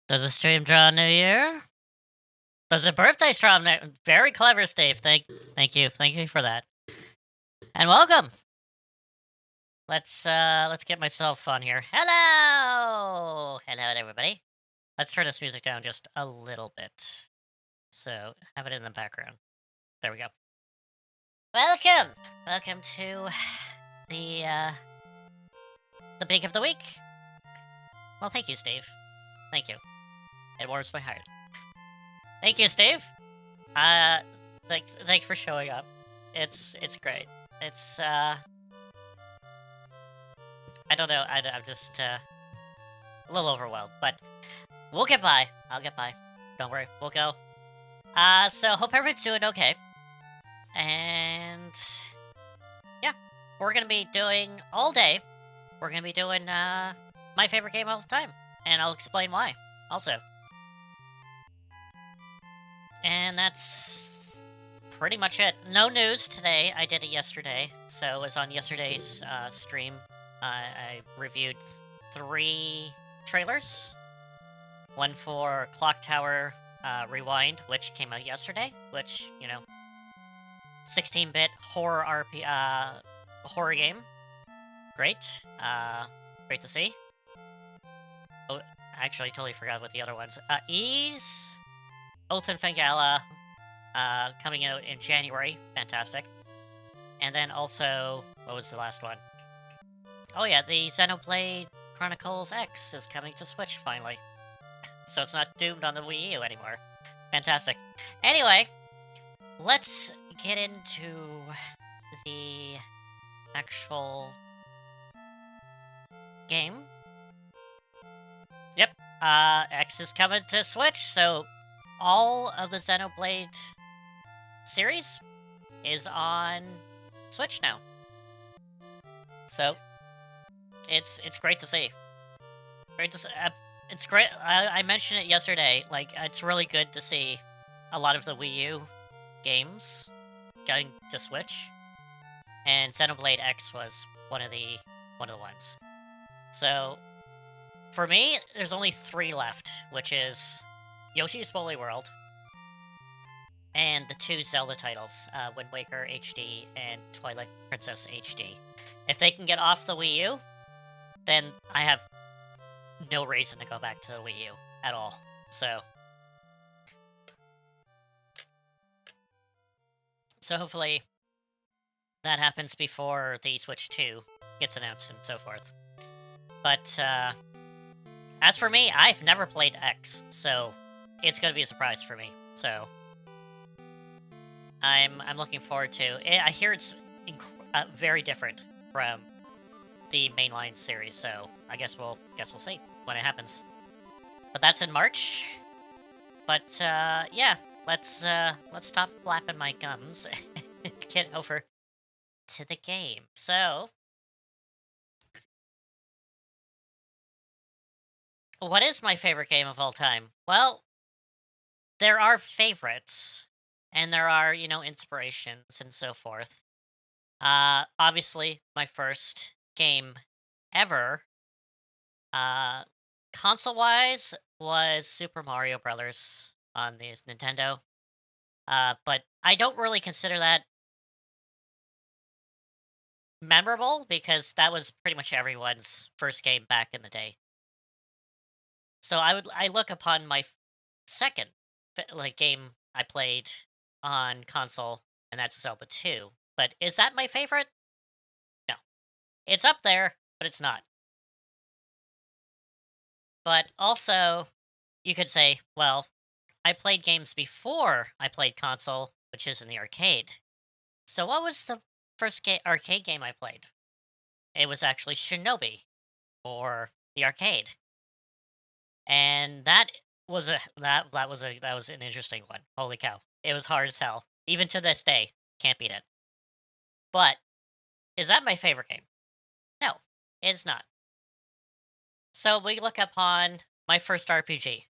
Does a stream draw New Year? Does a birthday stream? Very clever, Steve. Thank you for that. And welcome. Let's get myself on here. Hello, everybody. Let's turn this music down just a little bit, so have it in the background. There we go. Welcome to the peak of the week. Well, thank you, Steve. Thank you. It warms my heart. Thank you, Steve. Thanks for showing up. It's great. It's I don't know. I'm just a little overwhelmed, but we'll get by. I'll get by. Don't worry. We'll go. So hope everyone's doing okay. And yeah, we're gonna be doing all day. We're gonna be doing my favorite game of all time, and I'll explain why. Also. And that's pretty much it. No news today. I did it yesterday. So it was on yesterday's stream. I reviewed 3 trailers. One for Clock Tower Rewind, which came out yesterday. Which, 16-bit horror horror game. Great. Great to see. Oh, I actually totally forgot what the other ones. Ease... Oath and Fangala, coming out in January. Fantastic. And then also, what was the last one? Oh yeah, the Xenoblade Chronicles X is coming to Switch, finally. So it's not doomed on the Wii U anymore. Fantastic. Anyway, let's get into the actual game. Yep, X is coming to Switch, so all of the Xenoblade series is on Switch now. So, it's great to see. Great to see. It's great. I mentioned it yesterday. Like, it's really good to see a lot of the Wii U games going to Switch, and Xenoblade X was one of the ones. So, for me, there's only 3 left, which is Yoshi's Woolly World, and the 2 Zelda titles, Wind Waker HD and Twilight Princess HD. If they can get off the Wii U, then I have no reason to go back to the Wii U at all. So hopefully that happens before the Switch 2 gets announced and so forth. But as for me, I've never played X, so it's going to be a surprise for me, so I'm looking forward to it. I hear it's very different from the mainline series, so I guess we'll see when it happens. But that's in March. But yeah, let's stop flapping my gums and get over to the game. So, what is my favorite game of all time? Well, there are favorites, and there are, inspirations and so forth. Obviously, my first game ever, console-wise, was Super Mario Brothers on the Nintendo. But I don't really consider that memorable, because that was pretty much everyone's first game back in the day. So I look upon my second game I played on console, and that's Zelda 2. But is that my favorite? No. It's up there, but it's not. But also, you could say, well, I played games before I played console, which is in the arcade. So what was the first arcade game I played? It was actually Shinobi, or the arcade. And that was an interesting one. Holy cow. It was hard as hell. Even to this day, can't beat it. But is that my favorite game? No, it's not. So we look upon my first RPG,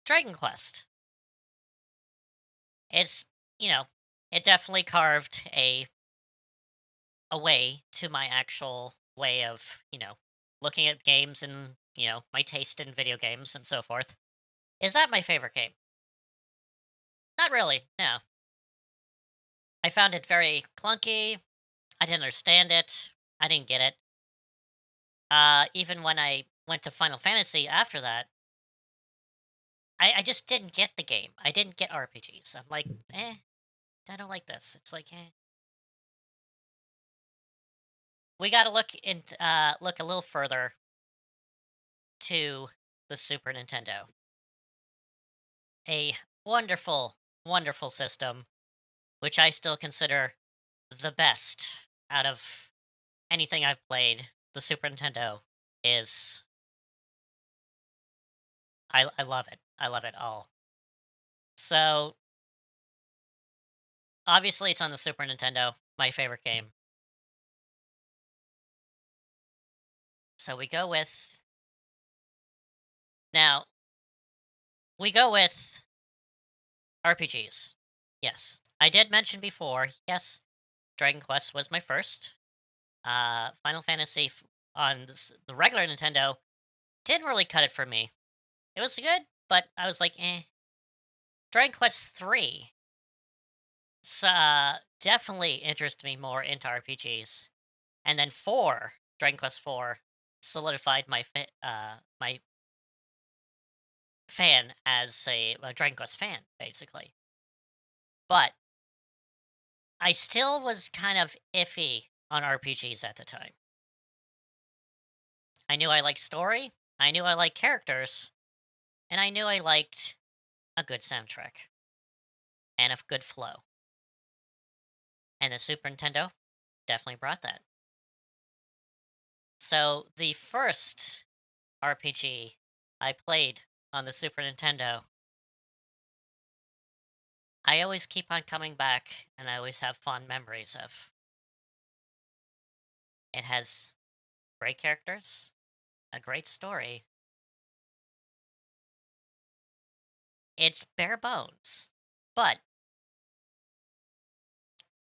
Dragon Quest. It's, it definitely carved a way to my actual way of, looking at games and, my taste in video games and so forth. Is that my favorite game? Not really, no. I found it very clunky. I didn't understand it. I didn't get it. Even when I went to Final Fantasy after that, I just didn't get the game. I didn't get RPGs. I'm like, eh, I don't like this. It's like, eh. We gotta look a little further to the Super Nintendo. A wonderful, wonderful system, which I still consider the best out of anything I've played. The Super Nintendo is I love it. I love it all. So obviously it's on the Super Nintendo, my favorite game. So now we go with RPGs. Yes. I did mention before, yes, Dragon Quest was my first. Final Fantasy on the regular Nintendo didn't really cut it for me. It was good, but I was like, eh. Dragon Quest 3 definitely interested me more into RPGs. And then 4, Dragon Quest 4, solidified my fan as a Dragon Quest fan, basically. But I still was kind of iffy on RPGs at the time. I knew I liked story, I knew I liked characters, and I knew I liked a good soundtrack and a good flow. And the Super Nintendo definitely brought that. So the first RPG I played on the Super Nintendo, I always keep on coming back and I always have fond memories of. It has great characters, a great story. It's bare bones, but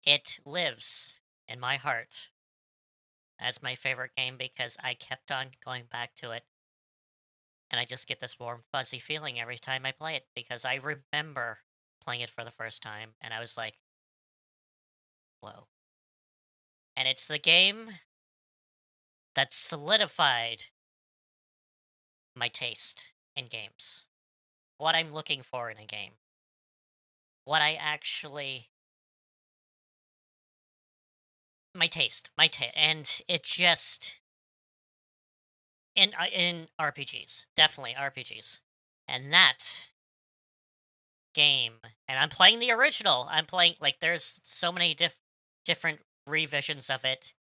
it lives in my heart as my favorite game because I kept on going back to it. And I just get this warm, fuzzy feeling every time I play it because I remember playing it for the first time and I was like, whoa. And it's the game that solidified my taste in games. What I'm looking for in a game. What I actually and it just in RPGs, definitely RPGs. And that game, and I'm playing the original. I'm playing like there's so many different revisions of it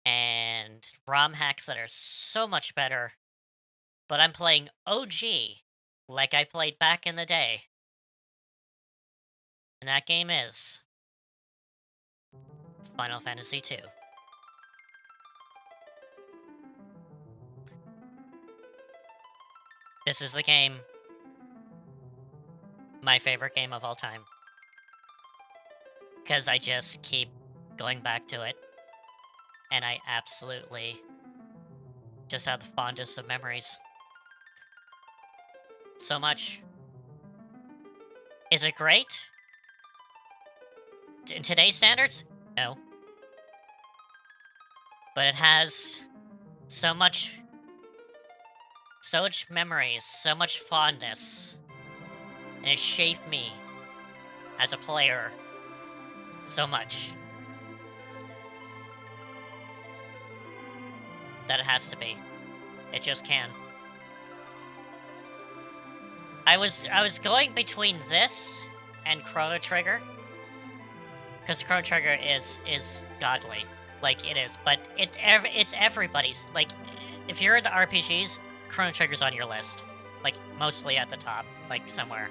and ROM hacks that are so much better. But I'm playing OG like I played back in the day. And that game is Final Fantasy II. This is the game, my favorite game of all time. Because I just keep going back to it. And I absolutely just have the fondest of memories. So much. Is it great? In today's standards? No. But it has so much memories, so much fondness. And it shaped me as a player so much that it has to be. It just can. I was going between this and Chrono Trigger. Because Chrono Trigger is godly. Like, it is. But it's everybody's. Like, if you're into RPGs, Chrono Trigger's on your list. Like, mostly at the top. Like, somewhere.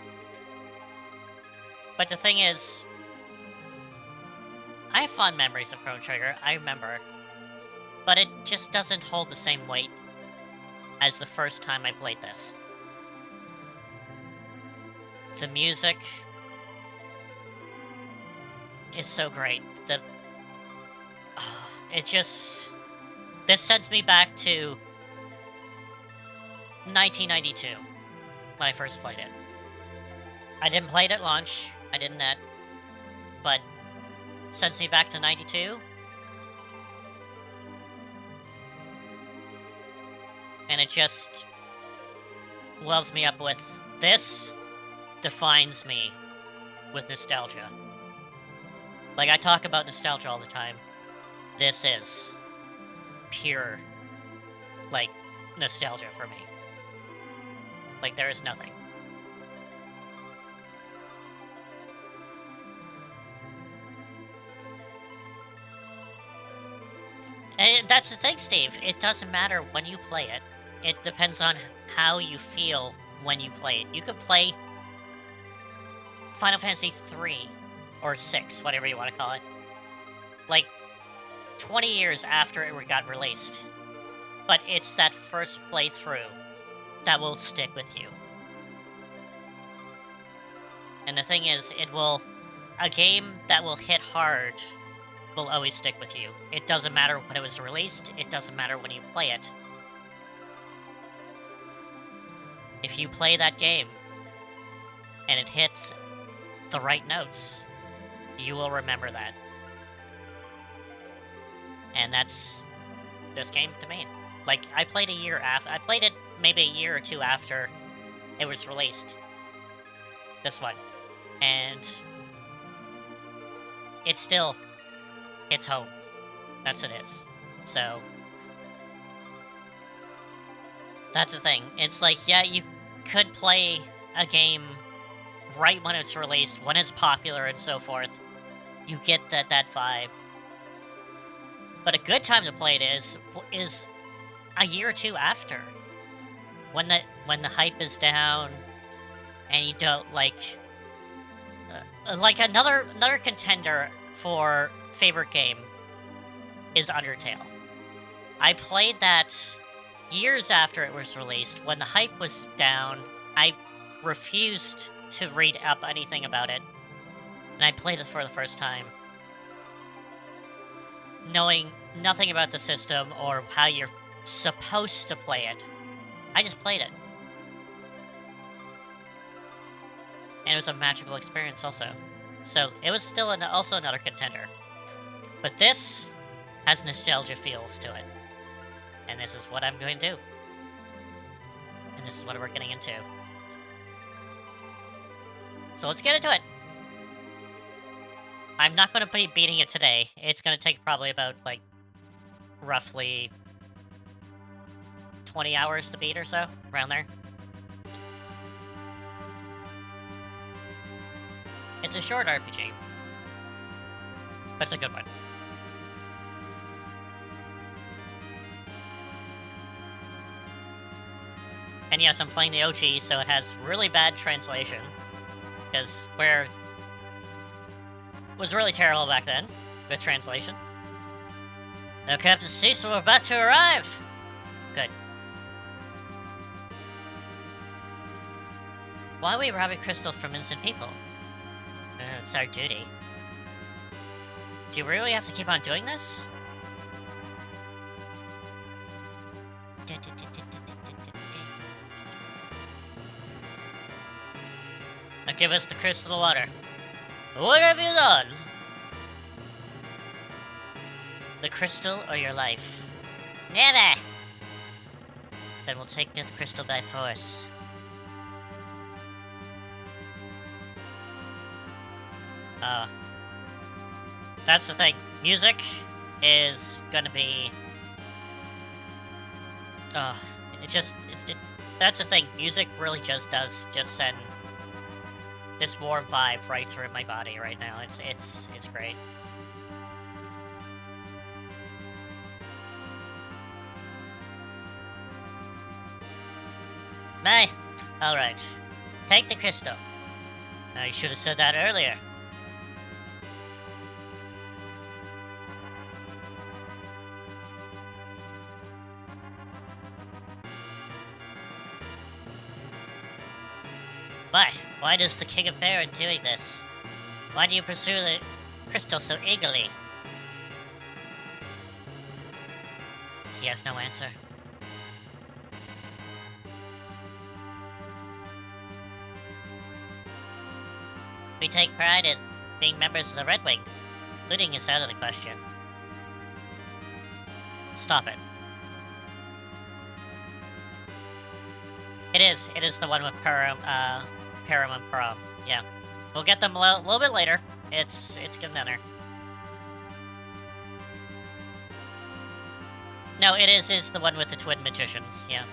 But the thing is, I have fond memories of Chrono Trigger. I remember. But it just doesn't hold the same weight as the first time I played this. The music is so great. It just... This sends me back to 1992. when I first played it. I didn't play it at launch. I didn't but sends me back to 92. And it just wells me up with, this defines me with nostalgia. Like, I talk about nostalgia all the time. This is pure, like, nostalgia for me. Like, there is nothing. And that's the thing, Steve. It doesn't matter when you play it. It depends on how you feel when you play it. You could play Final Fantasy 3 or 6, whatever you want to call it, like 20 years after it got released. But it's that first playthrough that will stick with you. And the thing is, a game that will hit hard will always stick with you. It doesn't matter when it was released, it doesn't matter when you play it. If you play that game and it hits the right notes, you will remember that. And that's this game to me. Like, I played I played it maybe a year or two after it was released. This one. And it still hits home. That's what it is. So that's the thing. It's like, yeah, you could play a game right when it's released, when it's popular and so forth. You get that vibe. But a good time to play it is a year or two after. When the hype is down and you don't like another contender for favorite game is Undertale. I played that years after it was released, when the hype was down. I refused to read up anything about it, and I played it for the first time, knowing nothing about the system or how you're supposed to play it. I just played it. And it was a magical experience also. So it was still also another contender. But this has nostalgia feels to it. And this is what I'm going to do. And this is what we're getting into. So let's get into it. I'm not going to be beating it today. It's going to take probably about, like, roughly 20 hours to beat or so, around there. It's a short RPG, but it's a good one. And yes, I'm playing the OG, so it has really bad translation, because Square was really terrible back then with translation. Now, Captain Cecil, we're about to arrive! Good. Why are we robbing crystal from innocent people? It's our duty. Do you really have to keep on doing this? Now give us the crystal water. What have you done? The crystal or your life? Never! Then we'll take the crystal by force. That's the thing. Music is gonna be... that's the thing. Music really just does send this warm vibe right through my body right now. It's great. Nice. Alright. Take the crystal. You should have said that earlier. Why does the King of Baron doing this? Why do you pursue the crystal so eagerly? He has no answer. take pride in being members of the Red Wing. Looting is out of the question. Stop it. It is the one with Param and Param. Yeah. We'll get them a little bit later. It's getting down there. No, it is the one with the twin magicians, yeah.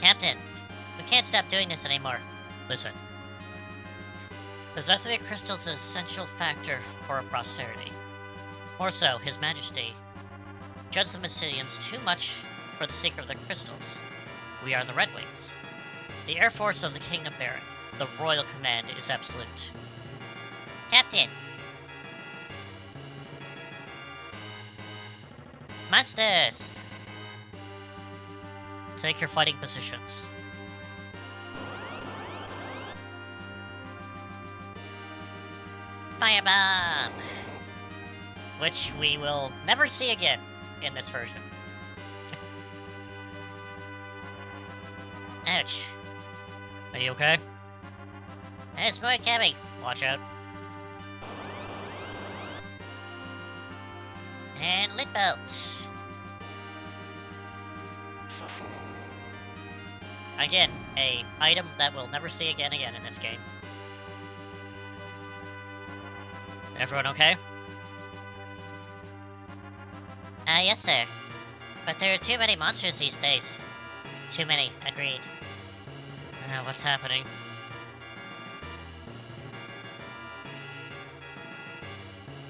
Captain, we can't stop doing this anymore. Listen. Possessing the crystals is an essential factor for our prosperity. More so, His Majesty judged the Mysidians too much for the sake of the crystals. We are the Red Wings, the Air Force of the Kingdom Baron. The Royal Command is absolute. Captain! Monsters! Take your fighting positions. Firebomb! Which we will never see again in this version. Ouch. Are you okay? There's more coming. Watch out. And lit belt. Again, a item that we'll never see again in this game. Everyone okay? Yes, sir. But there are too many monsters these days. Too many, agreed. What's happening?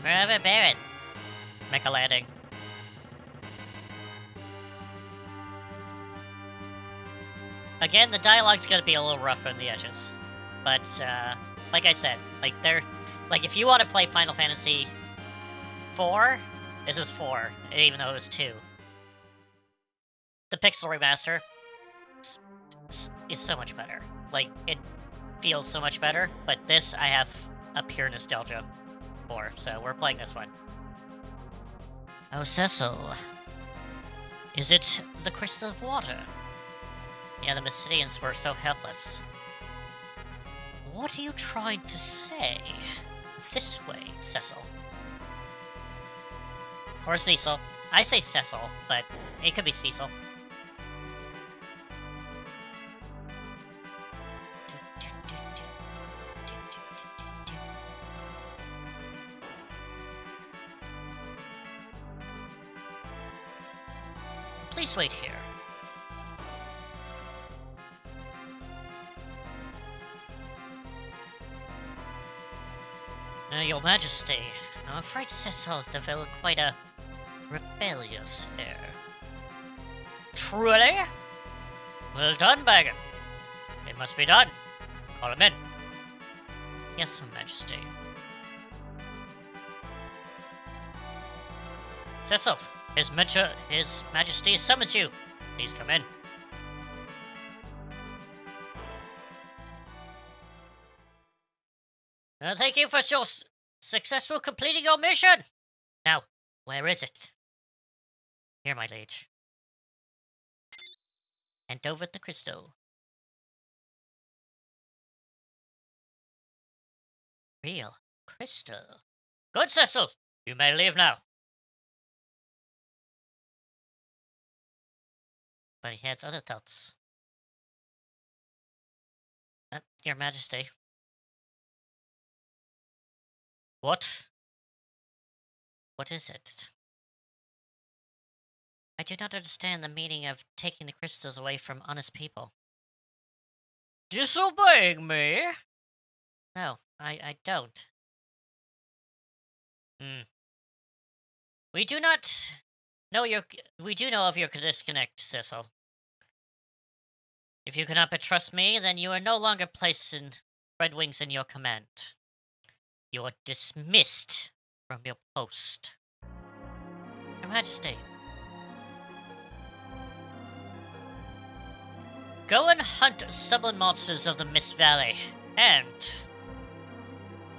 We're over Baron. Make a landing. Again, the dialogue's gonna be a little rough on the edges. But, like I said, like, if you want to play Final Fantasy 4, this is 4, even though it was 2. The Pixel Remaster is so much better. Like, it feels so much better, but this I have a pure nostalgia for, so we're playing this one. Oh, Cecil. Is it the Crystal of Water? Yeah, the Mysidians were so helpless. What are you trying to say? This way, Cecil. Or Cecil. I say Cecil, but it could be Cecil. Please wait here. Your Majesty, I'm afraid Cecil has developed quite a rebellious air. Truly? Well done, Bagon. It must be done. Call him in. Yes, Your Majesty. Cecil, His Majesty summons you. Please come in. Thank you for your successful completing your mission. Now, where is it? Here, my liege. Hand over the crystal. Real crystal. Good, Cecil. You may leave now. But he has other thoughts. Your Majesty. What? What is it? I do not understand the meaning of taking the crystals away from honest people. Disobeying me? No, I don't. We do know of your disconnect, Cecil. If you cannot trust me, then you are no longer placed in Red Wings in your command. You are dismissed from your post. Your Majesty. Go and hunt summon monsters of the Mist Valley, and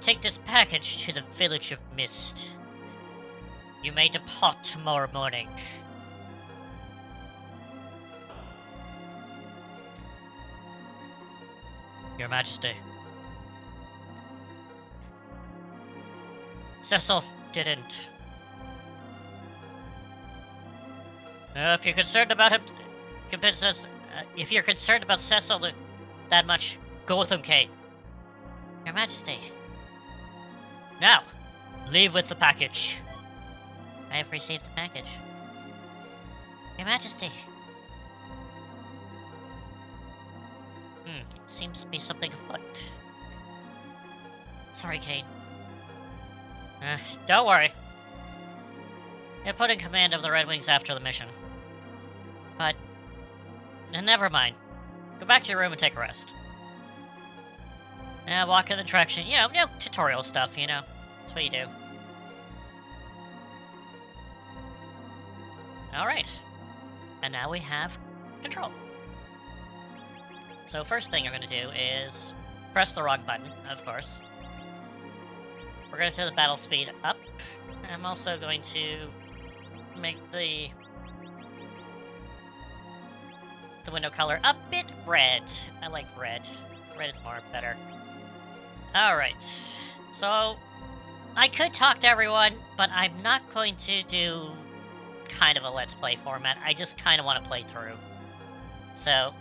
take this package to the Village of Mist. You may depart tomorrow morning. Your Majesty. Cecil didn't. If you're concerned about him, if you're concerned about Cecil that much, go with him, Kane. Your Majesty. Now, leave with the package. I have received the package. Your Majesty. Seems to be something afoot. Sorry, Kane. Don't worry. You're put in command of the Red Wings after the mission. But, never mind. Go back to your room and take a rest. Walk in the direction, you know, tutorial stuff, you know. That's what you do. Alright. And now we have control. So first thing I'm going to do is press the wrong button, of course. We're going to turn the battle speed up. I'm also going to make the window color a bit red. I like red. Red is more better. Alright. So, I could talk to everyone, but I'm not going to do kind of a Let's Play format. I just kind of want to play through. So,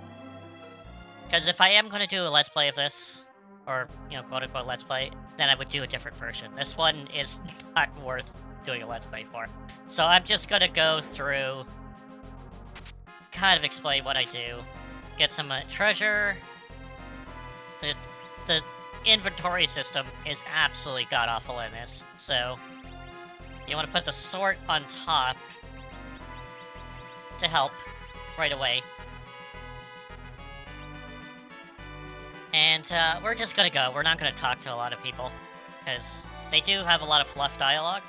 because if I am going to do a Let's Play of this, or, you know, quote-unquote Let's Play, then I would do a different version. This one is not worth doing a Let's Play for. So I'm just going to go through, kind of explain what I do, get some treasure. The inventory system is absolutely god-awful in this, so you want to put the sort on top to help right away. And we're just gonna go. We're not gonna talk to a lot of people, because they do have a lot of fluff dialogue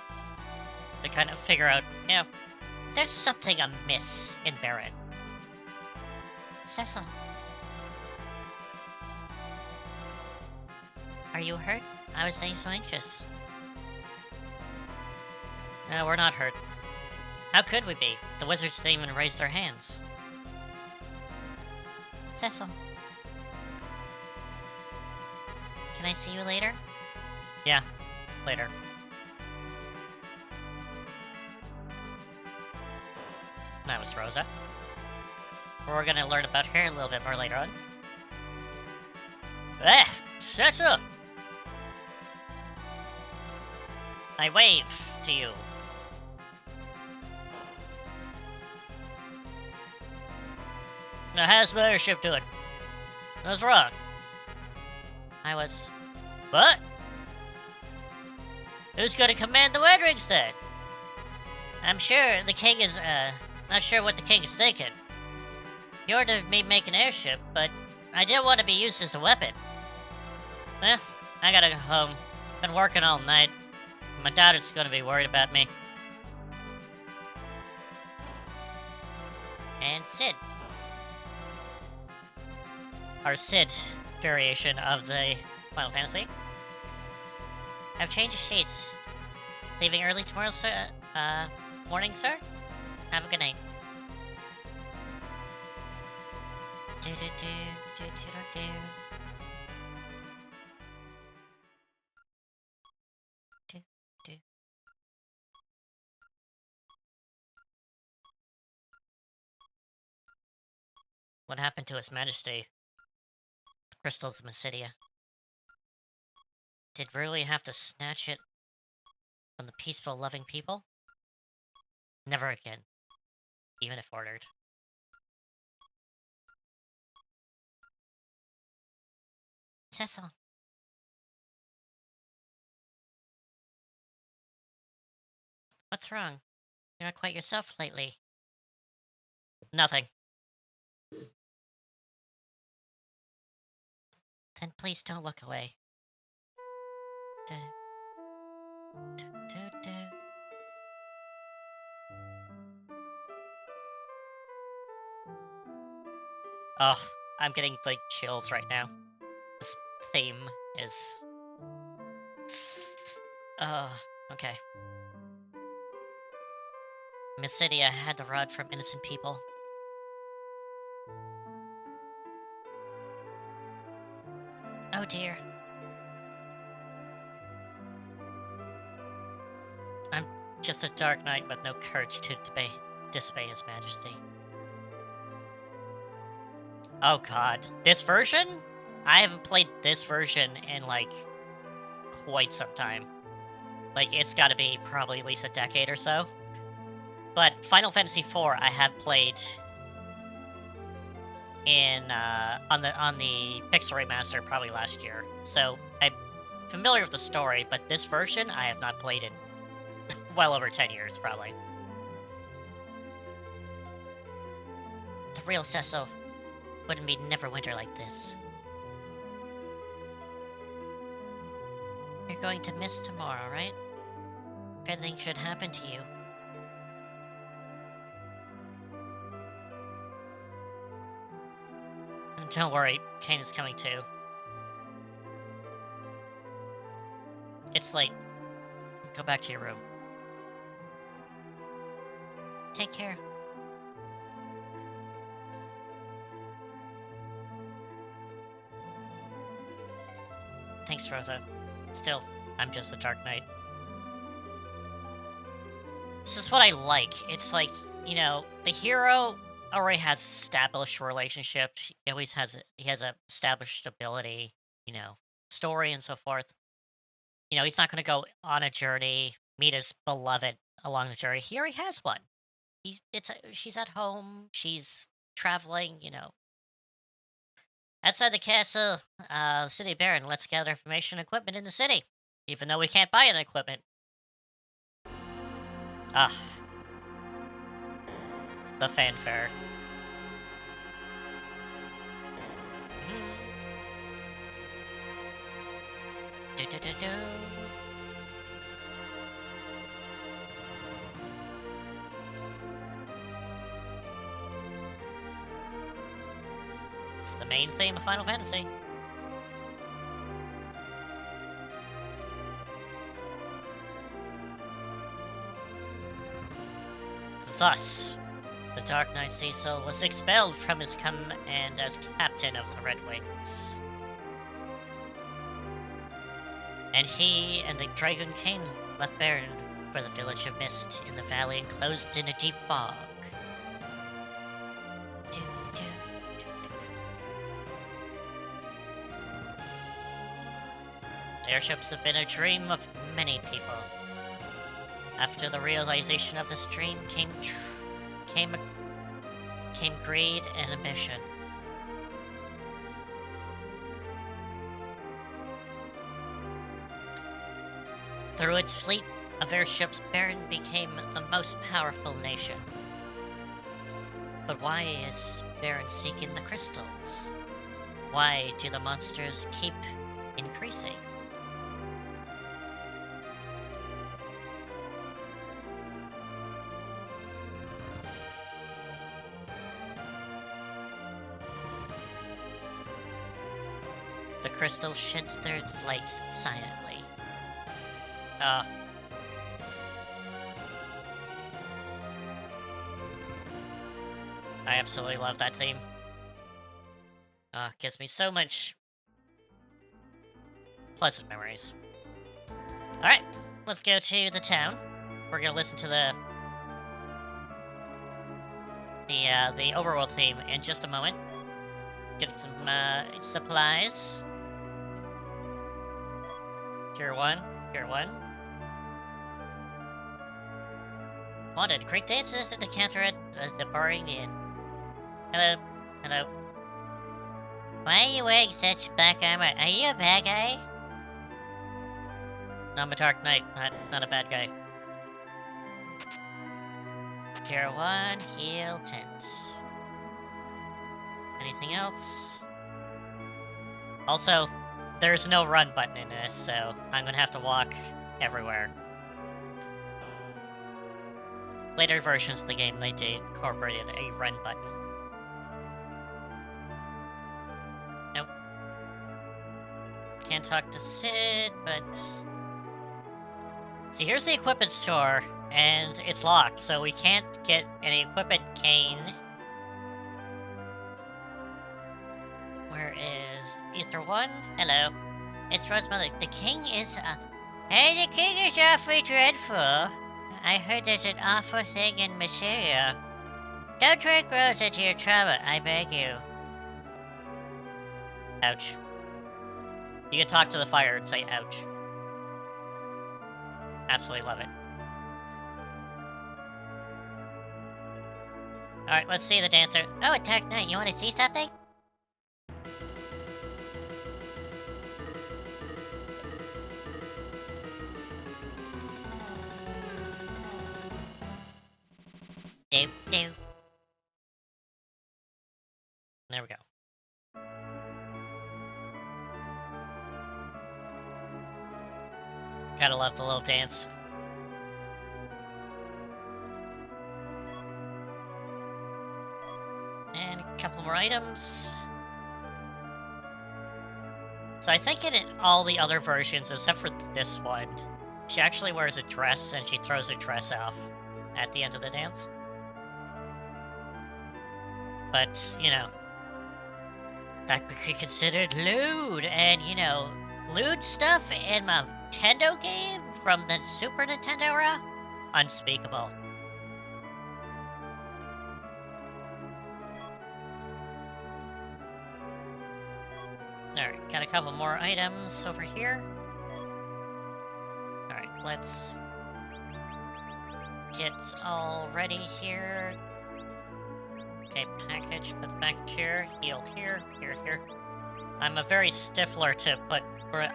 to kind of figure out, you know, there's something amiss in Barret. Cecil. Are you hurt? I was saying so anxious. No, we're not hurt. How could we be? The wizards didn't even raise their hands. Cecil. Can I see you later? Yeah, later. That was Rosa. We're gonna learn about her a little bit more later on. Cecil! I wave to you. Now, how's my airship doing? What's wrong? What? Who's gonna command the Red Wings then? I'm sure the king is, not sure what the king is thinking. He ordered me to make an airship, but I didn't want to be used as a weapon. Well, I gotta go home. Been working all night. My daughter's gonna be worried about me. And Sid. Our Sid variation of the Final Fantasy. I've changed the sheets. Leaving early tomorrow, sir? Morning, sir? Have a good night. Do-do-do. What happened to His Majesty? The crystals of Mysidia. Did we really have to snatch it from the peaceful, loving people? Never again. Even if ordered. Cecil. What's wrong? You're not quite yourself lately. Nothing. Then please don't look away. Oh, I'm getting, like, chills right now. This theme is... Oh, okay. Mysidia had the rod from innocent people. Oh dear. just a dark knight with no courage to disobey his majesty. Oh god. This version? I haven't played this version in, like, quite some time. Like, it's gotta be probably at least a decade or so. But Final Fantasy IV I have played in, on the Pixel Remaster probably last year. So, I'm familiar with the story, but this version I have not played in well over 10 years, probably. The real Cecil wouldn't be Neverwinter like this. You're going to miss tomorrow, right? If anything should happen to you. And don't worry, Kane is coming too. It's late. Go back to your room. Take care. Thanks, Rosa. Still, I'm just a Dark Knight. This is what I like. It's like, you know, the hero already has established relationship. He always has he has a established ability, you know, story and so forth. You know, he's not going to go on a journey, meet his beloved along the journey. He already has one. She's at home. She's traveling. You know, outside the castle, city baron. Let's gather information and equipment in the city, even though we can't buy any equipment. Ah, the fanfare. Do-do-do-do. It's the main theme of Final Fantasy. Thus, the Dark Knight Cecil was expelled from his command as captain of the Red Wings. And he and the Dragon King left Baron for the village of Mist in the valley enclosed in a deep fog. Airships have been a dream of many people. After the realization of this dream came greed and ambition. Through its fleet of airships, Baron became the most powerful nation. But why is Baron seeking the crystals? Why do the monsters keep increasing? The crystal sheds their lights silently. I absolutely love that theme. Gives me so much pleasant memories. Alright, let's go to the town. We're gonna listen to the overworld theme in just a moment. Get some supplies. Tier 1. Wanted. Great dances at the counter at the Barring Inn. Hello. Why are you wearing such black armor? Are you a bad guy? No, I'm a Dark Knight, not a bad guy. Tier 1, heal tent. Anything else? Also, there's no run button in this, so I'm gonna have to walk everywhere. Later versions of the game, they did incorporated a run button. Nope. Can't talk to Sid, but... See, here's the equipment store, and it's locked, so we can't get any equipment. Kane. Where is Ether 1? Hello. It's Rose's mother. The king is, Hey, the king is awfully dreadful. I heard there's an awful thing in Mysteria. Don't drag Rose into your trouble, I beg you. Ouch. You can talk to the fire and say ouch. Absolutely love it. Alright, let's see the dancer. Oh, Attack Knight, you want to see something? Do. There we go. Gotta love the little dance. And a couple more items. So I think in all the other versions, except for this one, she actually wears a dress and she throws her dress off at the end of the dance. But, you know, that could be considered lewd, and, you know, lewd stuff in my Nintendo game from the Super Nintendo era? Unspeakable. Alright, got a couple more items over here. Alright, let's get all ready here. Okay, package, put the package here, heal here, here. I'm a very stiffler to put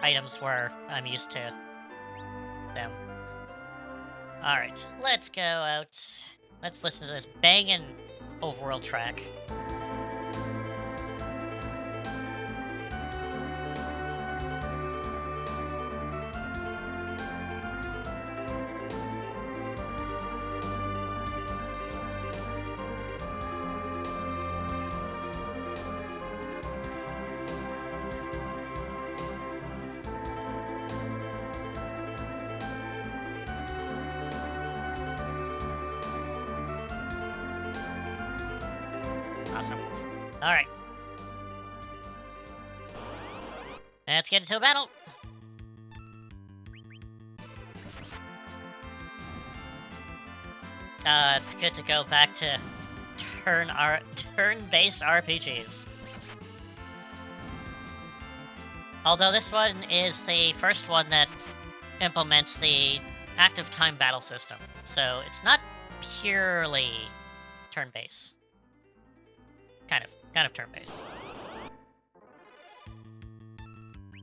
items where I'm used to them. Alright, let's go out. Let's listen to this banging overworld track. Awesome. Alright. Let's get into a battle. It's good to go back to turn-based RPGs. Although this one is the first one that implements the active time battle system, so it's not purely turn-based. Kind of turn-based.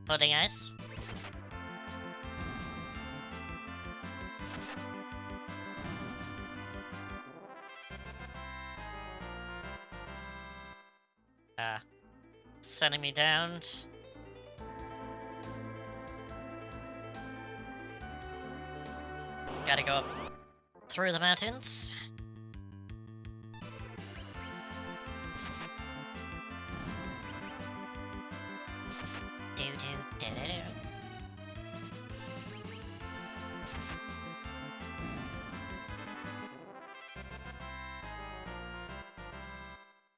Floating ice. Sending me down. Gotta go up through the mountains.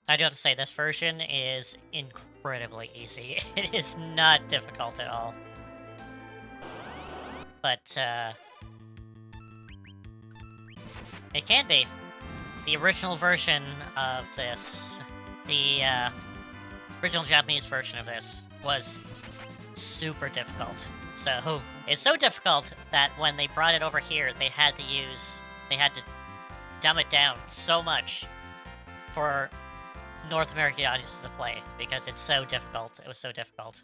I do have to say, this version is incredibly easy. It is not difficult at all. But, it can be. The original version of this, the, original Japanese version of this was super difficult. So, it's so difficult that when they brought it over here, they had to dumb it down so much for North American audiences to play, because it's so difficult. It was so difficult.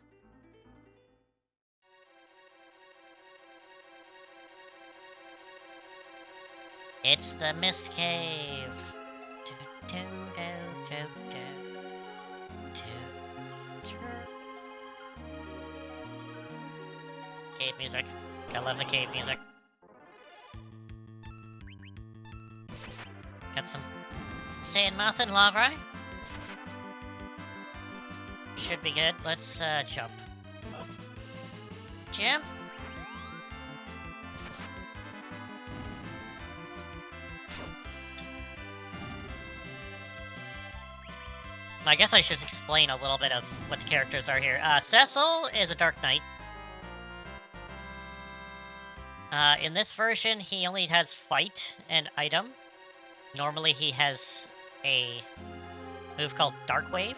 It's the Mist Cave. Cave music. I love the cave music. Got some sand moth and lava. Should be good. Let's jump. Jump. I guess I should explain a little bit of what the characters are here. Cecil is a Dark Knight. In this version, he only has fight and item. Normally, he has a move called Dark Wave.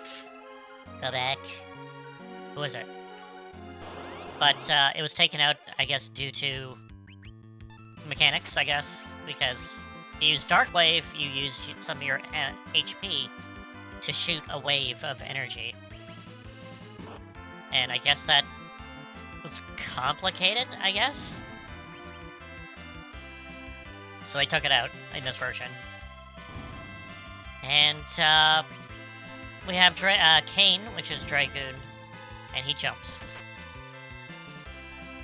Go back. Who is it? But it was taken out, I guess, due to mechanics, I guess. Because you use Dark Wave, you use some of your HP to shoot a wave of energy. And I guess that was complicated, I guess? So they took it out in this version. And we have Kane, which is Dragoon, and he jumps.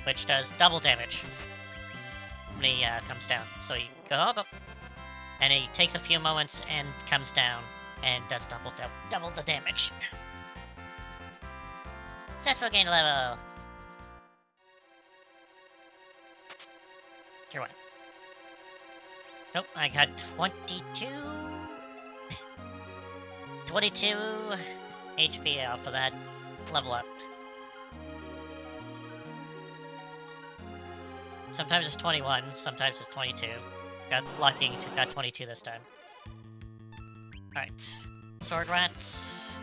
Which does double damage when he comes down. So he goes up, and he takes a few moments and comes down, and does double the damage. Successful gain level. Here one. Nope, I got 22. 22 HP off of that level up. Sometimes it's 21, sometimes it's 22. Got lucky and got 22 this time. Alright. Sword rats.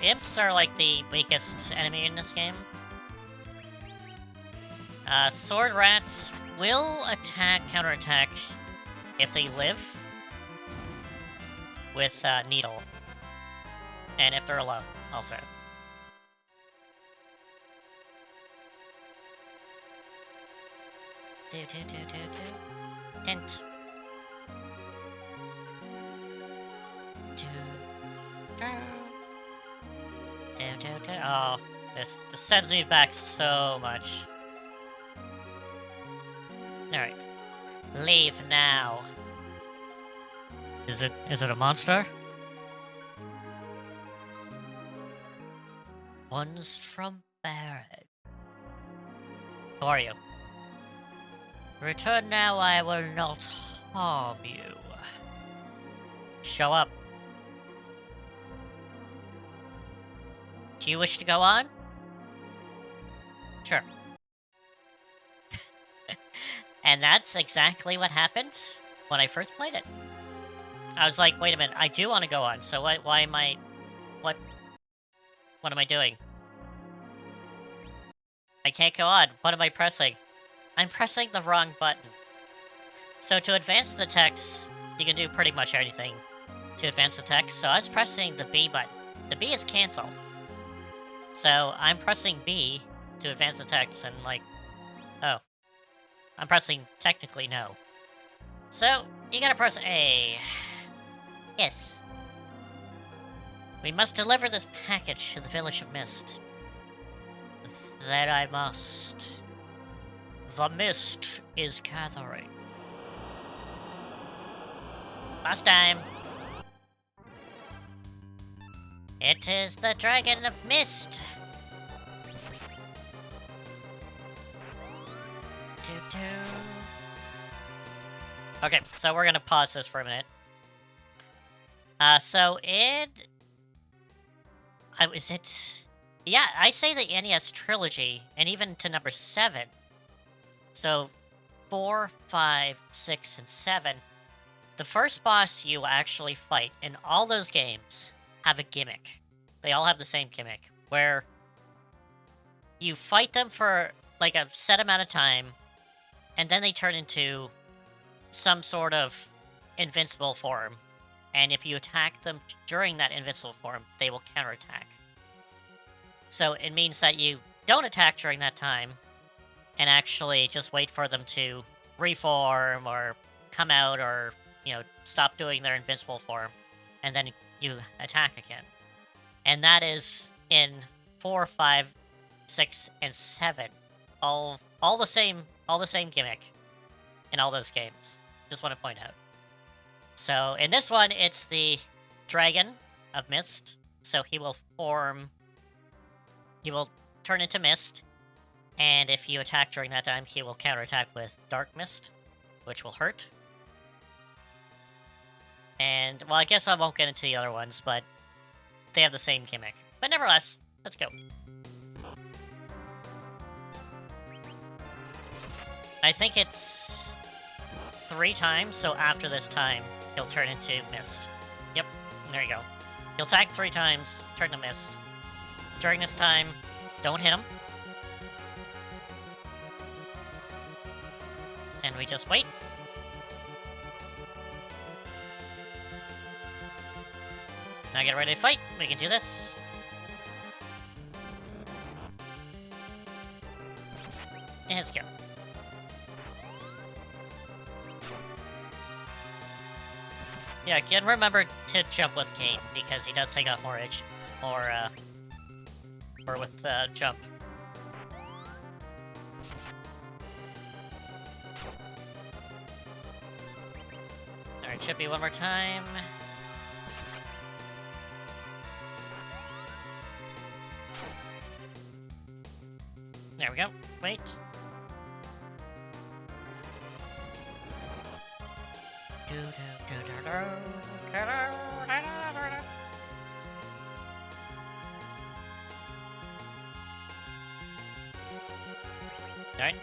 Imps are like the weakest enemy in this game. Sword rats will counterattack if they live with Needle. And if they're alone, also. Tint. Oh, this sends me back so much. Alright. Leave now. Is it a monster? Monstrum Barret. Who are you? Return now, I will not harm you. Show up. Do you wish to go on? Sure. And that's exactly what happened when I first played it. I was like, wait a minute, I do want to go on, so why am I... What am I doing? I can't go on. What am I pressing? I'm pressing the wrong button. So to advance the text, you can do pretty much anything to advance the text. So I was pressing the B button. The B is cancel. So I'm pressing B to advance the text, and like, oh. I'm pressing technically no. So, you gotta press A. Yes. We must deliver this package to the village of Mist. That I must. The mist is gathering. Last time. It is the Dragon of Mist. Okay, so we're gonna pause this for a minute. Is it... Yeah, I say the NES trilogy, and even to number 7. So, 4, 5, 6, and 7. The first boss you actually fight in all those games have a gimmick. They all have the same gimmick, where you fight them for, like, a set amount of time, and then they turn into some sort of invincible form. And if you attack them during that invincible form, they will counterattack. So it means that you don't attack during that time, and actually just wait for them to reform, or come out, or, you know, stop doing their invincible form, and then you attack again. And that is in 4, 5, 6, and 7. All the same gimmick in all those games. Just want to point out. So in this one, it's the Dragon of Mist. So he will turn into mist, and if you attack during that time, he will counterattack with Dark Mist, which will hurt. And, well, I guess I won't get into the other ones, but they have the same gimmick. But nevertheless, let's go. I think it's 3 times, so after this time, he'll turn into mist. Yep, there you go. He'll attack 3 times, turn to mist. During this time, don't hit him. And we just wait. Now get ready to fight. We can do this. Let's go. Yeah, again, remember to jump with Kane, because he does take off more edge, or with jump. Alright, Chippy one more time. There we go. Wait. Alright.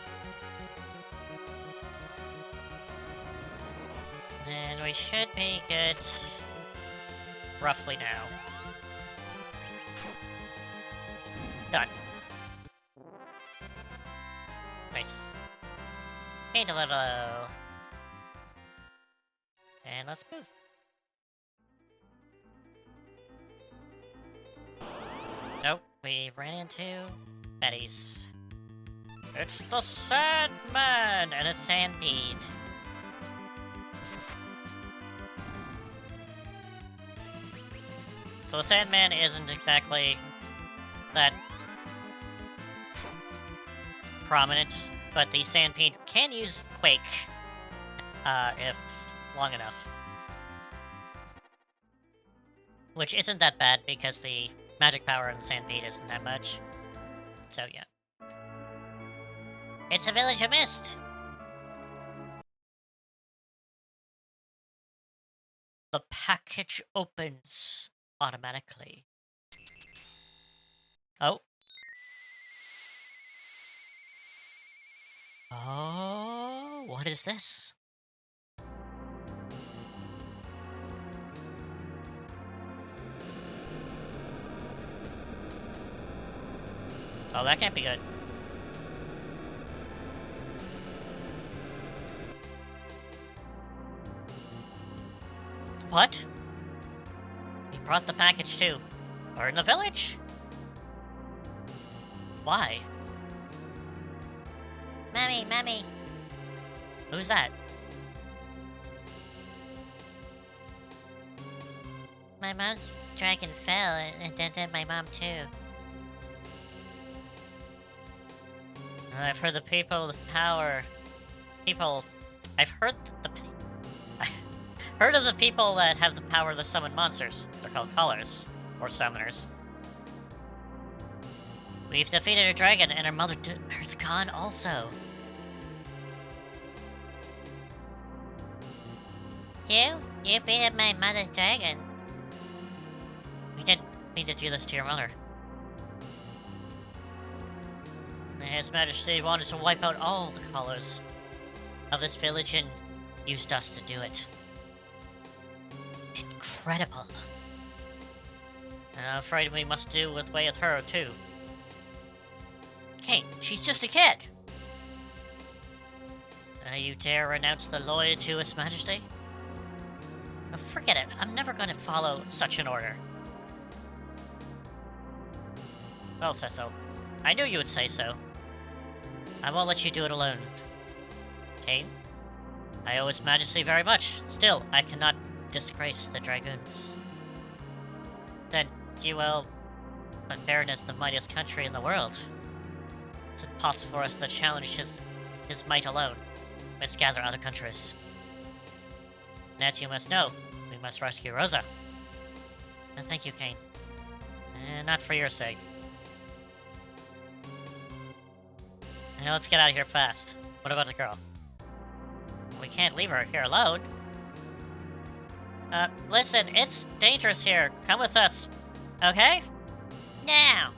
Then we should be good roughly now. Done. Nice. Paint a level. And let's move. Oh, we ran into Betty's. It's the Sandman and a Sandbead. So the Sandman isn't exactly that prominent, but the Sandbead can use Quake if long enough. Which isn't that bad because the magic power in the Sandbead isn't that much. So yeah. It's a village of mist! The package opens automatically. Oh. Oh, what is this? Oh, that can't be good. What? He brought the package too. Burn the village? Why? Mommy, Mommy. Who's that? My mom's dragon fell, and then my mom too. I've heard the people with power. I've heard heard of the people that have the power to summon monsters. They're called callers, or summoners. We've defeated a dragon, and her mother her's gone also. You beat up my mother's dragon. We didn't mean to do this to your mother. His Majesty wanted to wipe out all the callers of this village and used us to do it. Incredible. I'm afraid we must do with her too. Kate, she's just a kid. You dare renounce the loyalty to His Majesty? Forget it. I'm never going to follow such an order. Well, Cecil. I knew you would say so. I won't let you do it alone. Kane? I owe His Majesty very much. Still, I cannot disgrace the Dragoons. Then, you will... But Baron is the mightiest country in the world. It's impossible for us to challenge his might alone. We must gather other countries. And as you must know, we must rescue Rosa. And thank you, Kane. Not for your sake. Now let's get out of here fast. What about the girl? We can't leave her here alone. Listen, it's dangerous here. Come with us. Okay? Now!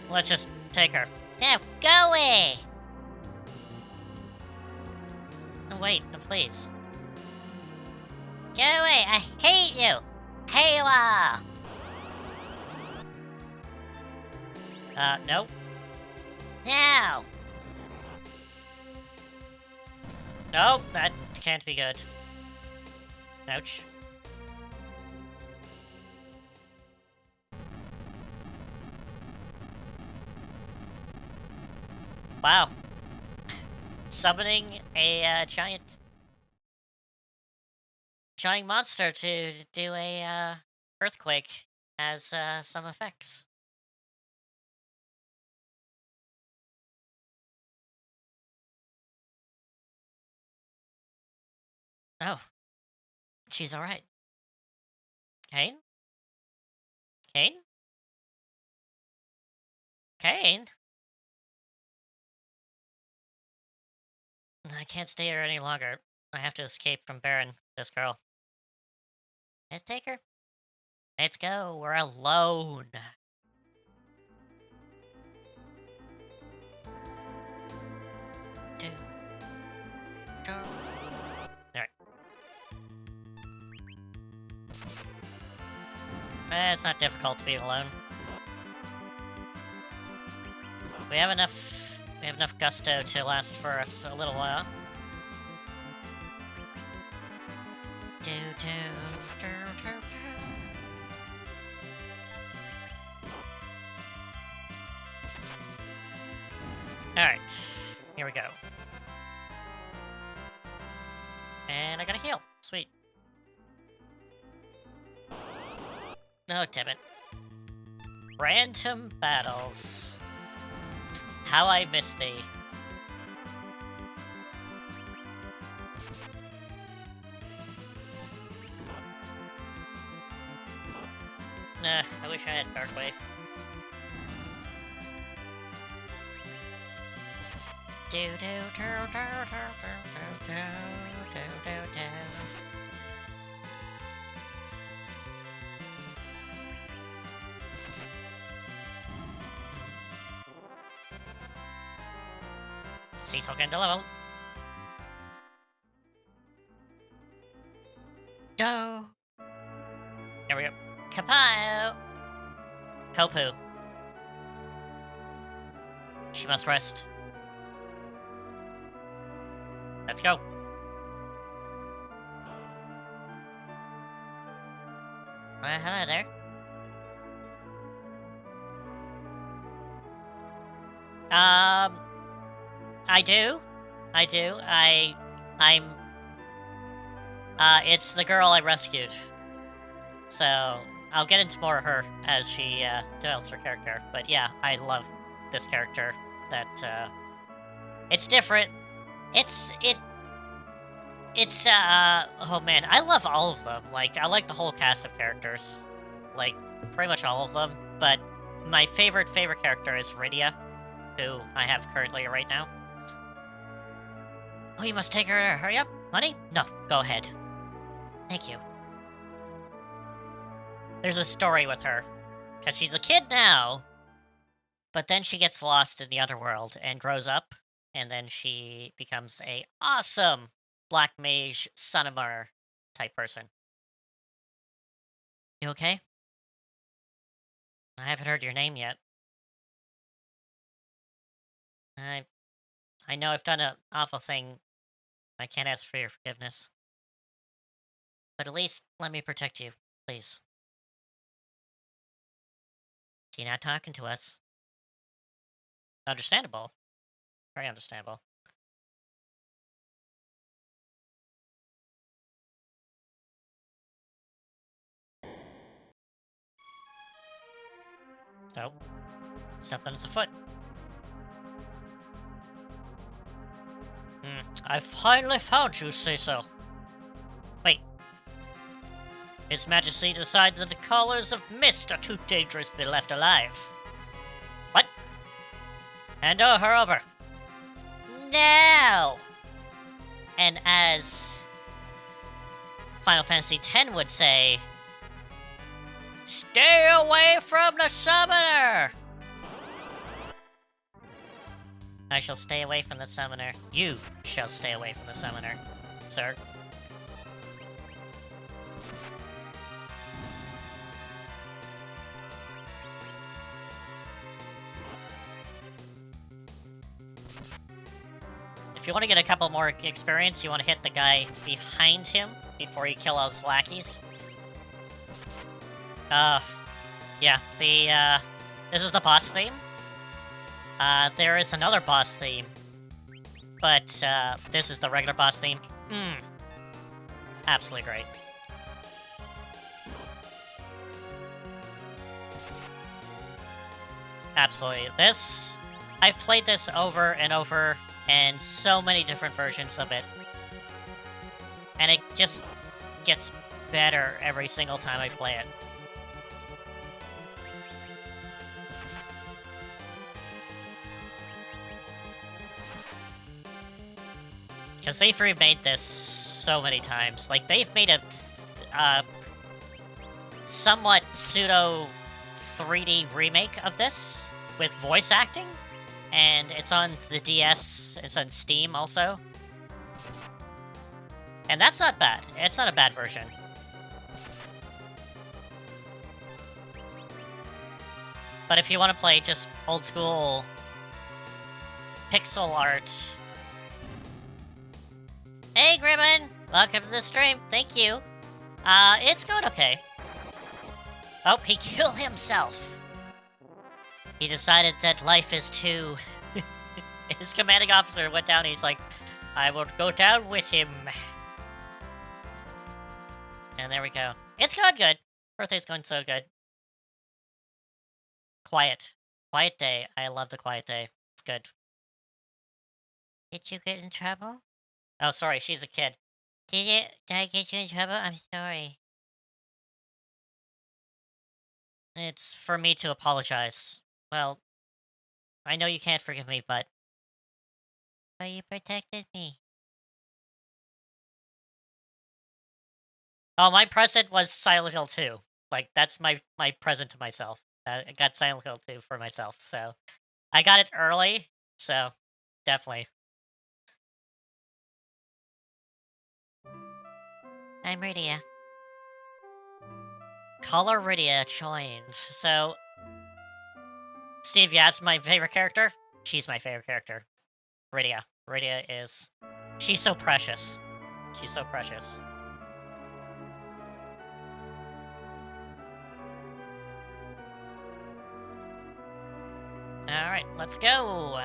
Let's just take her. Now, go away! No, wait, no, please. Go away, I hate you! Hate you all! Nope. Now! Nope, that can't be good. Ouch. Wow. Summoning a giant monster to do a earthquake has some effects. Oh. She's alright. Kane? Kane? Kane? I can't stay here any longer. I have to escape from Baron, this girl. Let's take her. Let's go. We're alone. Alright. It's not difficult to be alone. We have enough gusto to last for us a little while. Alright, here we go. And I gotta heal. Sweet. Oh, damn it. Random battles. How I miss thee. Nah, I wish I had Dark Wave. Do do do do do do do do do do. Cecil getting to level. Do. There we go. Kapow! Kopu. She must rest. Let's go. Hello there. I do. It's the girl I rescued. So, I'll get into more of her as she, develops her character. But yeah, I love this character. It's different. Oh man, I love all of them. Like, I like the whole cast of characters. Like, pretty much all of them. But my favorite character is Rydia, who I have currently right now. Oh, you must take her. Hurry up, honey? No, go ahead. Thank you. There's a story with her. Because she's a kid now, but then she gets lost in the underworld and grows up, and then she becomes a awesome Black Mage Sunamar type person. You okay? I haven't heard your name yet. I know I've done an awful thing. I can't ask for your forgiveness. But at least let me protect you, please. You're not talking to us. Understandable. Very understandable. Oh. Something's afoot. I finally found you, say so. Wait. His Majesty decided that the callers of mist are too dangerous to be left alive. What? Hand her over. No! And as Final Fantasy X would say, stay away from the summoner! I shall stay away from the summoner. You shall stay away from the summoner, sir. If you want to get a couple more experience, you want to hit the guy behind him before you kill all his lackeys. Yeah, this is the boss theme. There is another boss theme, but, this is the regular boss theme. Absolutely great. Absolutely. I've played this over and over, and so many different versions of it. And it just gets better every single time I play it. Because they've remade this so many times. Like, they've made a somewhat pseudo 3D remake of this with voice acting. And it's on the DS, it's on Steam also. And that's not bad. It's not a bad version. But if you want to play just old school pixel art... Hey, Gribbon! Welcome to the stream. Thank you. It's going okay. Oh, he killed himself. He decided that life is too... His commanding officer went down and he's like, I will go down with him. And there we go. It's going good. Birthday's going so good. Quiet. Quiet day. I love the quiet day. It's good. Did you get in trouble? Oh, sorry. She's a kid. Did I get you in trouble? I'm sorry. It's for me to apologize. Well, I know you can't forgive me, but you protected me. Oh, my present was Silent Hill 2. Like, that's my present to myself. I got Silent Hill 2 for myself, so... I got it early, so... Definitely. I'm Rydia. Color Rydia joined. So... Steve, you asked my favorite character? She's my favorite character. Rydia. Rydia is... She's so precious. She's so precious. Alright, let's go.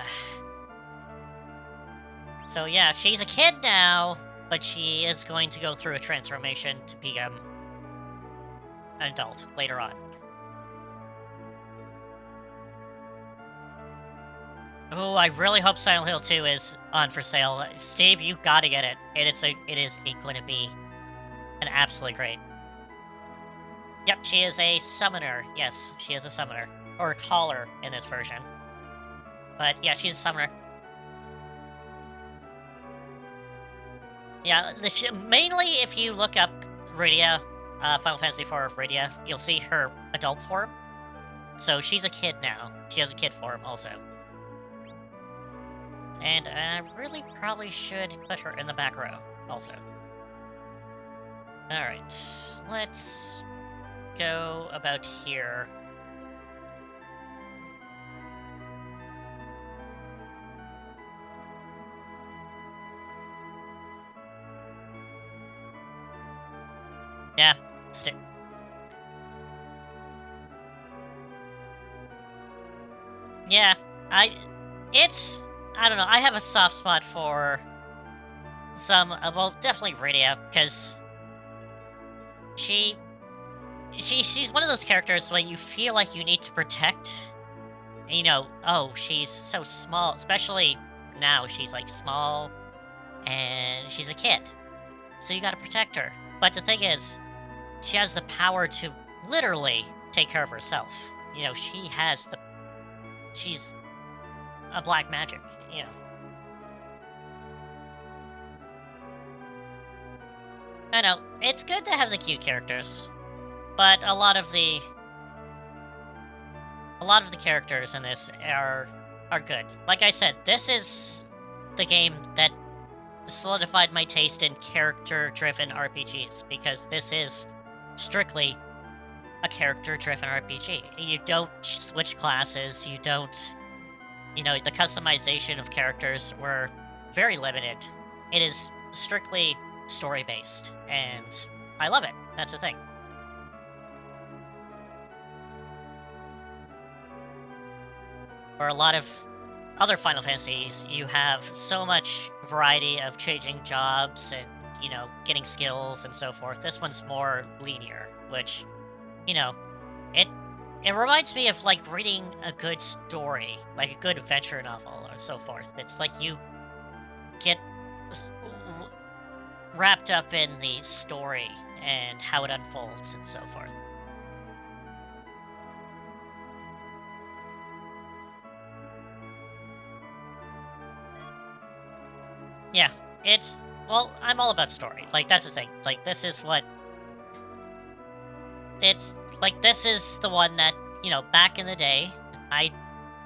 So yeah, she's a kid now, but she is going to go through a transformation to become an adult later on. Oh, I really hope Silent Hill 2 is on for sale. Steve, you gotta get it. It is going to be an absolutely great. Yep, she is a summoner. Yes, she is a summoner. Or a caller in this version. But yeah, she's a summoner. Yeah, mainly if you look up Rydia, Final Fantasy IV Rydia, you'll see her adult form. So she's a kid now. She has a kid form also. And I really probably should put her in the back row also. Alright, let's go about here. Yeah, yeah, I don't know, I have a soft spot for some, well, definitely Rydia, because she's one of those characters where you feel like you need to protect, and you know, oh, she's so small, especially now, she's like small, and she's a kid, so you gotta protect her. But the thing is, she has the power to literally take care of herself. You know, she's a black magic, you know. I know, it's good to have the cute characters, but a lot of the characters in this are are good. Like I said, this is the game that solidified my taste in character-driven RPGs, because this is strictly a character-driven RPG. You don't switch classes, you don't... You know, the customization of characters were very limited. It is strictly story-based, and I love it. That's the thing. For a lot of other Final Fantasies, you have so much variety of changing jobs and, you know, getting skills and so forth. This one's more linear, which, you know, it reminds me of, like, reading a good story, like a good adventure novel or so forth. It's like you get wrapped up in the story and how it unfolds and so forth. Yeah, it's... Well, I'm all about story. Like, that's the thing. Like, this is what... It's... Like, this is the one that, you know, back in the day, I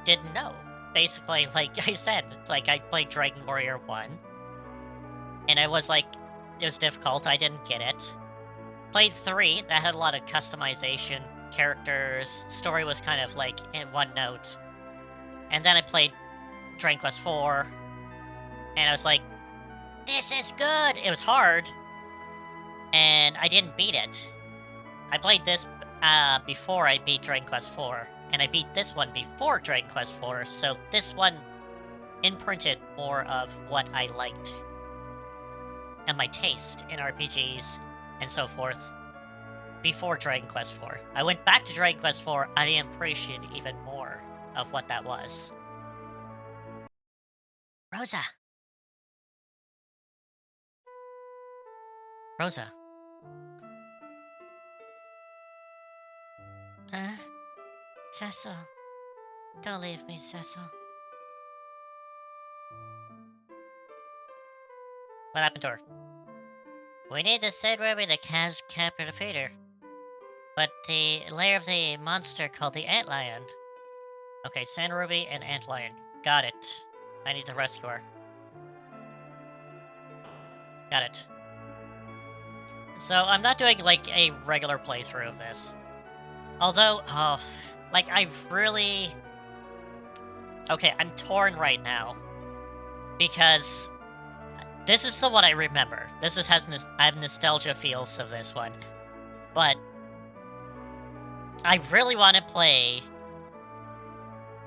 didn't know. Basically, like I said, it's like I played Dragon Warrior 1, and I was like, it was difficult, I didn't get it. Played 3, that had a lot of customization, characters, story was kind of like in one note. And then I played Dragon Quest 4, and I was like, this is good! It was hard, and I didn't beat it. I played this before I beat Dragon Quest 4, and I beat this one before Dragon Quest 4, so this one imprinted more of what I liked and my taste in RPGs and so forth before Dragon Quest 4. I went back to Dragon Quest 4, I appreciated even more of what that was. Rosa! Rosa. Cecil. Don't leave me, Cecil. What happened to her? We need to send Ruby to capture the feeder. But the lair of the monster called the Antlion. Okay, send Ruby and Antlion. Got it. I need to rescue her. Got it. So, I'm not doing, like, a regular playthrough of this. Although, like, I really... Okay, I'm torn right now. Because this is the one I remember. I have nostalgia feels of this one. But I really want to play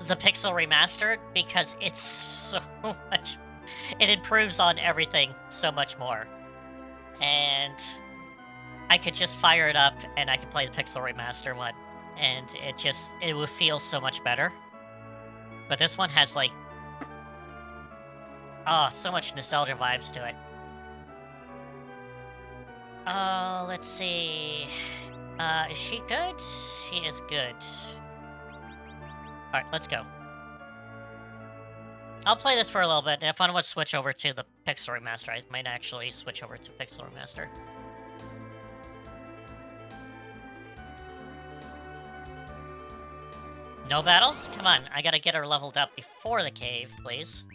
the Pixel Remastered because it's so much... It improves on everything so much more. And I could just fire it up and I could play the Pixel Remaster one. And it would feel so much better. But this one has, like... Oh, so much nostalgia vibes to it. Oh, let's see... is she good? She is good. Alright, let's go. I'll play this for a little bit, and if I want to switch over to the Pixel Remaster, I might actually switch over to Pixel Remaster. No battles? Come on, I gotta get her leveled up before the cave, please.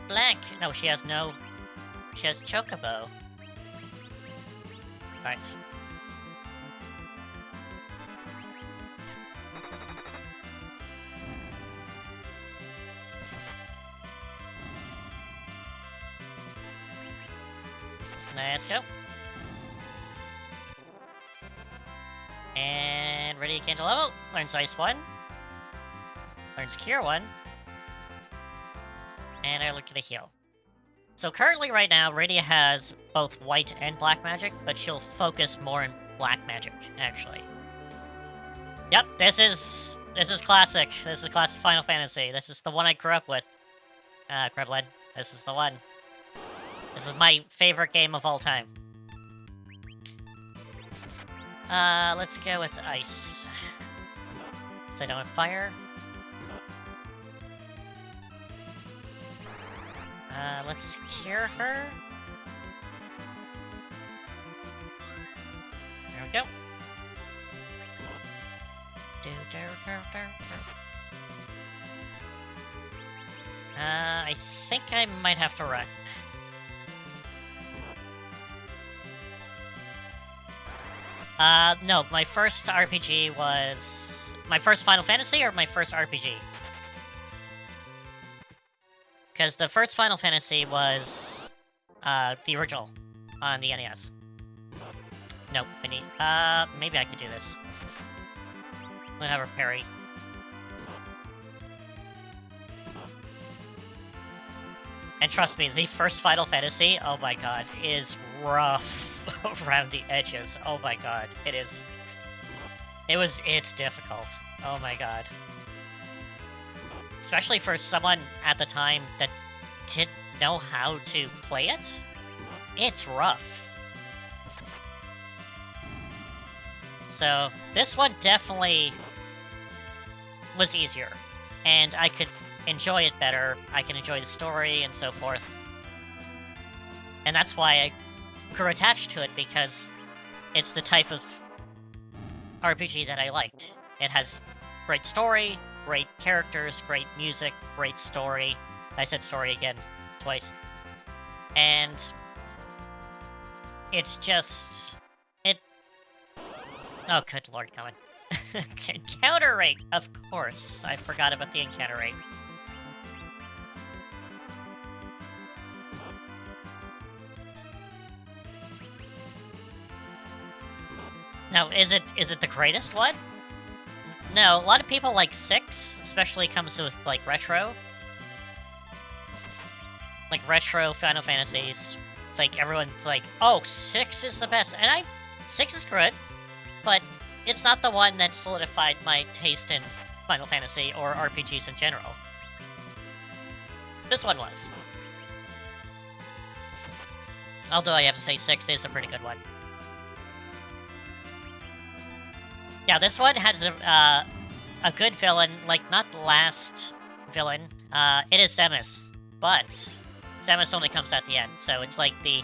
Blank! No, she has no... She has Chocobo. Right. Let's go. And ready to gain the level. Learns Ice 1. Learns Cure 1. And I look at a heal. So currently right now, Radia has both white and black magic, but she'll focus more in black magic, actually. Yep, this is classic. This is classic Final Fantasy. This is the one I grew up with. Kreblin. This is the one. This is my favorite game of all time. Let's go with ice. So I don't have fire. Let's cure her. There we go. I think I might have to run. No, my first RPG was... My first Final Fantasy or my first RPG? Because the first Final Fantasy was, the original on the NES. Nope, I need... maybe I could do this. I'm gonna have her parry. And trust me, the first Final Fantasy, oh my god, is rough around the edges. Oh my god, it is... It's difficult. Oh my god. Especially for someone at the time that didn't know how to play it. It's rough. So, this one definitely was easier. And I could enjoy it better. I can enjoy the story and so forth. And that's why I grew attached to it, because it's the type of RPG that I liked. It has great story, great characters, great music, great story. I said story again twice. And it's just... Oh, good lord, Colin. Encounter rate, of course. I forgot about the encounter rate. Now, is it the greatest one? No, a lot of people like 6, especially comes with, like, retro. Like, retro Final Fantasies. Like, everyone's like, oh, 6 is the best. And 6 is good, but it's not the one that solidified my taste in Final Fantasy or RPGs in general. This one was. Although I have to say 6 is a pretty good one. Yeah, this one has a good villain, like, not the last villain. It is Samus, but Samus only comes at the end, so it's like the,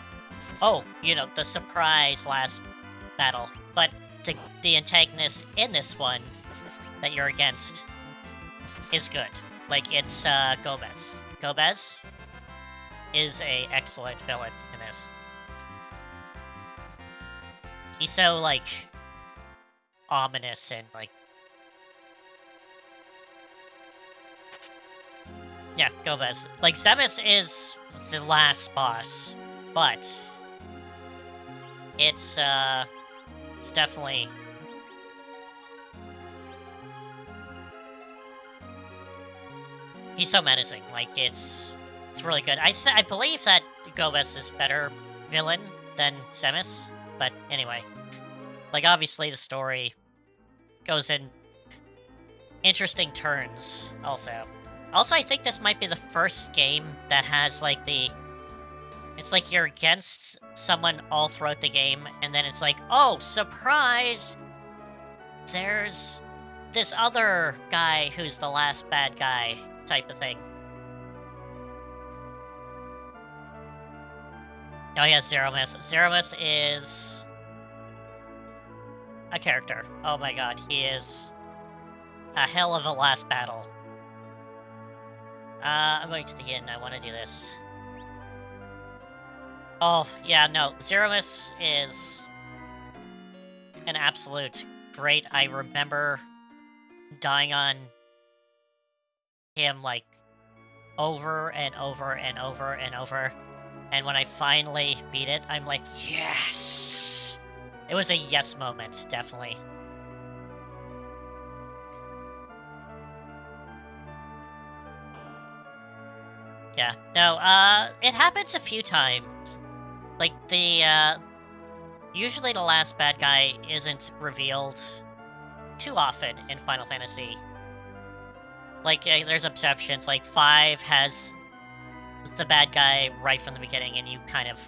oh, you know, the surprise last battle. But the antagonist in this one that you're against is good. Like, it's Gomez. Gomez is a excellent villain in this. He's so, like, ominous and, like... Yeah, Gomez. Like, Samus is the last boss, but it's definitely... He's so menacing. Like, it's really good. I believe that Gomez is better villain than Samus, but anyway. Like, obviously the story goes in interesting turns, also. Also, I think this might be the first game that has, like, the... It's like you're against someone all throughout the game, and then it's like, oh, surprise! There's this other guy who's the last bad guy, type of thing. Oh yeah, Zeromus. Zeromus is a character. Oh my god, he is a hell of a last battle. I'm going to the inn. I want to do this. Oh, yeah, no. Zeromus is an absolute great. I remember dying on him, like, over and over and over and over. And when I finally beat it, I'm like, yes! It was a yes moment, definitely. Yeah, no, it happens a few times. Like, usually the last bad guy isn't revealed too often in Final Fantasy. Like, there's exceptions, like 5 has the bad guy right from the beginning, and you kind of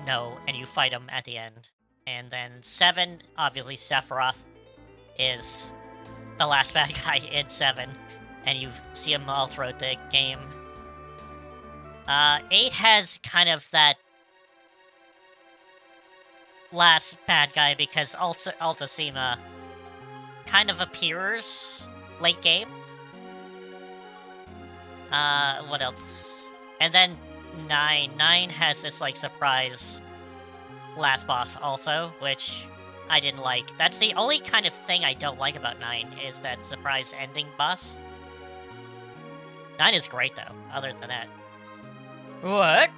know, and you fight him at the end. And then 7, obviously Sephiroth is the last bad guy in 7, and you see him all throughout the game. 8 has kind of that last bad guy because Altasima kind of appears late game. What else? And then 9. 9 has this, like, surprise last boss also, which I didn't like. That's the only kind of thing I don't like about 9, is that surprise ending boss. 9 is great, though, other than that. What?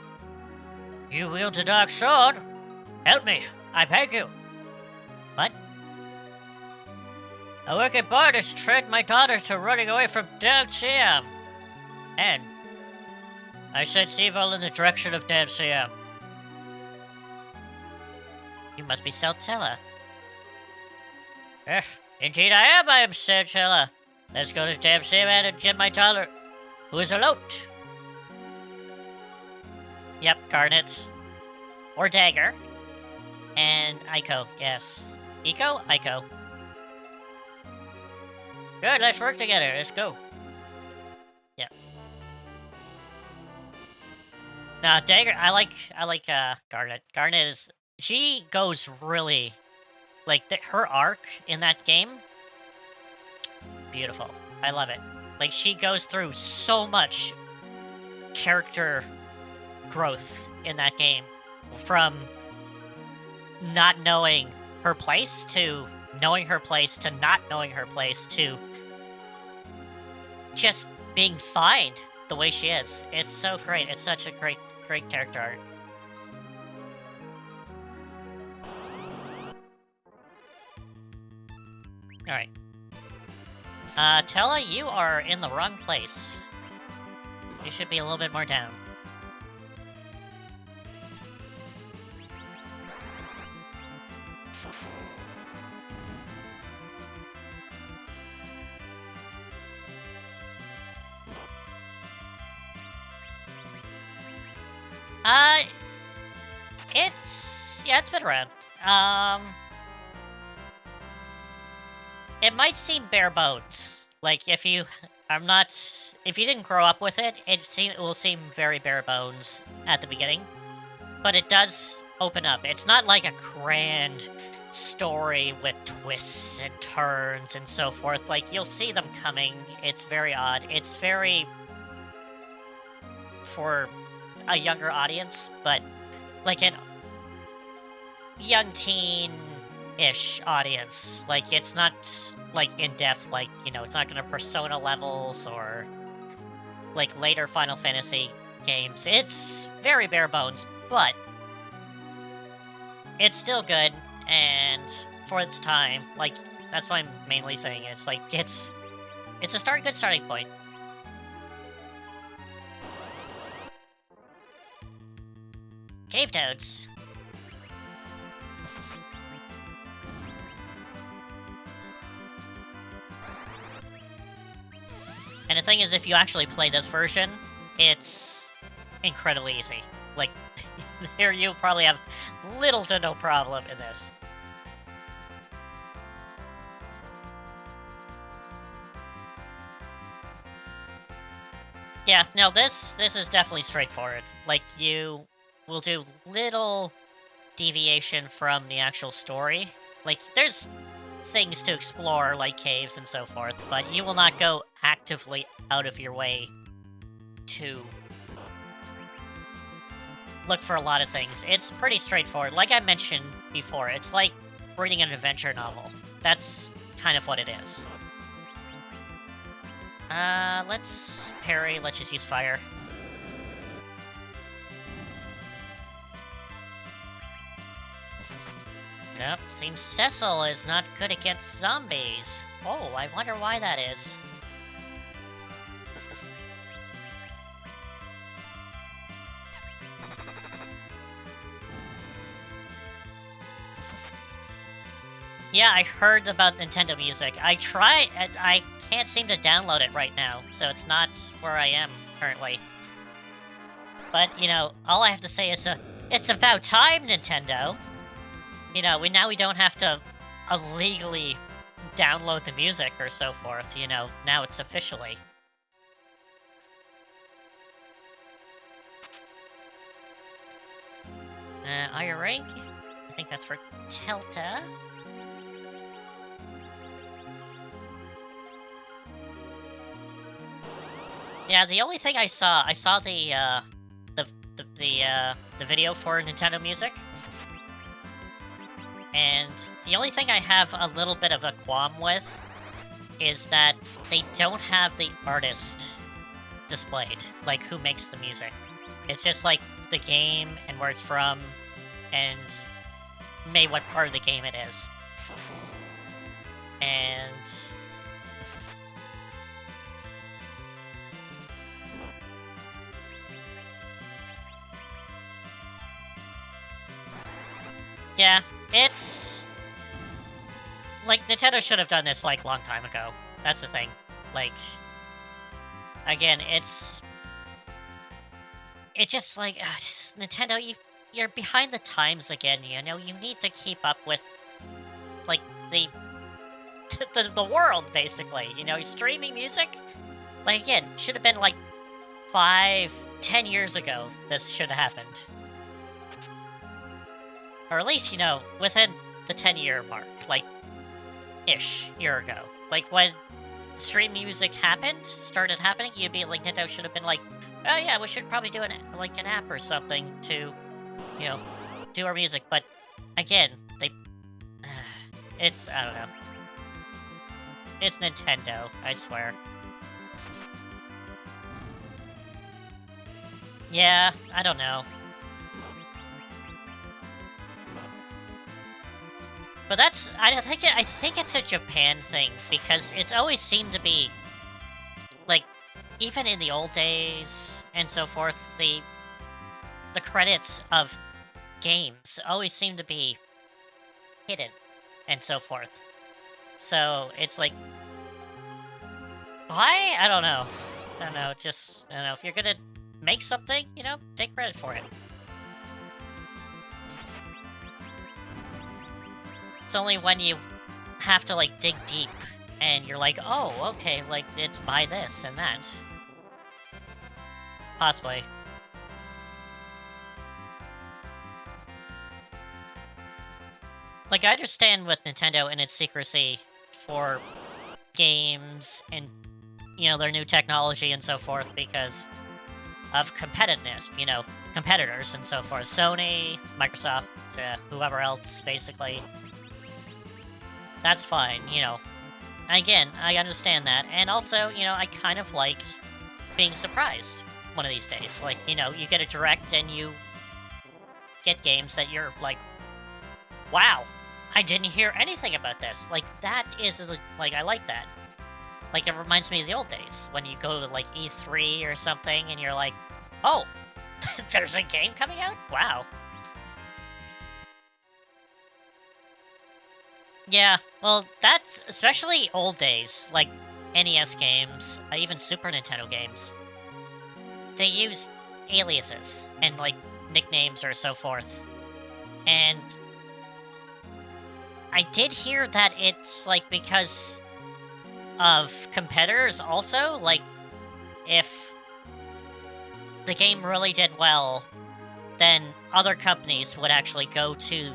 You wield a dark sword? Help me, I beg you. What? A wicked boy has tricked my daughter to running away from Dam Siam. And I sense evil in the direction of Dam Siam. You must be Seltella. Yes, indeed I am Seltella. Let's go to Dam Siam and get my daughter, who is eloped. Yep, Garnet. Or Dagger. And Aiko, yes. Eiko? Aiko. Good, let's work together. Let's go. Yep. Now, Dagger, I like Garnet. Garnet is... She goes really... Like, her arc in that game... Beautiful. I love it. Like, she goes through so much character growth in that game. From not knowing her place to knowing her place to not knowing her place to just being fine the way she is. It's so great. It's such a great character art. Alright. Tella, you are in the wrong place. You should be a little bit more down. It's been around. It might seem bare bones. Like, if you didn't grow up with it, it will seem very bare bones at the beginning. But it does open up. It's not like a grand story with twists and turns and so forth. Like, you'll see them coming. It's very odd. It's very... for a younger audience, but like an young teen-ish audience. Like, it's not, like, in-depth, like, you know, it's not gonna Persona levels or, like, later Final Fantasy games. It's very bare bones, but it's still good, and for its time, like, that's why I'm mainly saying it. It's like, it's a good starting point. Cave toads. And the thing is, if you actually play this version, it's incredibly easy. Like, there you'll probably have little to no problem in this. Yeah, no, this is definitely straightforward. Like, you will do little deviation from the actual story. Like, there's things to explore, like caves and so forth, but you will not go actively out of your way to look for a lot of things. It's pretty straightforward. Like I mentioned before, it's like reading an adventure novel. That's kind of what it is. Let's parry. Let's just use fire. Yep, seems Cecil is not good against zombies. Oh, I wonder why that is. Yeah, I heard about Nintendo Music. I tried, I can't seem to download it right now, so it's not where I am currently. But, you know, all I have to say is, it's about time, Nintendo! You know, now we don't have to illegally download the music or so forth, you know, now it's officially. Iron Ring? I think that's for Telta. Yeah, the only thing I saw the video for Nintendo Music, and the only thing I have a little bit of a qualm with is that they don't have the artist displayed, like who makes the music. It's just like the game and where it's from, and maybe what part of the game it is. And yeah, it's like Nintendo should have done this like long time ago. That's the thing. Like, again, it's just like Nintendo. You're behind the times again. You know, you need to keep up with like the world, basically. You know, streaming music. Like again, should have been like 5-10 years ago. This should have happened, or at least within the 10-year mark, like year ago. Like when stream music started happening, you'd be like, Nintendo should have been like, oh yeah, we should probably do an app or something to, do our music. But again, they, it's, I don't know. It's Nintendo, I swear. Yeah, I don't know. But that's, I think it's a Japan thing, because it's always seemed to be, like, even in the old days and so forth, the credits of games always seem to be hidden and so forth. So it's like, why? I don't know. Just, I don't know, if you're gonna make something, take credit for it. It's only when you have to, like, dig deep, and you're like, oh, okay, like, it's by this and that. Possibly. Like, I understand with Nintendo and its secrecy for games and, their new technology and so forth because of competitiveness, competitors and so forth. Sony, Microsoft, whoever else, basically. That's fine, Again, I understand that. And also, I kind of like being surprised one of these days. Like, you get a direct and you get games that you're like, wow, I didn't hear anything about this. Like, that is, like, I like that. Like, it reminds me of the old days when you go to, like, E3 or something and you're like, oh, there's a game coming out? Wow. Yeah, well, that's especially old days, like NES games, even Super Nintendo games. They used aliases and, like, nicknames or so forth. And I did hear that it's, like, because of competitors also. Like, if the game really did well, then other companies would actually go to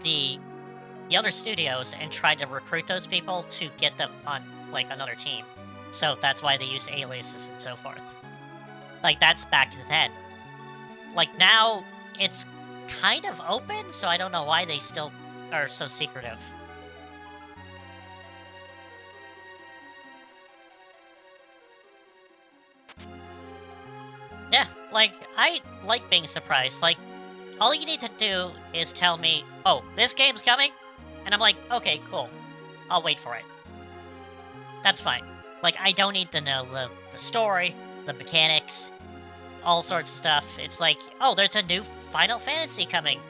the other studios and try to recruit those people to get them on, like, another team. So that's why they use aliases and so forth. Like, that's back then. Like, now, it's kind of open, so I don't know why they still are so secretive. Yeah, like, I like being surprised. Like, all you need to do is tell me, oh, this game's coming? And I'm like, okay, cool. I'll wait for it. That's fine. Like, I don't need to know the story, the mechanics, all sorts of stuff. It's like, oh, there's a new Final Fantasy coming.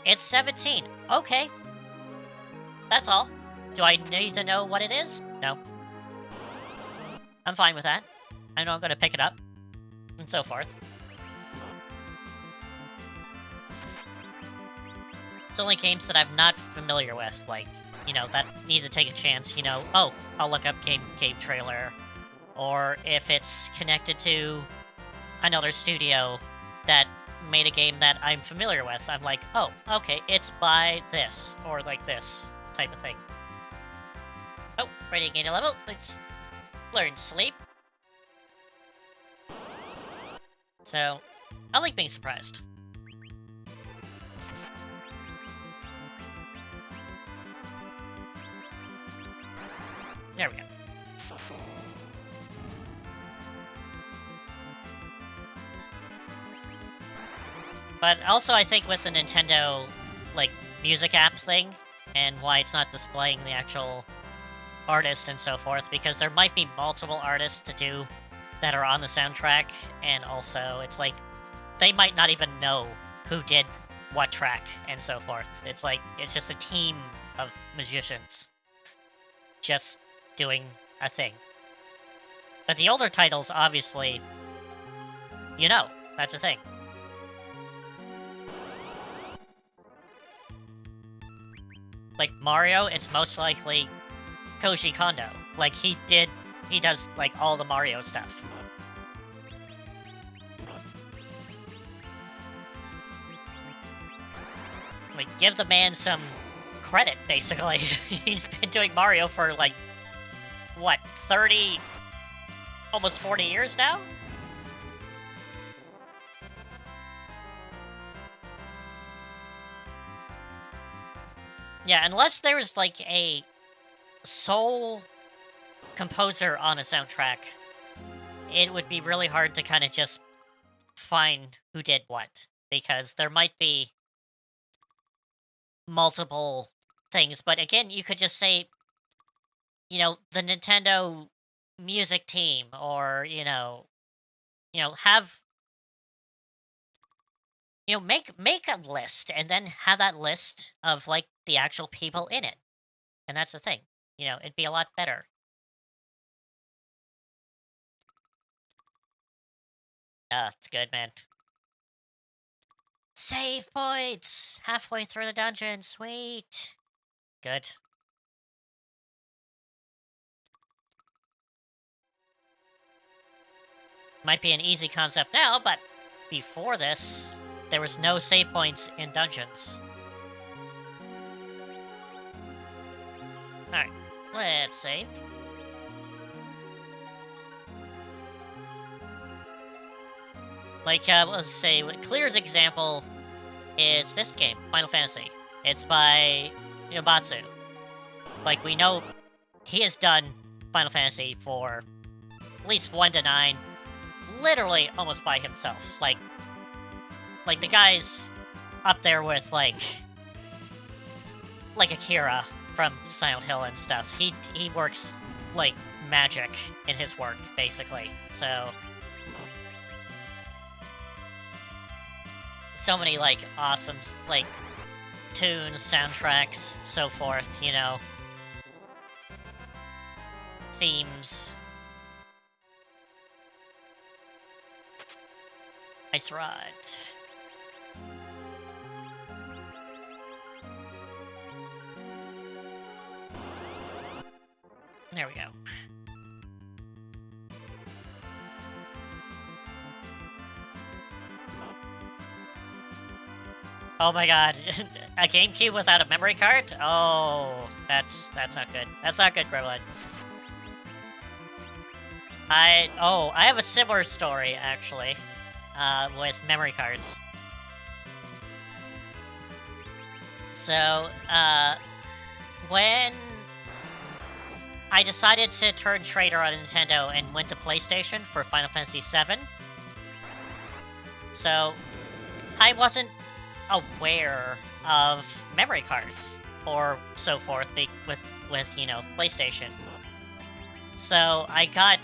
It's 17. Okay. That's all. Do I need to know what it is? No. I'm fine with that. I know I'm gonna pick it up. And so forth. It's only games that I'm not familiar with, like, that need to take a chance, oh, I'll look up game trailer. Or if it's connected to another studio that made a game that I'm familiar with, I'm like, oh, okay, it's by this, or like this type of thing. Oh, ready to gain a level. Let's learn sleep. So, I like being surprised. There we go. But also, I think with the Nintendo, like, music app thing, and why it's not displaying the actual artists and so forth, because there might be multiple artists to do that are on the soundtrack, and also, it's like, they might not even know who did what track and so forth. It's like, it's just a team of magicians just doing a thing. But the older titles, obviously, you know, that's a thing. Like Mario, it's most likely Koji Kondo. Like he does like all the Mario stuff. Like give the man some credit, basically. He's been doing Mario for like, what, 30, almost 40 years now? Yeah, unless there was like a sole composer on a soundtrack, it would be really hard to kind of just find who did what, because there might be multiple things. But again, you could just say, you know, the Nintendo music team, or have make a list, and then have that list of like the actual people in it, and that's the thing. It'd be a lot better. It's good, man. Save points! Halfway through the dungeon, sweet! Good. Might be an easy concept now, but before this, there was no save points in dungeons. Alright, let's save. Like, let's say, Clear's example is this game, Final Fantasy. It's by Batsu. Like, we know he has done Final Fantasy for at least 1 to 9, literally almost by himself. Like the guy's up there with, like Akira from Silent Hill and stuff. He works like magic in his work, basically. So many, like, awesome, like, tunes, soundtracks, so forth, themes. Nice ride. There we go. Oh my god, a GameCube without a memory card? Oh, that's not good. That's not good, Gremlin. I have a similar story, actually, with memory cards. So, when I decided to turn traitor on Nintendo and went to PlayStation for Final Fantasy VII, so I wasn't aware of memory cards or so forth with PlayStation. So I got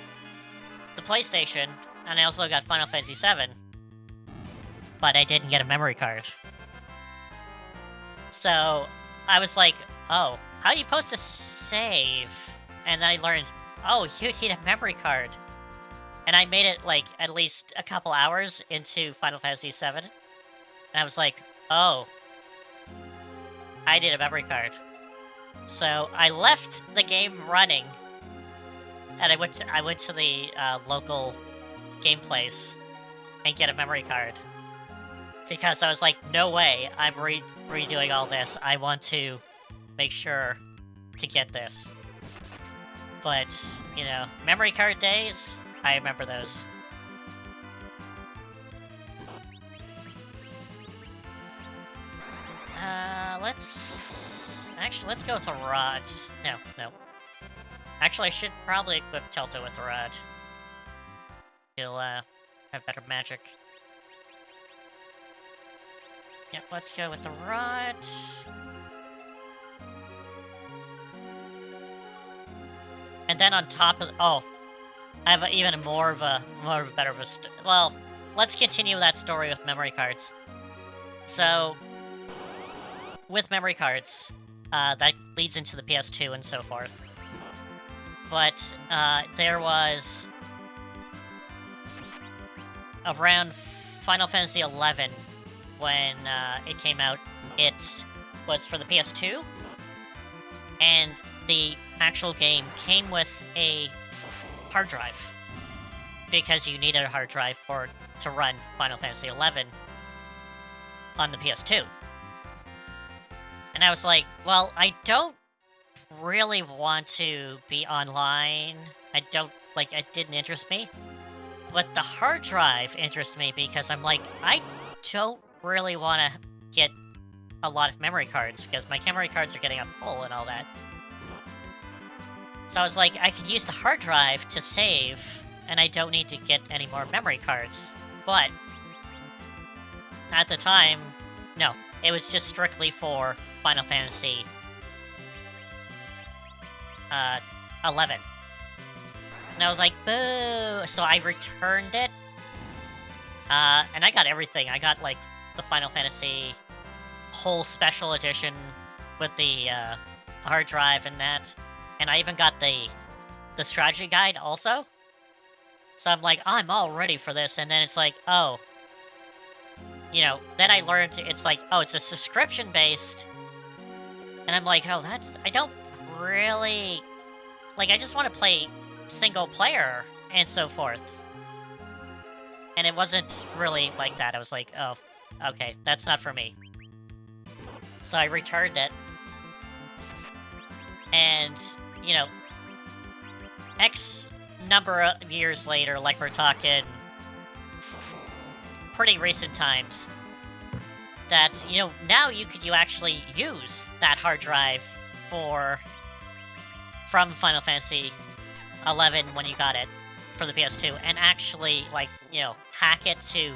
the PlayStation, and I also got Final Fantasy VII, but I didn't get a memory card. So I was like, oh, how are you supposed to save? And then I learned, oh, you need a memory card. And I made it, like, at least a couple hours into Final Fantasy VII. And I was like, oh, I need a memory card. So I left the game running, and I went to the local game place and get a memory card. Because I was like, no way, I'm redoing all this. I want to make sure to get this. But, memory card days, I remember those. let's go with the rod. No. Actually, I should probably equip Telto with the rod. He'll, have better magic. Yep, let's go with the rod. And then on top of... Oh, I have even more of a better of a... Well, let's continue that story with memory cards. So, with memory cards, that leads into the PS2 and so forth. But, there was... Around Final Fantasy XI, when it came out, it was for the PS2, and the actual game came with a hard drive, because you needed a hard drive to run Final Fantasy XI on the PS2. And I was like, well, I don't really want to be online. It didn't interest me. But the hard drive interests me because I'm like, I don't really want to get a lot of memory cards because my memory cards are getting up full and all that. So I was like, I could use the hard drive to save, and I don't need to get any more memory cards. But at the time, no, it was just strictly for Final Fantasy 11. And I was like, boo! So I returned it. And I got everything. I got, like, the Final Fantasy whole special edition with the hard drive and that. And I even got the strategy guide also. So I'm like, I'm all ready for this. And then it's like, oh. You know, then I learned it's like, oh, it's a subscription-based. And I'm like, oh, I don't really... Like, I just want to play single player and so forth. And it wasn't really like that. I was like, oh, okay, that's not for me. So I returned it. And, you know, X number of years later, like we're talking pretty recent times, that, you know, now you actually use that hard drive from Final Fantasy 11 when you got it for the PS2 and actually, like, you know, hack it to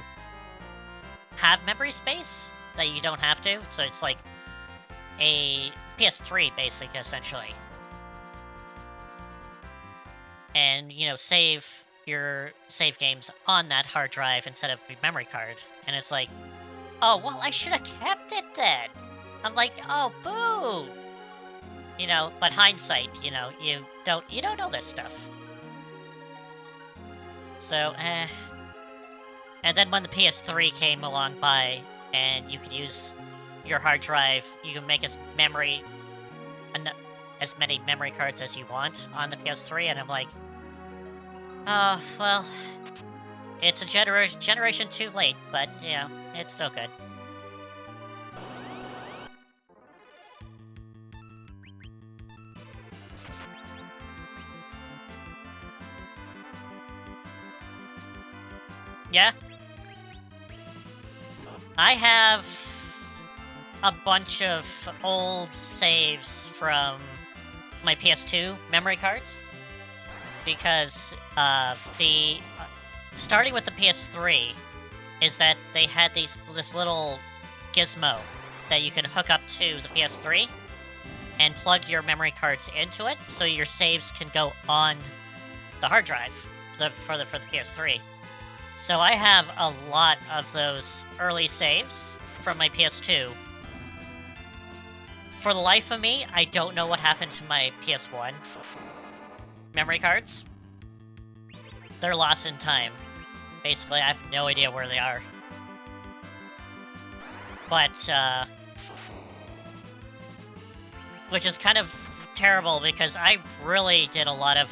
have memory space that you don't have to. So it's like a PS3, basically, essentially. And, you know, save your save games on that hard drive instead of your memory card. And it's like, oh, well, I should have kept it then. I'm like, oh, boo! You know, but hindsight, you know, you don't know this stuff. So, And then when the PS3 came along by, and you could use your hard drive, you can make as many memory cards as you want on the PS3, and I'm like, oh, well, it's a generation too late, but, you know, it's still good. Yeah. I have a bunch of old saves from my PS2 memory cards. Because starting with the PS3 is that they had this little gizmo that you can hook up to the PS3 and plug your memory cards into it so your saves can go on the hard drive for the PS3. So I have a lot of those early saves from my PS2. For the life of me, I don't know what happened to my PS1 memory cards. They're lost in time. Basically, I have no idea where they are. But, which is kind of terrible because I really did a lot of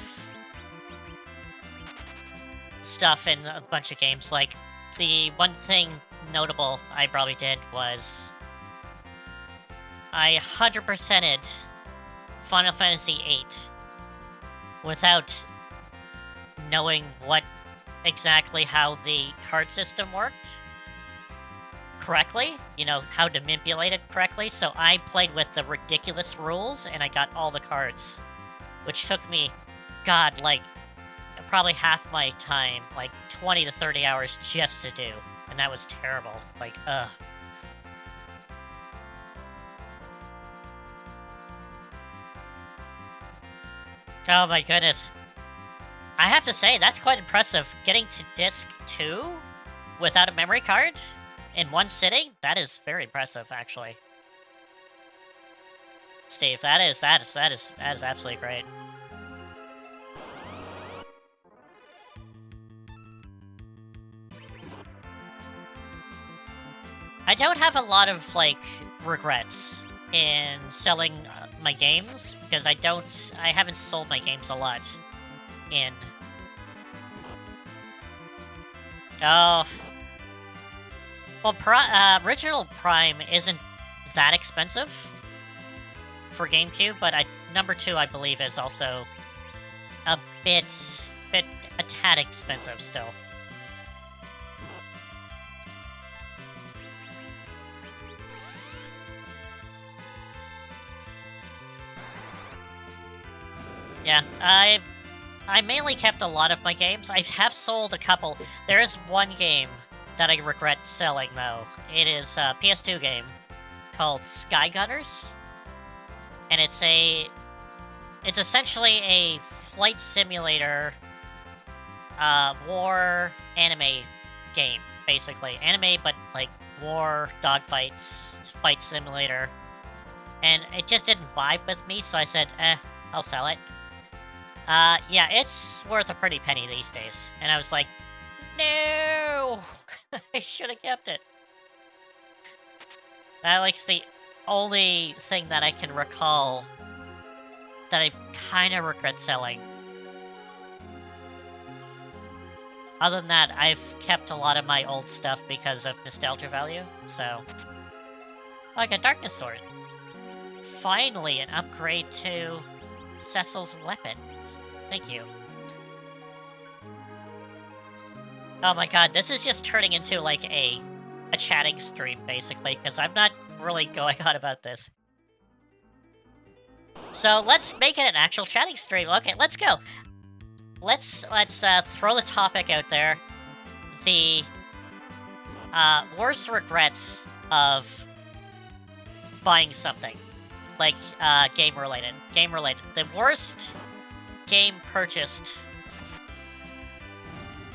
stuff in a bunch of games. Like, the one thing notable I probably did was I 100%ed Final Fantasy VIII without knowing exactly how the card system worked correctly, you know, how to manipulate it correctly, so I played with the ridiculous rules, and I got all the cards. Which took me, God, like, probably half my time, like 20 to 30 hours just to do. And that was terrible. Like, ugh. Oh my goodness. I have to say, that's quite impressive. Getting to Disc 2 without a memory card in one sitting, that is very impressive, actually. Steve, that is absolutely great. I don't have a lot of, like, regrets in selling my games, because I haven't sold my games a lot in... Oh... Well, Original Prime isn't that expensive for GameCube, but number 2, I believe, is also a tad expensive still. Yeah, I mainly kept a lot of my games. I have sold a couple. There is one game that I regret selling, though. It is a PS2 game called Skygunners, and it's essentially a flight simulator, war anime game, basically. Anime, but like war, dogfights, fight simulator, and it just didn't vibe with me, so I said, I'll sell it. Yeah, it's worth a pretty penny these days. And I was like, no! I should have kept it. That's the only thing that I can recall that I kind of regret selling. Other than that, I've kept a lot of my old stuff because of nostalgia value, so... Like a Darkness Sword. Finally, an upgrade to Cecil's weapon. Thank you. Oh my god, this is just turning into, like, a chatting stream, basically, because I'm not really going on about this. So, let's make it an actual chatting stream. Okay, let's go. Let's throw the topic out there. The, worst regrets of buying something. Like, game-related. Game-related. The worst game purchased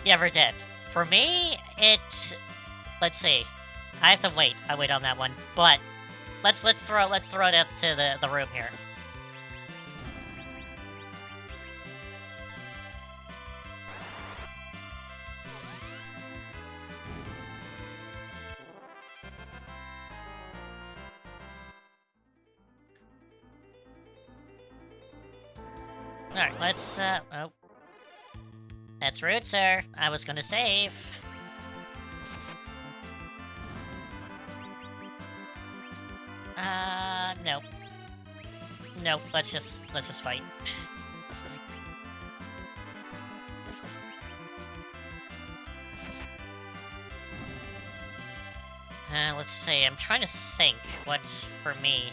you ever did. For me, let's see. I have to wait. I wait on that one. But let's throw it up to the room here. Alright, let's, oh. That's rude, sir. I was gonna save. No. Nope, let's just fight. Let's see, I'm trying to think what's for me.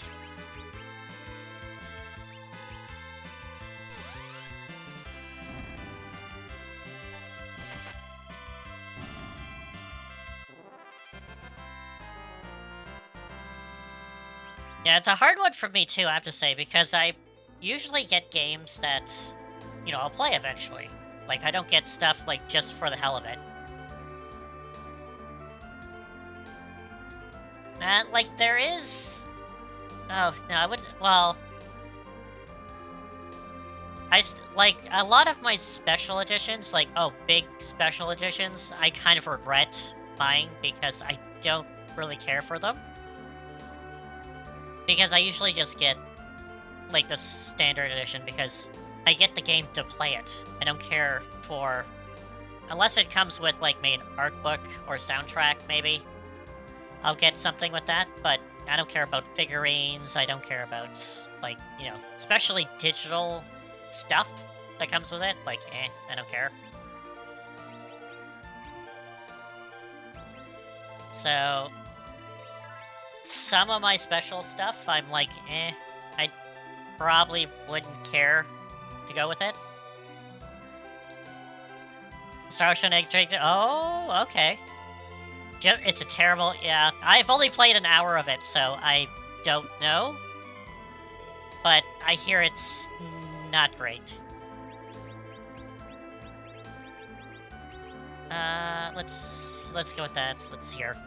Yeah, it's a hard one for me too, I have to say, because I usually get games that, you know, I'll play eventually. Like, I don't get stuff, like, just for the hell of it. Like, there is... Oh, no, I wouldn't... Well... like, a lot of my special editions, like, big special editions, I kind of regret buying because I don't really care for them. Because I usually just get, like, the standard edition, because I get the game to play it. I don't care for... Unless it comes with, like, maybe an art book or soundtrack, maybe. I'll get something with that, but I don't care about figurines, I don't care about, like, you know, especially digital stuff that comes with it. Like, I don't care. So... some of my special stuff, I'm like, I probably wouldn't care to go with it. Star Ocean Egg Drake. Oh, okay. It's a terrible. Yeah, I've only played an hour of it, so I don't know. But I hear it's not great. Let's go with that. Let's hear.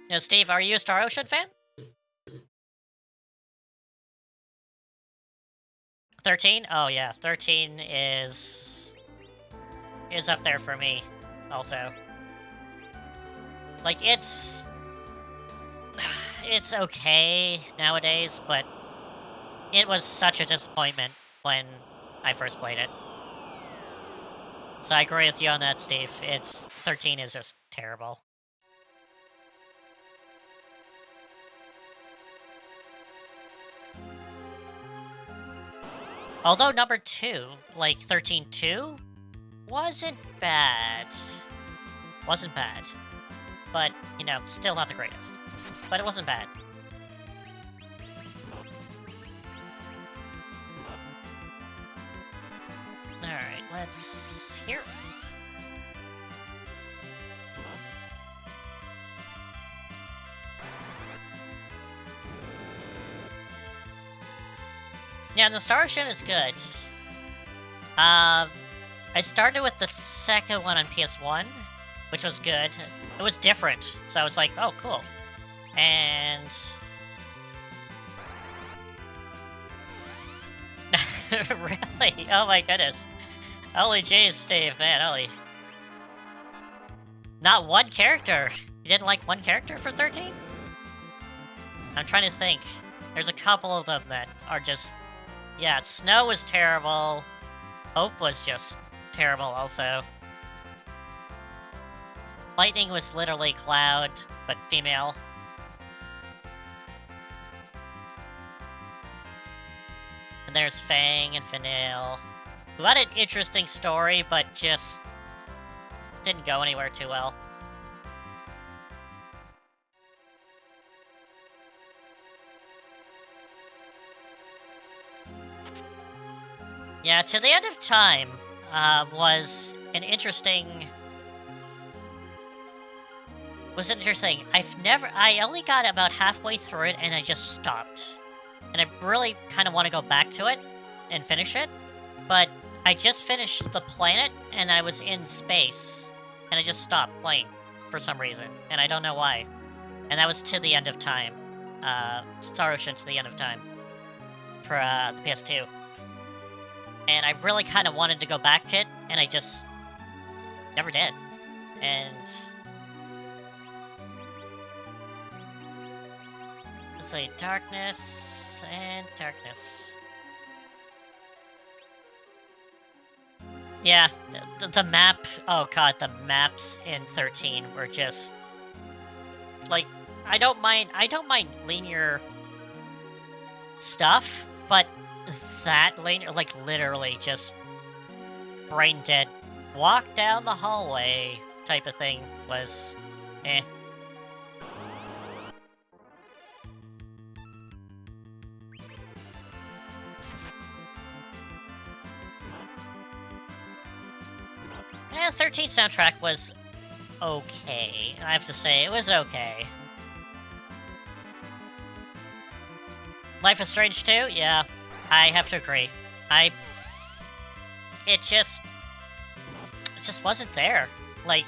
You know, Steve, are you a Star Ocean fan? 13? Oh yeah, 13 is up there for me, also. Like, it's okay nowadays, but it was such a disappointment when I first played it. So I agree with you on that, Steve. 13 is just terrible. Although number 2, like 13-2, wasn't bad. Wasn't bad. But, you know, still not the greatest. But it wasn't bad. Alright, let's hear. Yeah, the Star Ocean is good. I started with the second one on PS1, which was good. It was different, so I was like, oh, cool. And... really? Oh my goodness. Holy jeez, Steve, man, holy. Not one character? You didn't like one character for 13? I'm trying to think. There's a couple of them that are just... Yeah, Snow was terrible. Hope was just terrible also. Lightning was literally Cloud, but female. And there's Fang and Finale, who had an interesting story, but just didn't go anywhere too well. Yeah, To the End of Time was interesting. I only got about halfway through it and I just stopped. And I really kind of want to go back to it and finish it. But I just finished the planet and I was in space. And I just stopped playing for some reason. And I don't know why. And that was To the End of Time. Star Ocean To the End of Time. For the PS2. And I really kind of wanted to go back to it, and I just never did. And let's say darkness and darkness. Yeah, the map. Oh god, the maps in 13 were just like I don't mind linear stuff, but that linear, like literally just brain dead, walk down the hallway type of thing was eh. And 13 soundtrack was okay. I have to say, it was okay. Life is Strange 2? Yeah, I have to agree. It just wasn't there. Like,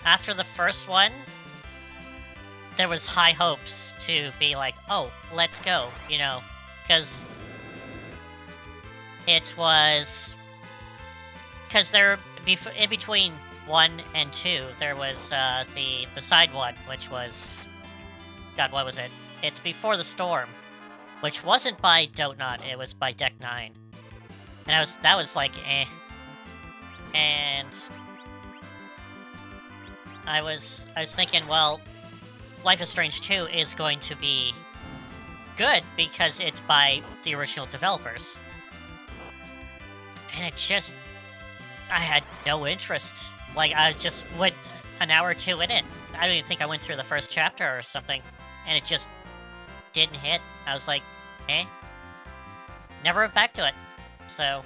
after the first one, there was high hopes to be like, oh, let's go, you know, because there, in between 1 and 2, there was the side one, which was, God, what was it? It's Before the Storm, which wasn't by Dontnod, it was by Deck 9. And that was like, eh. And I was thinking, well, Life is Strange 2 is going to be good because it's by the original developers. And I had no interest Like, I just went an hour or two in it. I don't even think I went through the first chapter or something, and it just didn't hit. I was like, eh. Never went back to it. So...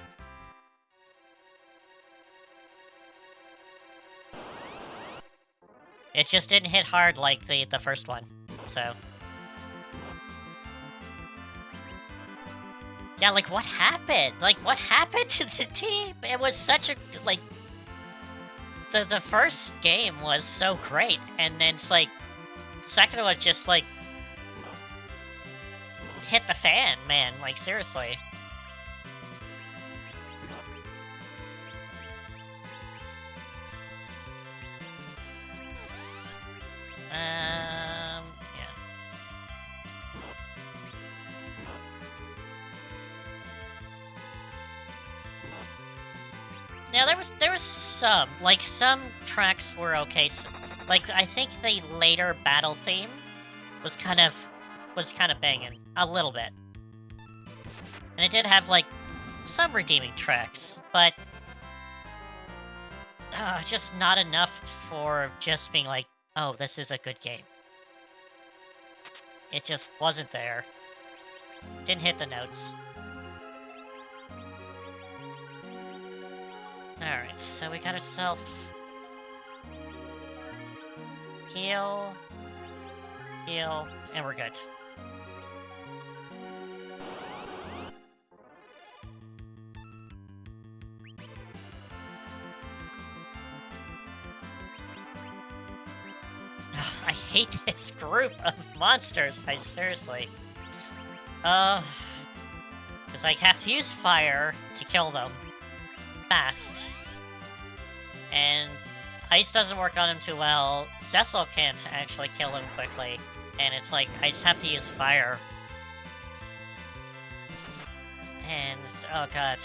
it just didn't hit hard like the first one, so... yeah, like, what happened? Like, what happened to the team? It was such a, like... The first game was so great, and then it's like... second was just, like... hit the fan, man. Like, seriously. Yeah. Now there was some, like, some tracks were okay. Like, I think the later battle theme was kind of banging a little bit, and it did have like some redeeming tracks, but just not enough for just being like, oh, this is a good game. It just wasn't there. Didn't hit the notes. Alright, so we got ourselves... heal... heal... and we're good. I hate this group of monsters, seriously. Because I have to use fire to kill them fast. And ice doesn't work on him too well. Cecil can't actually kill him quickly. And it's like, I just have to use fire. And, oh god.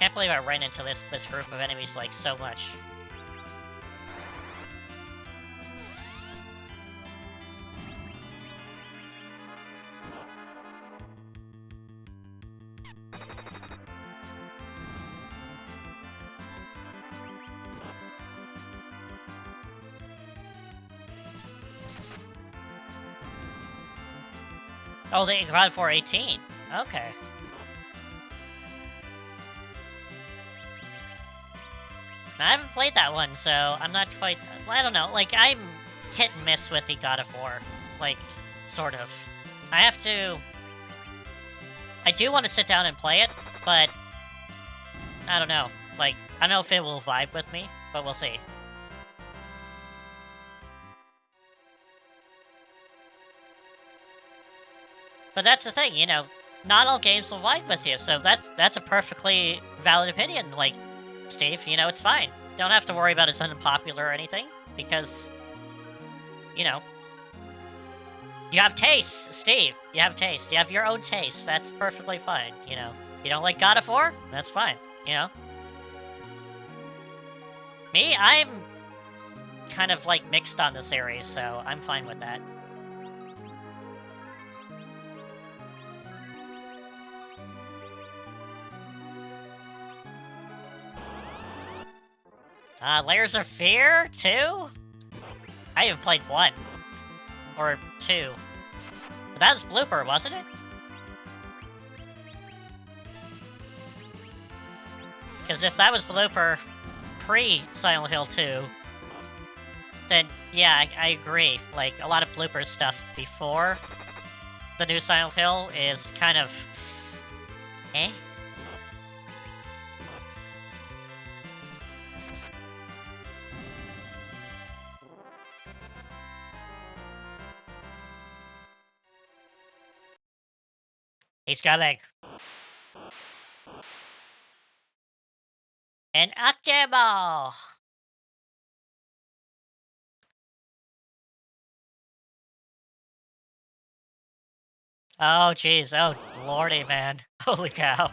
Can't believe I ran into this group of enemies, like, so much. Oh, they got it for 18. Okay. I haven't played that one, so I'm not quite... I don't know, like, I'm hit and miss with the God of War. Like, sort of. I have to... I do want to sit down and play it, but... I don't know. Like, I don't know if it will vibe with me, but we'll see. But that's the thing, you know, not all games will vibe with you, so that's a perfectly valid opinion. Like, Steve, you know, it's fine. Don't have to worry about it's unpopular or anything, because, you know, you have taste, Steve. You have taste. You have your own taste. That's perfectly fine, you know. You don't like God of War? That's fine, you know. Me, I'm kind of, like, mixed on the series, so I'm fine with that. Layers of Fear 2? I even played 1. Or 2. But that was Blooper, wasn't it? Because if that was Blooper pre-Silent Hill 2, then yeah, I agree. Like, a lot of Blooper stuff before the new Silent Hill is kind of... eh? He's coming. An Octable! Oh, jeez. Oh, lordy, man. Holy cow.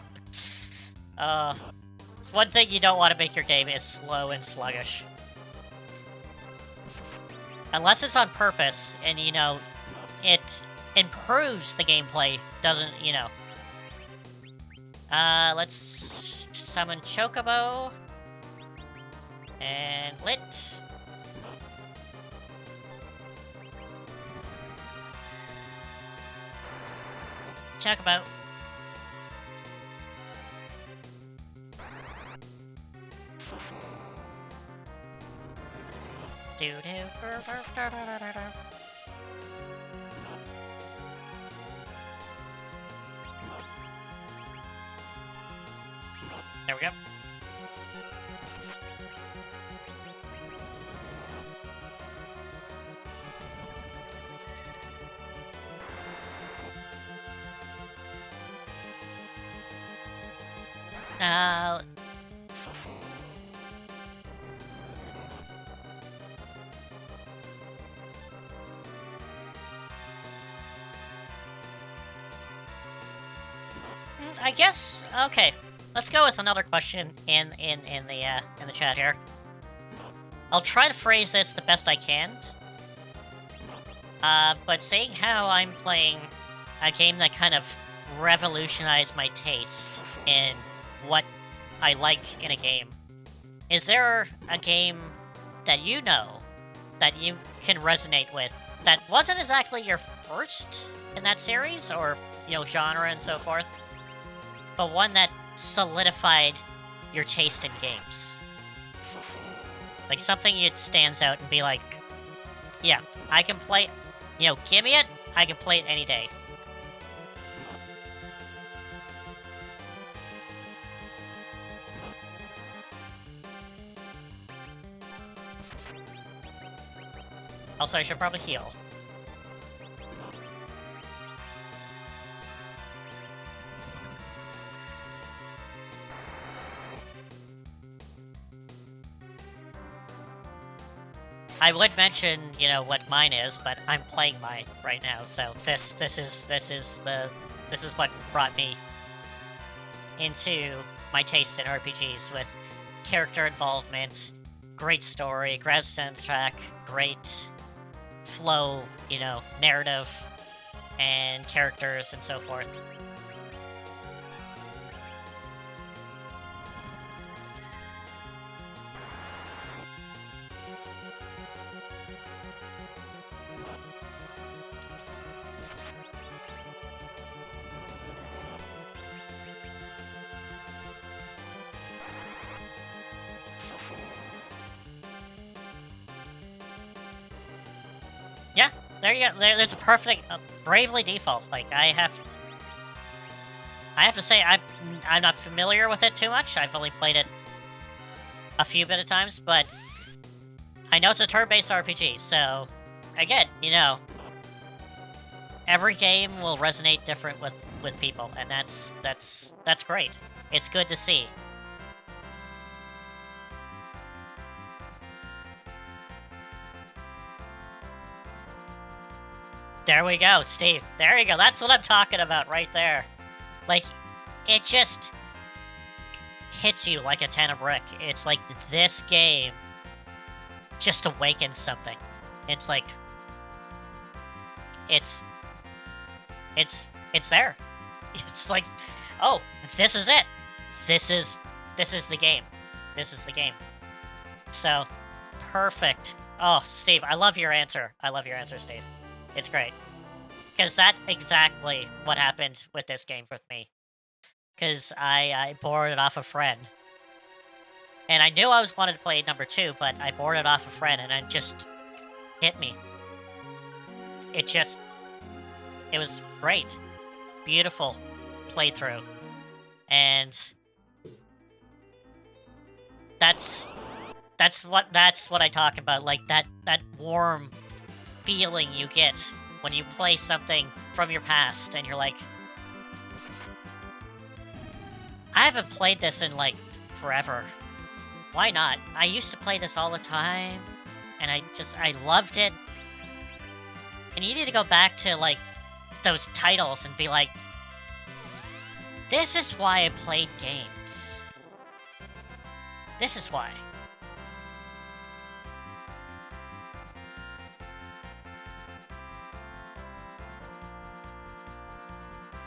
It's one thing you don't want to make your game is slow and sluggish. Unless it's on purpose, and, you know, it improves the gameplay, doesn't, you know, Let's summon Chocobo. And Lit. Chocobo. There we go. I guess okay. Let's go with another question in the chat here. I'll try to phrase this the best I can. But seeing how I'm playing a game that kind of revolutionized my taste in what I like in a game, is there a game that you know that you can resonate with that wasn't exactly your first in that series or, you know, genre and so forth, but one that solidified your taste in games? Like something that stands out and be like, yeah, I can play, you know, give me it, I can play it any day. Also, I should probably heal. I would mention, you know, what mine is, but I'm playing mine right now, so this is what brought me into my taste in RPGs, with character involvement, great story, great soundtrack, great flow, you know, narrative, and characters and so forth. Yeah, there you go. There's a perfect, Bravely Default. Like, I have to say, I'm not familiar with it too much. I've only played it a few bit of times, but I know it's a turn-based RPG. So, again, you know, every game will resonate different with people, and that's great. It's good to see. There we go, Steve. There you go. That's what I'm talking about right there. Like, it just hits you like a ton of brick. It's like this game just awakens something. It's like it's there. It's like, oh, this is it. This is the game. This is the game. So, perfect. Oh, Steve, I love your answer. I love your answer, Steve. It's great. Because that's exactly what happened with this game with me. Because I borrowed it off a friend. And I knew I wanted to play number 2, but I borrowed it off a friend, and it just hit me. It was great. Beautiful playthrough. And that's what I talk about, like that warm feeling you get when you play something from your past and you're like, I haven't played this in like forever. Why not? I used to play this all the time and I loved it. And you need to go back to like those titles and be like, this is why I played games. This is why.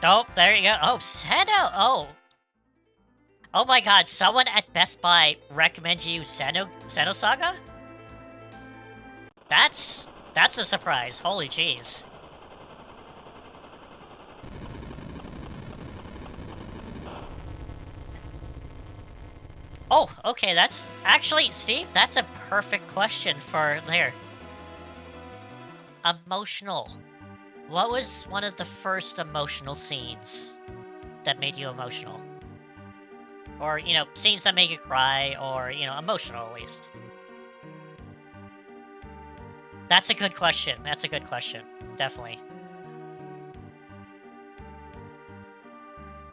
Oh, there you go. Oh, Seto. Oh, Oh my god, someone at Best Buy recommended you Xenosaga? That's a surprise. Holy jeez. Oh, okay, that's... Actually, Steve, that's a perfect question for there. Emotional. What was one of the first emotional scenes that made you emotional? Or, you know, scenes that make you cry, or, you know, emotional at least. That's a good question. That's a good question. Definitely.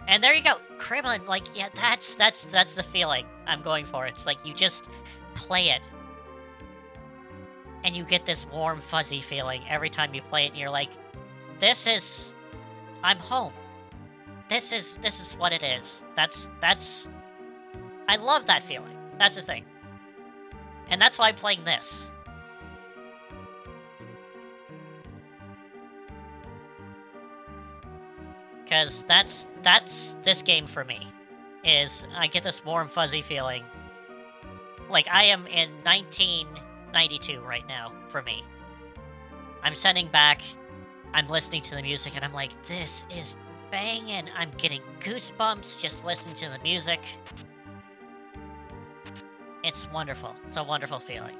And there you go. Kremlin, like, yeah, that's the feeling I'm going for. It's like you just play it. And you get this warm, fuzzy feeling every time you play it, and you're like, this is... I'm home. This is what it is. That's... I love that feeling. That's the thing. And that's why I'm playing this. Because that's this game for me. Is I get this warm, fuzzy feeling. Like, I am in 1992 right now, for me. I'm sitting back, I'm listening to the music, and I'm like, this is banging. I'm getting goosebumps just listening to the music. It's wonderful. It's a wonderful feeling.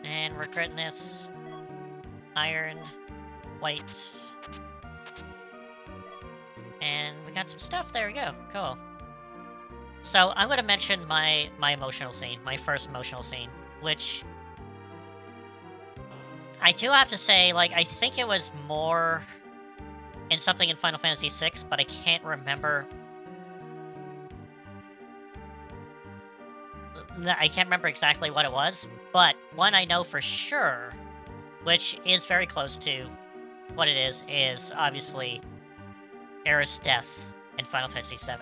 And we're critting this. Iron. White. And we got some stuff. There we go. Cool. So I'm going to mention my emotional scene. My first emotional scene. Which... I do have to say, like, I think it was more in something in Final Fantasy VI, but I can't remember. I can't remember exactly what it was, but one I know for sure, which is very close to what it is obviously Aerith's death in Final Fantasy VII.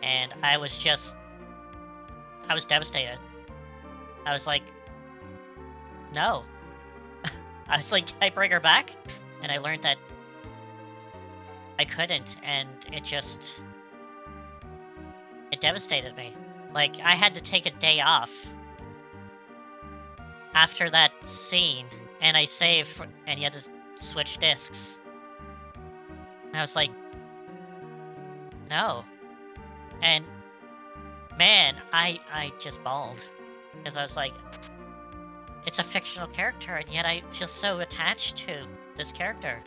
And I was devastated. I was like, no. I was like, can I bring her back? And I learned that I couldn't, and it devastated me. Like, I had to take a day off after that scene, and I saved, and you had to switch discs. And I was like, no. And, man, I just bawled. Because I was like, it's a fictional character, and yet I feel so attached to this character.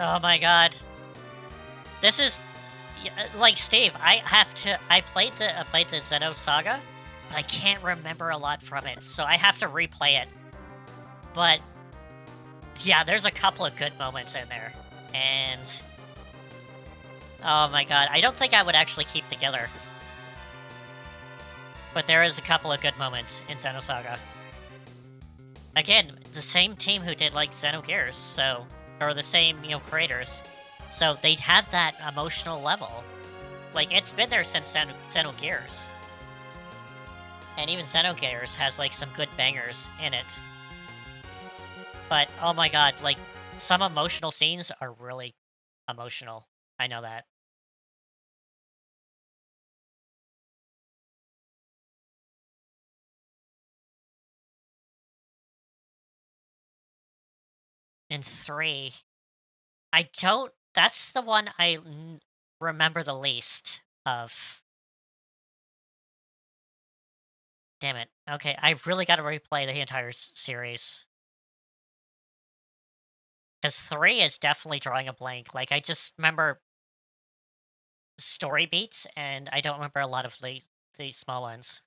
Oh my god. This is... like, Steve, I played the Xenosaga, but I can't remember a lot from it, so I have to replay it. But, yeah, there's a couple of good moments in there, and... oh my god, I don't think I would actually keep together. But there is a couple of good moments in Xenosaga. Again, the same team who did, like, Xenogears, so... or the same, you know, creators. So they'd have that emotional level. Like, it's been there since Xenogears. And even Xenogears has, like, some good bangers in it. But, oh my god, like, some emotional scenes are really emotional. I know that. In 3, I don't... that's the one I remember the least of. Damn it. Okay, I really gotta replay the entire series. Because 3 is definitely drawing a blank. Like, I just remember story beats, and I don't remember a lot of the small ones.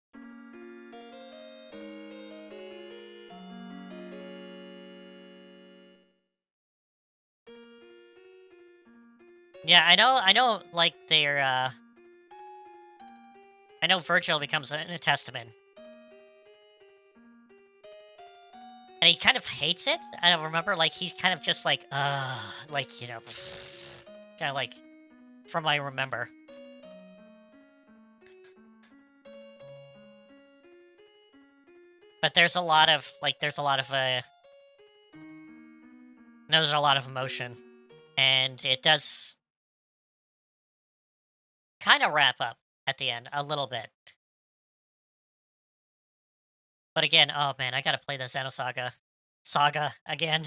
Yeah, I know, like, their, I know Virgil becomes a testament. And he kind of hates it. I remember, like, he's kind of just like, like, you know, kind of like, from what I remember. But there's a lot of, like, there's a lot of emotion. And it does kind of wrap up at the end, a little bit. But again, oh man, I gotta play the Saga again.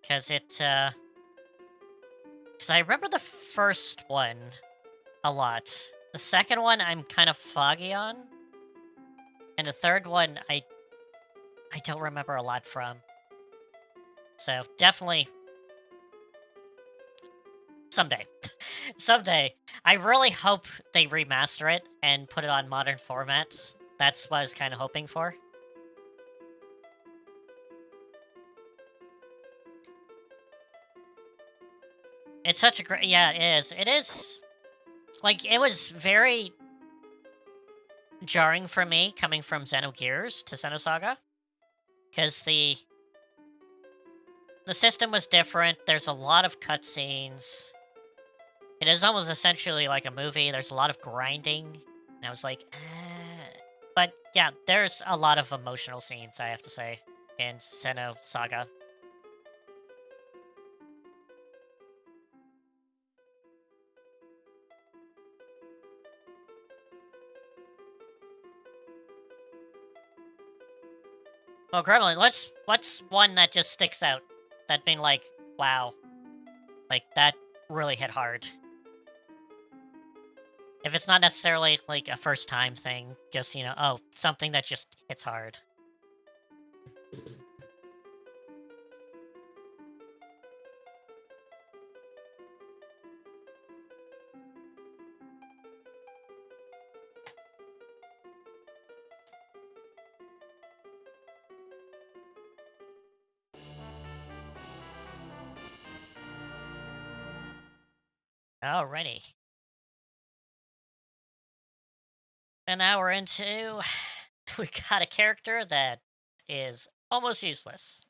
Because because I remember the first one a lot. The second one, I'm kind of foggy on. And the third one, I don't remember a lot from. So, definitely someday. Someday. I really hope they remaster it and put it on modern formats. That's what I was kind of hoping for. It's such a great... Yeah, it is. It is... Like, it was very jarring for me coming from Xenogears to Xenosaga. Because the system was different. There's a lot of cutscenes. It is almost essentially like a movie. There's a lot of grinding. And I was like, But yeah, there's a lot of emotional scenes, I have to say, in Xenosaga. Well, Gremlin, what's one that just sticks out? That being like, wow. Like, that really hit hard. If it's not necessarily, like, a first-time thing, just, you know, oh, something that just hits hard. Alrighty. And now we're into... we got a character that is almost useless.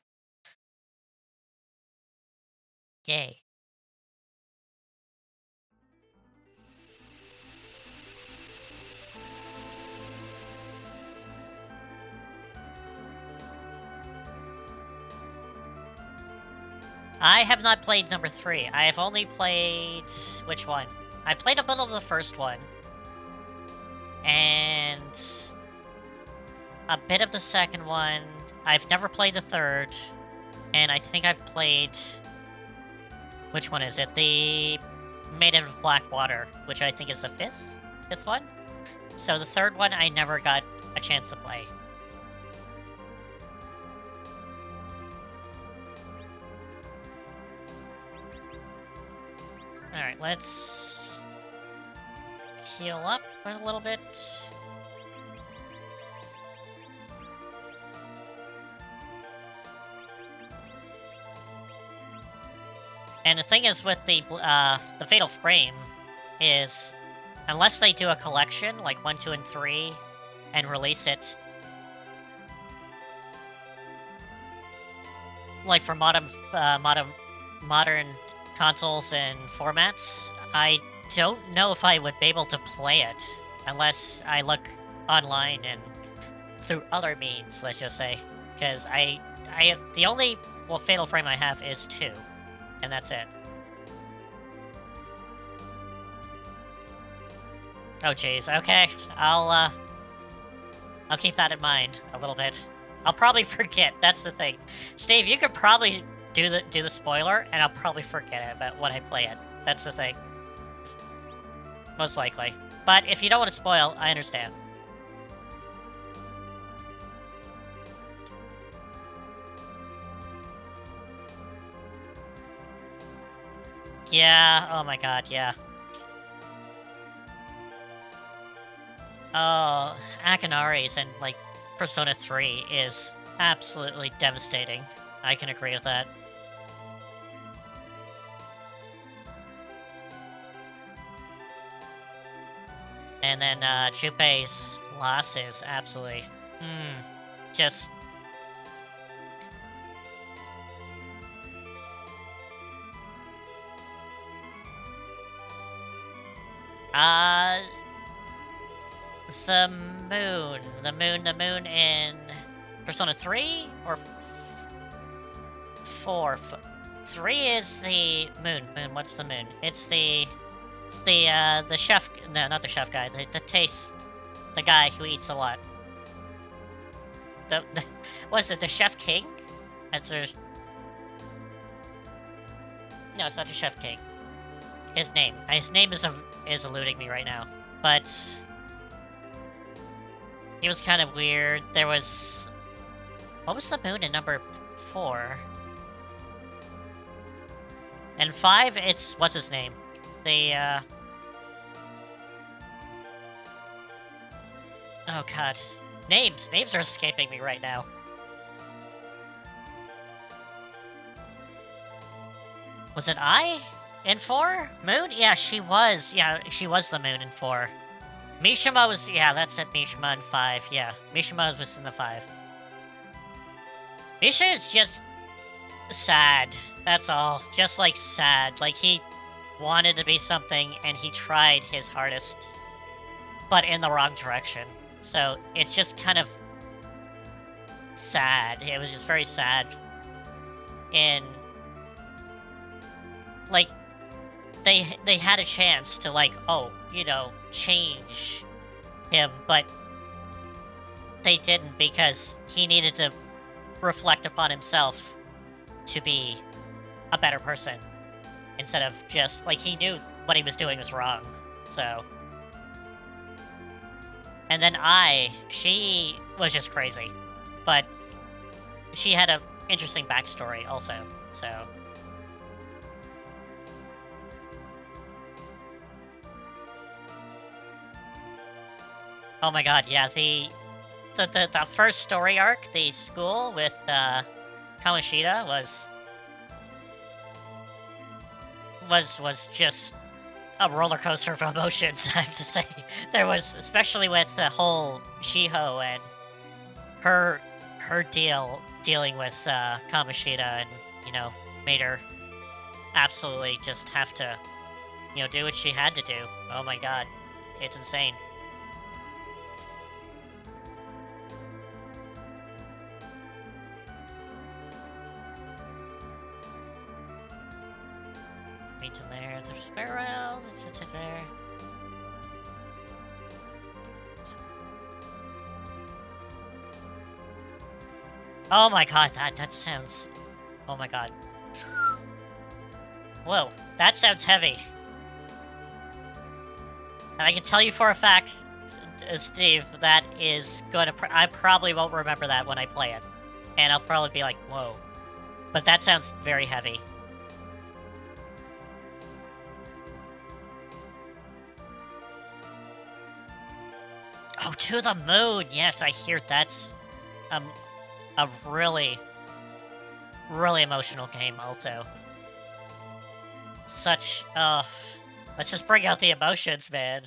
Yay. I have not played number 3. I have only played... which one? I played a bit of the first one. And... a bit of the second one. I've never played the third. And I think I've played... which one is it? The Maiden of Black Water, which I think is the fifth one? So the third one I never got a chance to play. Alright, let's heal up a little bit. And the thing is with the Fatal Frame is, unless they do a collection, like 1, 2, and 3, and release it, like for modern consoles and formats, I don't know if I would be able to play it unless I look online and through other means, let's just say. Because the only, well, Fatal Frame I have is 2, and that's it. Oh jeez, okay. I'll keep that in mind a little bit. I'll probably forget, that's the thing. Steve, you could probably do the spoiler, and I'll probably forget it about when I play it. That's the thing. Most likely. But if you don't want to spoil, I understand. Yeah, oh my god, yeah. Oh, Akinari's and, like, Persona 3 is absolutely devastating. I can agree with that. And then Junpei's losses, absolutely. Just... The moon in Persona 3 or 4? 3 is the moon. What's the moon? It's the chef. No, not the chef guy. The taste. The guy who eats a lot. The what is it? The Chef King? That's a... No, it's not the Chef King. His name is eluding me right now. But he was kind of weird. There was... What was the moon in number 4? And 5, it's... What's his name? The, Oh, God. Names are escaping me right now. Was it I in 4? Moon? Yeah, she was. Yeah, she was the moon in 4. Mishima was... Yeah, that's it. Mishima in 5. Yeah, Mishima was in the 5. Misha is just... sad. That's all. Just, like, sad. Like, he wanted to be something, and he tried his hardest, but in the wrong direction. So, it's just kind of... sad. It was just very sad. And... like... They had a chance to, like, oh, you know, change him, but they didn't because he needed to reflect upon himself to be a better person instead of just, like, he knew what he was doing was wrong, so. And then she was just crazy, but she had a interesting backstory also, so. Oh my god, yeah, the first story arc, the school with Kamoshida was just a roller coaster of emotions, I have to say. There was, especially with the whole Shiho and her dealing with Kamoshida, and, you know, made her absolutely just have to, you know, do what she had to do. Oh my god, it's insane. Meet in there, there's a spare round, it's there. Oh my god, that sounds... Oh my god. Whoa, that sounds heavy. And I can tell you for a fact, Steve, that is going to... I probably won't remember that when I play it. And I'll probably be like, whoa. But that sounds very heavy. Oh, To the Moon! Yes, I hear that's a really, really emotional game also. Such, let's just bring out the emotions, man.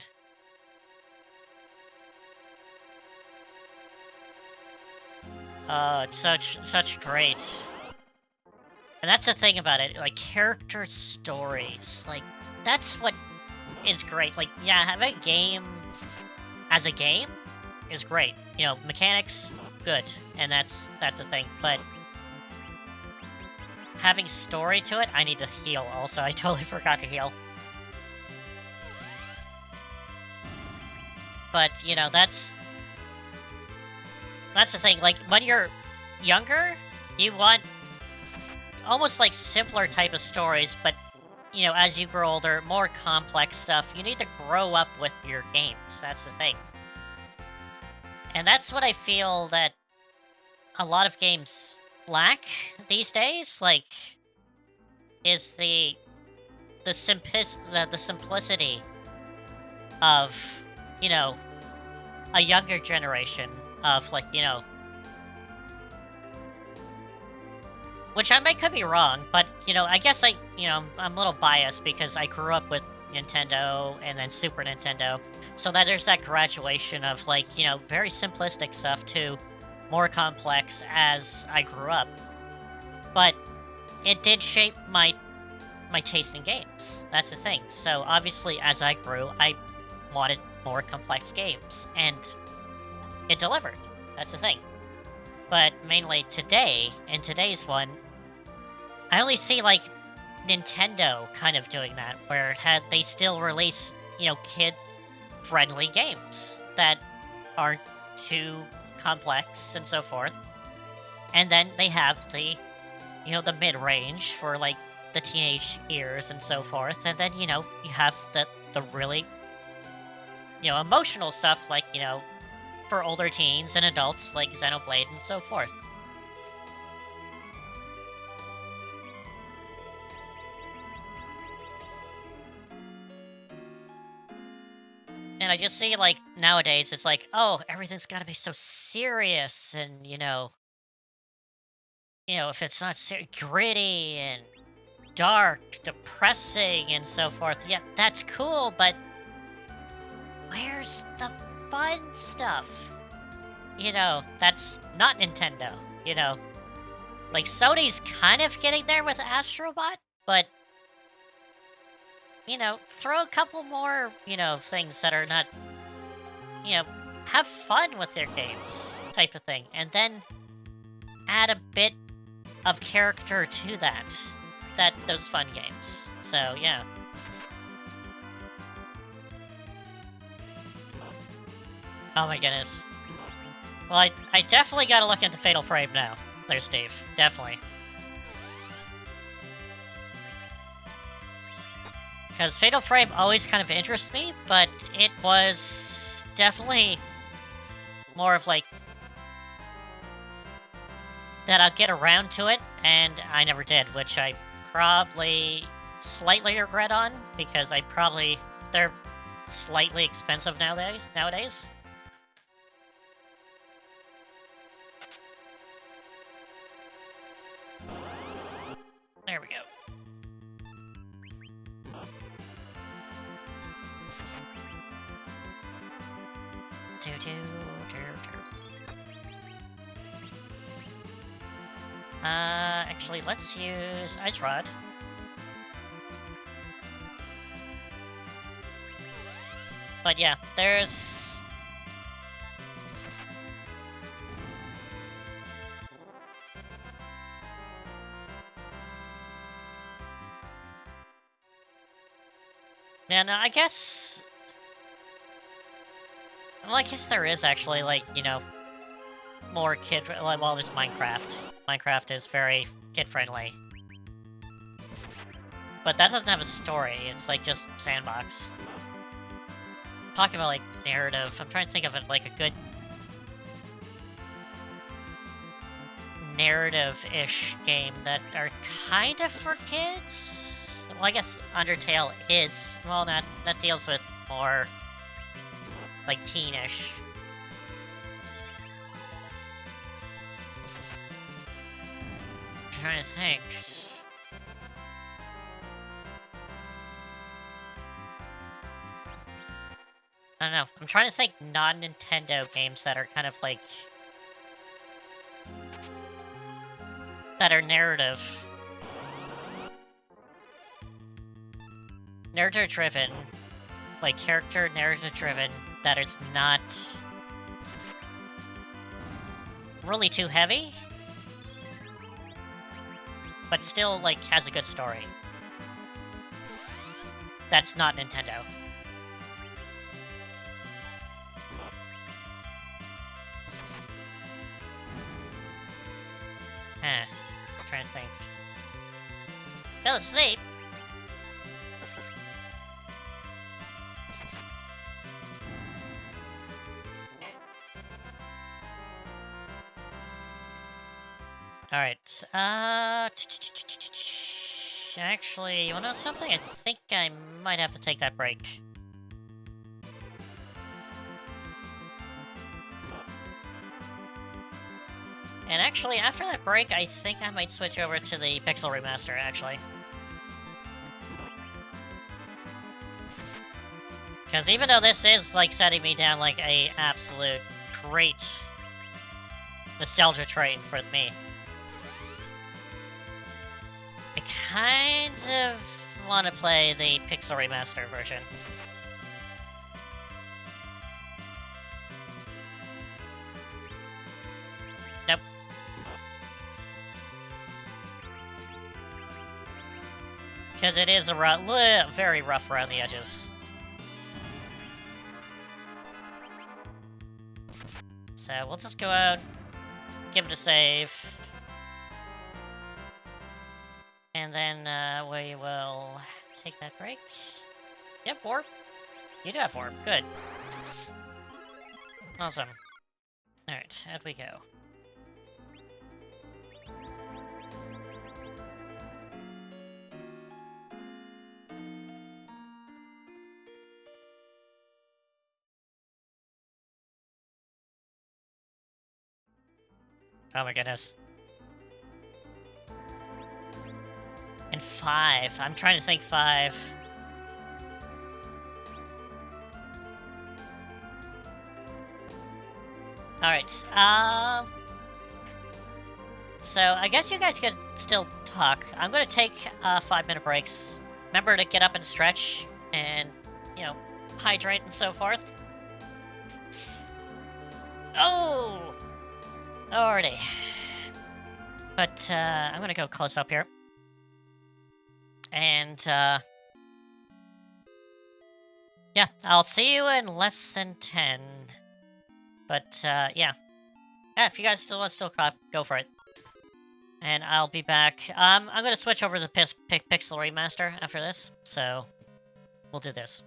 Oh, it's such great. And that's the thing about it, like, character stories. Like, that's what is great. Like, yeah, have a game as a game is great. You know, mechanics, good. And that's the thing. But having story to it, I need to heal also. I totally forgot to heal. But, you know, that's the thing. Like, when you're younger, you want almost like simpler type of stories, but, you know, as you grow older, more complex stuff, you need to grow up with your games. That's the thing. And that's what I feel that a lot of games lack these days, like, is the simplicity of, you know, a younger generation of, like, you know, which I could be wrong, but, you know, I guess I'm a little biased because I grew up with Nintendo, and then Super Nintendo. So that there's that graduation of, like, you know, very simplistic stuff to more complex as I grew up. But it did shape my taste in games. That's the thing. So obviously, as I grew, I wanted more complex games, and it delivered. That's the thing. But mainly today, in today's one, I only see, like, Nintendo kind of doing that, where they still release, you know, kid-friendly games that aren't too complex and so forth. And then they have the, you know, the mid-range for, like, the teenage years and so forth. And then, you know, you have the really, you know, emotional stuff, like, you know, for older teens and adults, like Xenoblade and so forth. And I just see, like, nowadays, it's like, oh, everything's gotta be so serious and, you know, if it's not gritty and dark, depressing, and so forth, yeah, that's cool, but where's the fun stuff? You know, that's not Nintendo, you know? Like, Sony's kind of getting there with Astrobot, but, you know, throw a couple more, you know, things that are not, you know, have fun with their games, type of thing. And then add a bit of character to those fun games. So, yeah. Oh my goodness. Well, I definitely gotta look into Fatal Frame now. There's Steve. Definitely. Because Fatal Frame always kind of interests me, but it was definitely more of like that I'll get around to it, and I never did, which I probably slightly regret on, because they're slightly expensive nowadays. There we go. Actually, let's use Ice Rod. But yeah, there's... Man, I guess... Well, I guess there is actually, like, you know, more well, there's Minecraft. Minecraft is very kid-friendly. But that doesn't have a story, it's like just sandbox. Talking about, like, narrative, I'm trying to think of it like a good narrative-ish game that are kind of for kids. Well, I guess Undertale is. Well, that deals with more like teenish. I'm trying to think. I don't know. I'm trying to think non-Nintendo games that are kind of like... that are narrative. Narrative-driven. Like, character narrative-driven. That is not... really too heavy. But still, like, has a good story. That's not Nintendo. I'm trying to think. Fell asleep? Alright, actually, you wanna know something? I think I might have to take that break. And actually, after that break, I think I might switch over to the Pixel Remaster, actually. Because even though this is, like, setting me down like a absolute great nostalgia train for me, I kind of want to play the Pixel Remaster version. Nope. Because it is a very rough around the edges. So we'll just go out, give it a save, and then we will take that break. Yep, warp. You do have warp. Good. Awesome. Alright, out we go. Oh my goodness. And 5. I'm trying to think 5. Alright, so I guess you guys could still talk. I'm gonna take 5-minute breaks. Remember to get up and stretch and, you know, hydrate and so forth. Oh! Alrighty. But, I'm gonna go close up here. And, yeah, I'll see you in less than 10. But, yeah. Yeah, if you guys still want to go for it. And I'll be back. I'm gonna switch over to the Pixel Remaster after this, so we'll do this.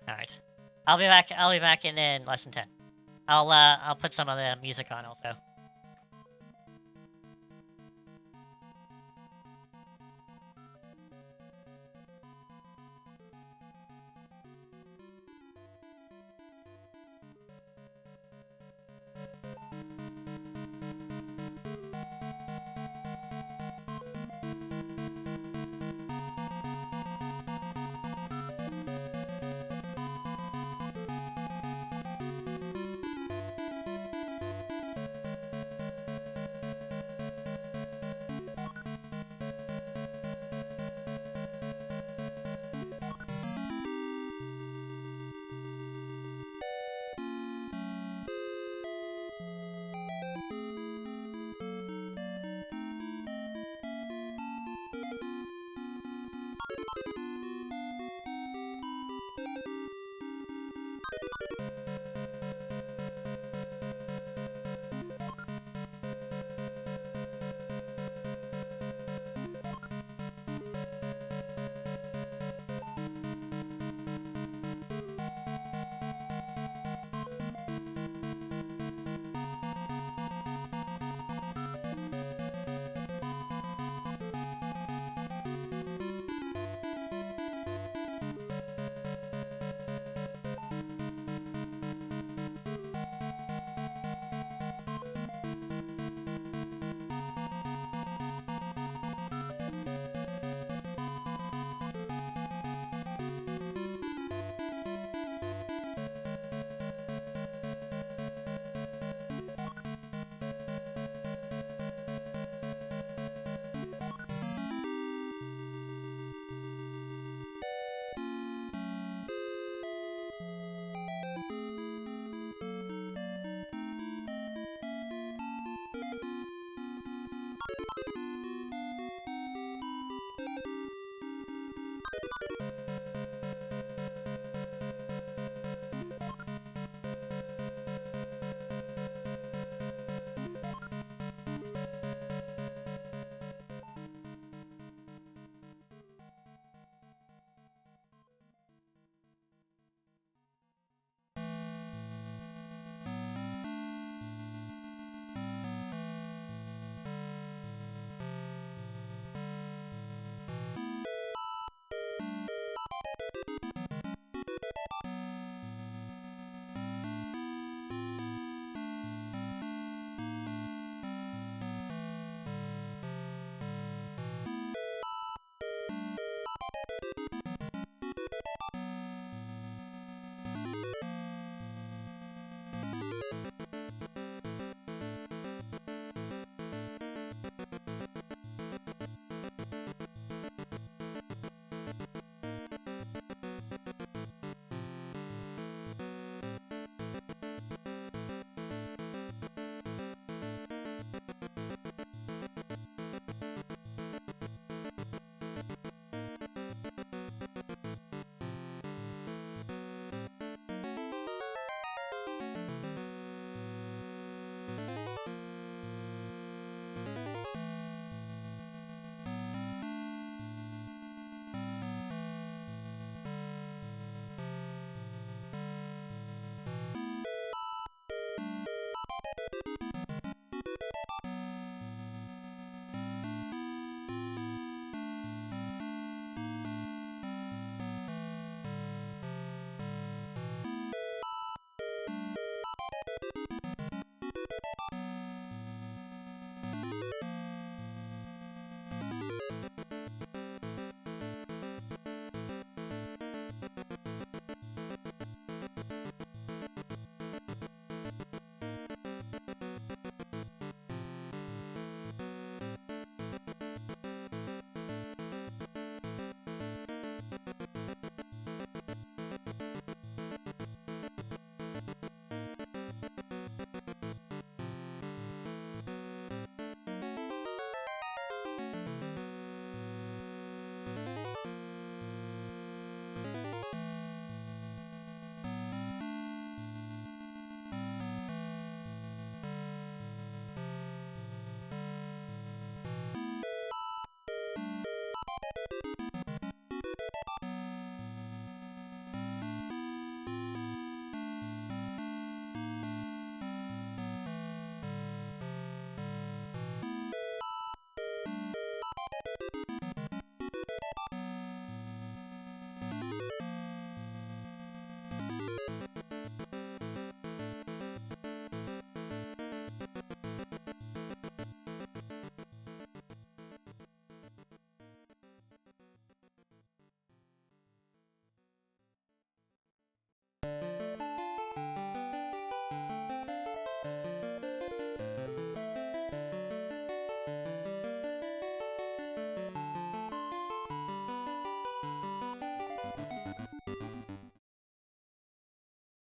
Alright. I'll be back in less than 10. I'll put some of the music on also.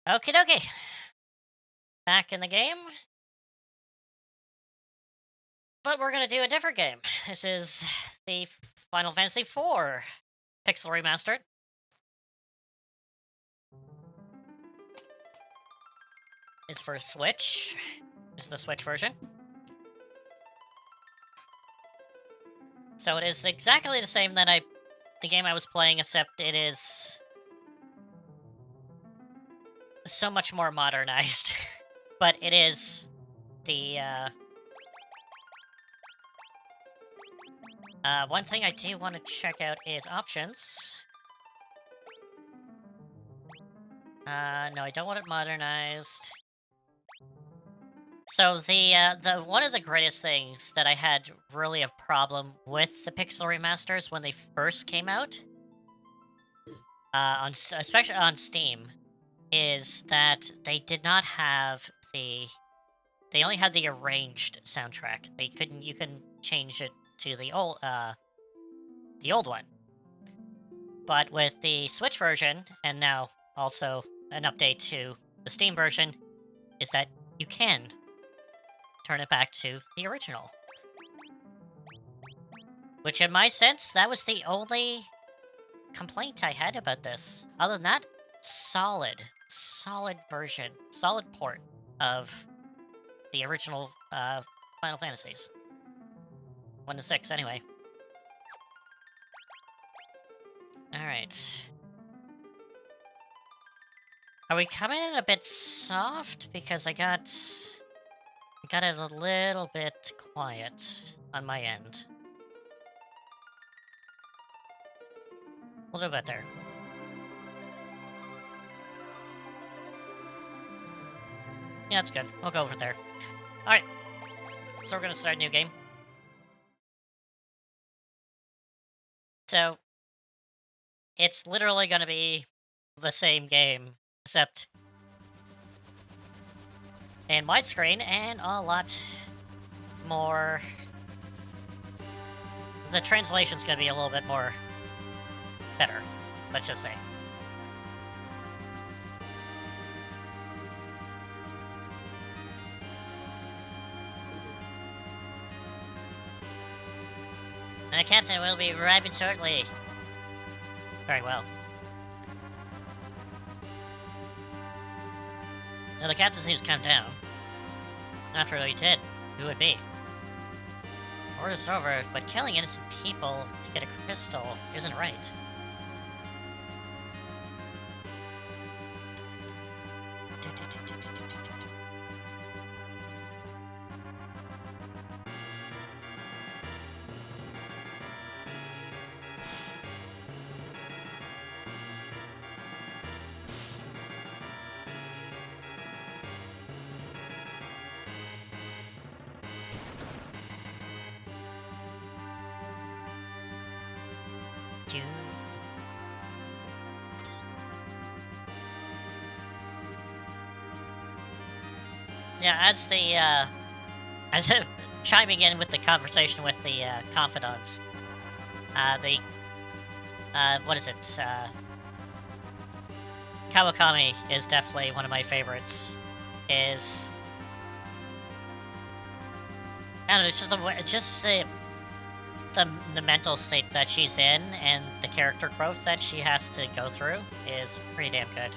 Okie dokie. Back in the game. But we're gonna do a different game. This is the Final Fantasy IV Pixel Remastered. It's for Switch. It's the Switch version. So it is exactly the same that the game I was playing, except it is so much more modernized. But it is the one thing I do want to check out is options. No, I don't want it modernized. So the one of the greatest things that I had really a problem with the Pixel remasters when they first came out, especially on Steam, is that they did not have they only had the arranged soundtrack. You couldn't change it to the old one. But with the Switch version, and now also an update to the Steam version, is that you can turn it back to the original. Which, in my sense, that was the only complaint I had about this. Other than that, solid version, solid port of the original Final Fantasies. 1 to 6, anyway. Alright. Are we coming in a bit soft? Because I got it a little bit quiet on my end. A little bit there. Yeah, that's good. We'll go over there. Alright. So we're gonna start a new game. So, it's literally gonna be the same game, except in widescreen and a lot more. The translation's gonna be a little bit more better, let's just say. The captain will be arriving shortly. Very well. Now the captain seems to come down. After all he did, who would be? Orders over, but killing innocent people to get a crystal isn't right. Yeah, as chiming in with the conversation with the confidants, what is it? Kawakami is definitely one of my favorites. I don't know, it's just the mental state that she's in and the character growth that she has to go through is pretty damn good.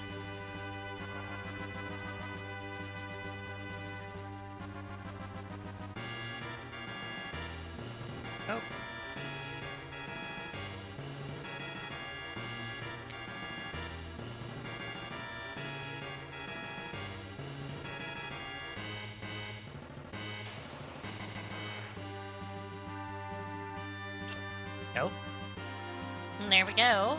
Oh. Nope. And there we go.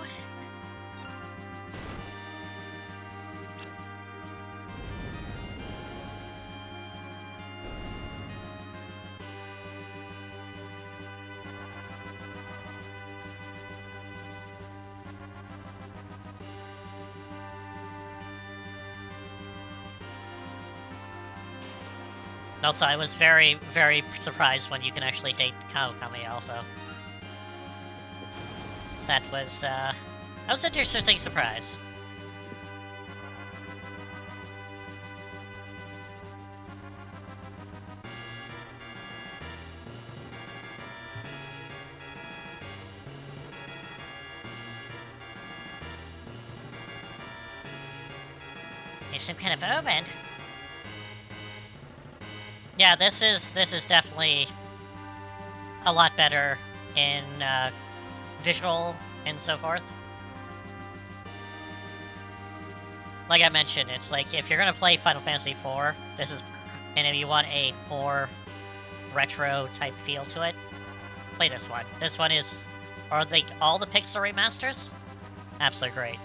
Also, I was very, very surprised when you can actually date Kawakami also. That was an interesting surprise. It's some kind of omen. Yeah, this is definitely a lot better in visual and so forth. Like I mentioned, it's like if you're gonna play Final Fantasy IV, this is, and if you want a more retro type feel to it, play this one. This one is, or like all the pixel remasters, absolutely great.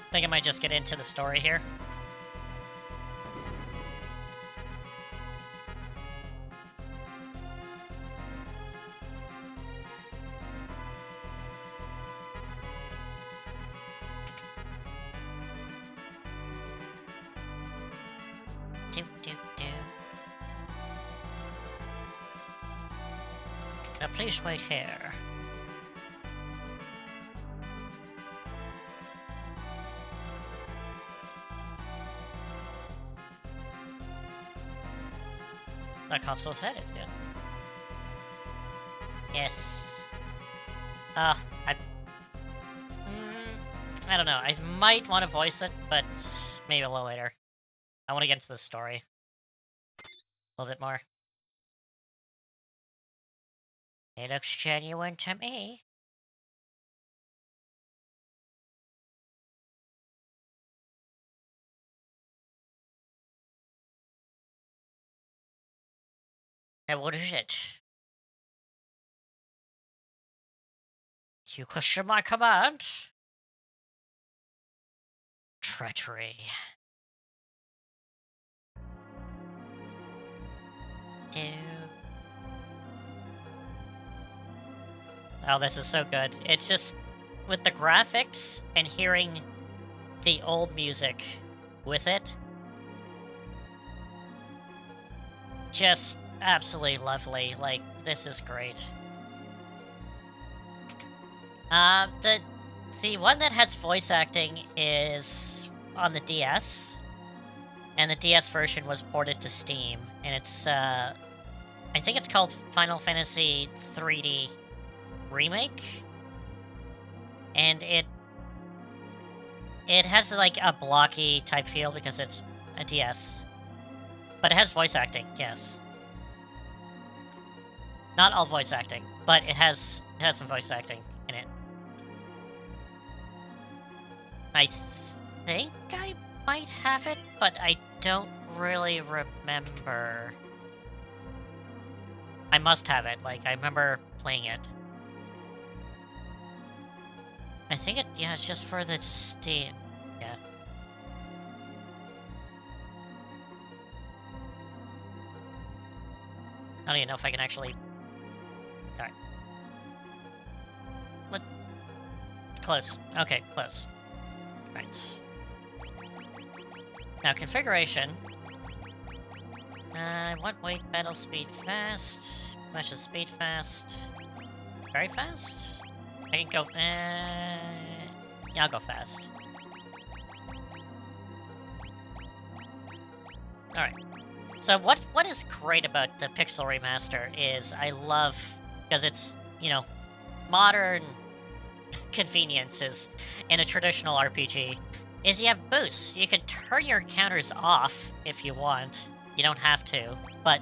I think I might just get into the story here. Now please wait here. That console's headed, yeah. Yes. I don't know. I might want to voice it, but maybe a little later. I want to get into the story a little bit more. It looks genuine to me. And what is it? You question my command? Treachery. Oh, this is so good. It's just, with the graphics and hearing the old music with it, just absolutely lovely. Like, this is great. The one that has voice acting is on the DS, and the DS version was ported to Steam, and it's, I think it's called Final Fantasy 3D Remake, and it has, like, a blocky type feel because it's a DS, but it has voice acting, yes. Not all voice acting, but it has some voice acting in it. I think I might have it, but I don't really remember. I must have it, like, I remember playing it. I think it, yeah, it's just for the Steam, yeah. I don't even know if I can actually... Alright. Close. Okay, close. Right. Now, configuration. I want weight, battle speed fast. Measure speed fast. Very fast? I can go... yeah, I'll go fast. Alright. So what is great about the Pixel Remaster is I love... Because it's, you know, modern conveniences in a traditional RPG, is you have boosts. You can turn your encounters off if you want. You don't have to, but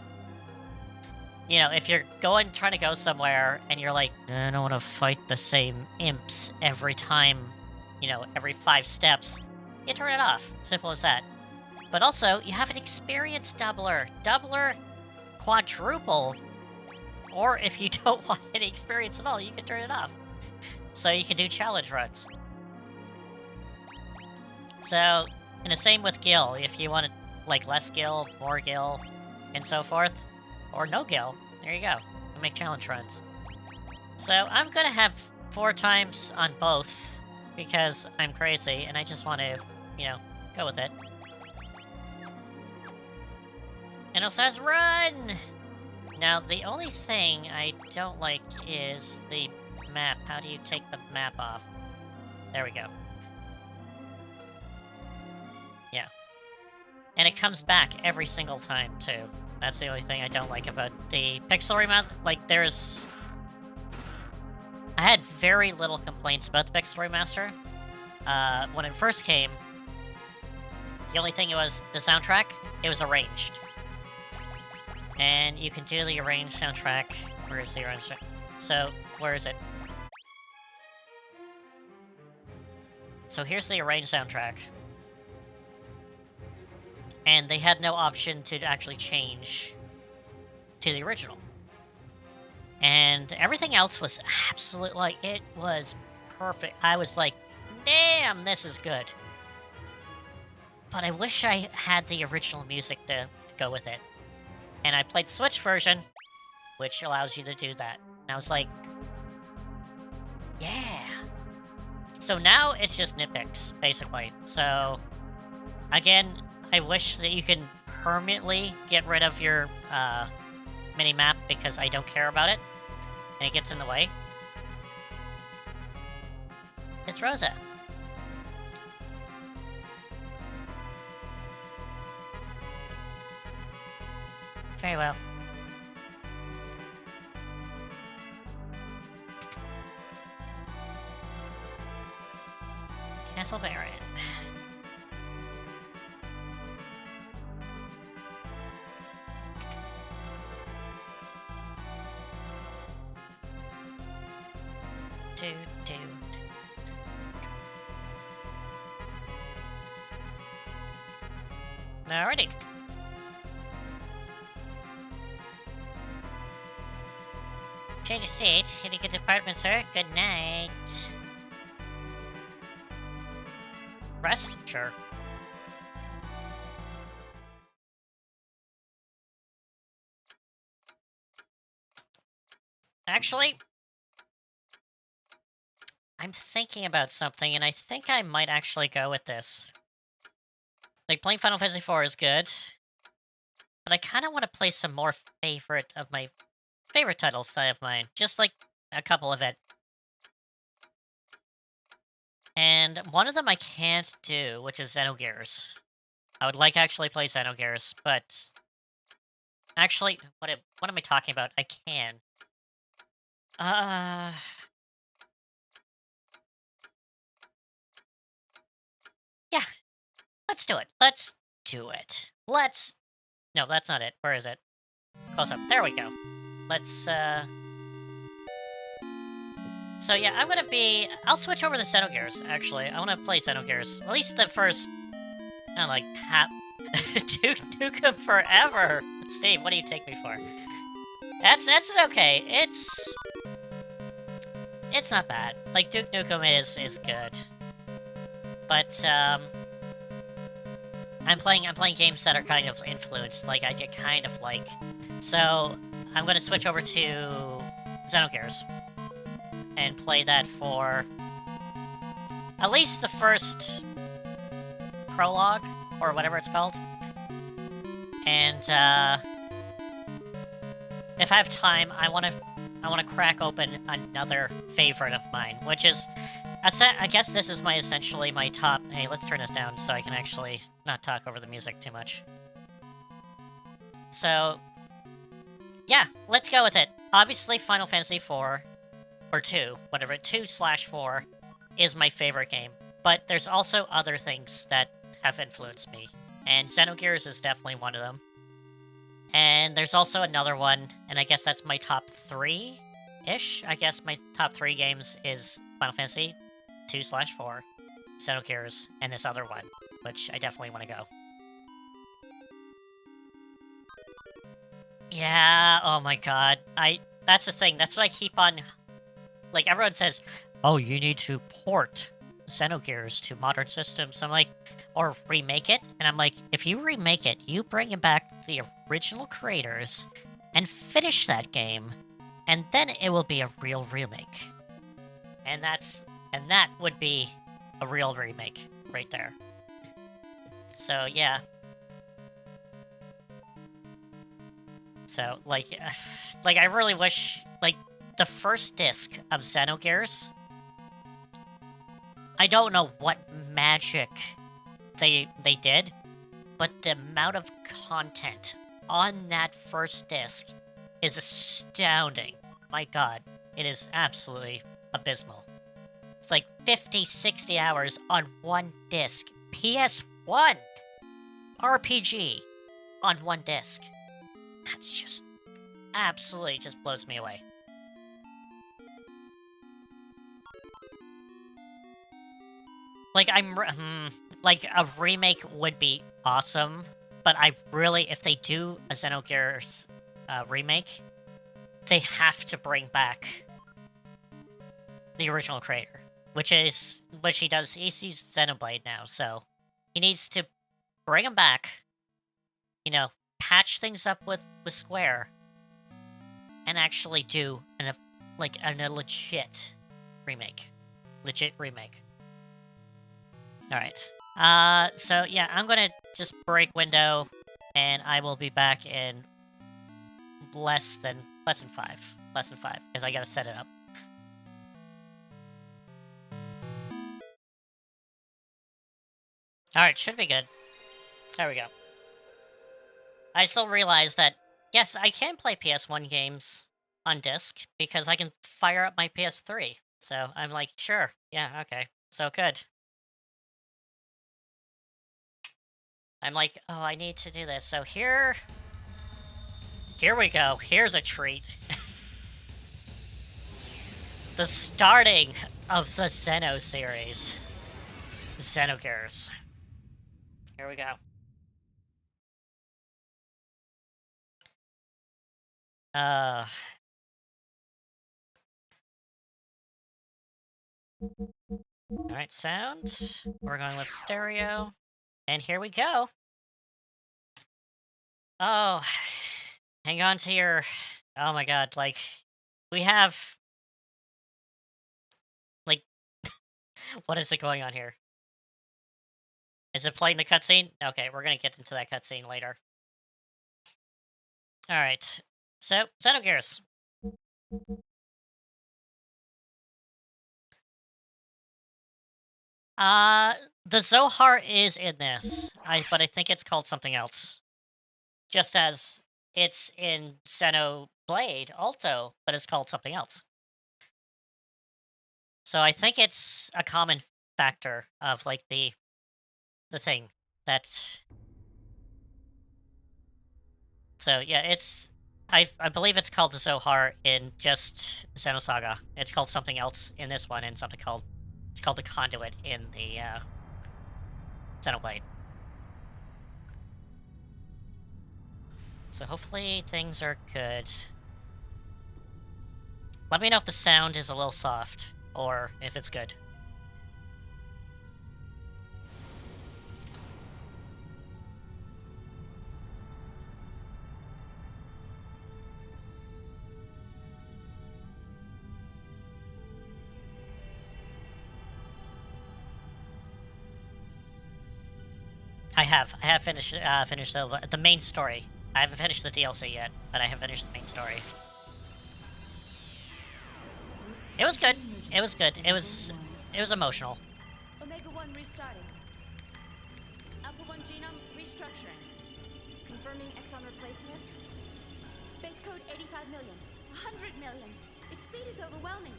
you know, if you're trying to go somewhere and you're like, I don't want to fight the same imps every time, you know, every 5 steps, you turn it off. Simple as that. But also, you have an experience doubler, quadruple, or if you don't want any experience at all, you can turn it off. So you can do challenge runs. So, and the same with Gil. If you want to, like, less Gil, more Gil, and so forth, or no Gil, there you go. You make challenge runs. So I'm gonna have 4 times on both because I'm crazy and I just want to, you know, go with it. And it says run! Now, the only thing I don't like is the map. How do you take the map off? There we go. comes back every single time, too. That's the only thing I don't like about the pixel remaster. Like, there's... I had very little complaints about the pixel remaster. When it first came, the only thing it was the soundtrack, it was arranged. And you can do the arranged soundtrack. Where is the arranged? So, where is it? So here's the arranged soundtrack. And they had no option to actually change to the original. And everything else was absolute, like, it was perfect. I was like, damn, this is good. But I wish I had the original music to go with it. And I played the Switch version, which allows you to do that. And I was like, yeah. So now it's just nitpicks, basically. So, again, I wish that you can permanently get rid of your mini-map because I don't care about it, and it gets in the way. It's Rosa. Very well. Castle Baron. Alrighty. Change of seat. Any good department, sir? Good night. Rest? Sure. Actually, I'm thinking about something, and I think I might actually go with this. Like, playing Final Fantasy IV is good, but I kind of want to play some more of my favorite titles that I have mine. Just, like, a couple of it. And one of them I can't do, which is Xenogears. I would like to actually play Xenogears, but... Actually, what am I talking about? I can. Yeah. Let's do it. Let's do it. Let's... No, that's not it. Where is it? Close up. There we go. Let's, So yeah, I'll switch over to Xenogears, actually. I want to play Xenogears. At least the first... I don't know, like, Duke Nukem Forever! Steve, what do you take me for? That's okay. It's not bad. Like, Duke Nukem is good. But, I'm playing games that are kind of influenced, like, I get kind of like... So, I'm gonna switch over to Xenogears. And play that for... at least the first... prologue, or whatever it's called. And, if I have time, I wanna crack open another favorite of mine, which is... I guess this is essentially my top... Hey, let's turn this down so I can actually not talk over the music too much. So, yeah, let's go with it. Obviously, Final Fantasy IV, or 2, whatever, 2/4, is my favorite game. But there's also other things that have influenced me, and Xenogears is definitely one of them. And there's also another one, and I guess that's my top 3-ish. I guess my top 3 games is Final Fantasy 2/4, Xenogears, and this other one, which I definitely want to go. Yeah, oh my god. That's the thing, that's what I keep on... Like, everyone says, oh, you need to port Xenogears to modern systems. I'm like, or remake it? And I'm like, if you remake it, you bring back the original creators and finish that game, and then it will be a real remake. And that would be a real remake right there. So, yeah. So, like, I really wish, like, the first disc of Xenogears, I don't know what magic they did, but the amount of content on that first disc is astounding. My god, it is absolutely abysmal. It's like 50, 60 hours on one disc. PS1 RPG on one disc. That's just absolutely just blows me away. Like, like, a remake would be awesome, but I really, if they do a Xenogears remake, they have to bring back the original creator, which he does. He's Xenoblade now, so he needs to bring him back. You know, patch things up with Square, and actually do a legit remake. Alright. So yeah, I'm gonna just break window, and I will be back in less than 5. Because I gotta set it up. Alright, should be good. There we go. I still realized that, yes, I can play PS1 games on disc, because I can fire up my PS3. So I'm like, sure, yeah, okay. So good. I'm like, oh, I need to do this. So here we go. Here's a treat. The starting of the Xeno series. Xenogears. Here we go. Alright, sound. We're going with stereo. And here we go. Oh, hang on to your... Oh my god, like, we have... Like, what is it going on here? Is it playing the cutscene? Okay, we're gonna get into that cutscene later. Alright, so, Xenogears. The Zohar is in this, but I think it's called something else. Just as it's in Xenoblade also, but it's called something else. So I think it's a common factor of, like, the thing that... So, yeah, it's... I believe it's called the Zohar in just Xenosaga. It's called something else in this one, and something called... It's called the Conduit in the, Xenoblade. So hopefully things are good. Let me know if the sound is a little soft, or if it's good. I have finished the main story. I haven't finished the DLC yet, but I have finished the main story. It was good. It was good. It was emotional. Omega 1 restarting. Alpha 1 genome restructuring. Confirming exon replacement. Base code 85 million. 100 million. Its speed is overwhelming.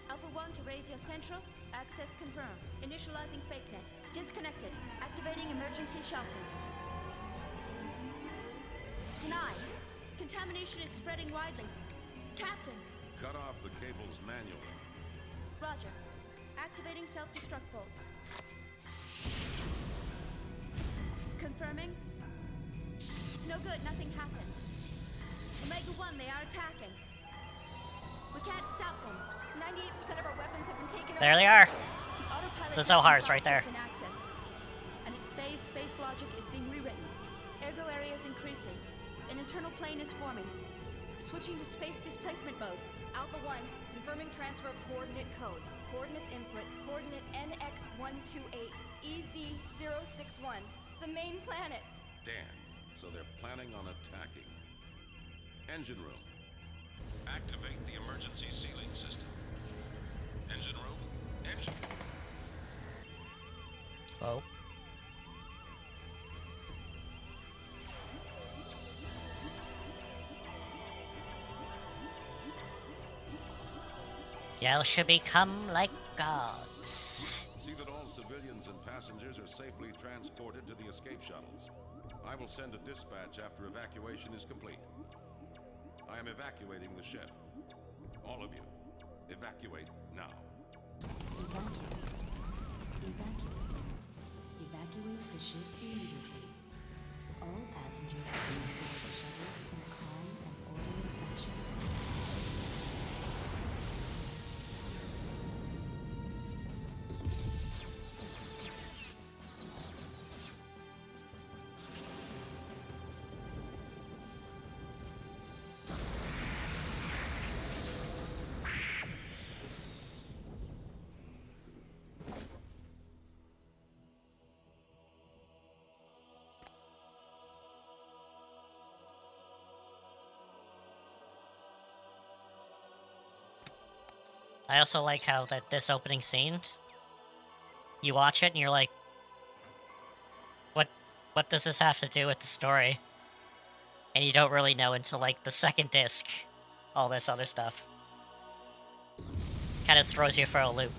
Alpha 1 to raise your central. Access confirmed. Initializing fake net. Disconnected. Activating emergency shelter. Denied. Contamination is spreading widely. Captain. Cut off the cables manually. Roger. Activating self-destruct bolts. Confirming. No good, nothing happened. Omega 1, they are attacking. We can't stop them. 98% of our weapons have been taken There over. they are. The autopilot The Zohars right there. has been accessed, and its phase space logic is being rewritten. Ergo area is increasing. An internal plane is forming. Switching to space displacement mode. Alpha 1, confirming transfer of coordinate codes. Coordinates input, coordinate NX128, EZ061, the main planet. Damn. So they're planning on attacking. Engine room. Activate the emergency sealing system. Engine room. Engine. Oh. Y'all should become like gods. See that all civilians and passengers are safely transported to the escape shuttles. I will send a dispatch after evacuation is complete. I am evacuating the ship. All of you, evacuate now. Evacuate the ship immediately. All passengers please board the shuttles in a calm and orderly fashion. I also like how that this opening scene, you watch it and you're like, what does this have to do with the story? And you don't really know until like the second disc, all this other stuff. Kind of throws you for a loop.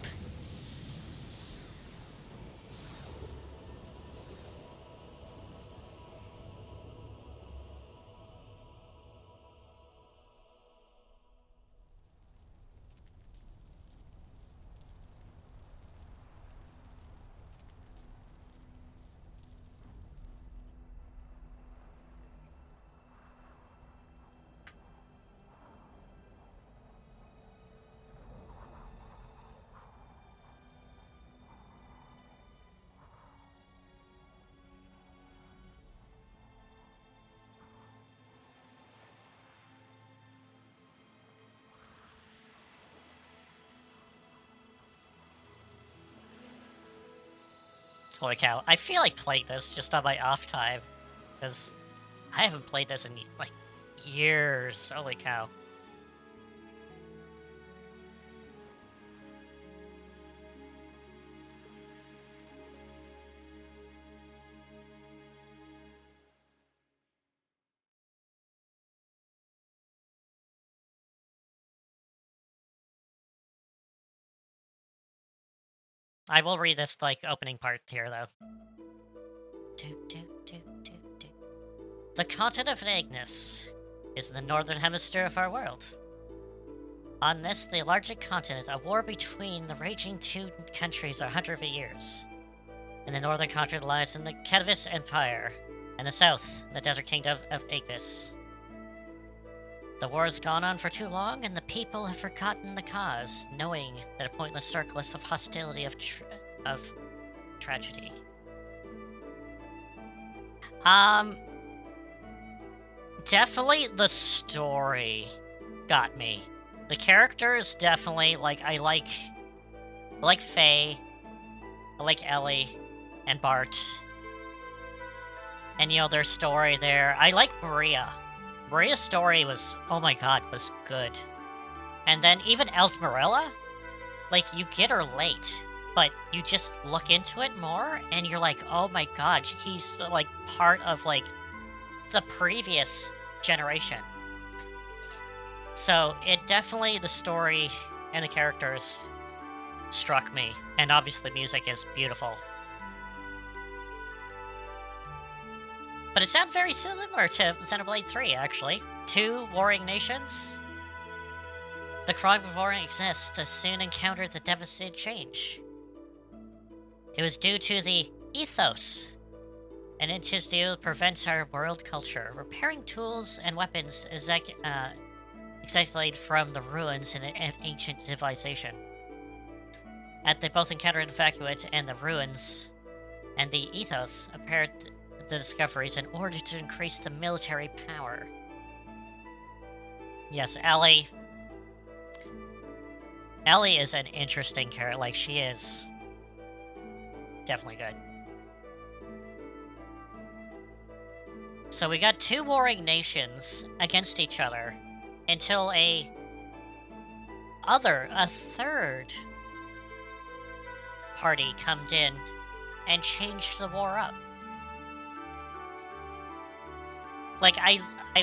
Holy cow. I feel like playing this just on my off time. Because I haven't played this in, like, years. Holy cow. I will read this, like, opening part here, though. The continent of Ignis is in the northern hemisphere of our world. On this, the largest continent, a war between the raging two countries 100 years. In the northern continent lies in the Kedvis Empire, and the south, the desert kingdom of Ignis. The war has gone on for too long, and the people have forgotten the cause, knowing that a pointless circle of hostility of tragedy. Definitely the story got me. The characters definitely, like, I like Faye, I like Ellie, and Bart. And, you know, their story there. I like Maria. Maria's story was, oh my god, was good. And then even Esmerella, like, you get her late, but you just look into it more, and you're like, oh my god, he's, like, part of, like, the previous generation. So, it definitely, the story and the characters struck me. And obviously the music is beautiful. But it sounds very similar to Xenoblade 3, actually. Two warring nations. The crime of war exists to soon encounter the devastating change. It was due to the ethos, and it is due to prevent our world culture, repairing tools and weapons exiled from the ruins in an ancient civilization. They both encountered evacuate and the ruins, and the ethos appeared the discoveries in order to increase the military power. Yes, Ellie. Ellie is an interesting character. Like, she is definitely good. So we got two warring nations against each other until a third party come in and changed the war up. Like, I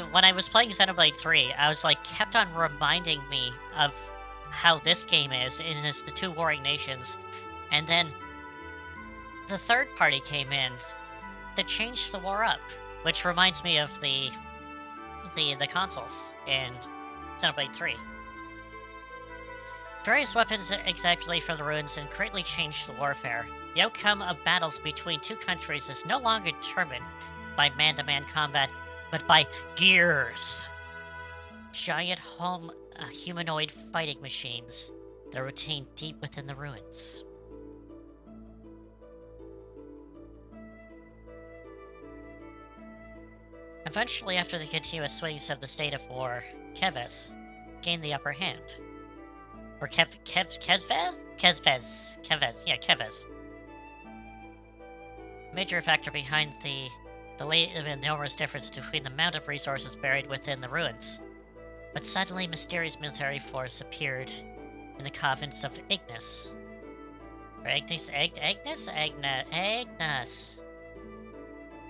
when I was playing Xenoblade 3, I was like, kept on reminding me of how this game is. It is the two warring nations, and then the third party came in that changed the war up, which reminds me of the consoles in Xenoblade 3. Various weapons exactly from the ruins and greatly changed the warfare. The outcome of battles between two countries is no longer determined by man-to-man combat, but by gears. Giant humanoid fighting machines that are retained deep within the ruins. Eventually, after the continuous swings of the state of war, Kevez gained the upper hand. Or Kevez? Yeah, Kevez. Major factor behind the enormous difference between the amount of resources buried within the ruins. But suddenly, mysterious military force appeared in the convents of Ignis. Or Agnes?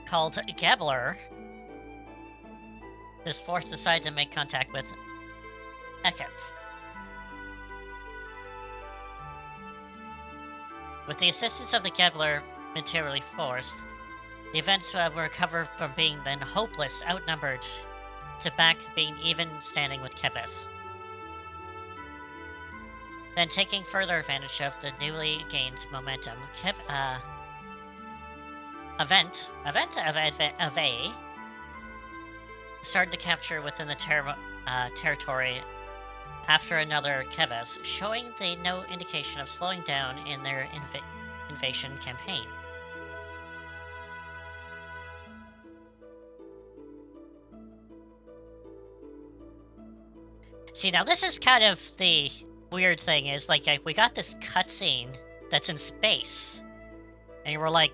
Called Gabler. This force decided to make contact with Ekev. With the assistance of the Gabler materially forced, the events were recovered from being then hopeless, outnumbered, to back being even standing with Kevez. Then, taking further advantage of the newly gained momentum, Event of A started to capture within the territory after another Kevez, showing no indication of slowing down in their invasion campaign. See, now this is kind of the weird thing, is like we got this cutscene that's in space, and we're like,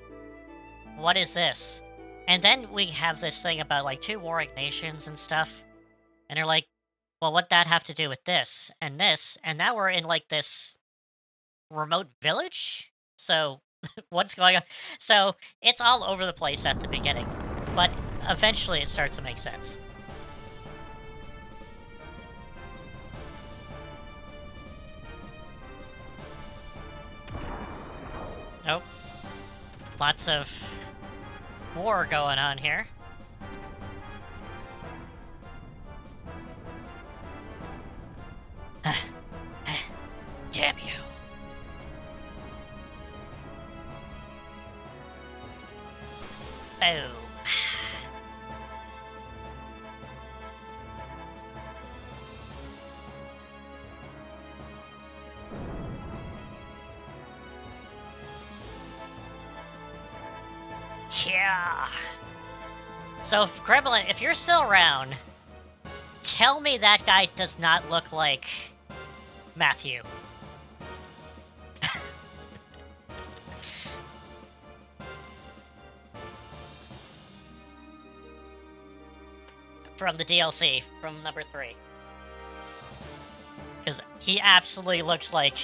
what is this? And then we have this thing about like two warring nations and stuff, and they're like, well, what'd that have to do with this, and now we're in like this remote village? So, what's going on? So, it's all over the place at the beginning, but eventually it starts to make sense. Nope. Lots of war going on here. Damn you. Boom. Yeah. So, Gremlin, if you're still around, tell me that guy does not look like Matthew. From the DLC, from number 3. Because he absolutely looks like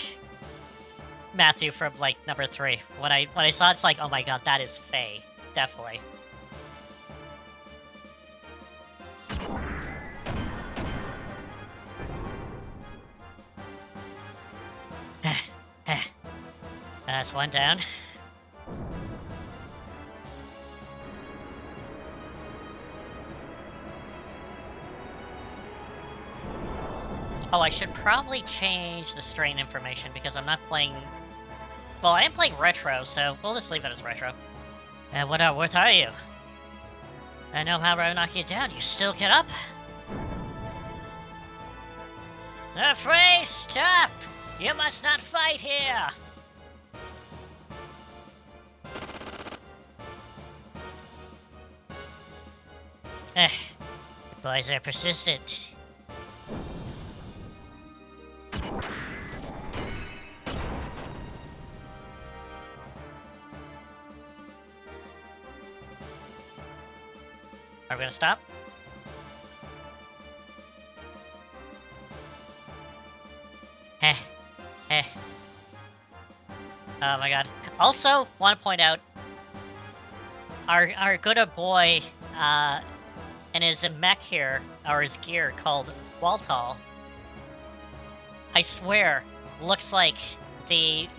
Matthew from, like, number 3. When I saw it, it's like, oh my god, that is Faye. Definitely. That's one down. Oh, I should probably change the strain information because I'm not playing... Well, I am playing retro, so we'll just leave it as retro. What are you? I know how I knock you down. You still get up? Frey, stop! You must not fight here! The boys are persistent. Are we gonna stop? Oh my god. Also, want to point out, our good boy, and his mech here, or his gear, called Waltall, I swear, looks like the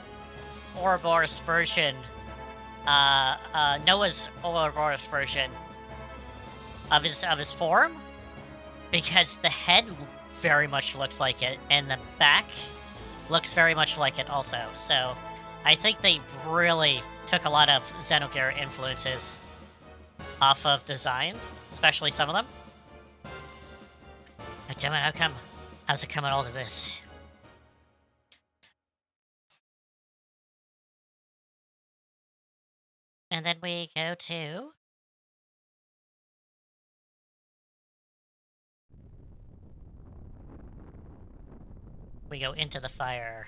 Ouroboros version, Noah's Ouroboros version of his form, because the head very much looks like it, and the back looks very much like it also. So I think they really took a lot of Xenogear influences off of design, especially some of them. But damn it, how's it coming all to this? And then we go to... we go into the fire.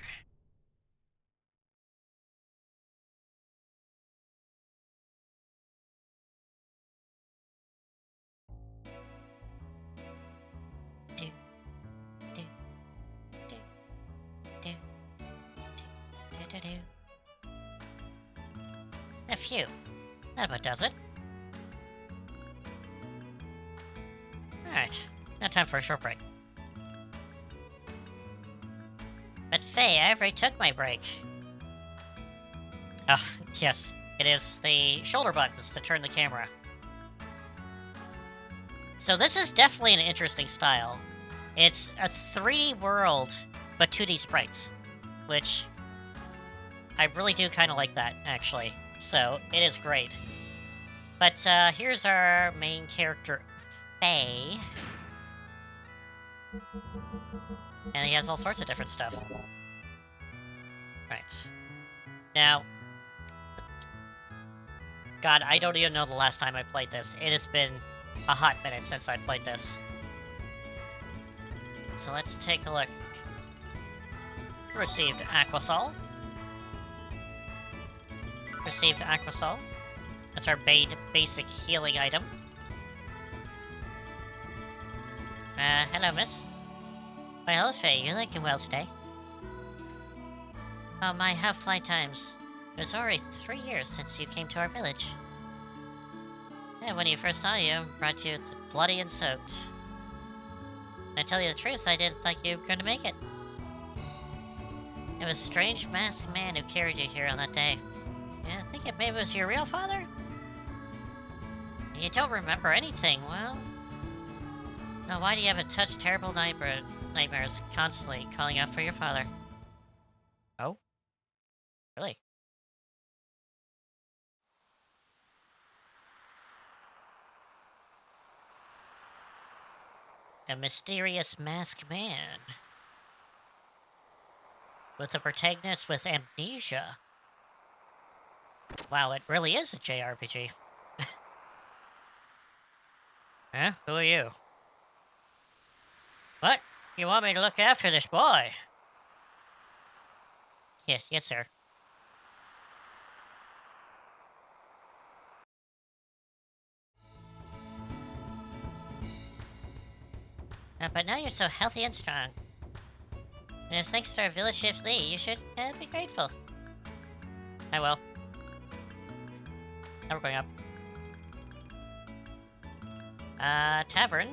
Do, do, do, do, do, do, do. A few. That about does it. Alright, now time for a short break. But Faye, I already took my break. Ah, yes. It is the shoulder buttons to turn the camera. So this is definitely an interesting style. It's a 3D world, but 2D sprites. Which, I really do kind of like that, actually. So, it is great. But, here's our main character, Faye. And he has all sorts of different stuff. Right. Now... God, I don't even know the last time I played this. It has been a hot minute since I played this. So let's take a look. Received Aquasol. Received Aquasol. That's our basic healing item. Hello, miss. Why, hello, Faye. You're looking well today. Oh my, how fly times. It was already 3 years since you came to our village. And when you first saw you, brought you bloody and soaked. And to tell you the truth, I didn't think you were going to make it. It was a strange masked man who carried you here on that day. Yeah, I think it maybe was your real father? You don't remember anything, well... Now why do you have such terrible nightmares constantly calling out for your father? Oh? Really? A mysterious masked man. With a protagonist with amnesia. Wow, it really is a JRPG. Huh? Who are you? What? You want me to look after this boy? Yes, sir. But now you're so healthy and strong. And it's thanks to our village chief's Lee, you should be grateful. I will. Now we're going up. Tavern.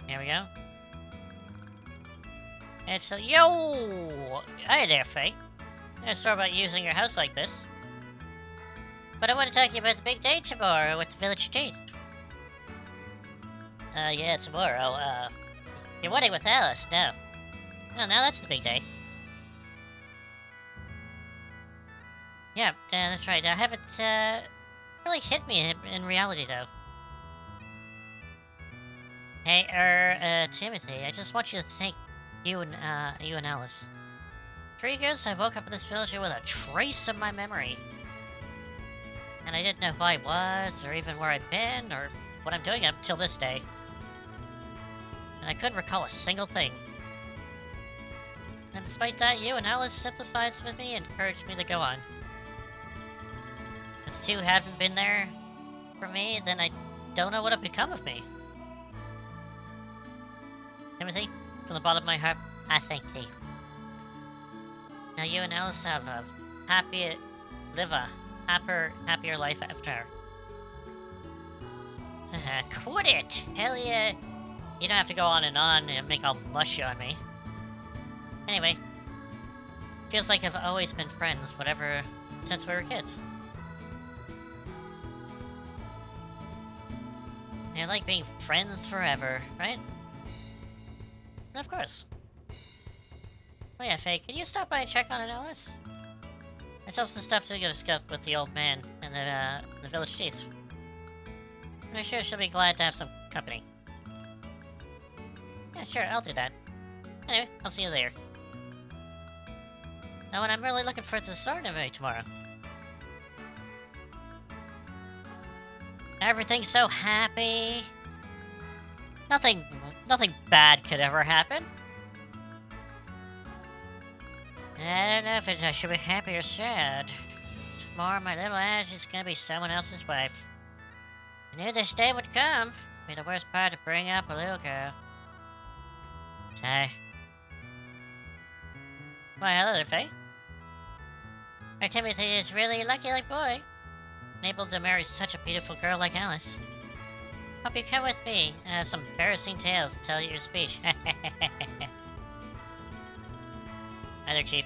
Here we go. And so, yo! Hi there, Faye. I'm sorry about using your house like this. But I want to talk to you about the big day tomorrow with the village chief. Yeah, tomorrow, your wedding with Alice, no. Oh, now that's the big day. Yeah, that's right. I haven't, really hit me in reality, though. Hey, Timothy, I just want you to thank you and Alice. 3 years I woke up in this village with a trace of my memory. And I didn't know who I was, or even where I'd been, or what I'm doing up till this day. And I couldn't recall a single thing. And despite that, you and Alice sympathized with me and encouraged me to go on. If the two hadn't been there for me, then I don't know what would become of me. Timothy, from the bottom of my heart, I thank thee. Now you and Alice have live a happier life after. Quit it! Hell yeah! You don't have to go on and make all mushy on me. Anyway, feels like I've always been friends, whatever, since we were kids. And like being friends forever, right? Of course. Oh yeah, Faye, can you stop by and check on it, Alice? I still have some stuff to discuss with the old man and the village chief. I'm sure she'll be glad to have some company. Yeah, sure, I'll do that. Anyway, I'll see you later. Oh, and I'm really looking forward to the Star Movie tomorrow. Everything's so happy. Nothing bad could ever happen. I don't know if I should be happy or sad. Tomorrow, my little Ash is gonna be someone else's wife. I knew this day would come. Be the worst part to bring up a little girl. Sigh. Why, hello there, Faye. Our Timothy is really lucky like boy. Able to marry such a beautiful girl like Alice. Hope you come with me. I have some embarrassing tales to tell you your speech. Hi there, Chief.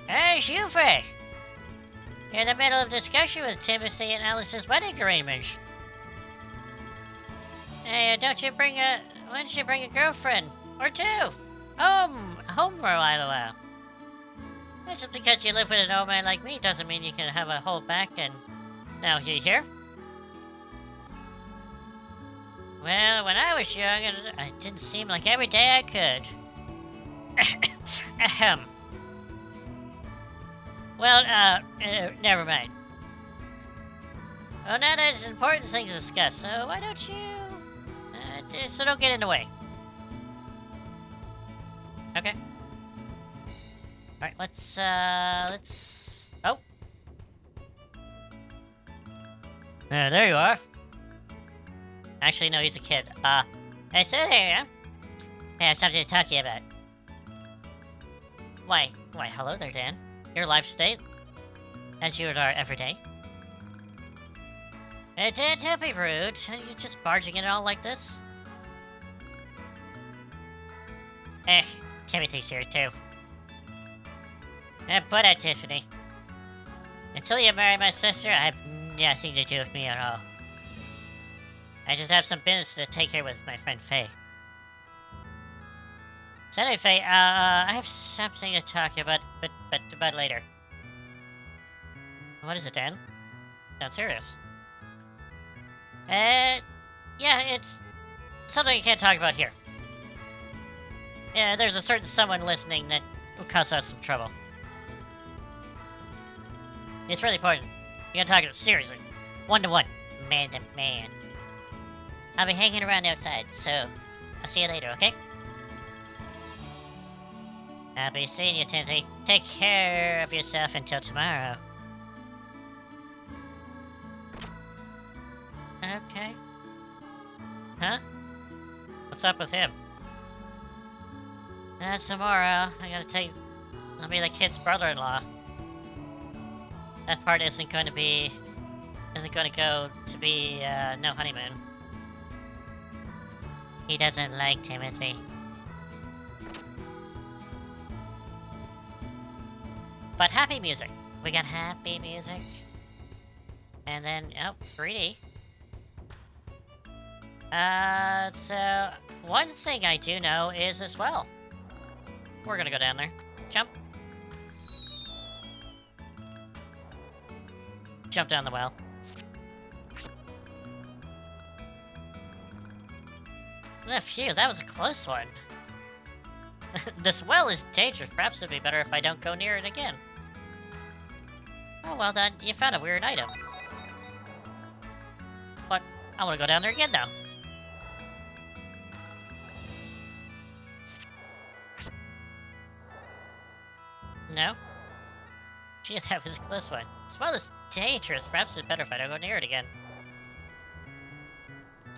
Hey, it's you, Faye! You're in the middle of discussion with Timothy and Alice's wedding arrangements. Hey, why don't you bring a girlfriend? Or two? Home for a while. Just because you live with an old man like me doesn't mean you can have a whole back and... Now, you here? Well, when I was young, it didn't seem like every day I could. Ahem. Well, never mind. Well, now there's important things to discuss, so why don't you... so don't get in the way. Okay. Alright, let's... Oh! There you are. Actually, no, he's a kid. Hey, so there you are. I have something to talk to you about. Why, hello there, Dan. Your life state? As you are every day. Dan, don't be rude. Are you just barging in all like this? Timothy's here, too. Put out, Tiffany. Until you marry my sister, I have nothing to do with me at all. I just have some business to take care with my friend Faye. So anyway, Faye, I have something to talk about, but later. What is it, Dan? Not serious. Yeah, it's something you can't talk about here. Yeah, there's a certain someone listening that will cause us some trouble. It's really important. You gotta talk about it seriously. 1-to-1. Man to man. I'll be hanging around outside, so I'll see you later, okay? I'll be seeing you, Timothy. Take care of yourself until tomorrow. Okay. Huh? What's up with him? That's tomorrow. I gotta take... I'll be the kid's brother-in-law. That part isn't going to go to be, no honeymoon. He doesn't like Timothy. But happy music. We got happy music. And then, 3D. So, one thing I do know is as well. We're gonna go down there. Jump. Jump down the well. Phew, that was a close one. This well is dangerous. Perhaps it'd be better if I don't go near it again. Oh, well then, you found a weird item. But I want to go down there again, though. No? Gee, that was a close one. This well is dangerous. Perhaps it's better if I don't go near it again.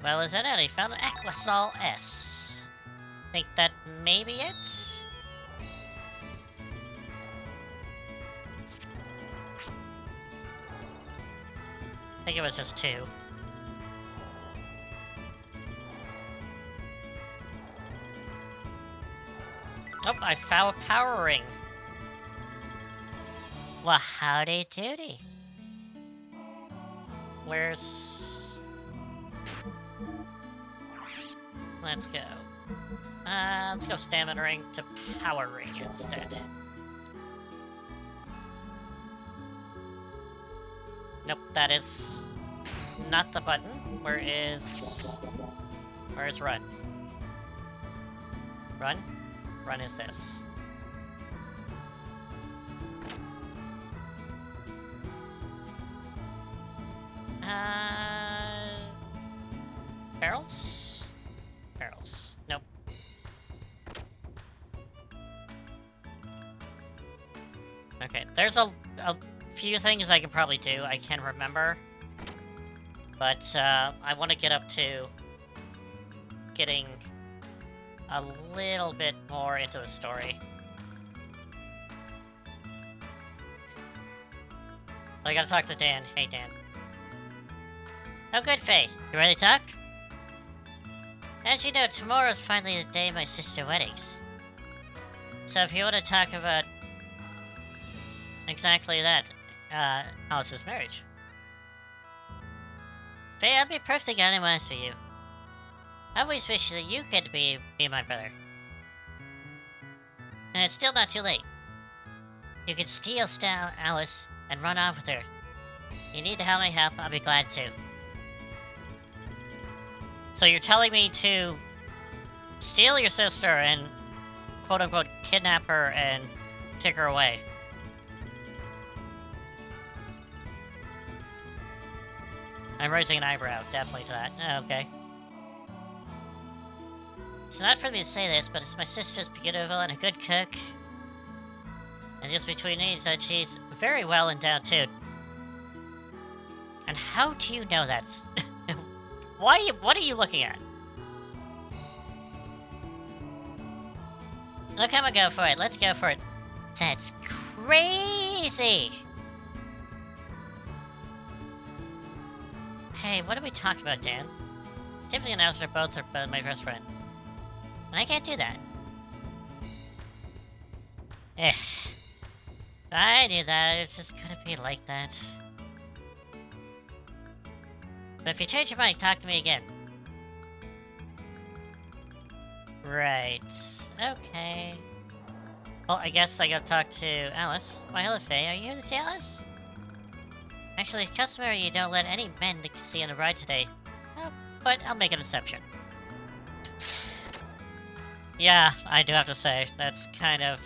Well, is that it? I found an Aquasol S. Think that may be it? I think it was just 2. Oh, I found a power ring. Well, howdy doody. Where's... Let's go. Let's go stamina ring to power ring instead. Nope, that is not the button. Where's run? Run? Run is this. Barrels? Barrels. Nope. Okay, there's a few things I can probably do. I can remember. But, I want to get up to getting a little bit more into the story. I gotta talk to Dan. Hey, Dan. Oh, good, Faye. You ready to talk? As you know, tomorrow's finally the day of my sister's weddings. So if you want to talk about exactly that, Alice's marriage. Faye, I'll be perfectly honest with you. I always wish that you could be my brother. And it's still not too late. You could steal Alice and run off with her. You need to help me help, I'll be glad to. So you're telling me to steal your sister and quote-unquote kidnap her and take her away? I'm raising an eyebrow, definitely to that. Okay. It's not for me to say this, but it's my sister's beautiful and a good cook. And just between me, that she's very well endowed too. And how do you know that's... What are you looking at? Look, I'm gonna go for it. Let's go for it. That's crazy! Hey, what are we talking about, Dan? Tiffany and Alice are both my best friend. And I can't do that. Ugh. I knew that. It's just gonna be like that. But if you change your mind, talk to me again. Right. Okay. Well, I guess I gotta talk to Alice. Why, hello, Faye. Are you here to see Alice? Actually, it's customary you don't let any men see on a ride today. But I'll make an exception. Yeah, I do have to say, that's kind of,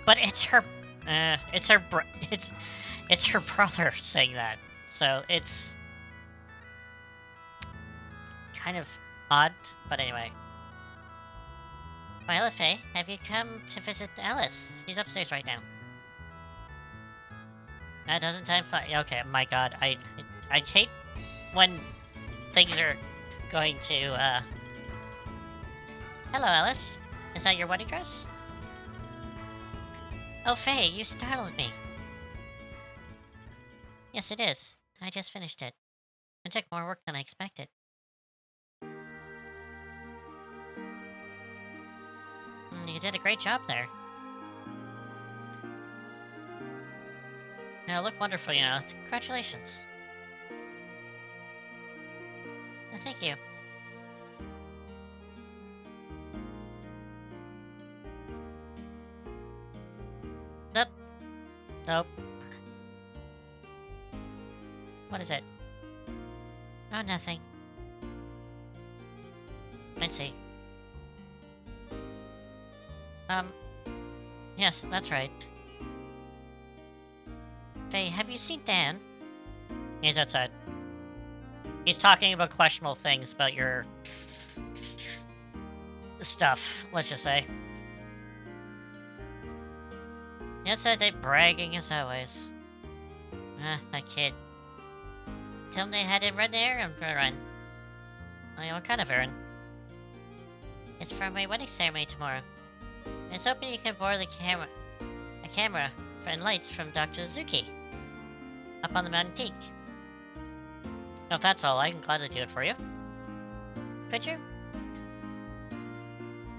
But it's her... It's her brother saying that, so it's kind of odd, but anyway. Well, Faye, have you come to visit Alice? She's upstairs right now. Doesn't time fly? Okay, my god, I hate when things are going to, Hello, Alice. Is that your wedding dress? Oh, Faye, you startled me. Yes, it is. I just finished it. It took more work than I expected. You did a great job there. You look wonderful, you know. Congratulations. Thank you. Nope. Nope. What is it? Oh, nothing. I see. Yes, that's right. Faye, have you seen Dan? He's outside. He's talking about questionable things about your... stuff, let's just say. Yes, I say bragging as always. That kid. Tell him they had to run the errand run. Oh, what kind of errand? It's for my wedding ceremony tomorrow. It's hoping you can borrow the camera and lights from Dr. Suzuki. Up on the mountain peak. If that's all, I can gladly do it for you. Could you?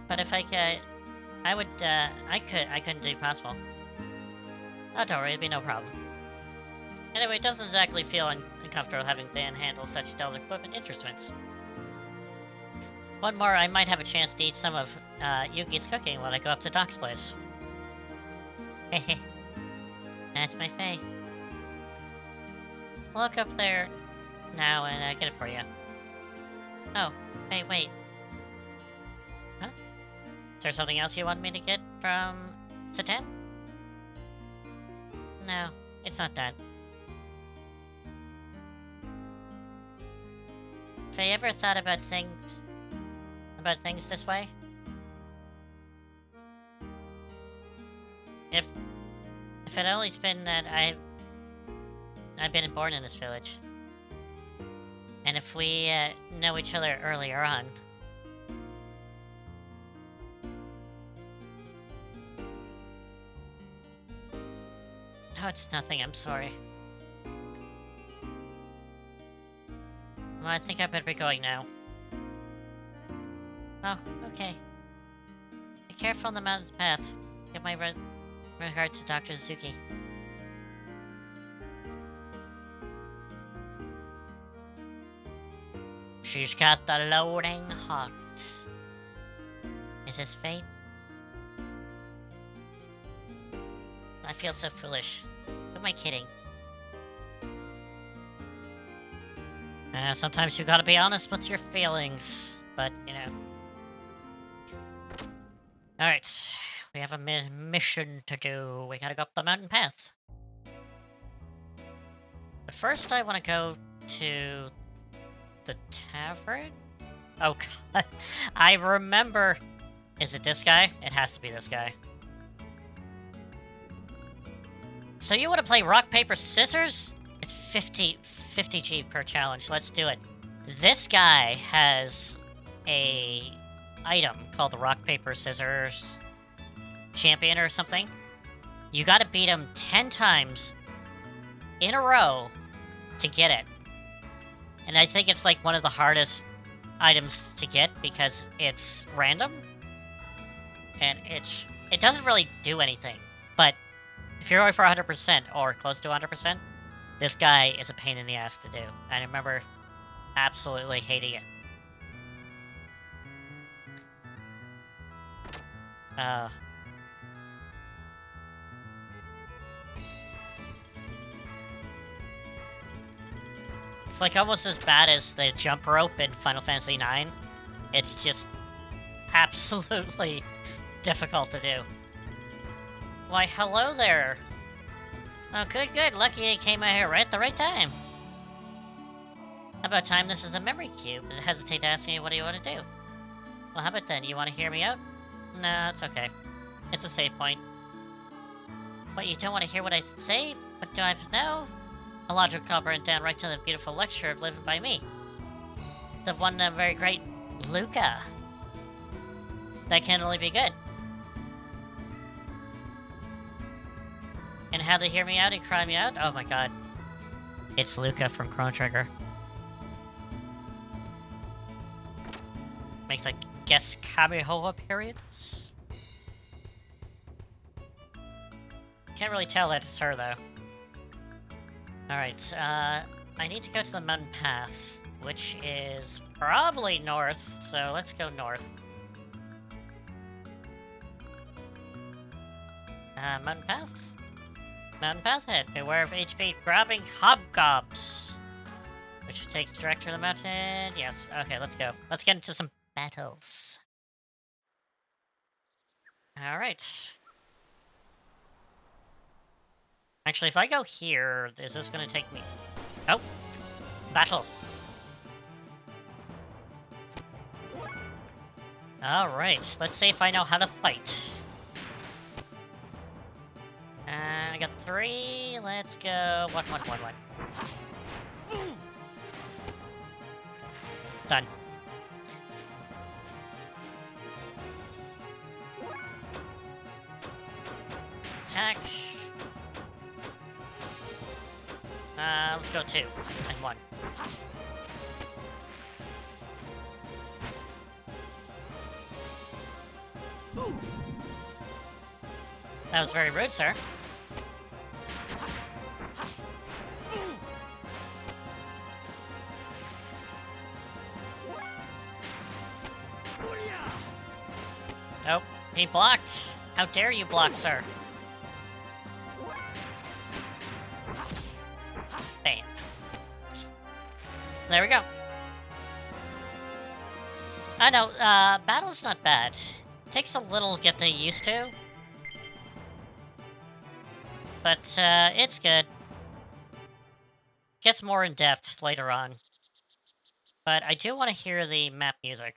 But if I could, I would, I couldn't do possible. Oh, don't worry, it'd be no problem. Anyway, it doesn't exactly feel uncomfortable having Dan handle such delicate equipment instruments. One more, I might have a chance to eat some of Yuki's cooking when I go up to Doc's place. Hehe. That's my Faye. Look up there now and get it for you. Oh, hey, wait. Huh? Is there something else you want me to get from Satan? No, it's not that. Have you ever thought about things this way? If it only been that I've been born in this village, and if we know each other earlier on. No, it's nothing. I'm sorry. Well, I think I better be going now. Oh, okay. Be careful on the mountain's path. Give my regards to Dr. Suzuki. She's got the loading heart. Is this fate? I feel so foolish. Who am I kidding? Sometimes you gotta be honest with your feelings, but, you know. Alright, we have a mission to do. We gotta go up the mountain path. But first I want to go to the tavern? Oh, God. I remember... Is it this guy? It has to be this guy. So you want to play rock, paper, scissors? It's 50 G per challenge. Let's do it. This guy has a item called the rock, paper, scissors champion or something. You gotta beat him 10 times in a row to get it. And I think it's like one of the hardest items to get because it's random. And it doesn't really do anything. But if you're going for 100% or close to 100%, this guy is a pain in the ass to do. I remember absolutely hating it. It's like almost as bad as the jump rope in Final Fantasy IX. It's just absolutely difficult to do. Why, hello there. Oh, good, good. Lucky I came out here right at the right time. How about time this is the memory cube? I hesitate to ask you what do you want to do. Well, how about then? You want to hear me out? No, it's okay. It's a save point. What, you don't want to hear what I say? What do I have to know? A logical culprit down right to the beautiful lecture lived by me. The one very great Luca. That can only be good. And how to hear me out and cry me out? Oh my god. It's Luca from Chrono Trigger. Makes a guest cameo appearance. Can't really tell that it's her though. Alright, I need to go to the mountain path, which is probably north, so let's go north. Mountain path? Mountain path head. Beware of HP grabbing hobgobs. Which takes direct to the mountain. Yes, okay, let's go. Let's get into some battles. Alright. Actually, if I go here, is this gonna take me... Oh! Battle! Alright, let's see if I know how to fight. I got 3, let's go... 1. Done. Attack. Let's go 2 and 1. That was very rude, sir. Oh, he blocked. How dare you block, sir? Bam. There we go. I know, battle's not bad. Takes a little to get used to. But, it's good. Gets more in-depth later on. But I do want to hear the map music.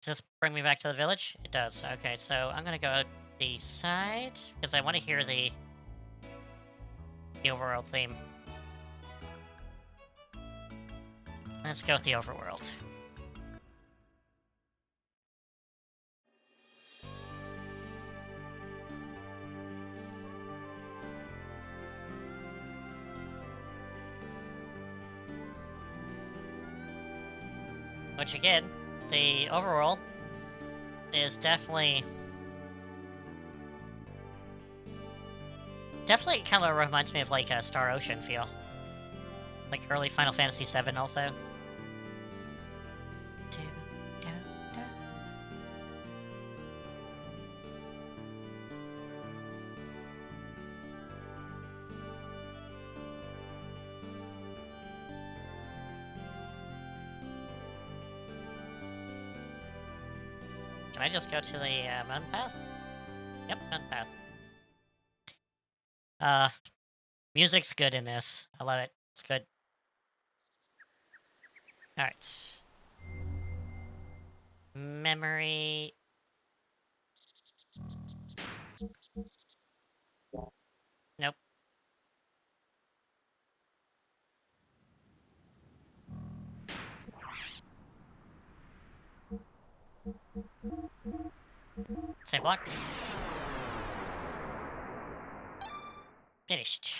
Does this bring me back to the village? It does. Okay, so I'm gonna go the side, because I want to hear the overworld theme. Let's go with the overworld. Which again, the overworld is definitely kind of reminds me of like a Star Ocean feel. Like early Final Fantasy VII also. Can I just go to the mountain path? Yep, mountain path. Music's good in this. I love it. It's good. Alright. Memory. Nope. Same block. Finished.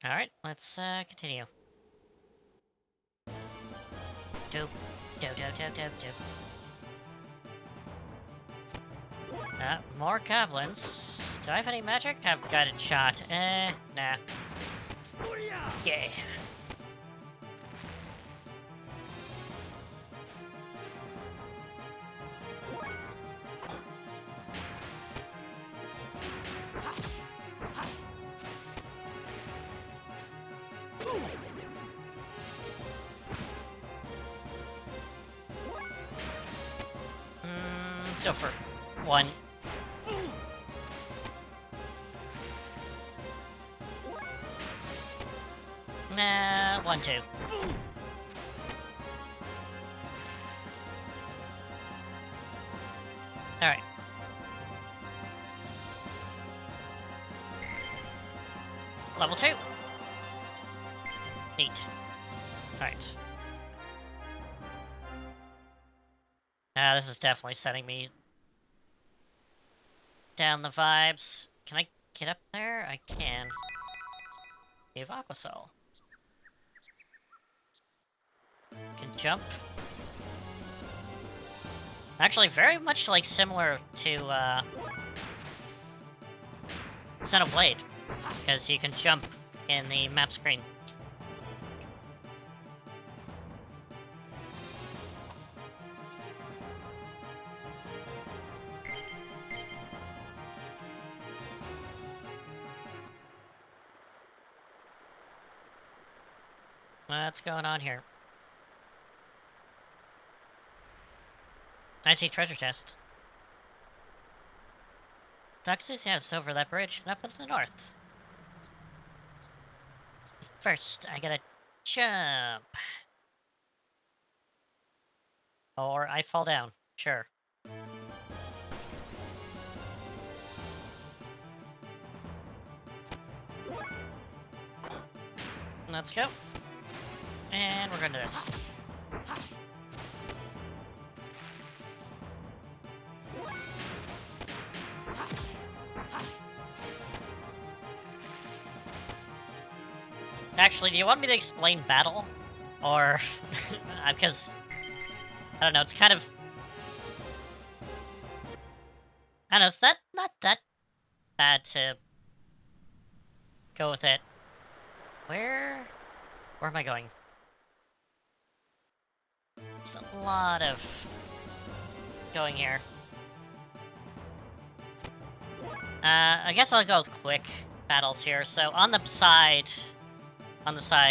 Alright, let's continue. Dope. Dope, dope, dope, dope, dope. More goblins. Do I have any magic? I've got a shot. Nah. Yeah. So for one. Nah, 1, 2. Alright. Level 2. Neat. Alright. This is definitely setting me down the vibes. Can I get up there? I can. Cave Aquasol. Can jump. Actually, very much like similar to Xenoblade, because you can jump in the map screen. What's going on here? I see treasure chest. Toxis, yes, over that bridge, up in the north. First, I gotta jump. Or I fall down, sure. Let's go. And we're going to this. Actually, do you want me to explain battle? Or... because... I don't know, it's kind of... I don't know, it's not that bad to go with it. Where am I going? There's a lot of going here. I guess I'll go quick battles here. So on the side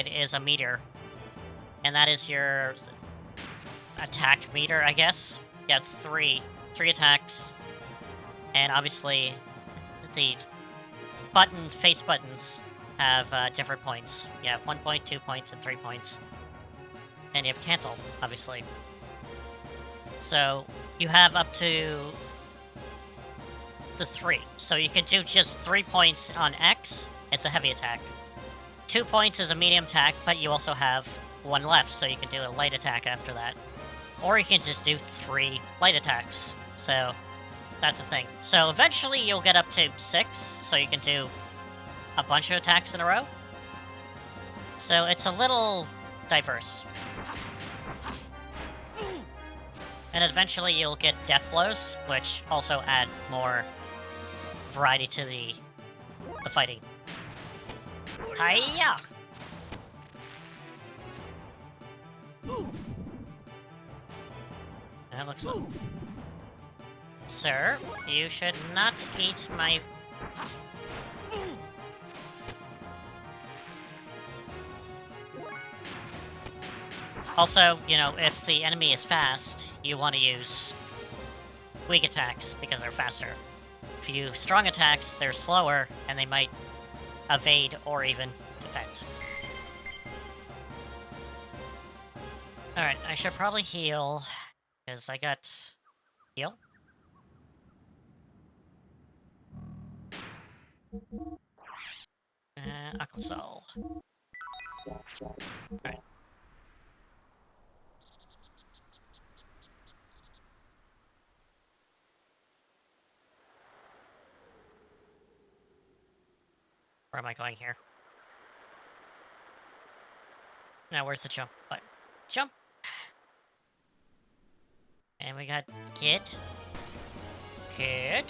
is a meter, and that is your attack meter, I guess. You have three attacks, and obviously the face buttons have different points. You have 1 point, 2 points, and 3 points, and you have cancel, obviously. So you have up to the 3. So you can do just 3 points on X. It's a heavy attack. 2 points is a medium attack, but you also have 1 left, so you can do a light attack after that. Or you can just do 3 light attacks. So that's the thing. So eventually you'll get up to 6, so you can do a bunch of attacks in a row. So it's a little diverse. And eventually you'll get death blows, which also add more variety to the fighting. Hiya! That looks like... Sir, you should not eat my... Also, you know, if the enemy is fast, you want to use weak attacks because they're faster. If you use strong attacks, they're slower, and they might evade or even defend. Alright, I should probably heal, because I got... heal? Aquasol. Alright. Where am I going here? Now, where's the jump button? Jump! And we got Kid. Kid.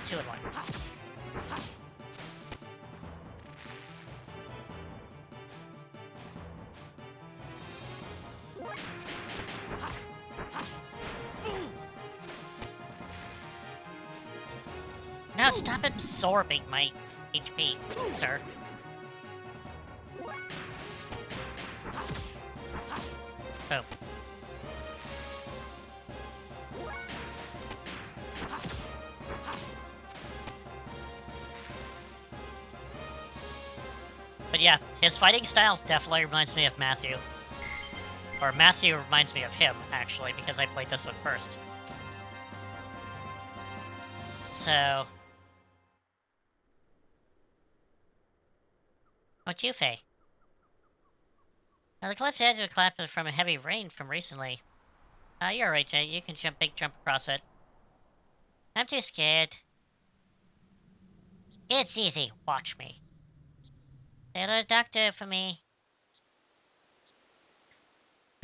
Two in one. Now stop absorbing my HP, sir. Boom. But yeah, his fighting style definitely reminds me of Matthew. Or Matthew reminds me of him, actually, because I played this one first. So... What's you, Faye? Now, the cliff edge was collapsed from a heavy rain from recently. You're alright, Jay. You can big jump across it. I'm too scared. It's easy. Watch me. Say hello to the doctor for me.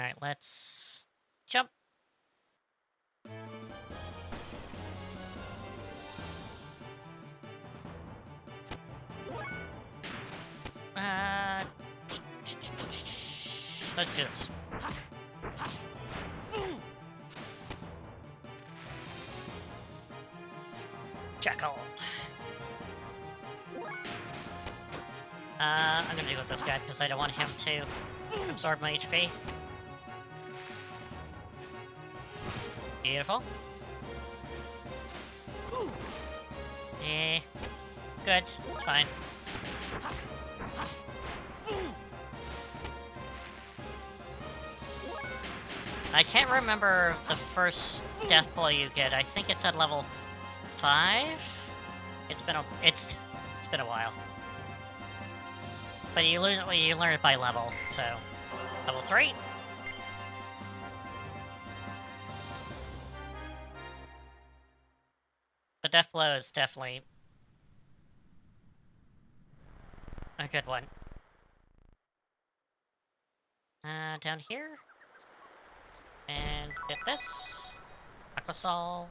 Alright, let's... jump. Let's do this. Jackal. I'm gonna deal with this guy because I don't want him to absorb my HP. Beautiful. Yeah. Good. It's fine. I can't remember the first death blow you get. I think it's at level 5? It's been a while. But you learn it by level, so level 3. The death blow is definitely a good one. Down here. And get this. Aquasol.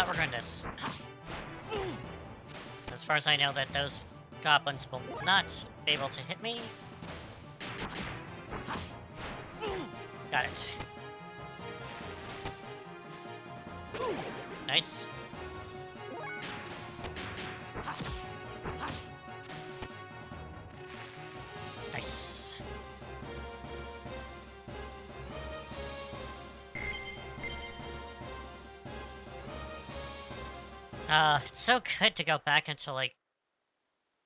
We're going this. As far as I know, that those goblins will not be able to hit me. Got it. Nice. Nice. It's so good to go back into, like,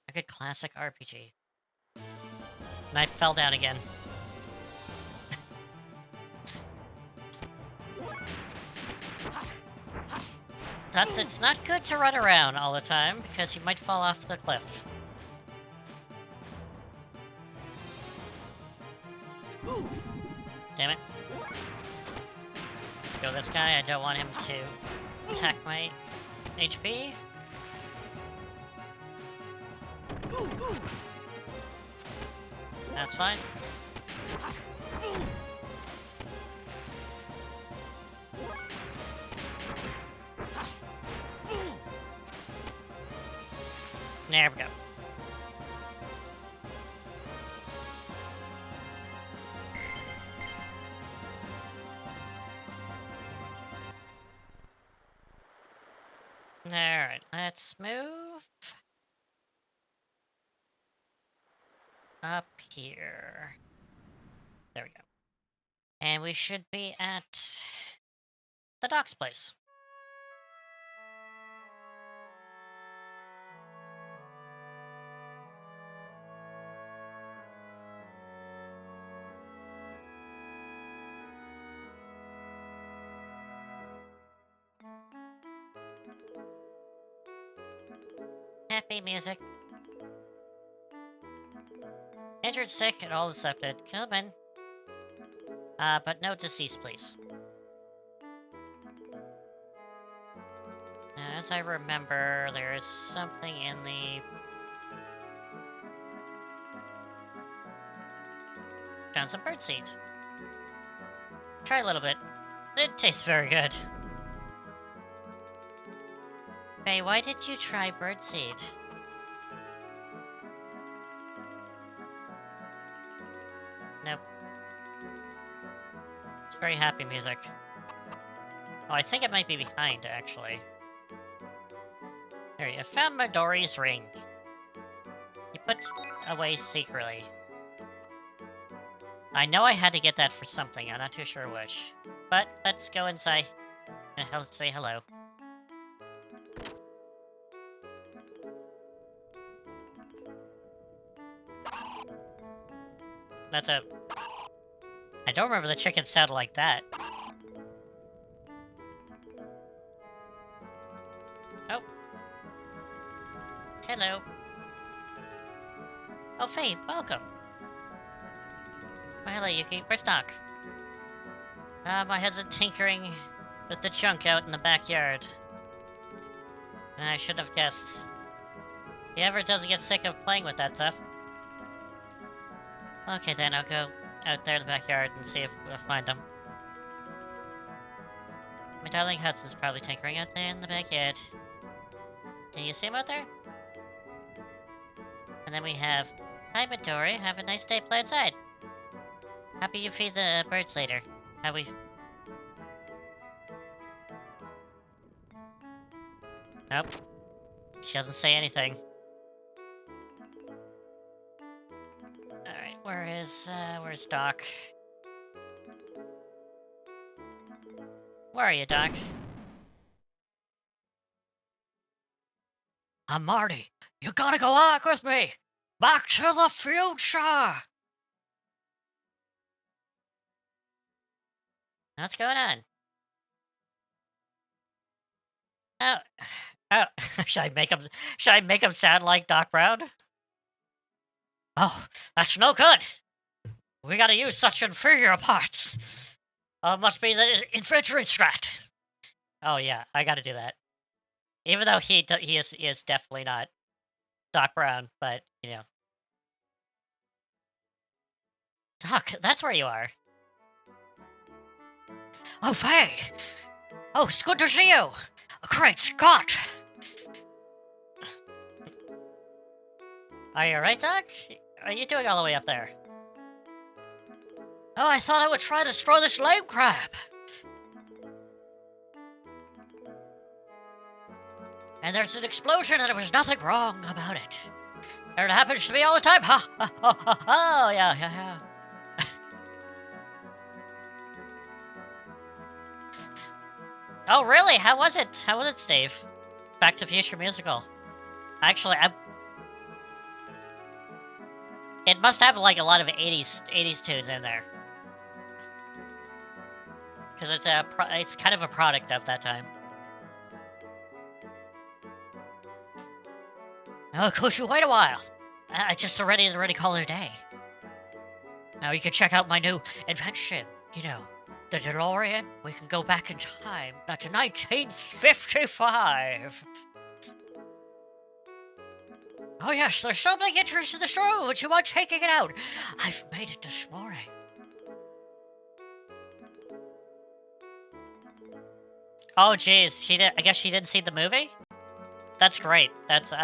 a good classic RPG. And I fell down again. Thus, it's not good to run around all the time, because you might fall off the cliff. Damn it. Let's go this guy. I don't want him to attack my HP. That's fine. There we go. Alright, let's move up here. There we go. And we should be at the Doc's place. Happy music. Injured, sick, and all accepted. Come in. But no deceased, please. Now, as I remember, there is something in the... Found some birdseed. Try a little bit. It tastes very good. Hey, why did you try birdseed? Nope. It's very happy music. Oh, I think it might be behind, actually. There you go. Found Midori's ring. He puts away secretly. I know I had to get that for something, I'm not too sure which. But let's go inside and let's say hello. That's a... I don't remember the chicken sounded like that. Oh. Hello. Oh, Faye, welcome. Oh, hello, Yuki. Where's Doc? My husband tinkering with the junk out in the backyard. I should have guessed. He ever doesn't get sick of playing with that stuff. Okay then, I'll go out there in the backyard and see if we'll find him. My darling Hudson's probably tinkering out there in the backyard. Can you see him out there? And then we have... Hi, Midori. Have a nice day. Play outside. Happy you feed the birds later. How we... Nope. She doesn't say anything. Where's Doc? Where are you, Doc? I'm Marty. You gotta go back with me! Back to the future! What's going on? Oh, should I make him sound like Doc Brown? Oh, that's no good! We gotta use such inferior parts! Must be the infiltrate strat. Oh yeah, I gotta do that. Even though he is definitely not Doc Brown, but, you know. Doc, that's where you are. Oh, Faye! Oh, it's good to see you! Great Scott! Are you alright, Doc? Are you doing all the way up there? Oh, I thought I would try to destroy this lame crab! And there's an explosion and there was nothing wrong about it. And it happens to me all the time. Ha ha ha ha ha! Yeah. Oh, really? How was it? How was it, Steve? Back to Future Musical. Actually, it must have like a lot of 80s tunes in there. Because it's kind of a product of that time. Oh, of course, you wait a while. I just already called it a day. Now you can check out my new invention. You know, the DeLorean. We can go back in time, not to 1955. Oh yes, there's something interesting in the story. Would you mind checking it out? I've made it this morning. Oh jeez, I guess she didn't see the movie? That's great. That's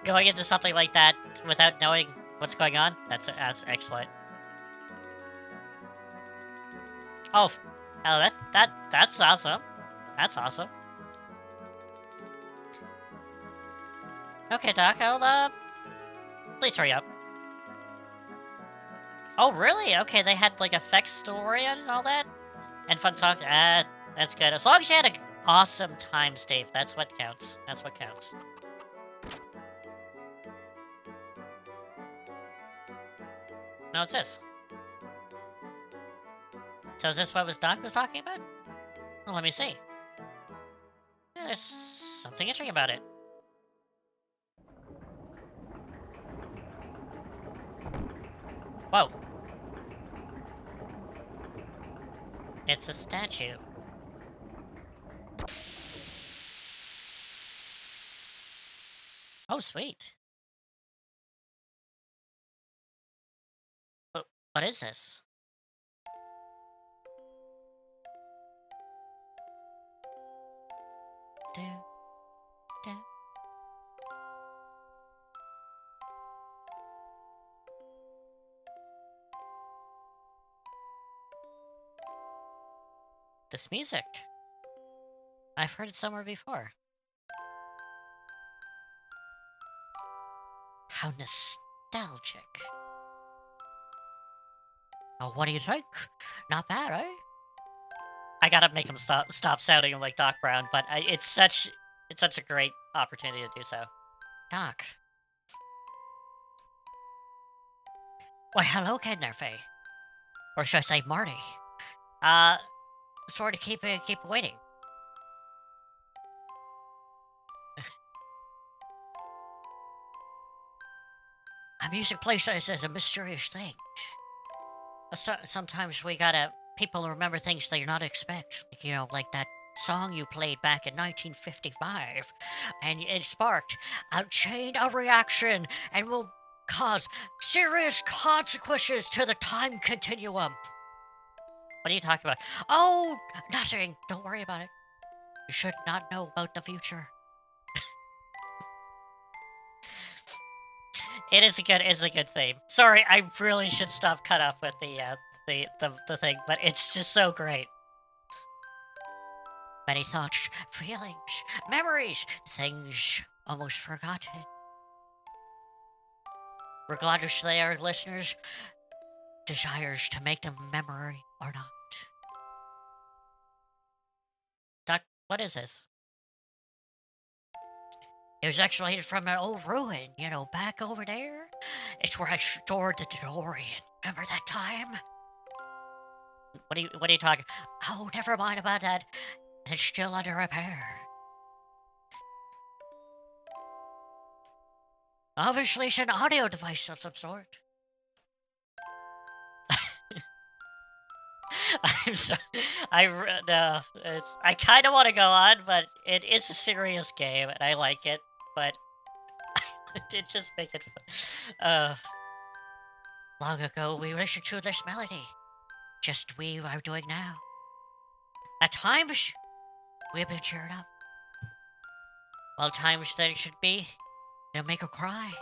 going into something like that without knowing what's going on. That's excellent. Oh, that's awesome. That's awesome. Okay, Doc, please hurry up. Oh, really? Okay, they had, like, effects DeLorean and all that? And fun songs? That's good. As long as you had an awesome time, Steve, that's what counts. That's what counts. No, it's this. So is this what Doc was talking about? Well, let me see. Yeah, there's something interesting about it. Whoa. It's a statue. Oh, sweet. What is this? This music. I've heard it somewhere before. How nostalgic. Oh, what do you think? Not bad, eh? I gotta make him stop sounding like Doc Brown, but it's such a great opportunity to do so. Doc. Why, hello again there, Faye. Or should I say Marty? Sorry to keep waiting. A music places is a mysterious thing. Sometimes people remember things they not expect. Like, you know, like that song you played back in 1955. And it sparked a chain of reaction and will cause serious consequences to the time continuum. What are you talking about? Oh, nothing. Don't worry about it. You should not know about the future. It's a good theme. Sorry, I really should stop cut off with the thing, but it's just so great. Many thoughts, feelings, memories, things almost forgotten. Regardless they are listeners' desires to make them memory or not. Doc, what is this? It was actually from an old ruin, you know, back over there. It's where I stored the DeLorean. Remember that time? What are you talking? Oh, never mind about that. It's still under repair. Obviously, it's an audio device of some sort. I'm sorry. No. I kind of want to go on, but it is a serious game, and I like it. But it did just make it fun. Long ago, we listened to this melody, just we are doing now. At times, we've been cheered up, while times that it should be, they'll make her cry.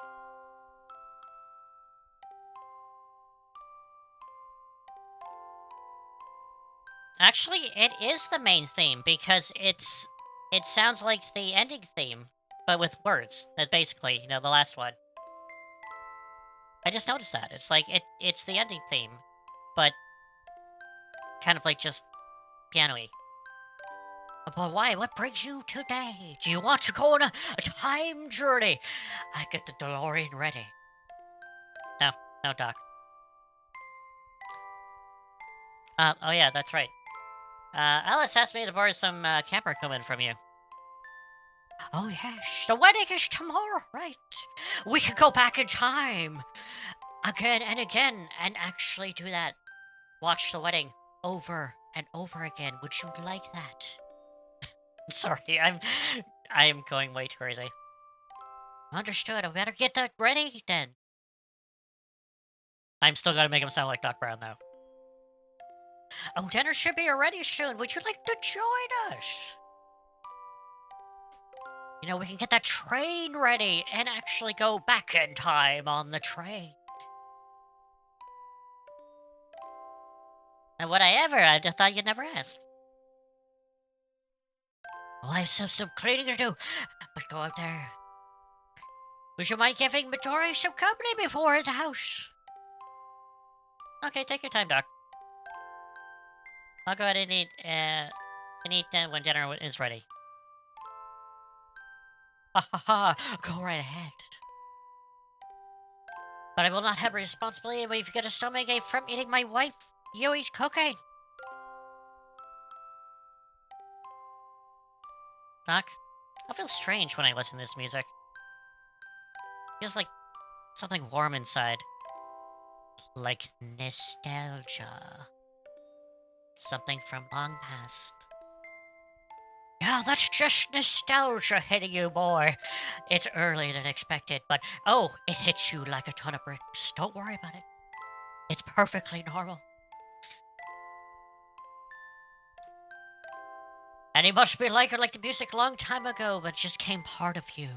Actually, it is the main theme because it sounds like the ending theme, but with words. That basically, the last one. I just noticed that. It's like it's the ending theme, but kind of like just piano-y. But why? What brings you today? Do you want to go on a time journey? I get the DeLorean ready. No, Doc. Oh yeah, that's right. Alice asked me to borrow some camper equipment from you. Oh yes, the wedding is tomorrow, right? We can go back in time again and again and actually do that. Watch the wedding over and over again. Would you like that? Sorry, I'm going way too crazy. Understood. I better get that ready then. I'm still gonna make him sound like Doc Brown though. Oh, dinner should be ready soon. Would you like to join us? We can get that train ready and actually go back in time on the train. And would I ever? I just thought you'd never ask. Well, I have some cleaning to do, but go out there. Would you mind giving Midori some company before in the house? Okay, take your time, Doc. I'll go ahead and eat when dinner is ready. Ha ha ha! Go right ahead. But I will not have a responsibility if you get a stomachache from eating my wife, Yui's cooking. Doc, I feel strange when I listen to this music. Feels like something warm inside. Like nostalgia. Something from long past. Yeah, that's just nostalgia hitting you, boy. It's earlier than expected, but oh, it hits you like a ton of bricks. Don't worry about it. It's perfectly normal. And you must be like her like the music a long time ago, but just came part of you.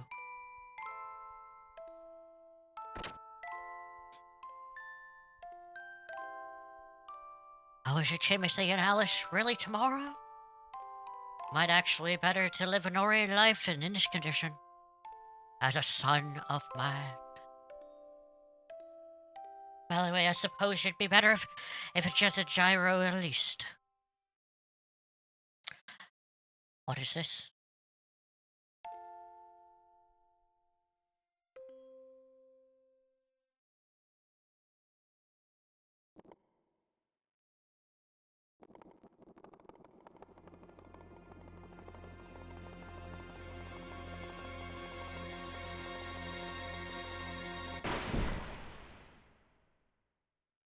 Oh, is it Timothy and Alice really tomorrow? Might actually be better to live an ordinary life than in this condition. As a son of man. Well, anyway, I suppose it'd be better if it's just a gyro at least. What is this?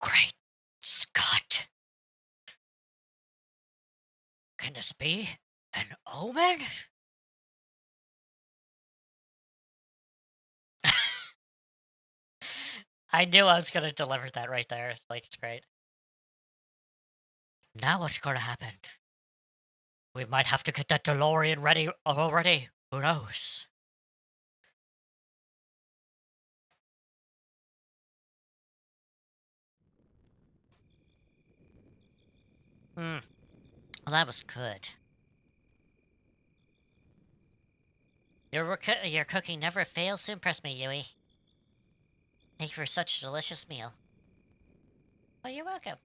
Great Scott! Can this be an omen? I knew I was gonna deliver that right there. Like, it's great. Now what's gonna happen? We might have to get that DeLorean ready already. Who knows? Well, that was good. Your cooking never fails to impress me, Yui. Thank you for such a delicious meal. Well, you're welcome.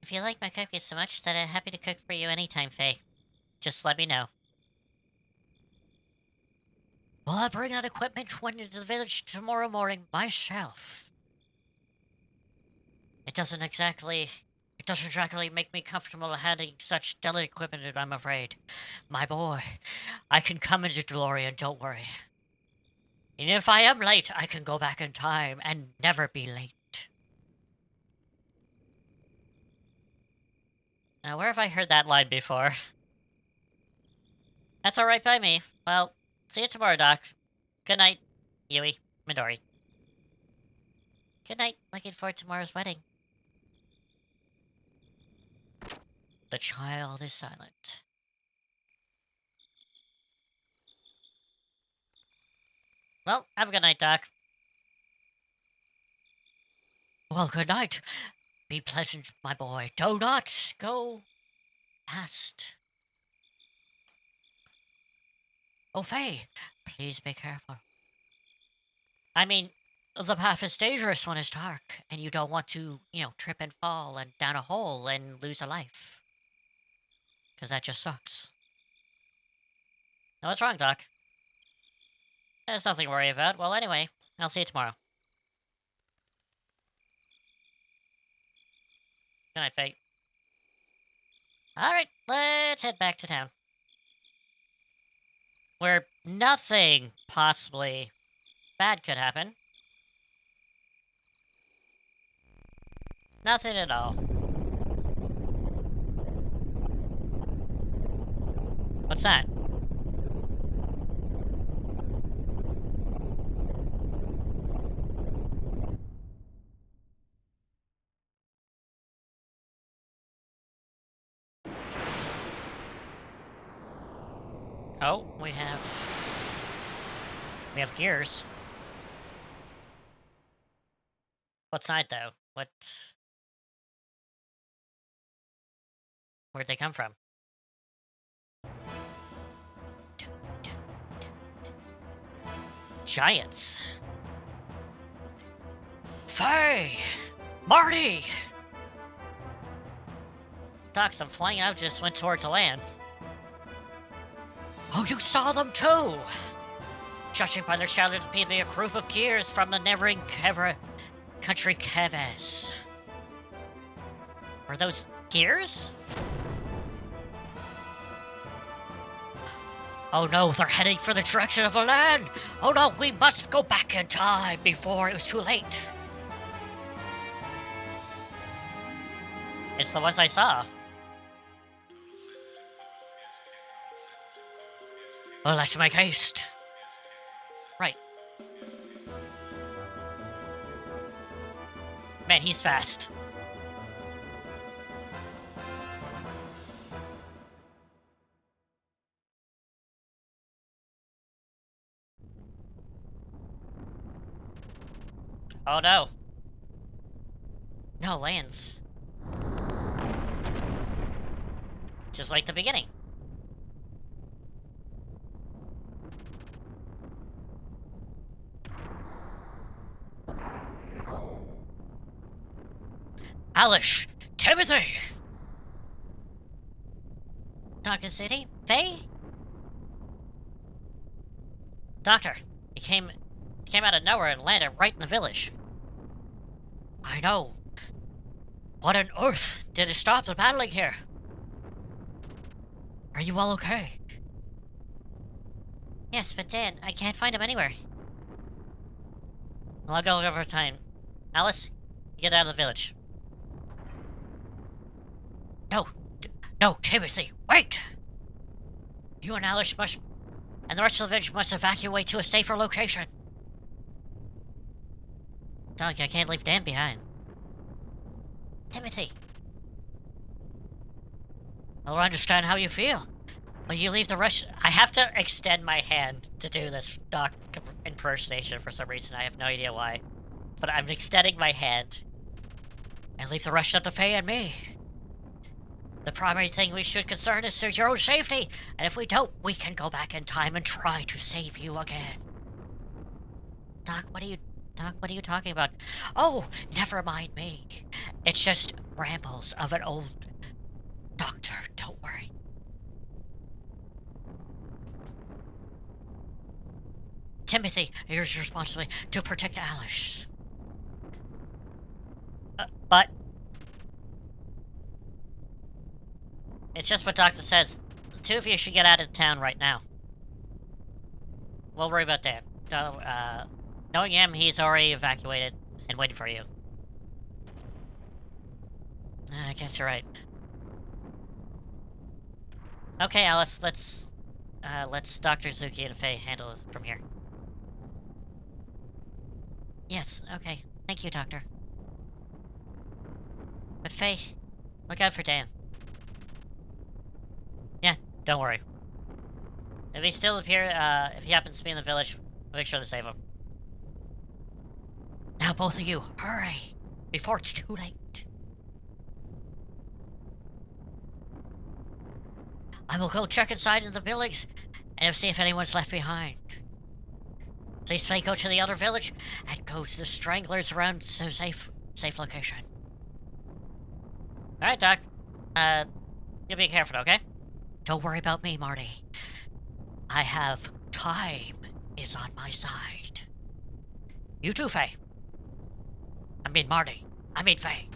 If you like my cookies so much, then I'm happy to cook for you anytime, Faye. Just let me know. Well, I'll bring that equipment when into the village tomorrow morning myself. It doesn't exactly make me comfortable handling such delicate equipment, I'm afraid. My boy, I can come into DeLorean, don't worry. And if I am late, I can go back in time and never be late. Now, where have I heard that line before? That's alright by me. Well, see you tomorrow, Doc. Good night, Yui, Midori. Good night. Looking forward to tomorrow's wedding. The child is silent. Well, have a good night, Doc. Well, good night. Be pleasant, my boy. Do not go past. Oh, Faye, please be careful. I mean, the path is dangerous when it's dark, and you don't want to, trip and fall and down a hole and lose a life. Because that just sucks. Now, what's wrong, Doc? There's nothing to worry about. Well, anyway, I'll see you tomorrow. Good night, Faye. Alright, let's head back to town. Where nothing possibly bad could happen. Nothing at all. What's that? Oh, we have gears. What side, though? Where'd they come from? Giants. Faye! Marty! Doc, some flying out just went towards the land. Oh, you saw them too! Judging by their shadow, it appeared to be a group of gears from the neighboring country Keves. Were those gears? Oh no, they're heading for the direction of the land! Oh no, we must go back in time before it was too late! It's the ones I saw. Well, let's make haste. Right. Man, he's fast. Oh no. No, lands. Just like the beginning. Alish! Timothy! Doctor City? Faye? Doctor, he came out of nowhere and landed right in the village. I know. What on earth did it stop the battling here? Are you all okay? Yes, but Dad, I can't find him anywhere. Well, I'll go look over time. Alice, get out of the village. No, Timothy, wait! You and Alice and the rest of the village must evacuate to a safer location. Doc, I can't leave Dan behind. Timothy. I don't understand how you feel. Will you leave the rest? I have to extend my hand to do this Doc impersonation for some reason. I have no idea why. But I'm extending my hand. And leave the rest of the Fae and me. The primary thing we should concern is your own safety. And if we don't, we can go back in time and try to save you again. Doc, what are you talking about? Oh, never mind me. It's just rambles of an old doctor. Don't worry. Timothy, here's your responsibility to protect Alice. But it's just what Doctor says. The two of you should get out of town right now. We'll worry about that. Knowing him, he's already evacuated and waiting for you. I guess you're right. Okay, Alice, let's Dr. Zuki and Faye handle it from here. Yes, okay. Thank you, Doctor. But Faye, look out for Dan. Yeah, don't worry. If he still if he happens to be in the village, we'll make sure to save him. Now both of you, hurry! Before it's too late. I will go check inside in the buildings and see if anyone's left behind. Please Faye, go to the other village and go to the stranglers around to safe location. Alright, Doc. You be careful, okay? Don't worry about me, Marty. I have time is on my side. You too, Faye. I mean Marty. I mean Faye.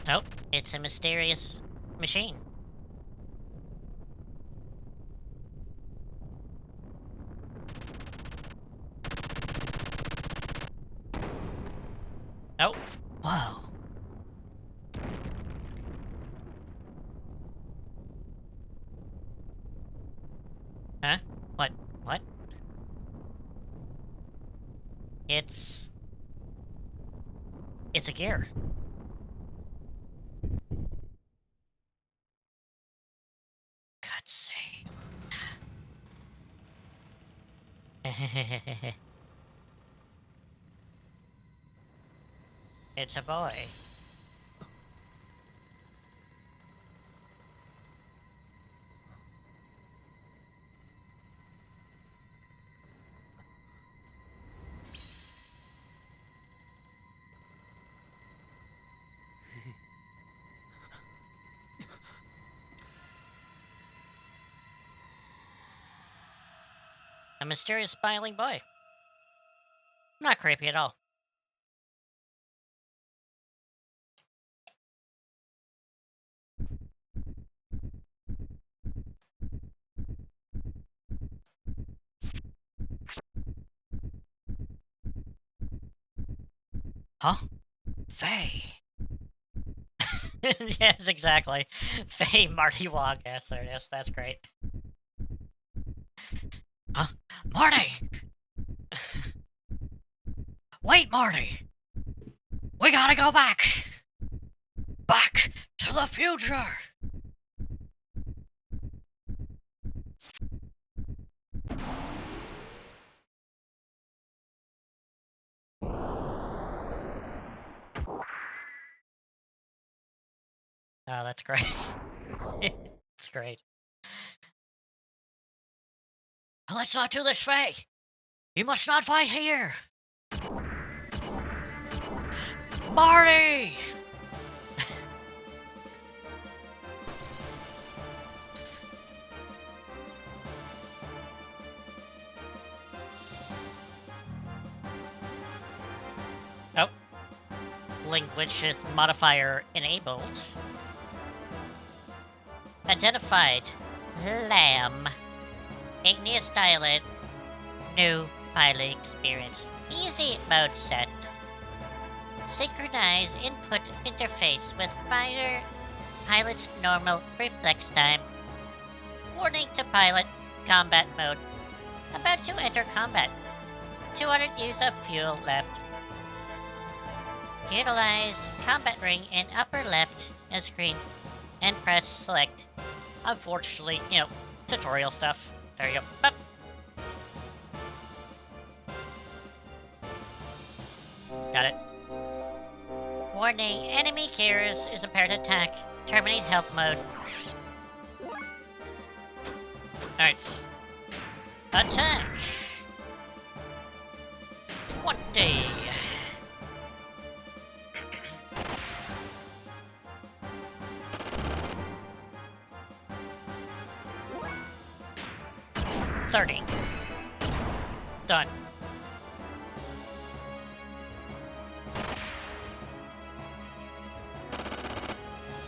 Nope, it's a mysterious machine. Oh, whoa. Huh? What? What? It's a gear. Cutscene. It's a boy. A mysterious smiling boy. Not creepy at all. Huh? Faye. Yes, exactly. Faye Marty Wong. Yes, there it is. That's great. Huh? Marty! Wait, Marty! We gotta go back! Back to the future! Oh, that's great. It's great. Let's not do this, Faye! You must not fight here! Marty! Oh. Linguist modifier enabled. Identified. Lamb. Igneous dialect. New pilot experience. Easy mode set. Synchronize input interface with pilot's normal reflex time. Warning to pilot. Combat mode. About to enter combat. 200 use of fuel left. Utilize combat ring in upper left of screen and press select. Unfortunately, tutorial stuff. There you go. Boop. Got it. Warning, enemy carriers is about to attack. Terminate help mode. Alright. Attack! 20! $30. Done.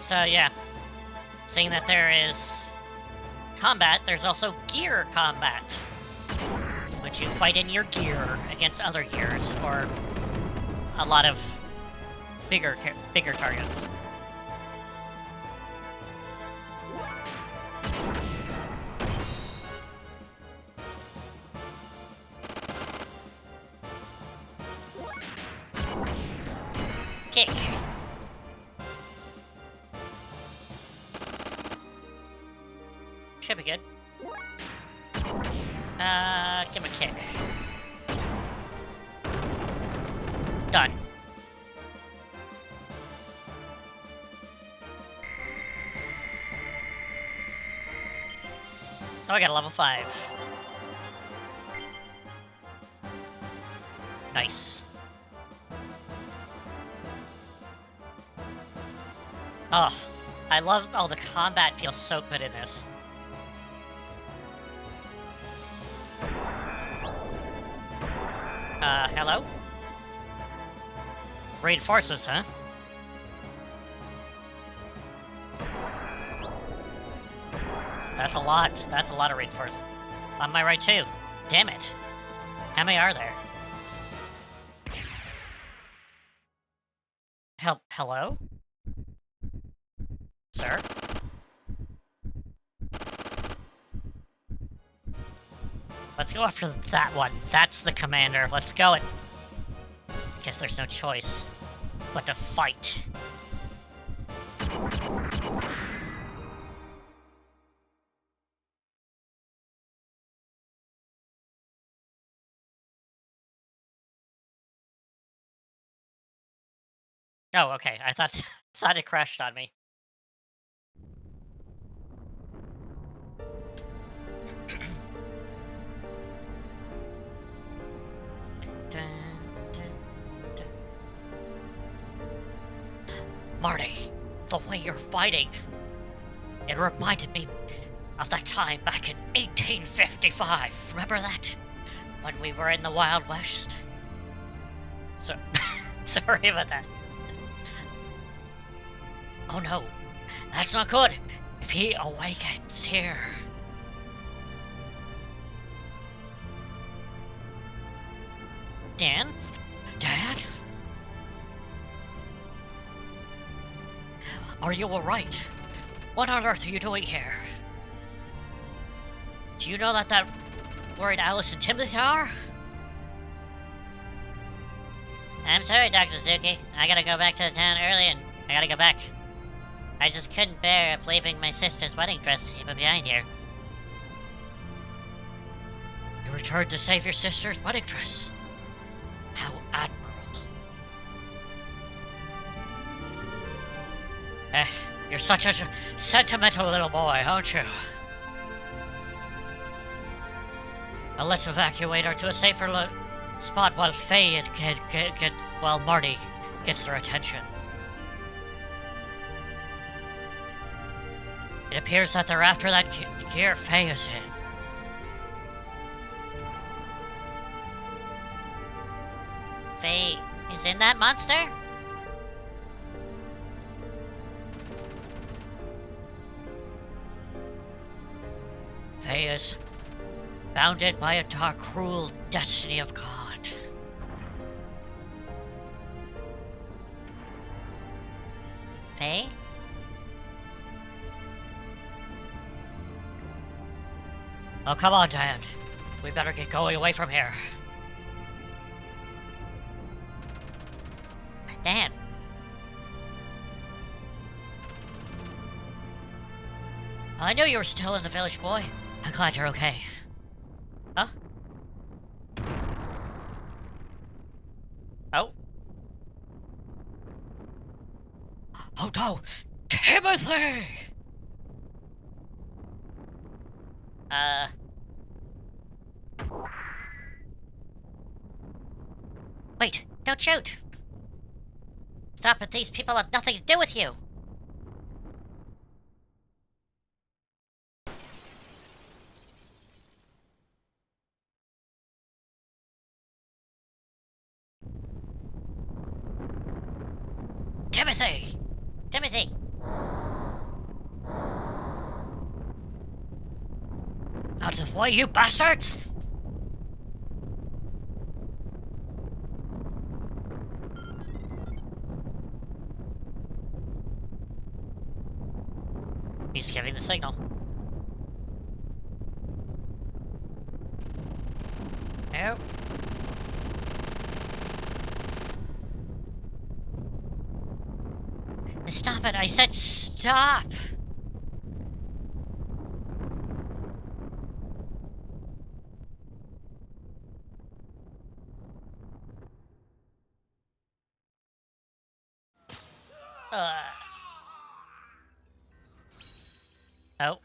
So yeah, seeing that there is combat, there's also gear combat. Would you fight in your gear against other gears, or a lot of bigger targets? Kick. Should be good. Give him a kick. Done. Oh, I got a level 5. Nice. Oh, I love, oh, the combat feels so good in this. Hello? Reinforcements, huh? That's a lot of reinforcements. On my right too. Damn it. How many are there? Hello? Sir? Let's go after that one. That's the commander. Let's go. Guess there's no choice but to fight. Oh, okay. I thought it crashed on me. Marty, the way you're fighting, it reminded me of that time back in 1855. Remember that? When we were in the Wild West? So, sorry about that. Oh no, that's not good. If he awakens here. Dan? Dad? Are you alright? What on earth are you doing here? Do you know that worried Alice and Timothy are? I'm sorry, Dr. Suzuki. I gotta go back to the town early and I gotta go back. I just couldn't bear leaving my sister's wedding dress behind here. You returned to save your sister's wedding dress? How admirable. You're such a sentimental little boy, aren't you? Well, let's evacuate her to a safer spot while Faye while Marty gets their attention. It appears that they're after that gear Faye is in. Faye is in that monster? Faye is bounded by a dark, cruel destiny of God. Faye? Oh, come on, Dan. We better get going away from here. Dan. I knew you were still in the village, boy. I'm glad you're okay. Huh? Oh. Oh no! Timothy! Wait, don't shoot! Stop it, these people have nothing to do with you! Timothy! Timothy! Out of the way, you bastards! He's giving the signal. Nope. Stop it! I said stop! Oh.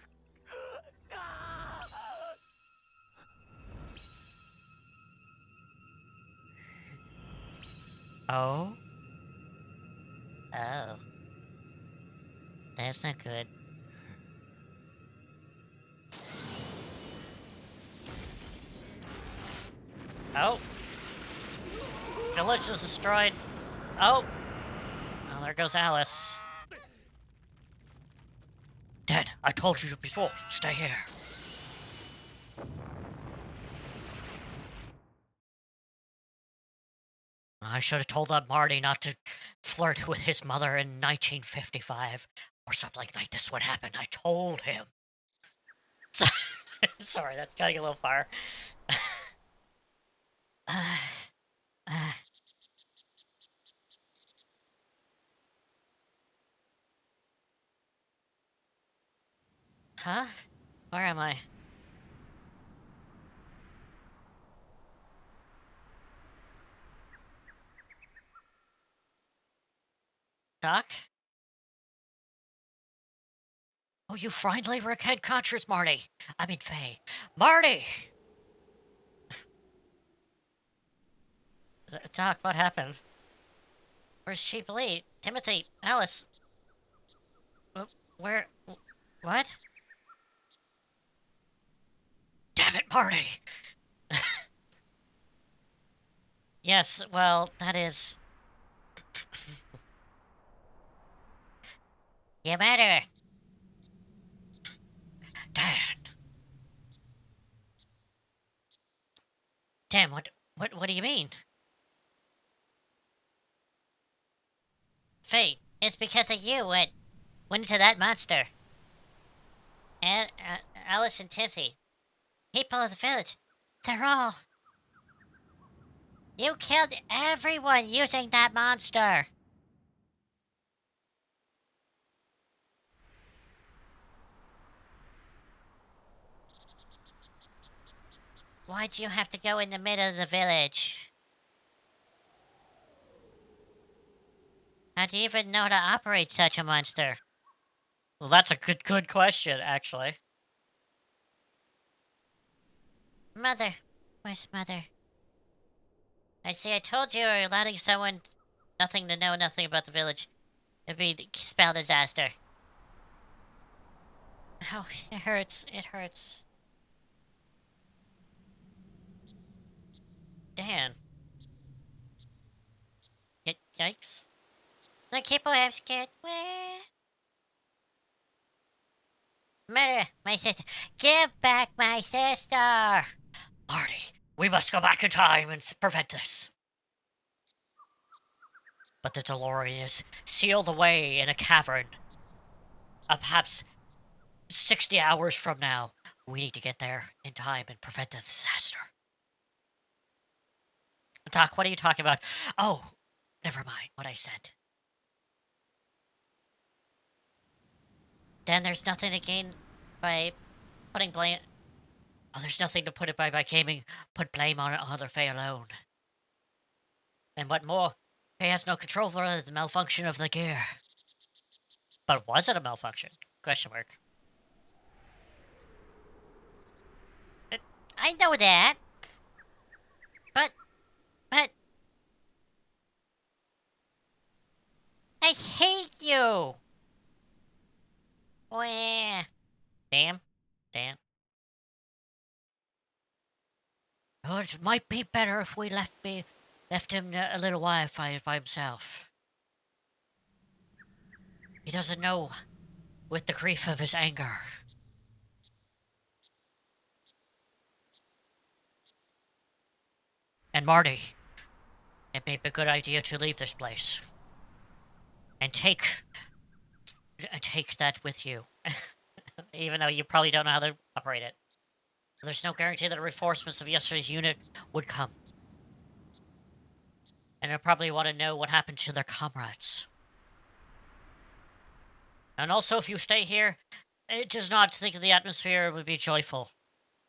Oh? Oh. That's not good. Oh. Village is destroyed. Oh. Oh, there goes Alice. Dad, I told you before, stay here. I should have told that Marty not to flirt with his mother in 1955 or something like this would happen. I told him. Sorry, that's getting a little far. Huh? Where am I? Doc? Oh, you finally regained conscious, Marty. I mean, Faye. Marty! Doc, what happened? Where's Cheap Elite? Timothy? Alice? Where? What? Damn it, Marty! Yes, well, that is... You better... Dad. Damn, what do you mean? Faye, it's because of you went into that monster. And, Alice and Timothy. People of the village. They're all... You killed everyone using that monster. Why'd you have to go in the middle of the village? How do you even know how to operate such a monster? Well, that's a good question, actually. Mother. Where's Mother? I see, I told you you're letting someone nothing to know nothing about the village. It'd be spell disaster. Oh, it hurts. It hurts. Dan. Yikes. The people I'm scared. Where? Murder, my sister. Give back my sister! Marty, we must go back in time and prevent this. But the DeLorean is sealed away in a cavern. Perhaps 60 hours from now. We need to get there in time and prevent the disaster. Doc, what are you talking about? Oh, never mind what I said. Then there's nothing to gain by putting blame... Oh, there's nothing to put it by gaming. Put blame on it other Faye alone. And what more, Faye has no control over the malfunction of the gear. But was it a malfunction? Question mark. I know that. But... I hate you! Wah. Damn. Oh, it might be better if we left him a little while by himself. He doesn't know with the grief of his anger. And Marty, it may be a good idea to leave this place. And take that with you. Even though you probably don't know how to operate it. There's no guarantee that reinforcements of yesterday's unit would come. And they'll probably want to know what happened to their comrades. And also, if you stay here, it does not think the atmosphere would be joyful.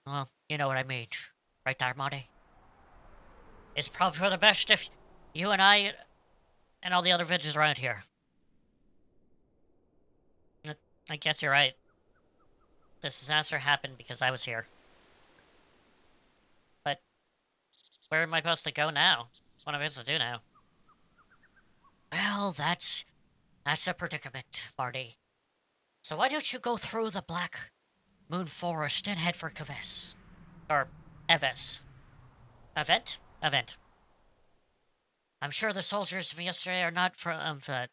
Well, you know what I mean. Right there, Monty. It's probably for the best if you and I and all the other villages around here. I guess you're right. This disaster happened because I was here. But where am I supposed to go now? What am I supposed to do now? Well, that's a predicament, Marty. So why don't you go through the Black Moon Forest and head for Kaves? Or Eves. Event? Event. I'm sure the soldiers from yesterday are not from and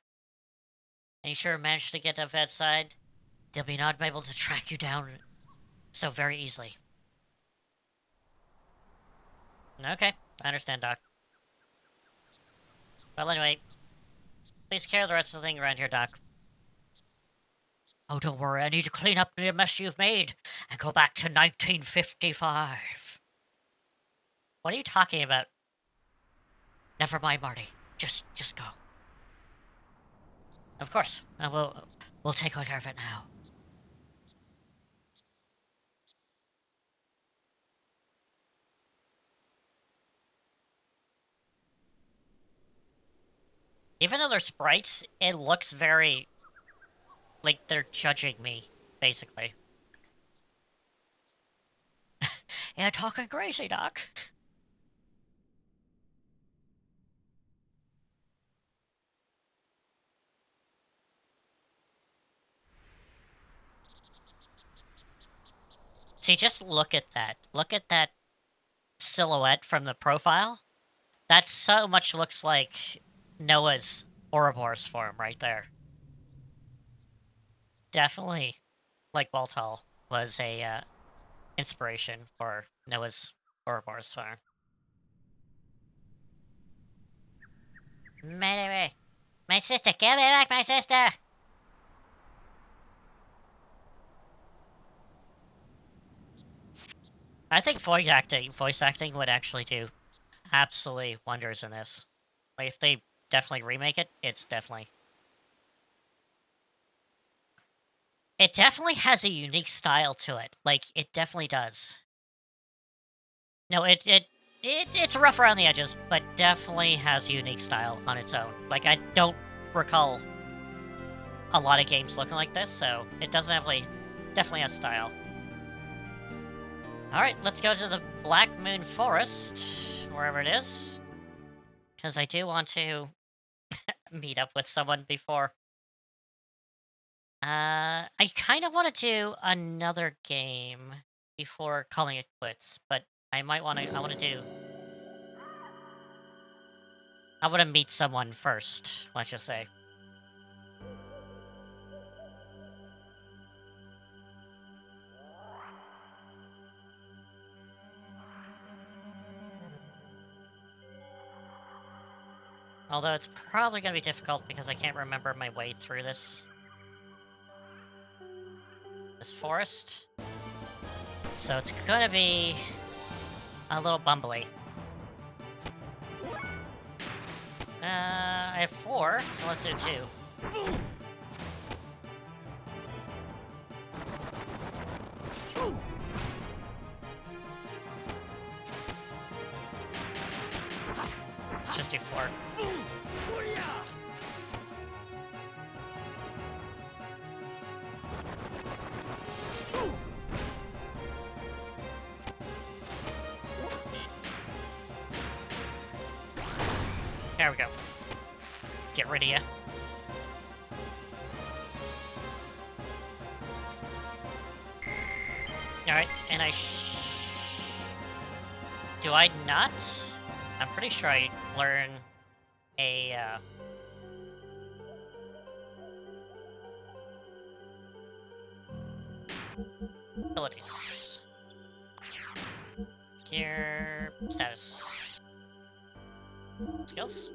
you sure managed to get to that side. They'll be not able to track you down so very easily. Okay, I understand, Doc. Well, anyway, please care the rest of the thing around here, Doc. Oh, don't worry, I need to clean up the mess you've made and go back to 1955. What are you talking about? Never mind, Marty. Just go. Of course, we'll take care of it now. Even though they're sprites, it looks very like they're judging me, basically. Yeah, talking crazy, Doc. See, just look at that. Look at that silhouette from the profile. That so much looks like Noah's Ouroboros form right there. Definitely, like Baltal was a inspiration for Noah's Ouroboros farm. My sister, give me back my sister! I think voice acting would actually do absolutely wonders in this. Like, if they definitely remake it, it's definitely... It definitely has a unique style to it. Like, it definitely does. No, it's rough around the edges, but definitely has a unique style on its own. Like, I don't recall a lot of games looking like this, so it definitely has style. Alright, let's go to the Black Moon Forest, wherever it is. Because I do want to meet up with someone before. I kind of want to do another game before calling it quits, but I want to meet someone first, let's just say. Although it's probably going to be difficult because I can't remember my way through this forest. So it's going to be a little bumbly. I have 4, so let's do 2. Just do 4. There we go. Get rid of you. Alright, and do I not? I'm pretty sure I learn a, abilities. Gear... status. Skills?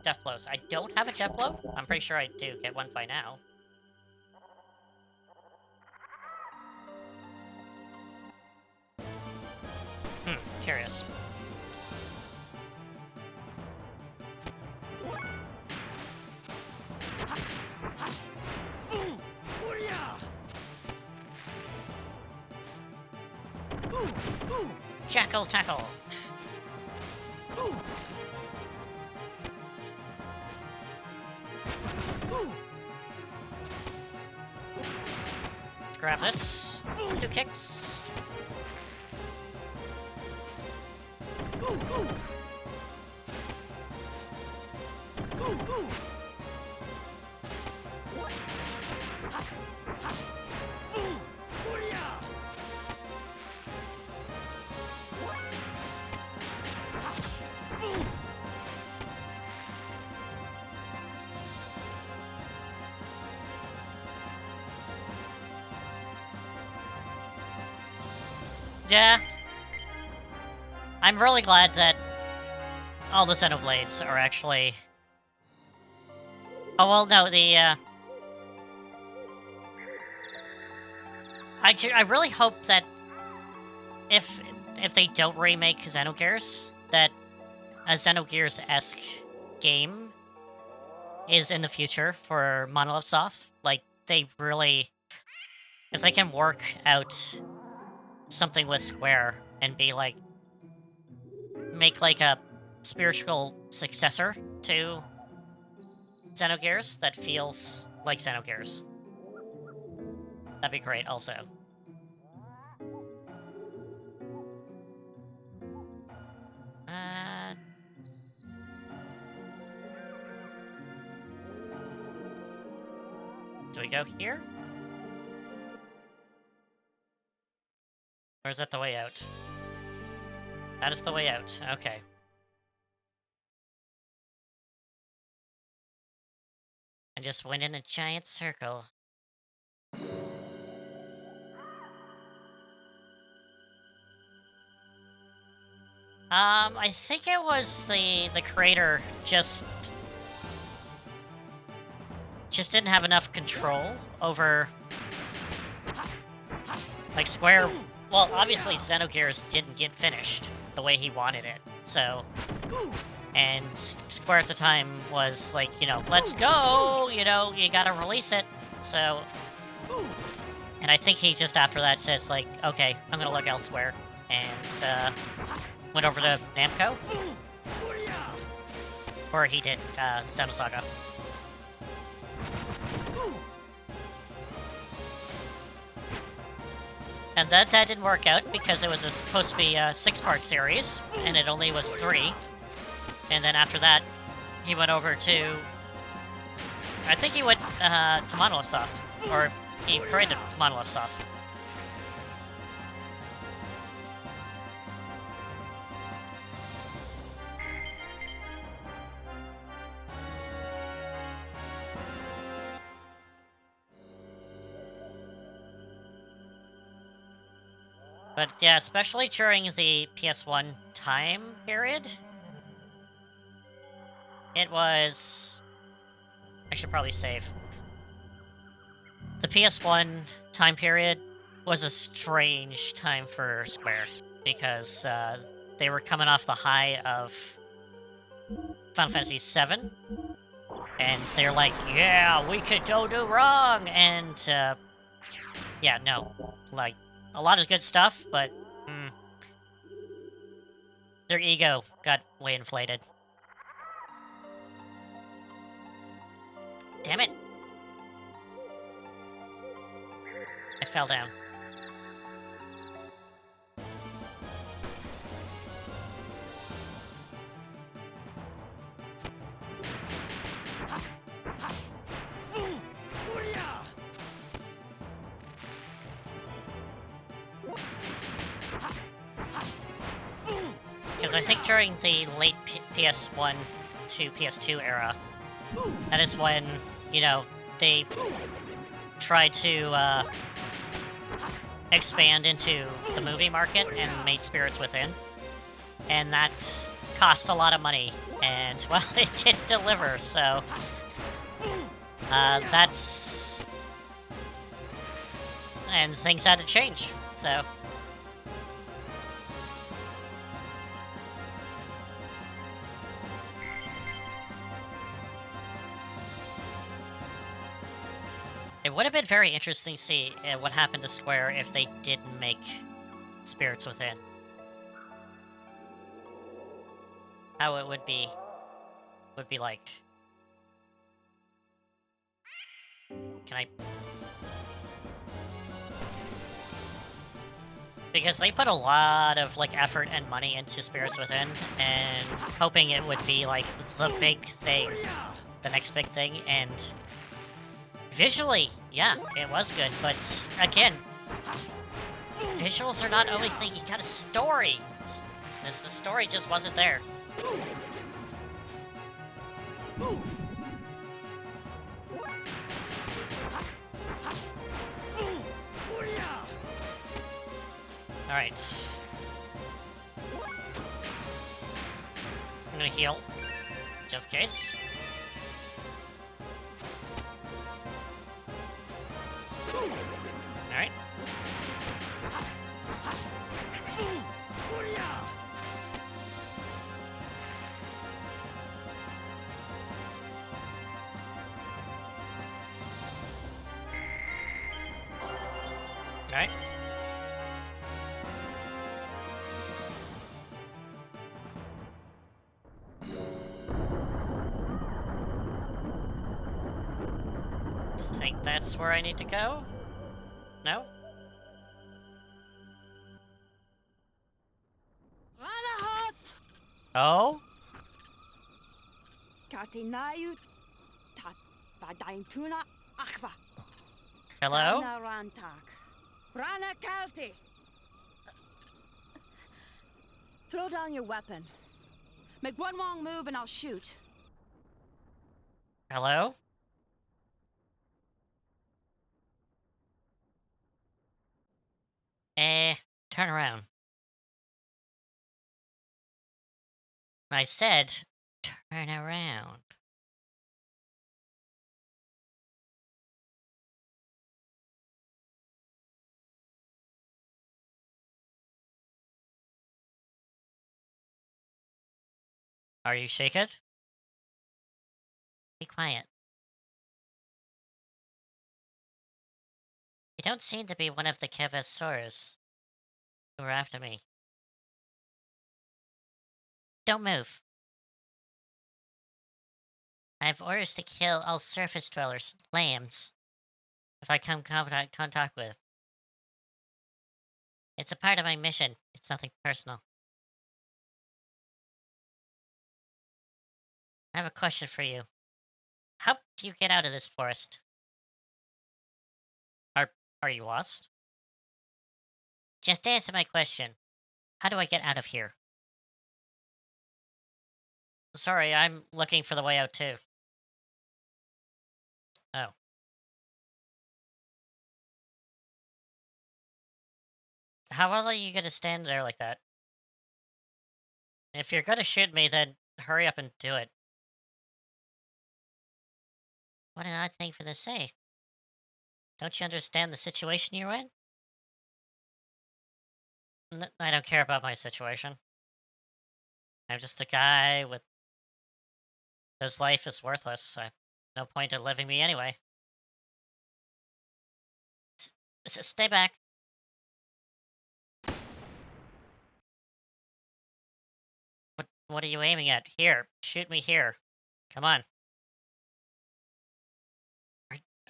Death blows. I don't have a death blow? I'm pretty sure I do get one by now. curious. Jackal tackle. Let's grab this. 2 kicks. Yeah. I'm really glad that all the Xenoblades are actually... Oh, well, no, the, I really hope that if they don't remake Xenogears, that a Xenogears-esque game is in the future for Monolith Soft. Like, they really... If they can work out something with Square and be like... Make, like, a spiritual successor to Xenogears that feels like Xenogears. That'd be great, also. Do we go here? Or is that the way out? That is the way out. Okay. I just went in a giant circle. I think it was the creator just didn't have enough control over, like, Square. Well, obviously Xenogears didn't get finished the way he wanted it, so... And Square at the time was like, you know, let's go, you know, you gotta release it, so... And I think he just after that says, like, okay, I'm gonna look elsewhere, and, went over to Namco? Or he did, Xenosaga. And that didn't work out because it was supposed to be a 6-part series, and it only was 3. And then after that, he went over to... I think he went to Monolith Soft, or he created Monolith Soft. But yeah, especially during the PS1 time period, it was... I should probably save. The PS1 time period was a strange time for Square, because they were coming off the high of Final Fantasy VII, and they're like, yeah, we could do wrong, and yeah, no, like, a lot of good stuff, but their ego got way inflated. Damn it! I fell down. Because I think during the late PS1 to PS2 era, that is when, you know, they tried to expand into the movie market and made Spirits Within. And that cost a lot of money, and, well, it didn't deliver, so... that's... And things had to change, so... It would have been very interesting to see what happened to Square if they didn't make Spirits Within. How it would be like. Can I? Because they put a lot of like effort and money into Spirits Within, and hoping it would be like the big thing, the next big thing, and visually, yeah, it was good, but again, visuals are not always thing. You got a story. The story just wasn't there. Alright. I'm gonna heal. Just in case. Alright. Alright. Think that's where I need to go? No? Ranahos! Oh? Katinayu tat Vadaintuna Akva. Hello? Rana Rantak. Rana Kalti. Throw down your weapon. Make one wrong move and I'll shoot. Hello? Turn around. I said, turn around. Are you shaken? Be quiet. You don't seem to be one of the Kevasaurs who are after me. Don't move. I have orders to kill all surface dwellers, lambs, if I come contact with. It's a part of my mission. It's nothing personal. I have a question for you. How do you get out of this forest? Are you lost? Just answer my question. How do I get out of here? Sorry, I'm looking for the way out too. Oh. How are you gonna stand there like that? If you're gonna shoot me, then hurry up and do it. What an odd thing for to say. Don't you understand the situation you're in? I don't care about my situation. I'm just a guy with... whose life is worthless. No point in living me anyway. Stay back. What are you aiming at? Here, shoot me here. Come on.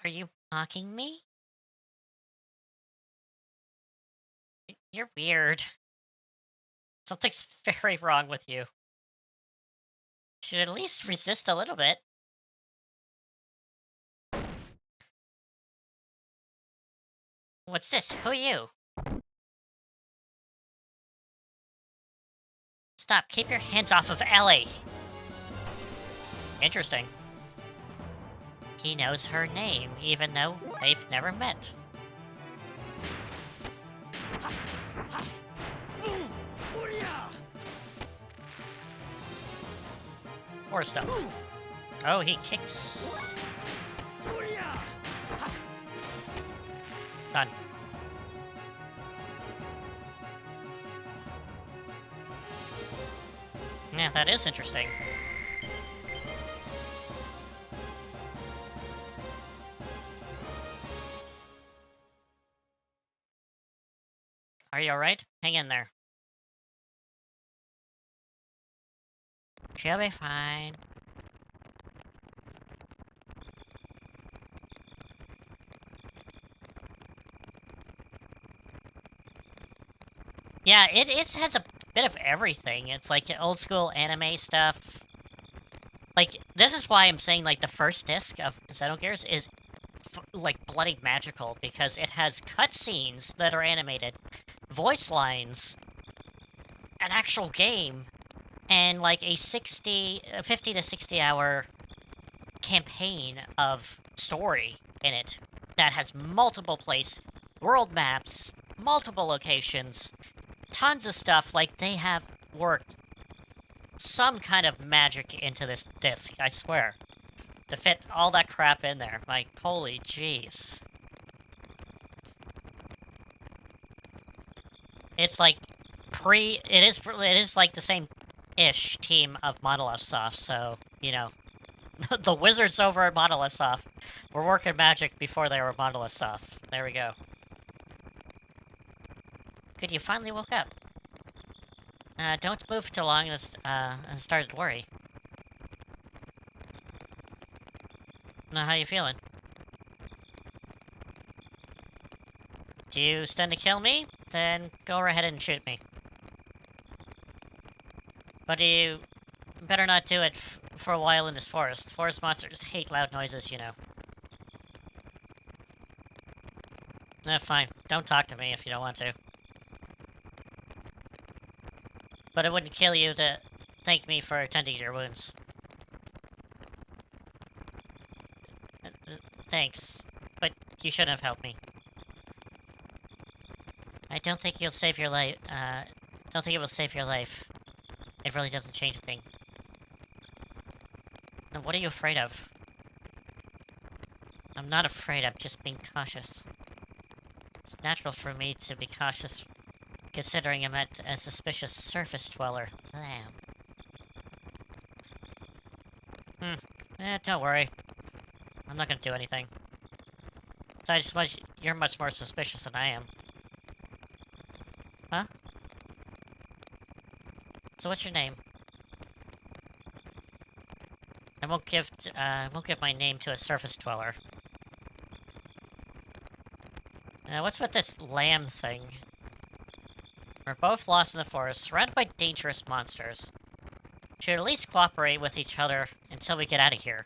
Are you mocking me? You're weird. Something's very wrong with you. You should at least resist a little bit. What's this? Who are you? Stop. Keep your hands off of Ellie. Interesting. He knows her name, even though they've never met. Or stuff. Oh, he kicks. Done. Yeah, that is interesting. Are you alright? Hang in there. She'll be fine. Yeah, it has a bit of everything. It's like old school anime stuff. Like, this is why I'm saying, like, the first disc of Xenogears is, like, bloody magical, because it has cutscenes that are animated, voice lines, an actual game, and, like, a 50 to 60 hour campaign of story in it that has multiple world maps, multiple locations, tons of stuff. Like, they have worked some kind of magic into this disc, I swear, to fit all that crap in there. Like, holy jeez. It's like it is like the same-ish team of Monolith Soft, so, you know, the wizards over at Monolith Soft were working magic before they were Monolith Soft. There we go. Good, you finally woke up. Don't move too long and started to worry. Now, how you feeling? Do you stand to kill me? Then go ahead and shoot me. But you better not do it for a while in this forest. Forest monsters hate loud noises, you know. Fine. Don't talk to me if you don't want to. But it wouldn't kill you to thank me for attending to your wounds. Thanks. But you shouldn't have helped me. I don't think you'll save your life. Don't think it will save your life. It really doesn't change a thing. Now, what are you afraid of? I'm not afraid, I'm just being cautious. It's natural for me to be cautious, considering I'm a suspicious surface dweller. Don't worry. I'm not gonna do anything. Besides, you're much more suspicious than I am. Huh? So what's your name? I won't give my name to a surface dweller. What's with this lamb thing? We're both lost in the forest, surrounded by dangerous monsters. Should at least cooperate with each other until we get out of here.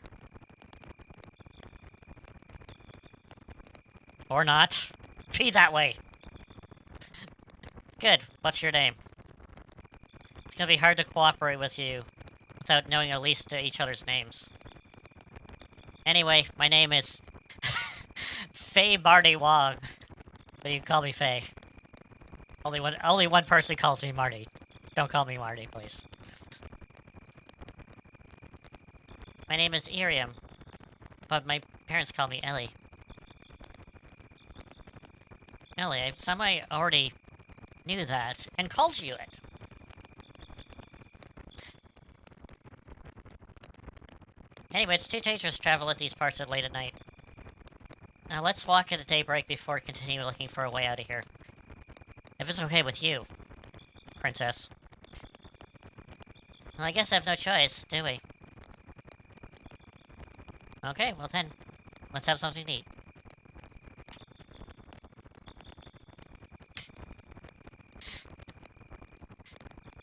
Or not. Be that way. Good. What's your name? It's gonna be hard to cooperate with you without knowing at least each other's names. Anyway, my name is Faye Marty Wong. But you can call me Faye. Only one person calls me Marty. Don't call me Marty, please. My name is Irium, but my parents call me Ellie. Ellie, I already knew that, and called you it. Anyway, it's too dangerous to travel at these parts late at night. Now let's walk at a daybreak before we continue looking for a way out of here. If it's okay with you, Princess. Well, I guess I have no choice, do we? Okay, well then, let's have something to eat.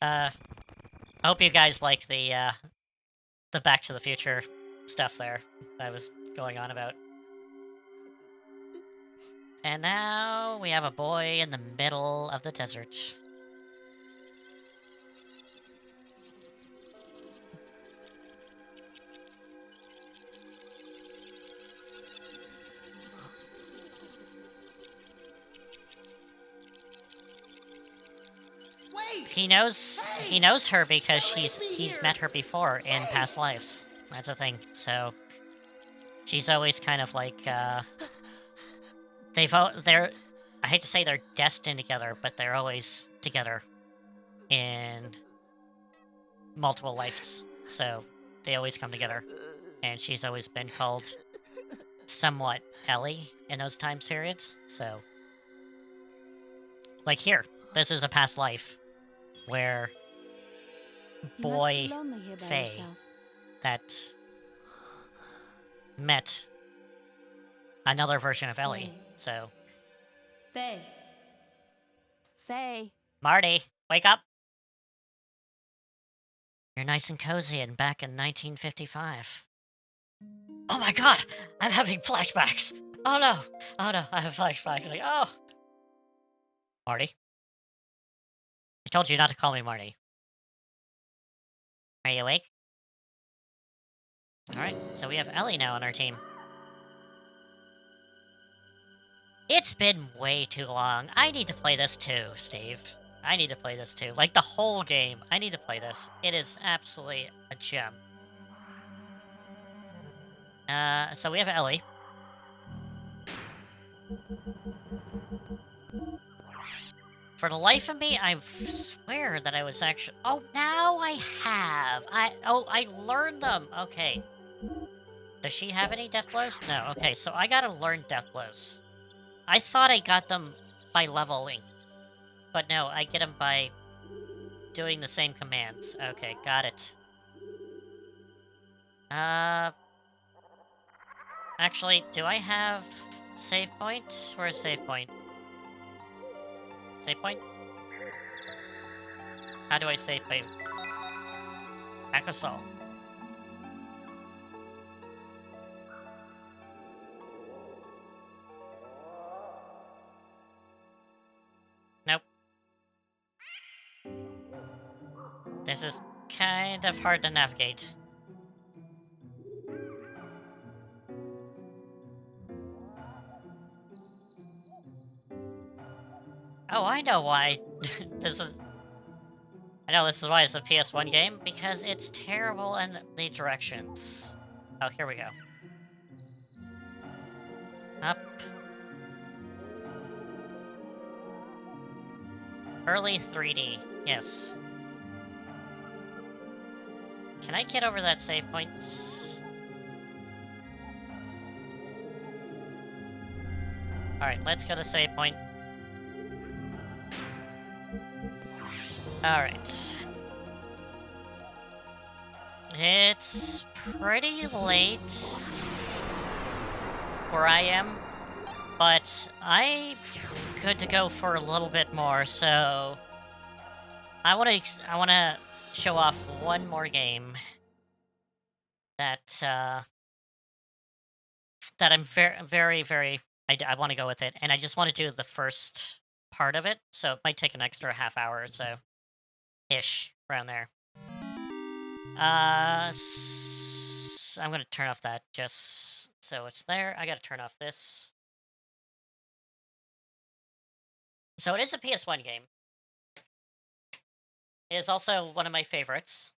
I hope you guys like the Back to the Future stuff there that I was going on about. And now we have a boy in the middle of the desert. He knows her because he's met her before in past lives. That's a thing. So she's always kind of like they're I hate to say they're destined together, but they're always together in multiple lives. So they always come together. And she's always been called somewhat Ellie in those time periods. So like here. this is a past life where You must boy be lonely here by Faye yourself. that met another version of Ellie. So, Faye. Faye. Marty, wake up! You're nice and cozy and back in 1955. Oh my god! I'm having flashbacks! Oh no! Oh no, I have flashbacks. Like, oh! Marty? I told you not to call me Marty. Are you awake? Alright, so we have Ellie now on our team. It's been way too long. I need to play this too, Steve. I need to play this too. Like, the whole game. I need to play this. It is absolutely a gem. So we have Ellie. For the life of me, I swear that I was actually... Oh, now I have! I learned them! Okay. Does she have any death blows? No. Okay, so I gotta learn death blows. I thought I got them by leveling. But no, I get them by doing the same commands. Okay, got it. Actually, do I have save point? Where's save point? Save point? How do I save point? Akosol. Nope. This is kind of hard to navigate. Oh, I know why. I know this is why it's a PS1 game, because it's terrible in the directions. Oh, here we go. Up. Early 3D, yes. Can I get over that save point? Alright, let's go to save point. Alright. It's pretty late where I am, but I'm good to go for a little bit more, so I want to show off one more game that that I'm very I want to go with it, and I just want to do the first part of it, so it might take an extra half hour or so. Ish, around there. I'm gonna turn off that just so it's there. I gotta turn off this. So it is a PS1 game. It is also one of my favorites.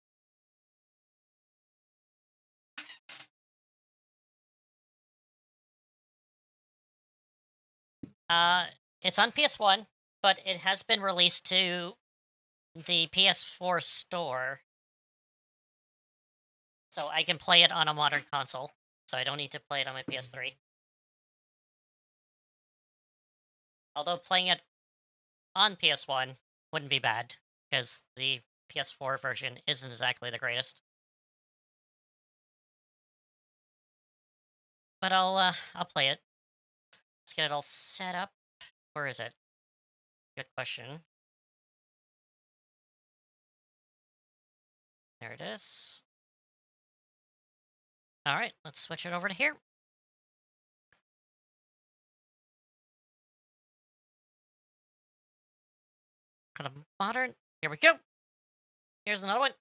It's on PS1, but it has been released to the PS4 store. So I can play it on a modern console. So I don't need to play it on my PS3. Although playing it on PS1 wouldn't be bad, because the PS4 version isn't exactly the greatest. But I'll play it. Let's get it all set up. Where is it? Good question. There it is. Alright, let's switch it over to here. Kind of modern. Here we go. Here's another one.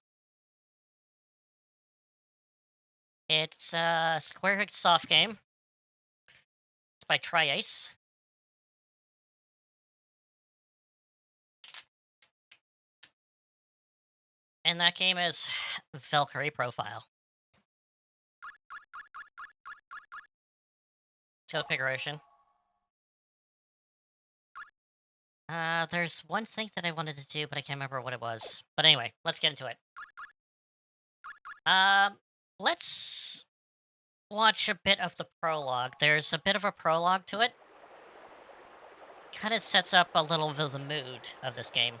It's a Square Enix soft game. It's by Tri-Ace. And that game is Valkyrie Profile. Let's go to Pick-a-Ration. There's one thing that I wanted to do, but I can't remember what it was. But anyway, let's get into it. Let's watch a bit of the prologue. There's a bit of a prologue to it. kind of sets up a little bit of the mood of this game.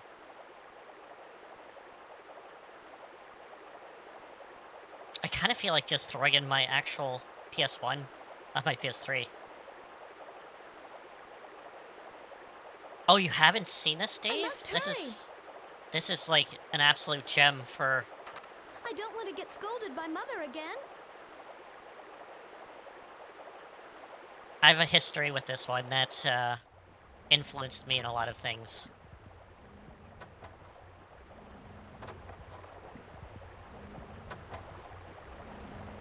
I kind of feel like just throwing in my actual PS1 on my PS3. Oh, you haven't seen this, Dave? must hurry. This is like an absolute gem for. I don't want to get scolded by Mother again. I have a history with this one that influenced me in a lot of things.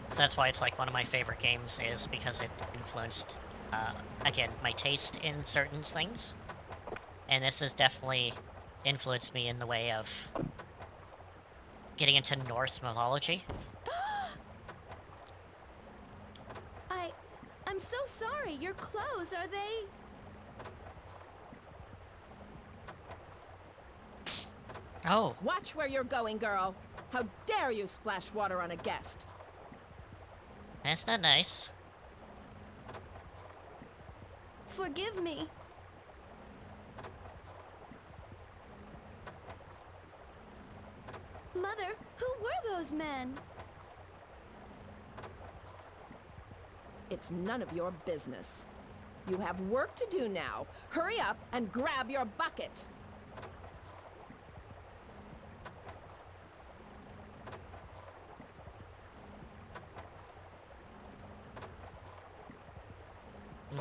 So that's why it's like one of my favorite games, is because it influenced, again, my taste in certain things. And this has definitely influenced me in the way of getting into Norse mythology. I'm so sorry. Your clothes, are they... Oh, Watch where you're going, girl. How dare you splash water on a guest? that's not nice. Forgive me. Mother, who were those men? It's none of your business. You have work to do now. Hurry up and grab your bucket.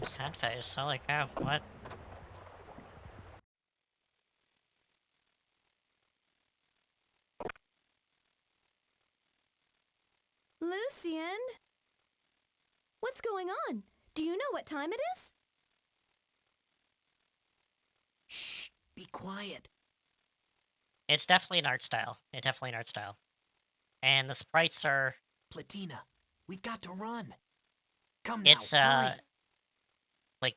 Sad face. Holy cow, what? Lucian? What's going on? Do you know what time it is? Shh, be quiet. It's definitely an art style. It's definitely an art style. And the sprites are... Platina, we've got to run. Come now, It's, hurry. like...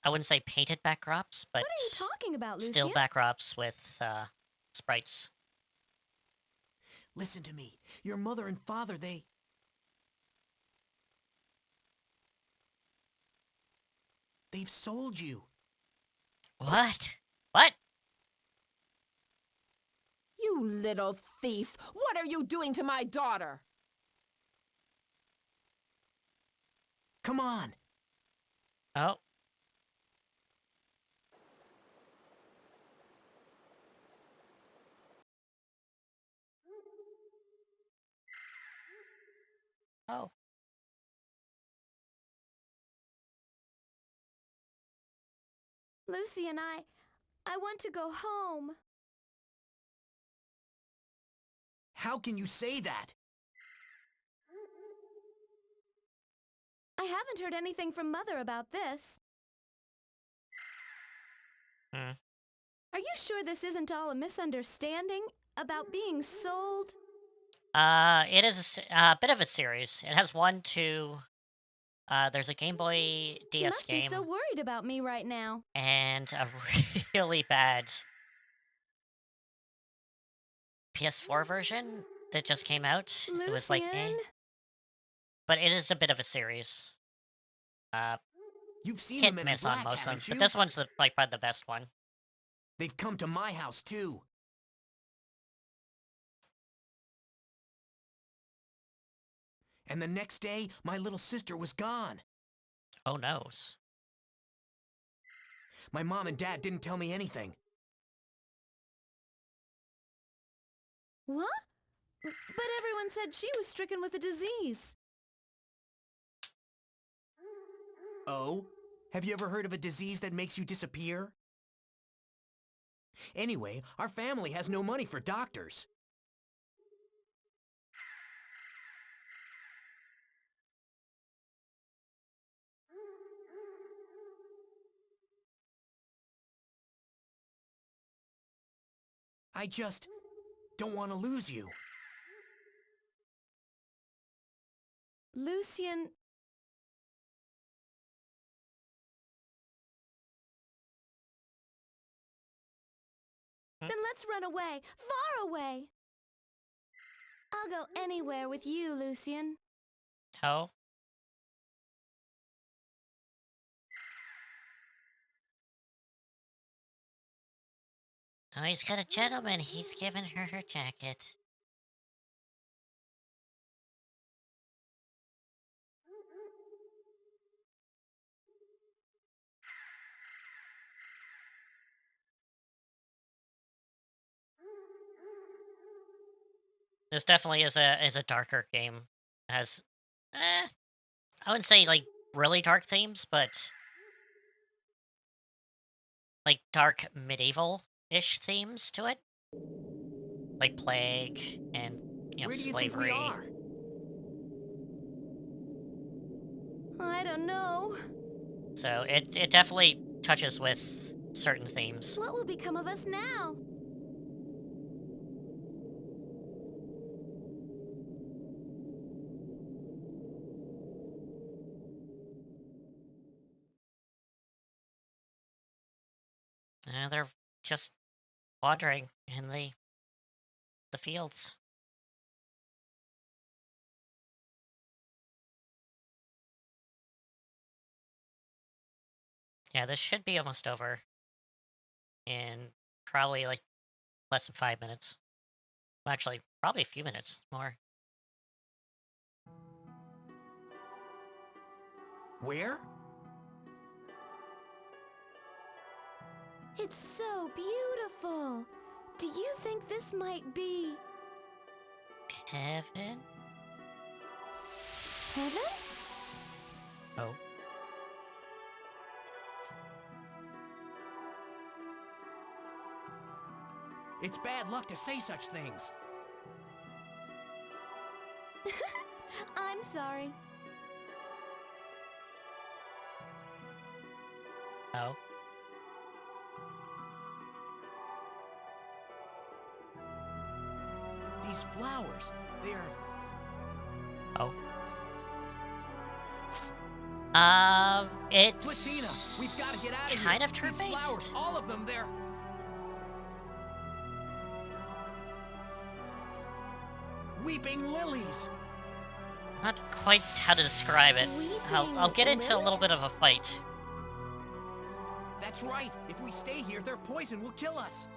I wouldn't say painted backdrops, but... What are you talking about, Lucian? still backdrops with, sprites. Listen to me. Your mother and father, they've sold you. What? What? You little thief! What are you doing to my daughter? Come on. Oh. Oh. Lucian, I want to go home. How can you say that? I haven't heard anything from Mother about this. Hmm. Are you sure this isn't all a misunderstanding about being sold? It is a bit of a series. It has 1, 2... there's a Game Boy DS She must game, be so worried about me right now. and a really bad PS4 version that just came out. Lucian? It was like, eh. But it is a bit of a series. You've seen Hit the men and in miss on black, most of them, haven't but you? this one's like probably the best one. They've come to my house, too. And the next day, my little sister was gone. Oh noes. My mom and dad didn't tell me anything. What? But everyone said she was stricken with a disease. Oh? Have you ever heard of a disease that makes you disappear? Anyway, our family has no money for doctors. I just don't want to lose you. Lucian... Then let's run away, far away. I'll go anywhere with you, Lucian. Oh. Oh, he's got a gentleman. He's giving her her jacket. This definitely is a darker game. It has, I wouldn't say like really dark themes, but like dark medieval-ish themes to it, like plague and Where do you slavery. think we are? I don't know. So it definitely touches with certain themes. What will become of us now? They're just wandering in the fields. Yeah, this should be almost over in probably like less than 5 minutes. Well, actually, probably a few minutes more. Where? It's so beautiful. Do you think this might be Heaven? heaven? Oh. It's bad luck to say such things. I'm sorry. Oh. These flowers, they're... Oh. It's... Platina, we've got to get out of here. kind of These turn-based. flowers, all of them, they're... Weeping lilies. Not quite how to describe it. I'll get into a little bit of a fight. That's right. If we stay here, their poison will kill us.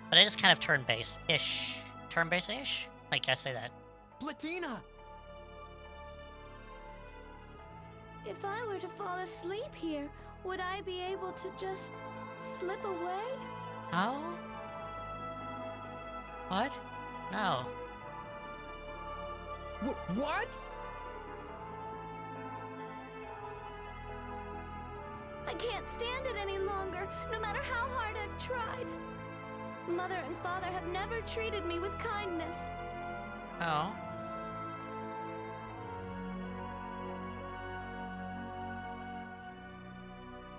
But it is kind of turn-based-ish. Turn-based-ish? Like, I say that. Platina! If I were to fall asleep here, would I be able to just slip away? Oh? What? No. What? I can't stand it any longer, no matter how hard I've tried. Mother and Father have never treated me with kindness. Oh.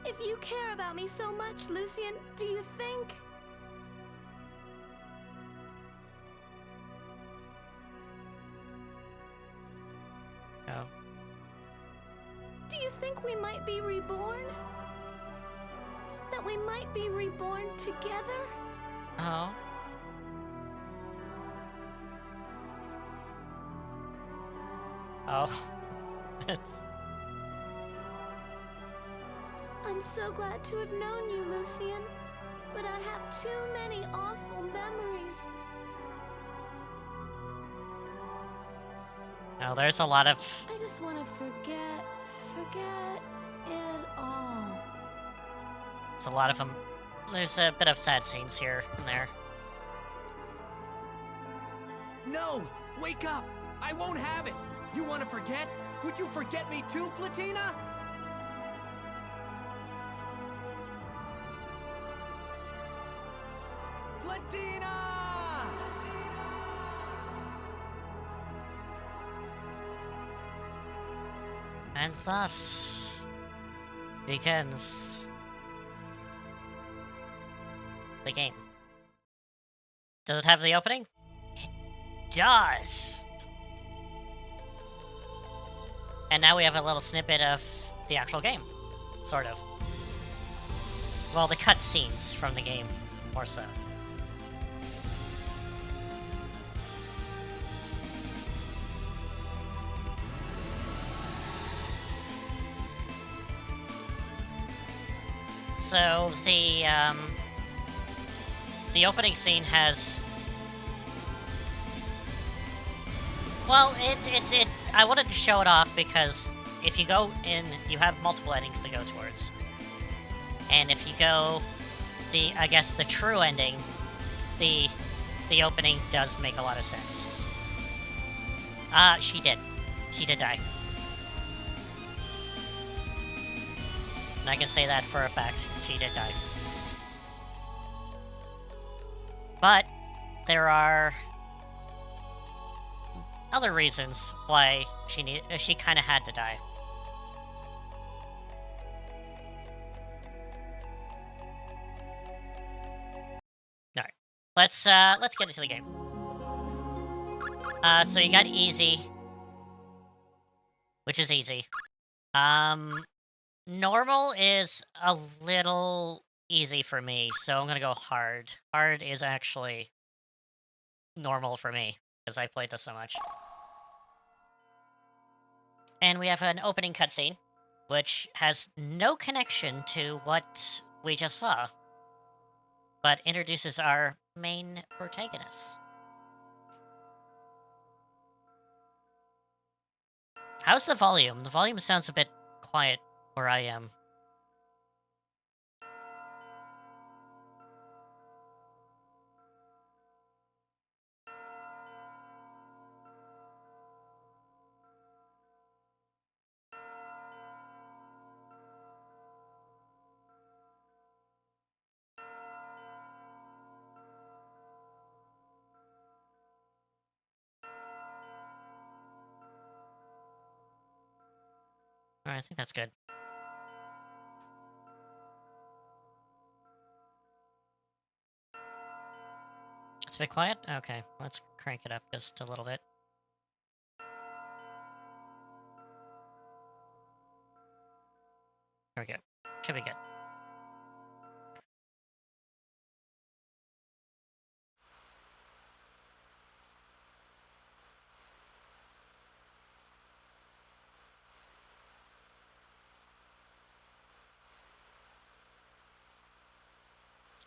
If you care about me so much, Lucian, do you think... Oh. Do you think we might be reborn? That we might be reborn together? Oh. Oh. It's... I'm so glad to have known you, Lucian. But I have too many awful memories. No, there's a lot of... I just want to forget it all. There's a lot of them. There's a bit of sad scenes here and there. No! Wake up! I won't have it! You want to forget? Would you forget me too, Platina? Platina! And thus begins the game. Does it have the opening? It does! And now we have a little snippet of the actual game. Sort of. Well, the cutscenes from the game, more so. So, the opening scene has... Well, I wanted to show it off because if you go in, you have multiple endings to go towards. And if you go I guess the true ending, the opening does make a lot of sense. She did. She did die. And I can say that for a fact. She did die. But there are other reasons why she kind of had to die. All right, let's get into the game. So you got easy, which is easy. Normal is a little easy for me, so I'm gonna go hard. Hard is actually normal for me, because I played this so much. And we have an opening cutscene, which has no connection to what we just saw, but introduces our main protagonist. How's the volume? The volume sounds a bit quiet where I am. Alright, I think that's good. It's a bit quiet? Okay, let's crank it up just a little bit. There we go. Should be good.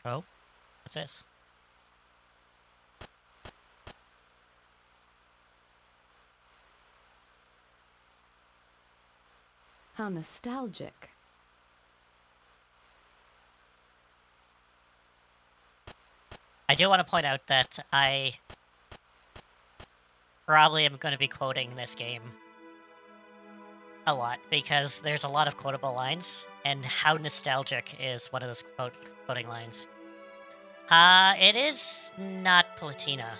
Oh, what's this? How nostalgic. I do want to point out that I probably am going to be quoting this game a lot, because there's a lot of quotable lines, and how nostalgic is one of those quoting lines. It is not Platina.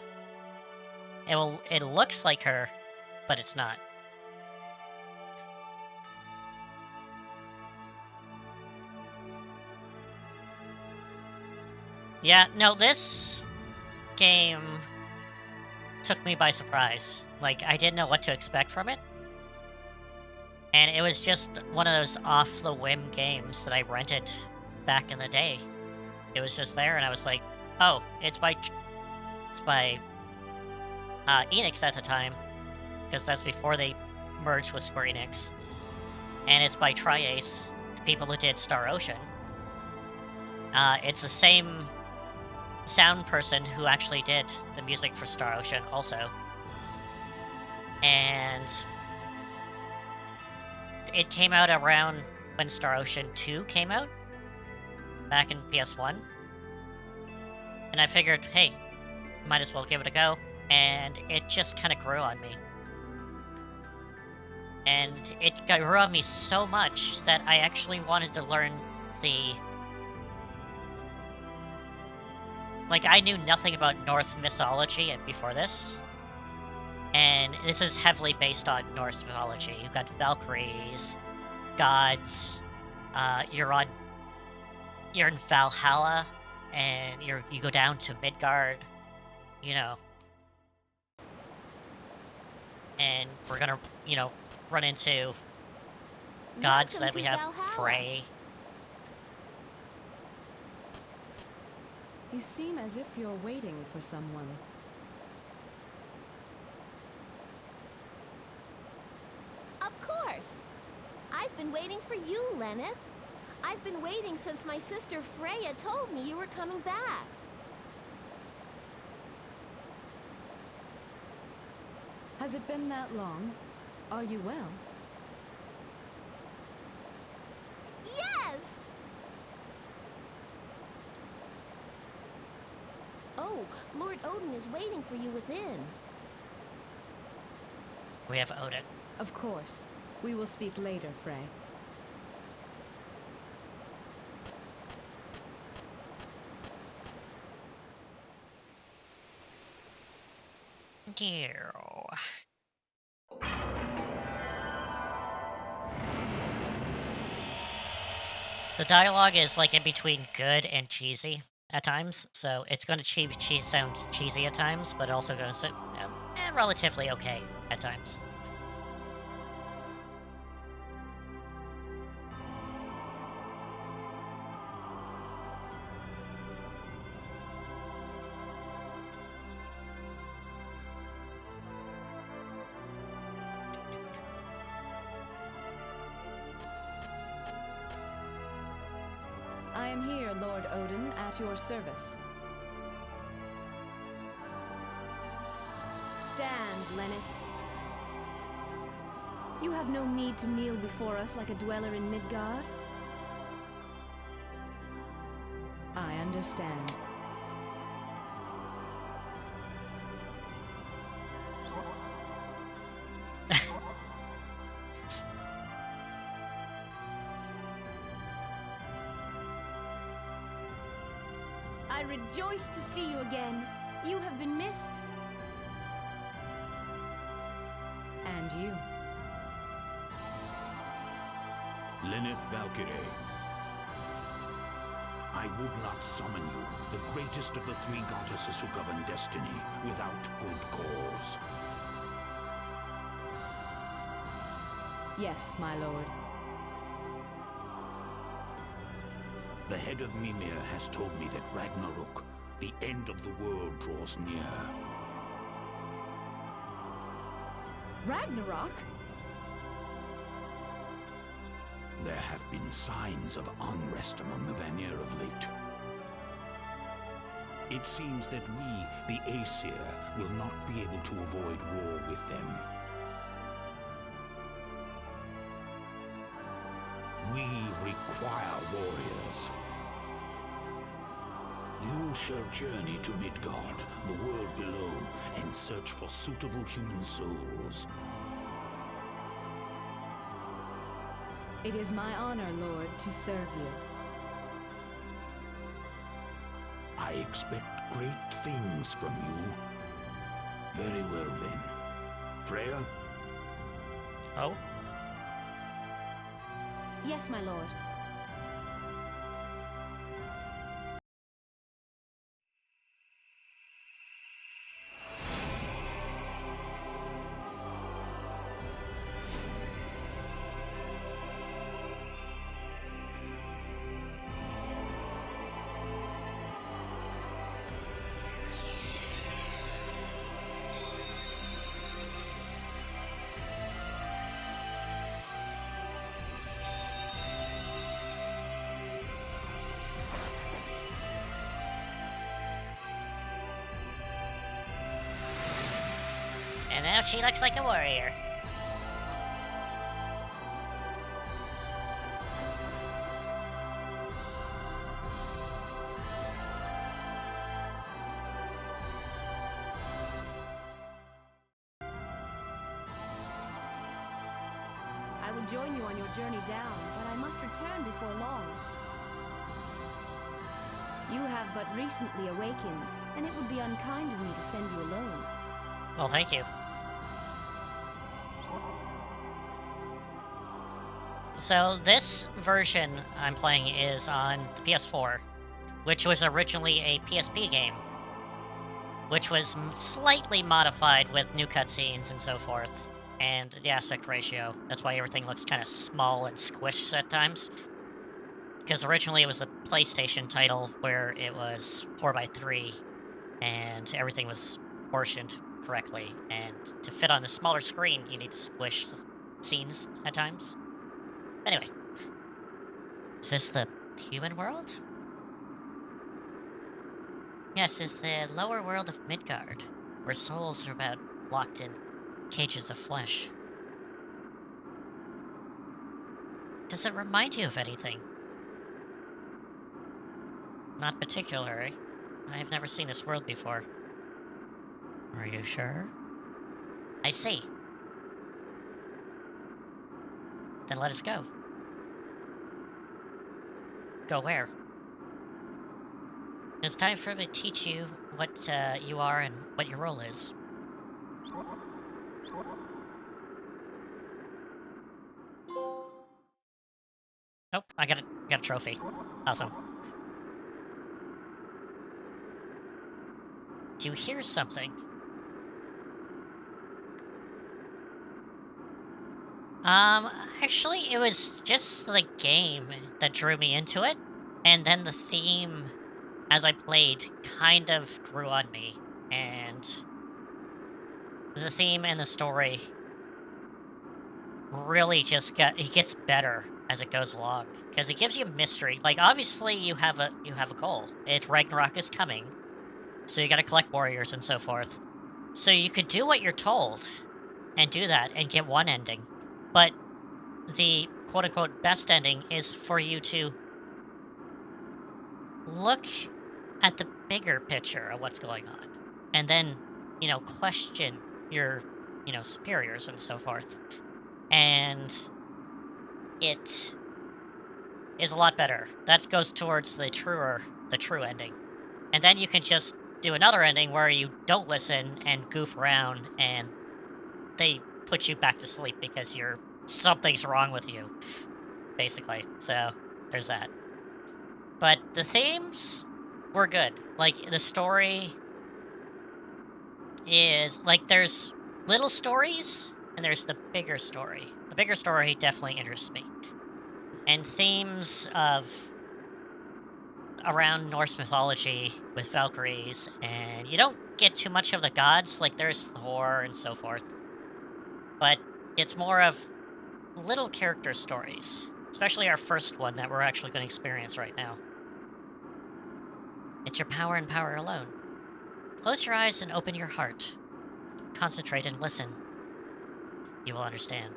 It looks like her, but it's not. Yeah, no, this game took me by surprise. Like, I didn't know what to expect from it. And it was just one of those off-the-whim games that I rented back in the day. It was just there, and I was like, oh, it's by Enix at the time, because that's before they merged with Square Enix. And it's by Tri-Ace, the people who did Star Ocean. It's the same sound person who actually did the music for Star Ocean also. And it came out around when Star Ocean 2 came out, back in PS1. And I figured, hey, might as well give it a go. And it just kind of grew on me. And it grew on me so much that I actually wanted to learn the... Like, I knew nothing about Norse mythology before this. And this is heavily based on Norse mythology. You've got Valkyries, gods, you're in Valhalla, and you go down to Midgard, you know. And we're gonna, run into gods that we have Frey. You seem as if you're waiting for someone. Of course! I've been waiting for you, Lenneth. I've been waiting since my sister Freya told me you were coming back. Has it been that long? Are you well? Yes! Oh, Lord Odin is waiting for you within. We have Odin. Of course. We will speak later, Frey. The dialogue is like in between good and cheesy at times, so it's going to sound cheesy at times, but also going to sound relatively okay at times. I am here, Lord Odin, at your service. Stand, Lenneth. You have no need to kneel before us like a dweller in Midgard. I understand. I rejoice to see you again. You have been missed. And you. Lenneth Valkyrie. I would not summon you, the greatest of the three goddesses who govern destiny, without good cause. Yes, my lord. The head of Mimir has told me that Ragnarok, the end of the world, draws near. Ragnarok? There have been signs of unrest among the Vanir of late. It seems that we, the Aesir, will not be able to avoid war with them. We require warriors. You shall journey to Midgard, the world below, and search for suitable human souls. It is my honor, Lord, to serve you. I expect great things from you. Very well then. Freya? Oh? Yes, my lord. And now she looks like a warrior. I will join you on your journey down, but I must return before long. You have but recently awakened, and it would be unkind of me to send you alone. Well, thank you. So this version I'm playing is on the PS4, which was originally a PSP game, which was slightly modified with new cutscenes and so forth, and the aspect ratio. That's why everything looks kind of small and squished at times. Because originally it was a PlayStation title where it was 4:3, and everything was proportioned correctly, and to fit on a smaller screen, you need to squish scenes at times. Anyway, is this the human world? Yes, it's the lower world of Midgard, where souls are about locked in cages of flesh. Does it remind you of anything? Not particularly. I've never seen this world before. Are you sure? I see. Then let us go. Go where? It's time for me to teach you what you are and what your role is. Nope, I got a trophy. Awesome. Do you hear something? Actually, it was just the game that drew me into it, and then the theme, as I played, kind of grew on me, and the theme and the story really just it gets better as it goes along, because it gives you mystery. Like, obviously, you have a goal. Ragnarok is coming, so you gotta collect warriors and so forth. So you could do what you're told, and do that, and get one ending. But the quote-unquote best ending is for you to look at the bigger picture of what's going on, and then, question your, superiors and so forth. And it is a lot better. That goes towards the true ending. And then you can just do another ending where you don't listen and goof around, and they put you back to sleep because something's wrong with you, basically. So, there's that. But the themes were good. Like, the story is, like, there's little stories, and there's the bigger story. The bigger story definitely interests me. And themes around Norse mythology with Valkyries, and you don't get too much of the gods, like there's Thor and so forth. But it's more of little character stories, especially our first one that we're actually going to experience right now. It's your power and power alone. Close your eyes and open your heart. Concentrate and listen. You will understand.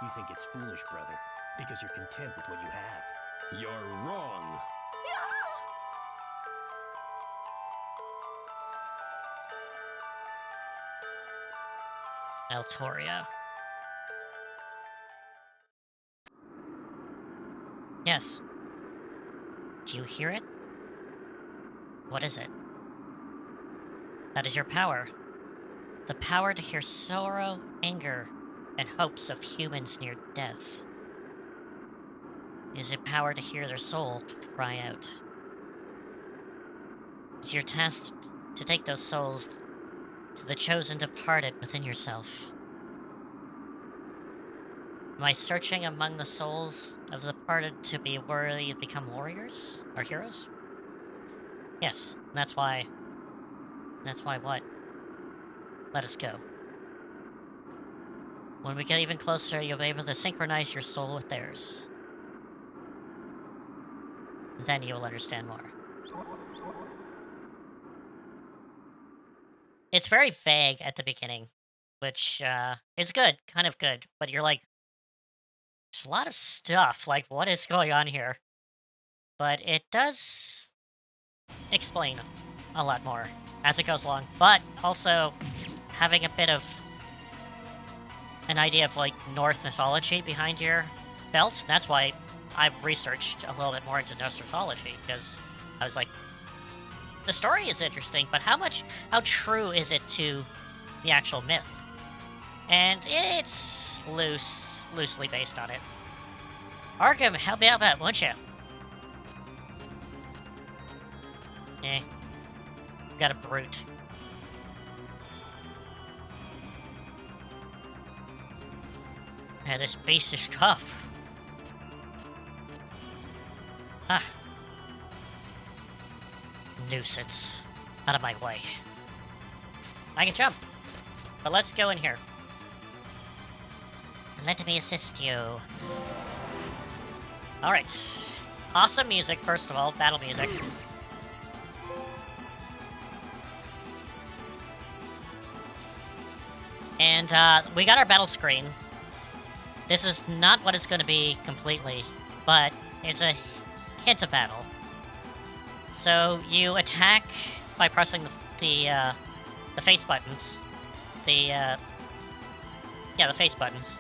You think it's foolish, brother, because you're content with what you have. You're wrong. Eltoria. Yes. Do you hear it? What is it? That is your power. The power to hear sorrow, anger, and hopes of humans near death. It is your power to hear their soul cry out. It's your task to take those souls to the chosen departed within yourself. Am I searching among the souls of the departed to be worthy to become warriors? Or heroes? Yes, that's why... That's why what? Let us go. When we get even closer, you'll be able to synchronize your soul with theirs. Then you will understand more. It's very vague at the beginning, which is good, kind of good, but you're like, there's a lot of stuff, like, what is going on here? But it does explain a lot more as it goes along, but also having a bit of an idea of, like, Norse mythology behind your belt. That's why I researched a little bit more into Norse mythology, because I was like, the story is interesting, but how true is it to the actual myth? And it's loosely based on it. Arkham, help me out that, won't you? Got a brute. Yeah, this beast is tough. Ah. Nuisance. Out of my way. I can jump. But let's go in here. Let me assist you. Alright. Awesome music, first of all. Battle music. And, we got our battle screen. This is not what it's going to be completely, but it's a hint of battle. So, you attack by pressing the face buttons. The face buttons.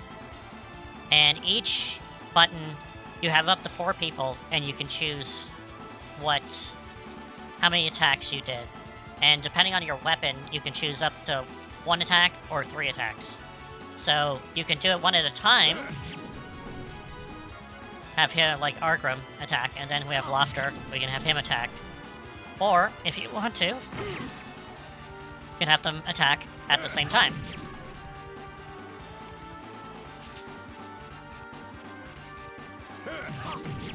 And each button, you have up to 4 people, and you can choose how many attacks you did. And depending on your weapon, you can choose up to 1 attack or 3 attacks. So you can do it one at a time. Have him, like, Argrim attack, and then we have Lofter. We can have him attack. Or, if you want to, you can have them attack at the same time.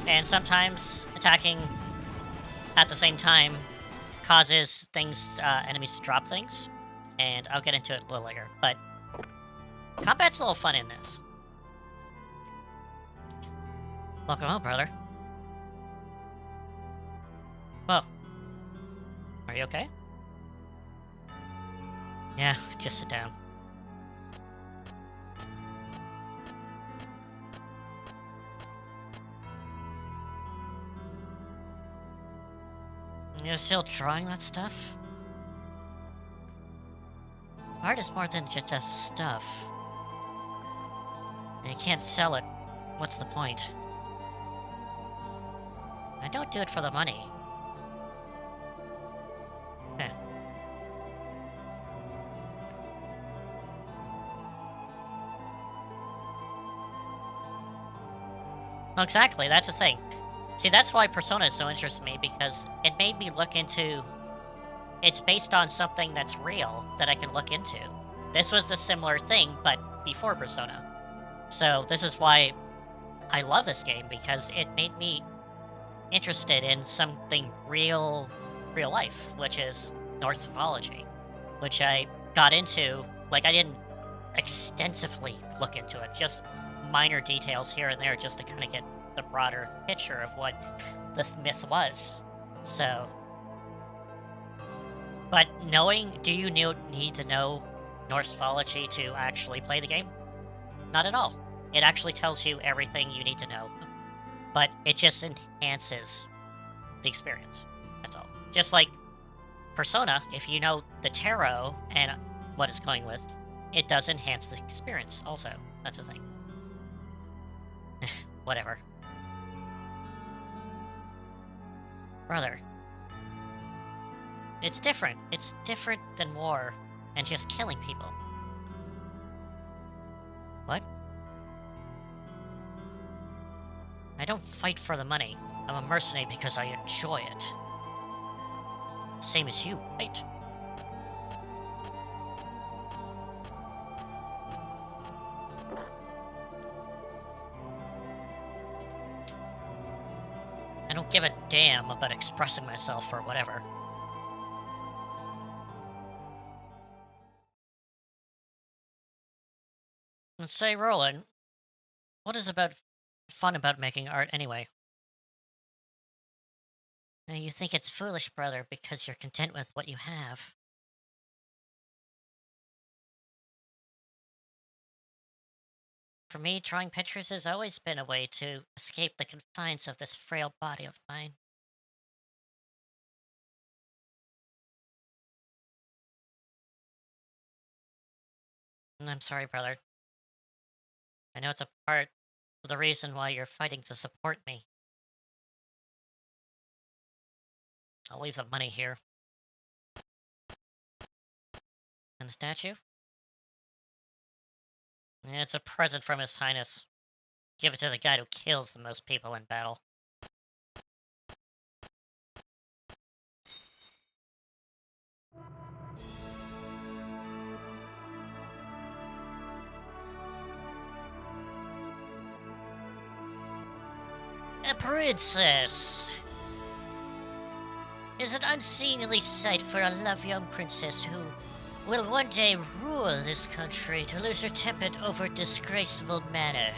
And sometimes attacking at the same time causes enemies to drop things. And I'll get into it a little later, but combat's a little fun in this. Welcome home, brother. Whoa. Are you okay? Yeah, just sit down. You're still drawing that stuff? Art is more than just stuff. And you can't sell it. What's the point? I don't do it for the money. Heh. Well, exactly, that's the thing. See, that's why Persona is so interesting to me, because it made me look into... It's based on something that's real that I can look into. This was the similar thing, but before Persona. So this is why I love this game, because it made me interested in something real life, which is Norse mythology, which I got into. Like, I didn't extensively look into it, just minor details here and there, just to kind of get the broader picture of what the myth was. So, but do you need to know Norse mythology to actually play the game? Not at all. It actually tells you everything you need to know, but it just enhances the experience. That's all. Just like Persona, if you know the tarot and what it's going with, it does enhance the experience also. That's the thing. Whatever. Brother. It's different. It's different than war and just killing people. What? I don't fight for the money. I'm a mercenary because I enjoy it. Same as you, right? I don't give a damn about expressing myself or whatever. And say, Roland, what is fun about making art anyway? Now, you think it's foolish, brother, because you're content with what you have. For me, drawing pictures has always been a way to escape the confines of this frail body of mine. And I'm sorry, brother. I know it's a part of the reason why you're fighting to support me. I'll leave the money here. And the statue? Yeah, it's a present from His Highness. Give it to the guy who kills the most people in battle. A princess is an unseemly sight for a love young princess who will one day rule this country to lose her temper over disgraceful manner.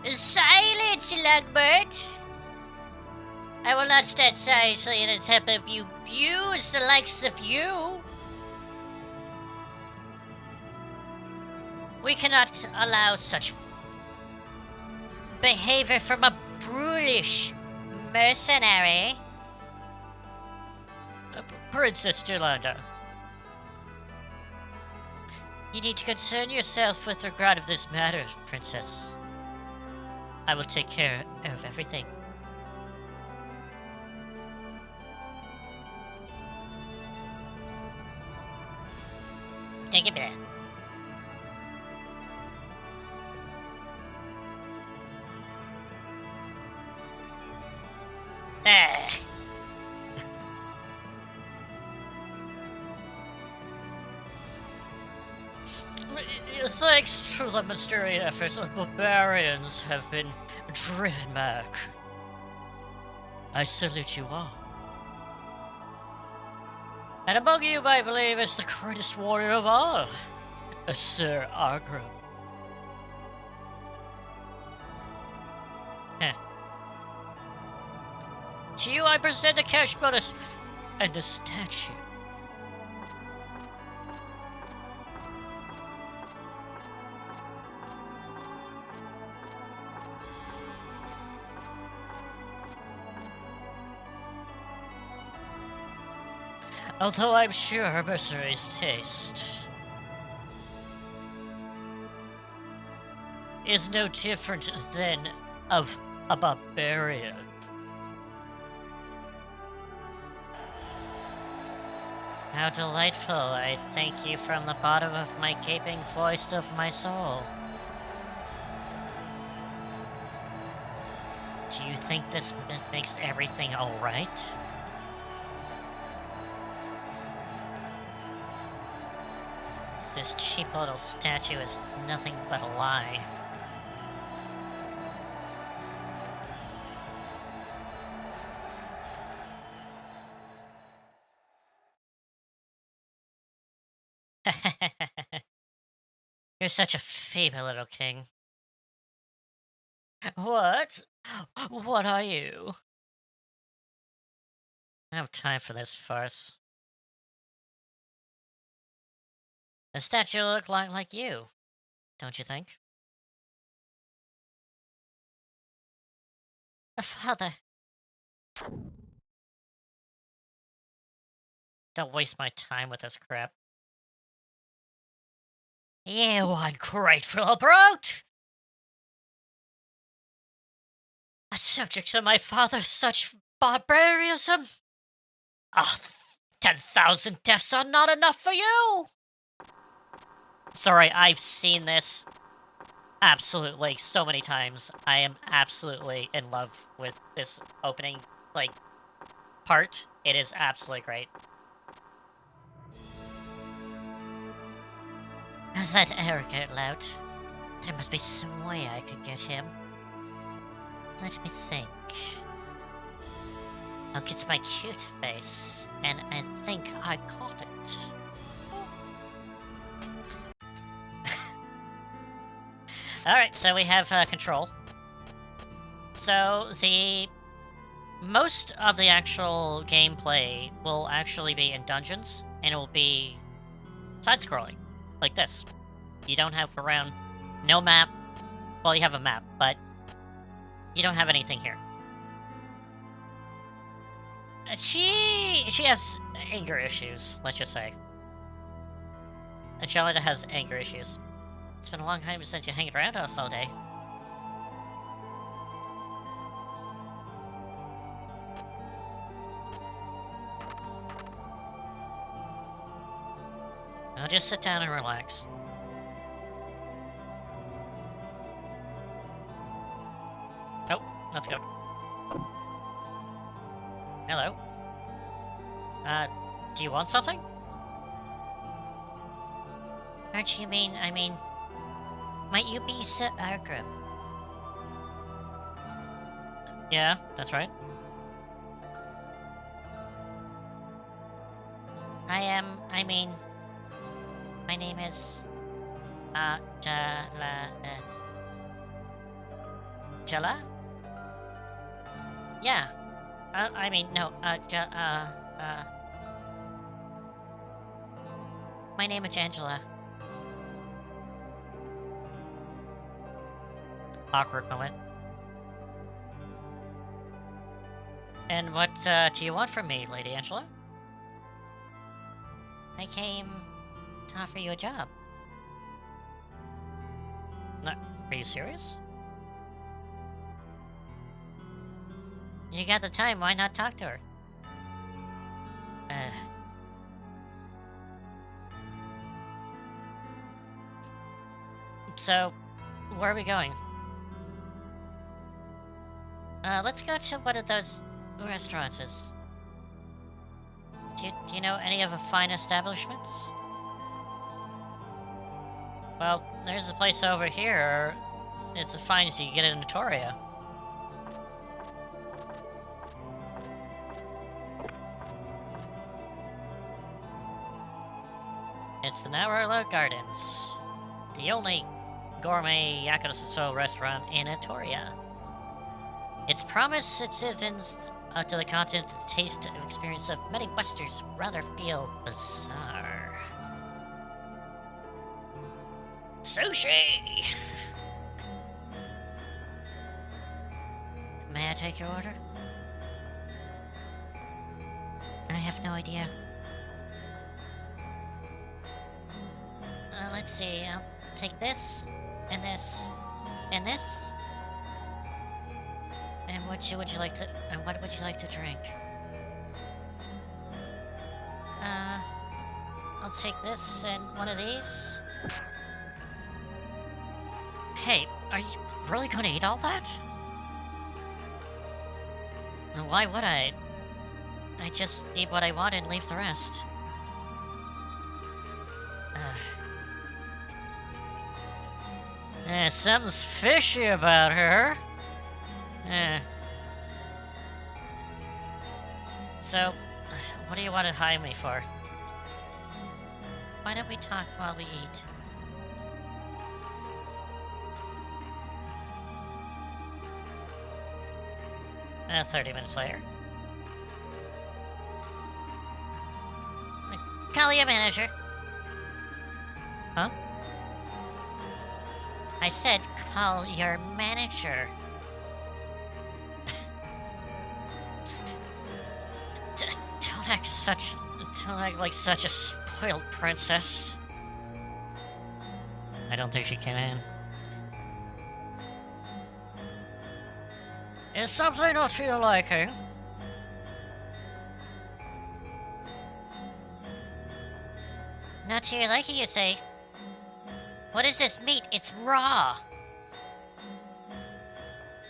Silence, Lugbert! I will not stand silently in a temper you abuse the likes of you. We cannot allow such behavior from a brutish mercenary. Princess Jolanda, you need to concern yourself with regard of this matter, princess. I will take care of everything. Take a minute. Ah. Thanks to the mysterious efforts of barbarians have been driven back. I salute you all. And among you, I believe, is the greatest warrior of all, Sir Argram. To you, I present the cash bonus and the statue. Although I'm sure her mercenary's taste is no different than of a barbarian. How delightful. I thank you from the bottom of my gaping voice of my soul. Do you think this makes everything alright? This cheap little statue is nothing but a lie. You're such a feeble little king. What? What are you? I don't have time for this farce. The statue looked like you, don't you think? Father. Don't waste my time with this crap. You ungrateful brute! A subject to my father, such barbarism? 10,000 deaths are not enough for you! Sorry, I've seen this absolutely so many times. I am absolutely in love with this opening, part. It is absolutely great. That arrogant lout. There must be some way I could get him. Let me think. I'll get my cute face, and I think I caught it. Alright, so we have control. So most of the actual gameplay will actually be in dungeons, and it will be side-scrolling, like this. You don't have around no map. Well, you have a map, but you don't have anything here. She has anger issues, let's just say. And Charlotte has anger issues. It's been a long time since you hanging around us all day. Now just sit down and relax. Oh, let's go. Hello. Do you want something? Aren't you mean, might you be Sir Argram? Yeah, that's right. My name is, Jella? Yeah. No, my name is Angela. Awkward moment. And what, do you want from me, Lady Angela? I came to offer you a job. No, are you serious? You got the time, why not talk to her? So, where are we going? Let's go to one of those restaurants. Do you know any of the fine establishments? Well, there's a place over here. It's as fine as you can get in Notoria. It's the Narola Gardens, the only gourmet yakisoba restaurant in Notoria. Its promise its citizens to the continent the taste of experience of many Westerns rather feel bizarre. Sushi! May I take your order? I have no idea. Let's see, I'll take this, and this, and this. And what would you like to drink? I'll take this and one of these. Hey, are you really gonna eat all that? Why would I? I just eat what I want and leave the rest. Something's fishy about her. So, what do you want to hire me for? Why don't we talk while we eat? 30 minutes later. Call your manager. Huh? I said call your manager. Don't act like such a spoiled princess. I don't think she can. Is something not to your liking? Not to your liking, you say? What is this meat? It's raw.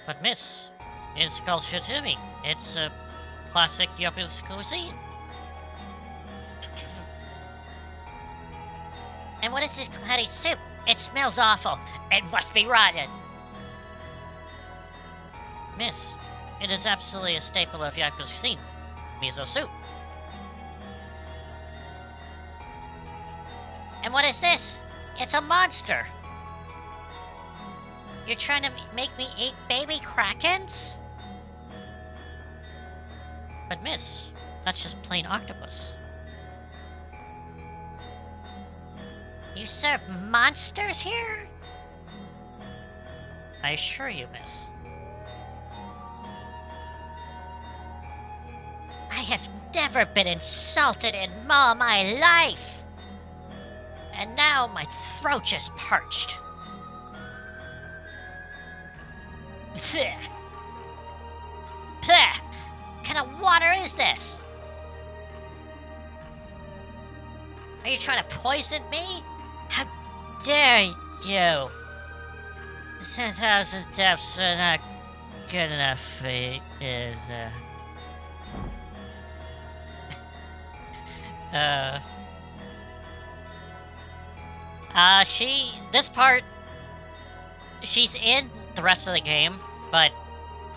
But miss, it's called shitimi. It's a classic Japanese cuisine. And what is this cloudy soup? It smells awful. It must be rotten. Miss, it is absolutely a staple of Japanese cuisine. Miso soup. And what is this? It's a monster. You're trying to make me eat baby krakens? But miss, that's just plain octopus. You serve monsters here? I assure you, miss. I have never been insulted in all my life! And now my throat just parched. Pfft. Pfft. What kind of water is this? Are you trying to poison me? How dare you? 10,000 deaths are not good enough for you, is, this part, she's in the rest of the game, but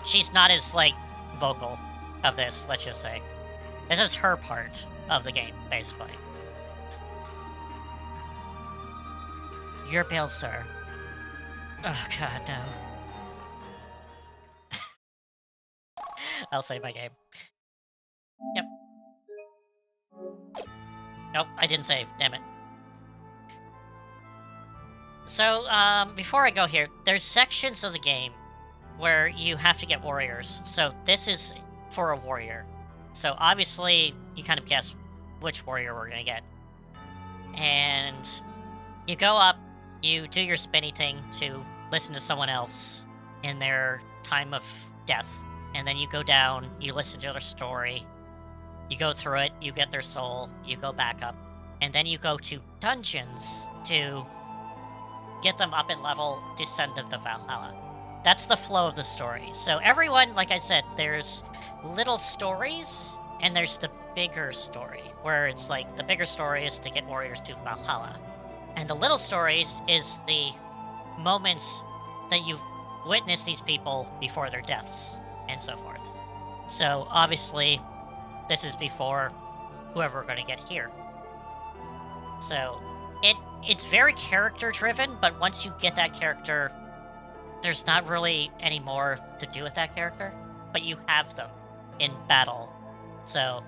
she's not as, like, vocal of this, let's just say. This is her part of the game, basically. Your bill, sir. Oh, God, no. I'll save my game. Yep. Nope, I didn't save. Damn it. So, before I go here, there's sections of the game where you have to get warriors. So this is for a warrior. So obviously, you kind of guess which warrior we're gonna get. And you go up, you do your spinny thing to listen to someone else in their time of death. And then you go down, you listen to their story, you go through it, you get their soul, you go back up. And then you go to dungeons to get them up in level to send them to Valhalla. That's the flow of the story. So everyone, like I said, there's little stories, and there's the bigger story, where it's like the bigger story is to get warriors to Valhalla. And the little stories is the moments that you've witnessed these people before their deaths, and so forth. So obviously, this is before whoever we're going to get here. So it's very character driven, but once you get that character, there's not really any more to do with that character, but you have them in battle. So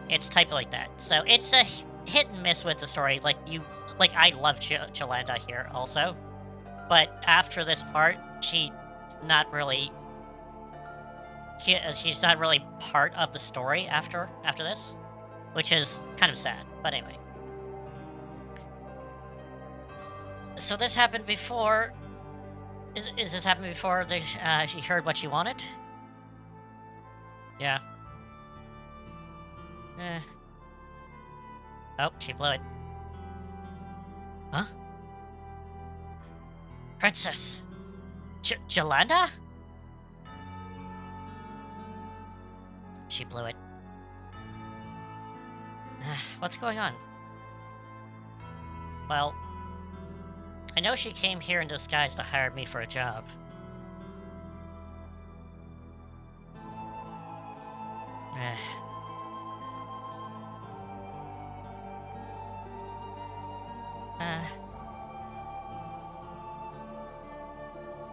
it's type like that. So it's a hit and miss with the story. Like I love Jolanda here also, but after this part, she's not really part of the story after this, which is kind of sad. But anyway. So this happened before. Is this happened before she heard what she wanted? Yeah. Oh, she blew it. Huh? Princess. Jolanda? She blew it. What's going on? Well, I know she came here in disguise to hire me for a job.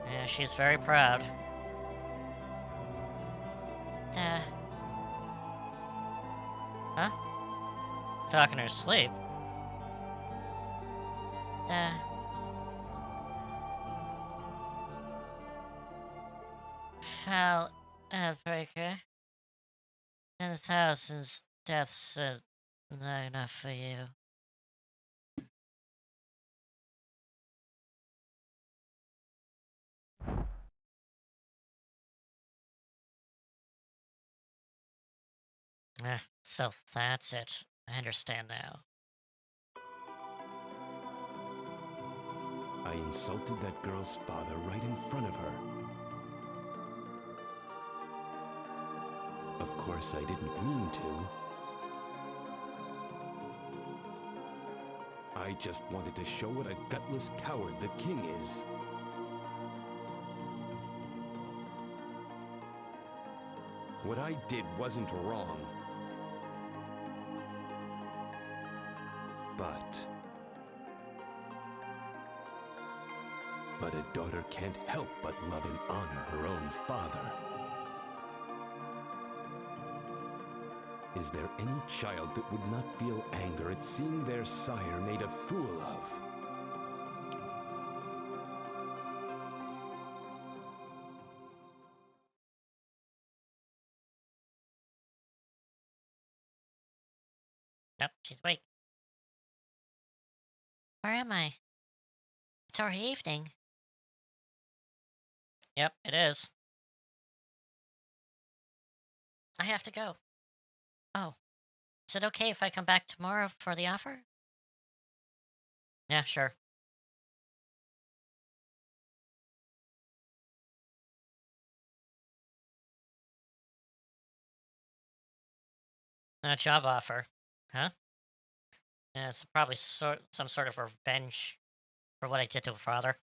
Yeah, she's very proud. Huh? Talking in her sleep. Foul breaker. 10,000 deaths are not enough for you. So that's it. I understand now. I insulted that girl's father right in front of her. Of course, I didn't mean to. I just wanted to show what a gutless coward the king is. What I did wasn't wrong. But a daughter can't help but love and honor her own father. Is there any child that would not feel anger at seeing their sire made a fool of? Nope, she's awake. Where am I? It's already evening. Yep, it is. I have to go. Oh. Is it okay if I come back tomorrow for the offer? Yeah, sure. A job offer. Huh? Yeah, it's probably some sort of revenge for what I did to her father.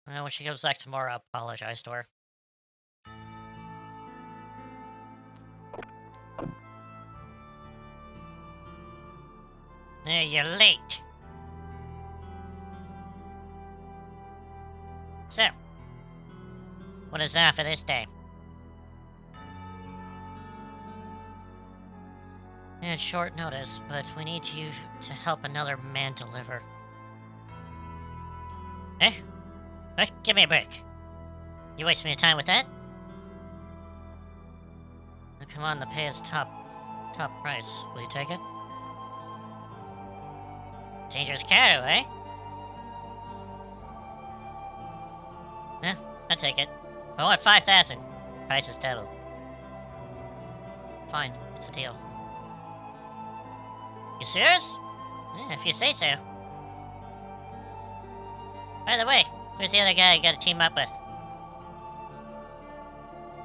Well, when she comes back tomorrow, I'll apologize to her. You're late. So, what is that for this day? It's short notice, but we need you to help another man deliver. Eh? What? Give me a break. You wasting your time with that? Now come on, the pay is top price. Will you take it? Dangerous cargo, eh? Eh, I'll take it. I want 5,000. Price is doubled. Fine, what's the deal? You serious? Yeah, if you say so. By the way, who's the other guy you gotta team up with?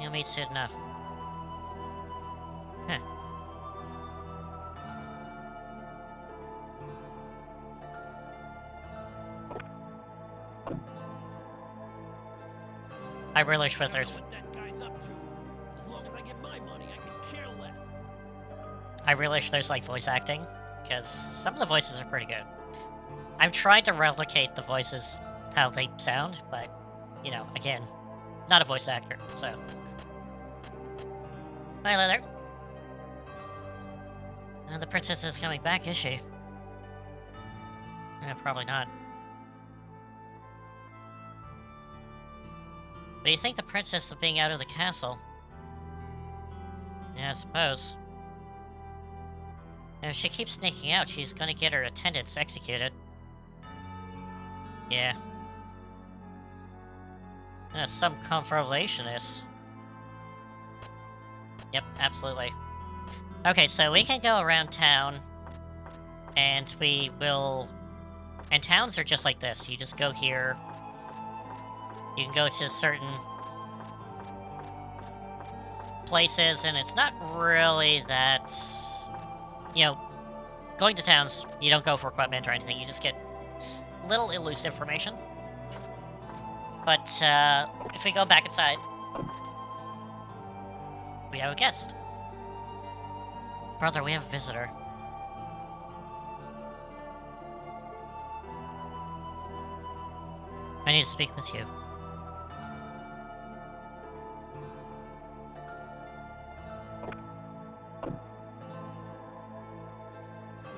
You'll meet soon enough. Huh. I really wish there's... What that guy's up to. As long as I get my money, I could care less. I really wish there's, like, voice acting, because some of the voices are pretty good. I'm trying to replicate the voices, how they sound, but, you know, again, not a voice actor, so... Hi, Leather. The princess is coming back, is she? Probably not. But do you think the princess of being out of the castle? Yeah, I suppose. If she keeps sneaking out, she's gonna get her attendants executed. Yeah. Some confirmation-is. Yep, absolutely. Okay, so we can go around town, and we will... And towns are just like this. You just go here. You can go to certain places, and it's not really that... You know, going to towns, you don't go for equipment or anything. You just get little elusive information. But, if we go back inside, we have a guest. Brother, we have a visitor. I need to speak with you.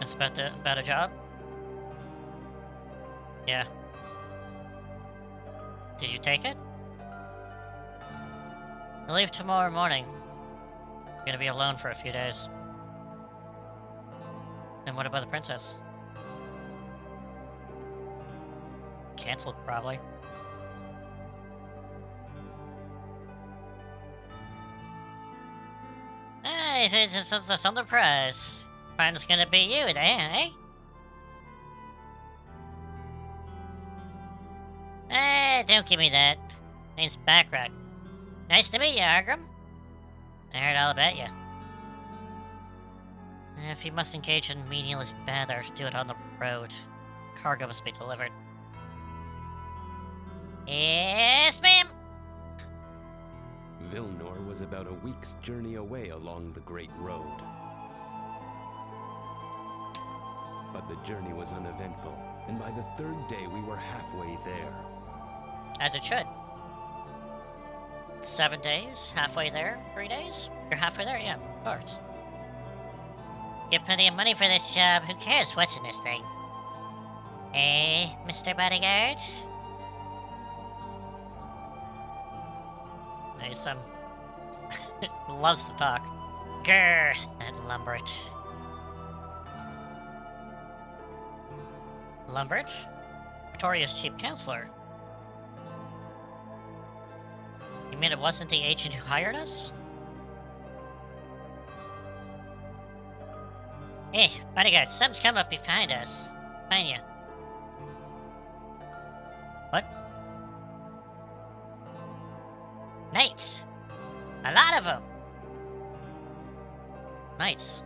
It's about a job? Yeah. Did you take it? I leave tomorrow morning. I'm gonna be alone for a few days. And what about the princess? Cancelled, probably. It's a surprise. Mine's gonna be you, eh? Don't give me that. Name's Backrack. Nice to meet you, Argram. I heard all about you. If you must engage in meaningless bother, do it on the road. Cargo must be delivered. Yes, ma'am! Vilnor was about a week's journey away along the Great Road. But the journey was uneventful, and by the third day we were halfway there. As it should. 7 days? Halfway there? 3 days? You're halfway there? Yeah, of course. Get plenty of money for this job. Who cares what's in this thing? Eh, Mr. Bodyguard? Nice, loves to talk. Grr, that Lumbert. Lumbert? Victoria's chief counselor. You mean it wasn't the agent who hired us? Hey, bodyguard, something's come up behind us. Behind you. What? Knights! A lot of them! Knights.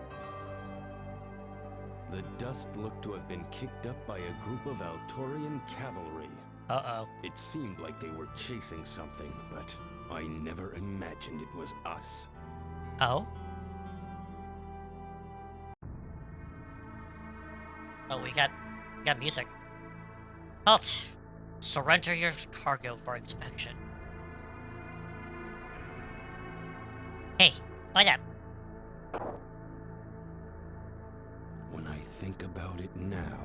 The dust looked to have been kicked up by a group of Altorian cavalry. Uh-oh. It seemed like they were chasing something, but I never imagined it was us. Oh? Oh, we got music. Halt! Surrender your cargo for inspection. Hey, what up? When I think about it now,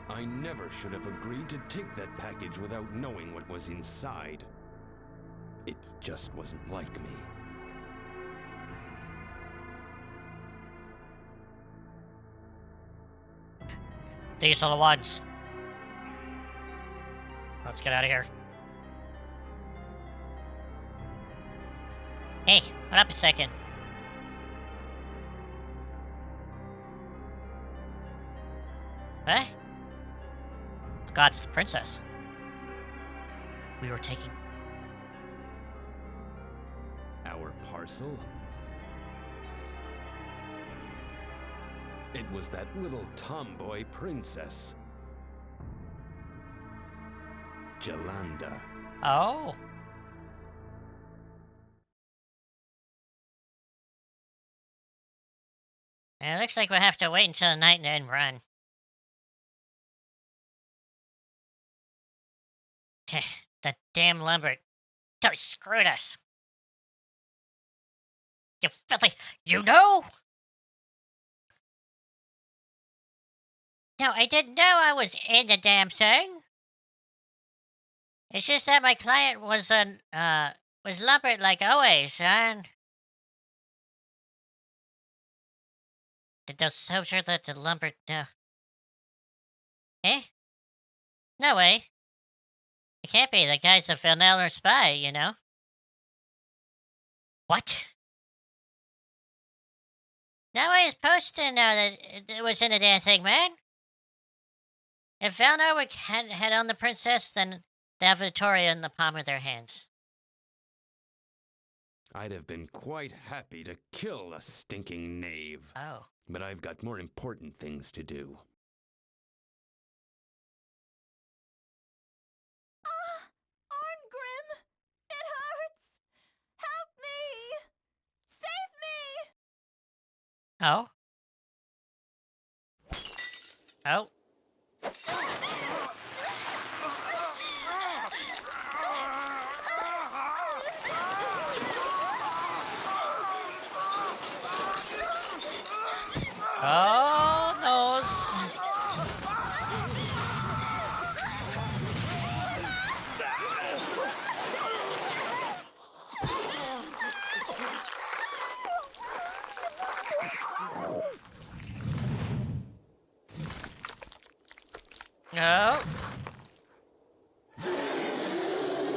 I never should have agreed to take that package without knowing what was inside. It just wasn't like me. These are the ones. Let's get out of here. Hey, hold up a second. Huh? Oh God, it's the princess. We were taking... Our parcel? It was that little tomboy princess. Jolanda. Oh. It looks like we'll have to wait until the night and then run. That damn lumber. Totally screwed us. You filthy... You know? No, I didn't know I was in the damn thing. It's just that my client was lumbered like always, son. Did those soldiers that the lumbered... Eh? No way. It can't be. The guy's a Vanilla spy, you know? What? No way is supposed to know that it was in the damn thing, man. If Valno had on the princess, then they have Victoria in the palm of their hands. I'd have been quite happy to kill a stinking knave. Oh. But I've got more important things to do. Arngrim! It hurts! Help me! Save me! Oh? Oh? Oh, noes. No.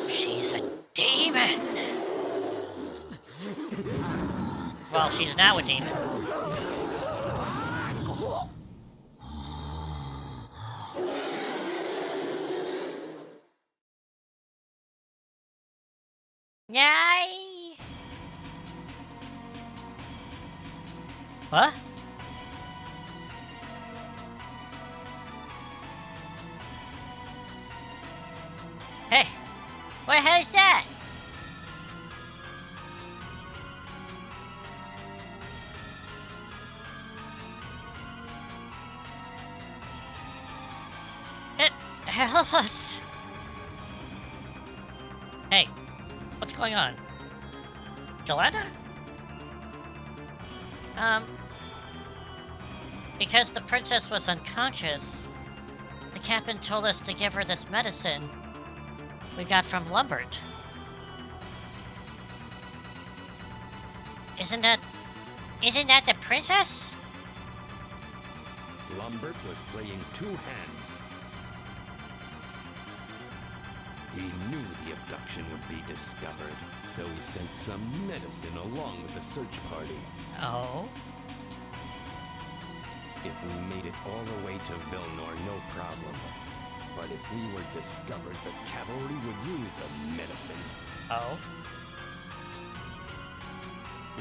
She's a demon. Well, she's now a demon. Yay! What? Hey, what the hell is that? Help us! Hey, what's going on? Jolanda? Because the princess was unconscious, the captain told us to give her this medicine we got from Lumbert. Isn't that the princess? Lumbert was playing two hands. He knew the abduction would be discovered, so he sent some medicine along with the search party. Oh? If we made it all the way to Vilnor, no problem. But if we were discovered, the cavalry would use the medicine. Oh?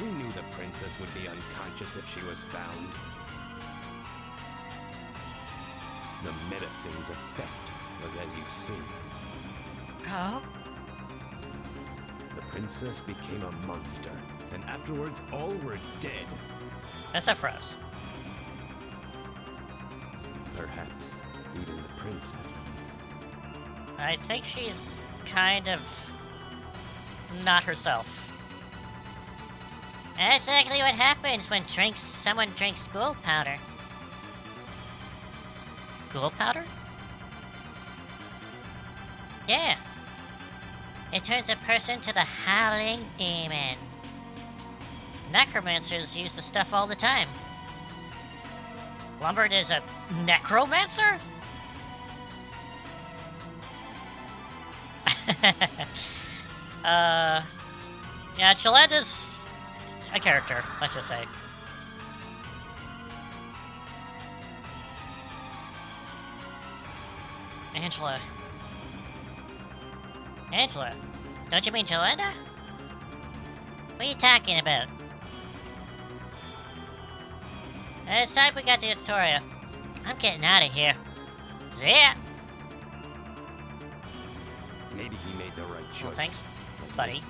We knew the princess would be unconscious if she was found. The medicine's effect was as you've seen. Oh? The princess became a monster, and afterwards all were dead. Except for us. Perhaps even the princess. I think she's kind of not herself. That's exactly what happens when someone drinks ghoul powder. Ghoul powder? Yeah. It turns a person to the howling demon. Necromancers use the stuff all the time. Lumbert is a necromancer? Yeah, Cholanda's a character, let's just say. Angela. Angela, don't you mean Jolanda? What are you talking about? It's time we got to Victoria. I'm getting out of here. See ya! Maybe he made the right choice. Well, thanks, buddy.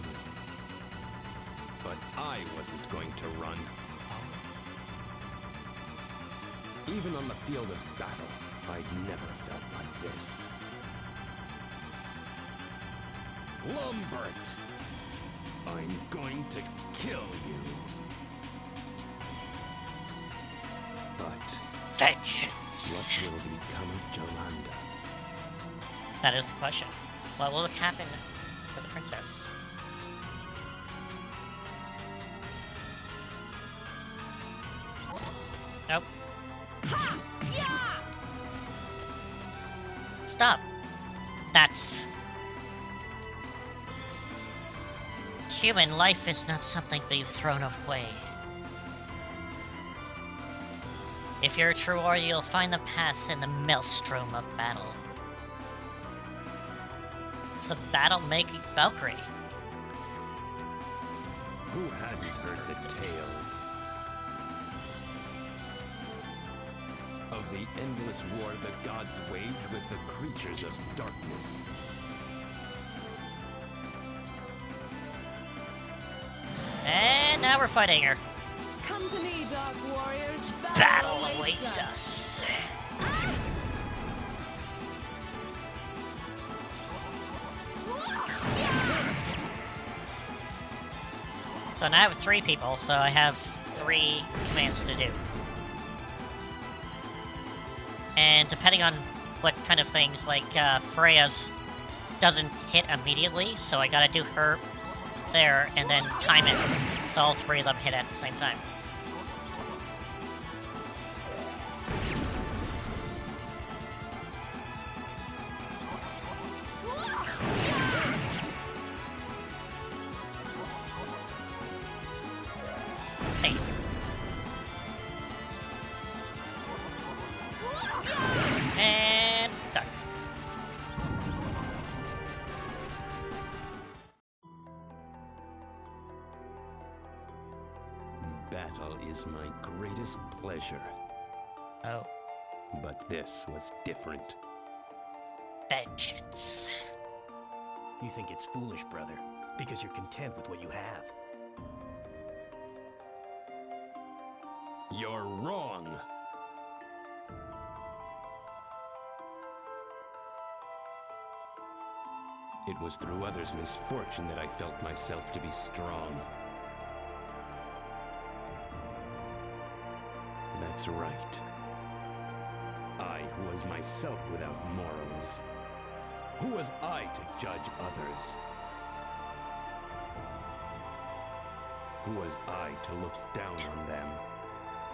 But I wasn't going to run. Even on the field of battle, I'd never felt like this. Lumbert! I'm going to kill you. But vengeance. What will become of Jolanda? That is the question. What will happen to the princess? Nope. Stop. That's... Human life is not something to be thrown away. If you're a true warrior, you'll find the path in the maelstrom of battle. The battle making Valkyrie. Who hadn't heard the tales of the endless war the gods wage with the creatures of darkness? And now we're fighting her. Come to me, Dark Warriors. Battle awaits us. So now I have 3 people, so I have 3 commands to do. And depending on what kind of things, like Freya's doesn't hit immediately, so I gotta do her there and then time it so all 3 of them hit at the same time. Hey. And done. Battle is my greatest pleasure. Oh. But this was different. Vengeance. You think it's foolish, brother, because you're content with what you have. You're wrong! It was through others' misfortune that I felt myself to be strong. That's right. I, who was myself without morals. Who was I to judge others? Who was I to look down on them?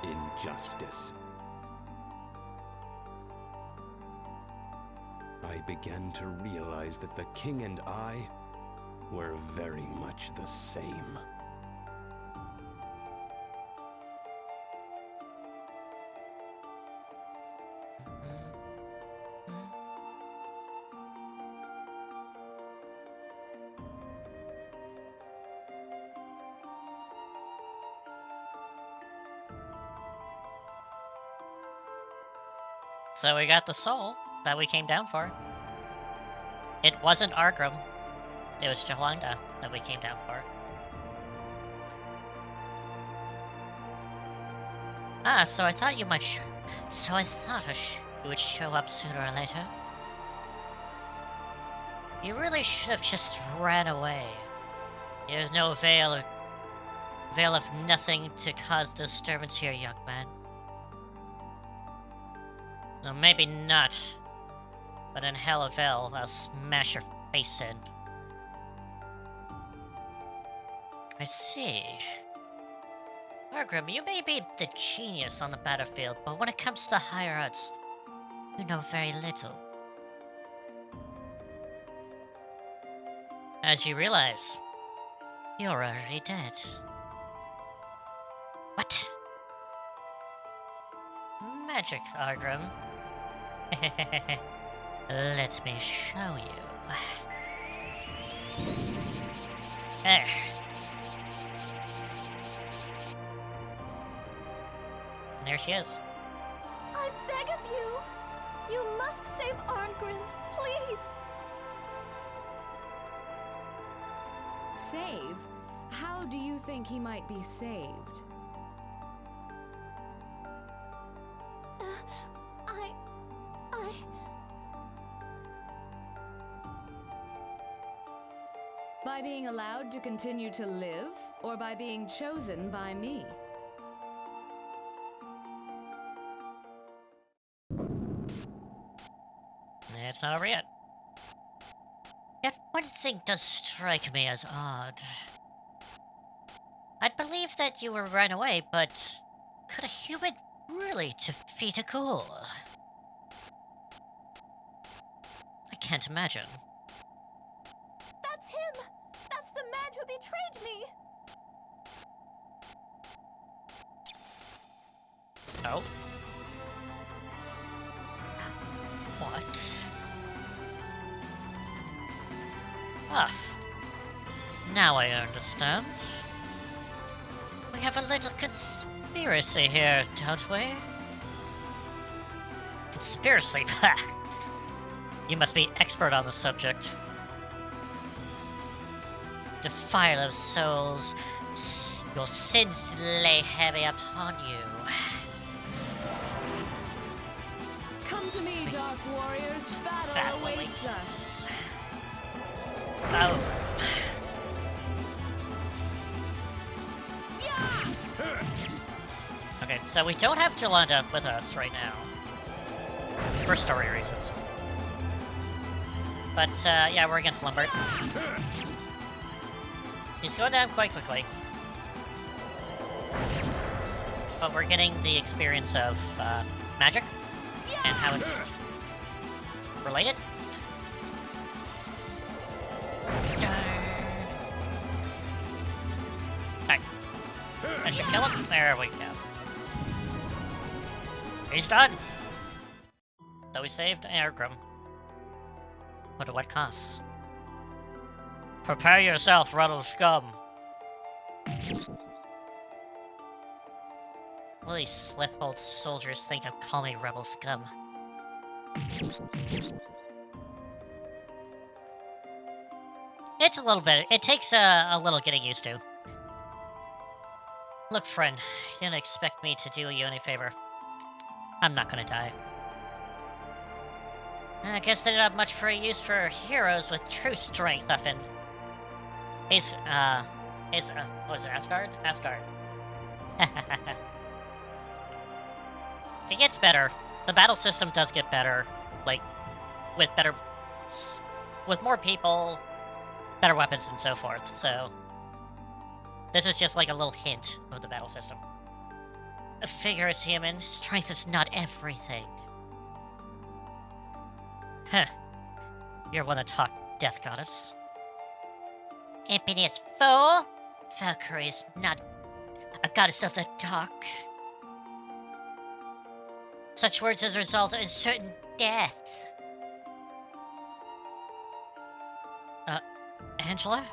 Injustice. I began to realize that the king and I were very much the same. So we got the soul that we came down for. It wasn't Argram. It was Jolanda that we came down for. Ah, so I thought you might you would show up sooner or later. You really should have just ran away. There's no veil of nothing to cause disturbance here, young man. No, maybe not. But in hell of hell, I'll smash your face in. I see. Argram, you may be the genius on the battlefield, but when it comes to the higher arts, you know very little. As you realize, you're already dead. What? Magic, Argram. Let me show you. There. There she is. I beg of you! You must save Arngrim, please! Save? How do you think he might be saved? By being allowed to continue to live, or by being chosen by me? It's not over yet. Yet one thing does strike me as odd. I'd believe that you were run away, but could a human really defeat a ghoul? I can't imagine. That's him! That's the man who betrayed me! Oh? What? Ah. Now I understand. We have a little conspiracy here, don't we? Conspiracy? You must be expert on the subject. Defiler of souls, your sins lay heavy upon you. Come to me, Dark Warriors. Battle awaits us. Oh. Okay, so we don't have Jolanda with us right now. For story reasons. But, yeah, we're against Lumbert. He's going down quite quickly. But we're getting the experience of, magic. And how it's related. Okay. That should kill him. There we go. He's done! So we saved Argram. But at what cost? Prepare yourself, rebel scum! Will these slip-old soldiers think of calling me rebel scum? It's a little bit. It takes a little getting used to. Look, friend, you didn't expect me to do you any favor. I'm not gonna die. I guess they don't have much for use for heroes with true strength up in... what was it, Asgard? Asgard. It gets better. The battle system does get better. Like, with better... with more people, better weapons, and so forth, so... This is just like a little hint of the battle system. A figure is human, strength is not everything. Huh. You're one to talk, Death Goddess. Impious fool! Valkyrie is not a goddess of the dark. Such words as result in certain death. Angela?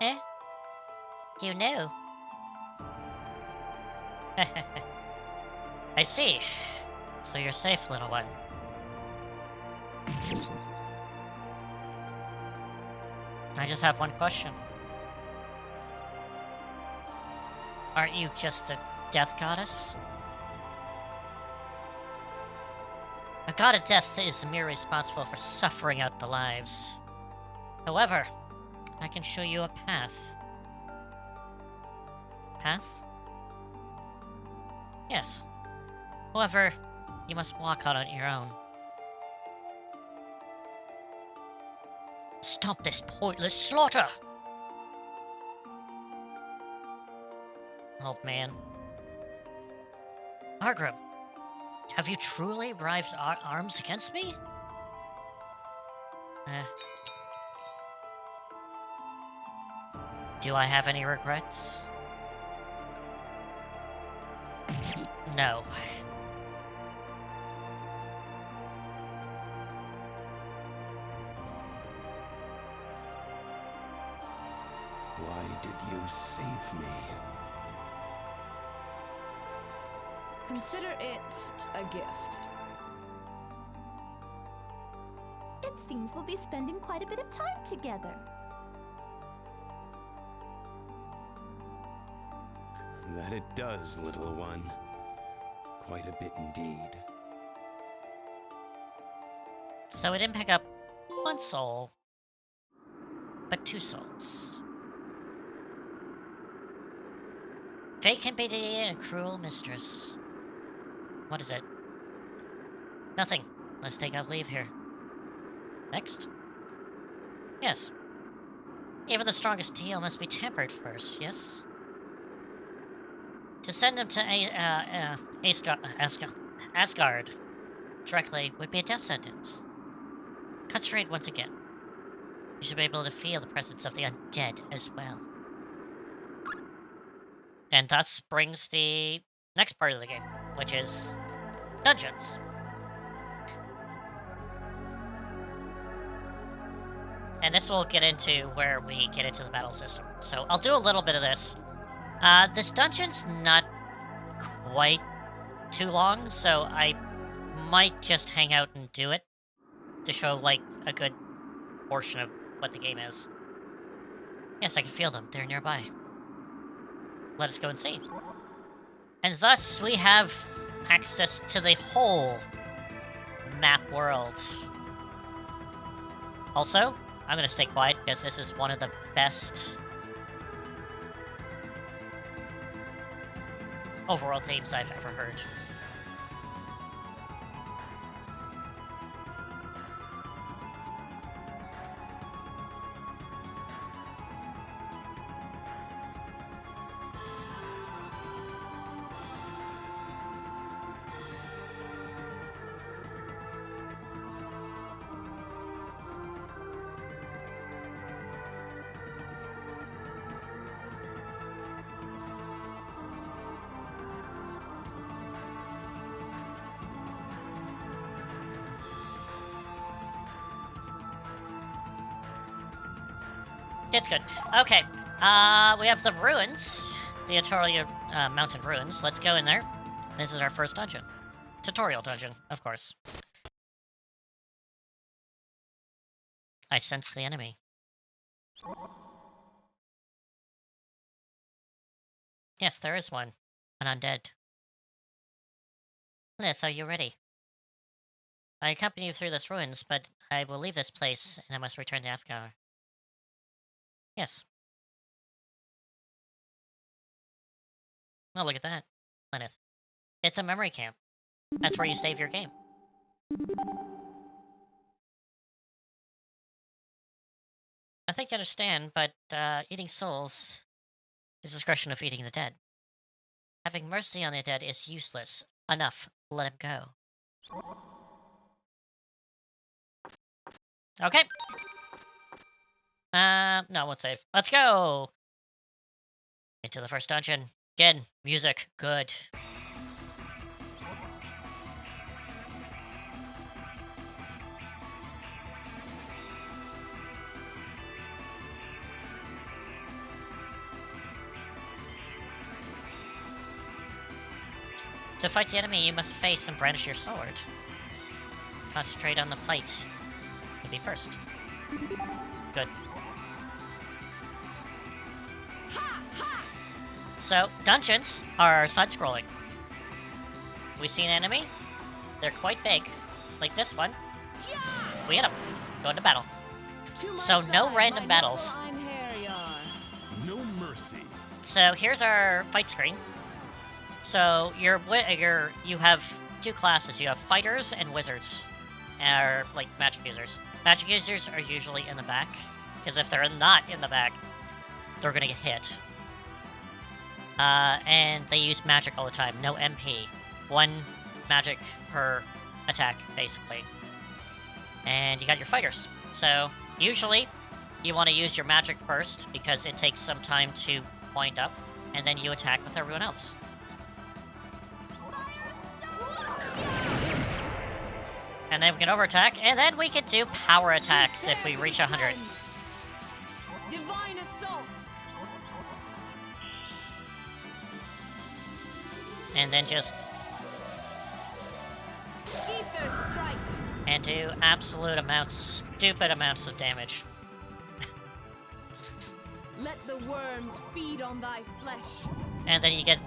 Eh? You knew. I see. So you're safe, little one. I just have one question. Aren't you just a death goddess? A god of death is merely responsible for suffering out the lives. However, I can show you a path. Path? Yes. However, you must walk out on your own. Stop this pointless slaughter! Old man. Argrim, have you truly raised arms against me? Do I have any regrets? No. Why did you save me? Consider it a gift. It seems we'll be spending quite a bit of time together. That it does, little one. Quite a bit indeed. So we didn't pick up one soul, but 2 souls. Fate can be a cruel mistress. What is it? Nothing. Let's take our leave here. Next? Yes. Even the strongest steel must be tempered first, yes? To send him to Asgard directly would be a death sentence. Cut straight once again. You should be able to feel the presence of the undead as well. And thus brings the next part of the game, which is dungeons. And this will get into where we get into the battle system. So I'll do a little bit of this. This dungeon's not quite too long, so I might just hang out and do it to show, like, a good portion of what the game is. Yes, I can feel them. They're nearby. Let us go and see. And thus, we have access to the whole map world. Also, I'm gonna stay quiet because this is one of the best overworld themes I've ever heard. It's good. Okay, we have the ruins, the Atoria Mountain Ruins. Let's go in there. This is our first dungeon. Tutorial dungeon, of course. I sense the enemy. Yes, there is one. An undead. Lenneth, are you ready? I accompany you through this ruins, but I will leave this place, and I must return to Afgar. Yes. Oh, look at that. Lenneth. It's a memory camp. That's where you save your game. I think you understand, but eating souls is a discretion of eating the dead. Having mercy on the dead is useless. Enough. Let him go. Okay. No, I won't save. Let's go! Into the first dungeon. Again, music. Good. To fight the enemy, you must face and brandish your sword. Concentrate on the fight. You'll be first. Good. So, dungeons are side-scrolling. We see an enemy. They're quite big, like this one. We hit them. Go into battle. So, no random battles. No mercy. So, here's our fight screen. So, you have two classes. You have fighters and wizards. Or, like, magic users. Magic users are usually in the back. Because if they're not in the back, they're gonna get hit. And they use magic all the time. No MP. One magic per attack, basically. And you got your fighters. So, usually, you want to use your magic first, because it takes some time to wind up, and then you attack with everyone else. And then we can overattack, and then we can do power attacks if we reach 100. Divine assault. And then just... Ether strike. and do absolute amounts, stupid amounts of damage. Let the worms feed on thy flesh. And then you get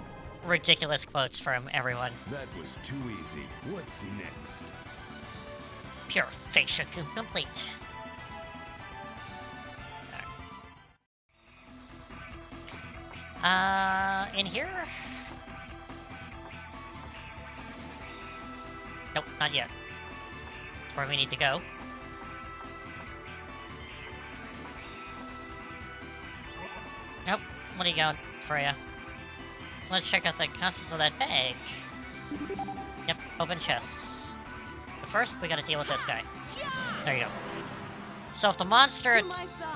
ridiculous quotes from everyone. That was too easy. What's next? Purification complete. In here? Nope, not yet. That's where we need to go. Nope, what are you going, Freya? Let's check out the contents of that bag. Yep, open chests. But first, we gotta deal with this guy. There you go. So if the monster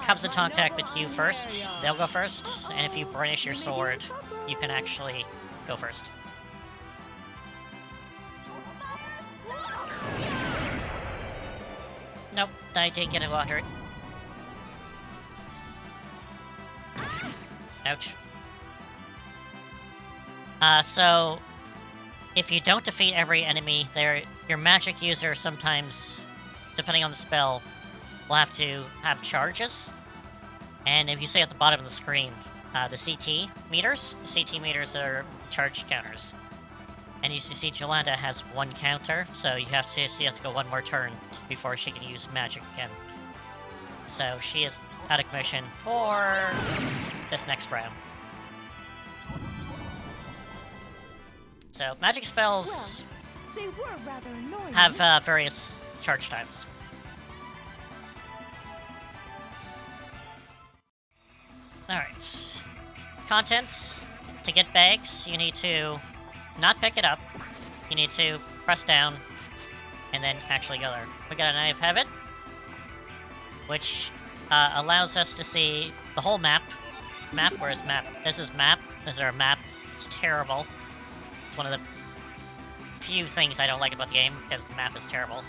comes in contact with you first, they'll go first, and if you burnish your sword, you can actually go first. Nope, I didn't get a 100. Ouch. So, if you don't defeat every enemy, your magic user sometimes, depending on the spell, will have to have charges. And if you see at the bottom of the screen, the CT meters are charge counters. And you see Jolanda has one counter, so she has to go one more turn before she can use magic again. So she is out of commission for this next round. So magic spells They were rather annoying. have various charge times. Alright. Contents. To get bags, you need to not pick it up. You need to press down and then actually go there. We got an Eye of Heaven, which allows us to see the whole map. Map? Where is map? This is map. This is our map. It's terrible. It's one of the few things I don't like about the game, because the map is terrible.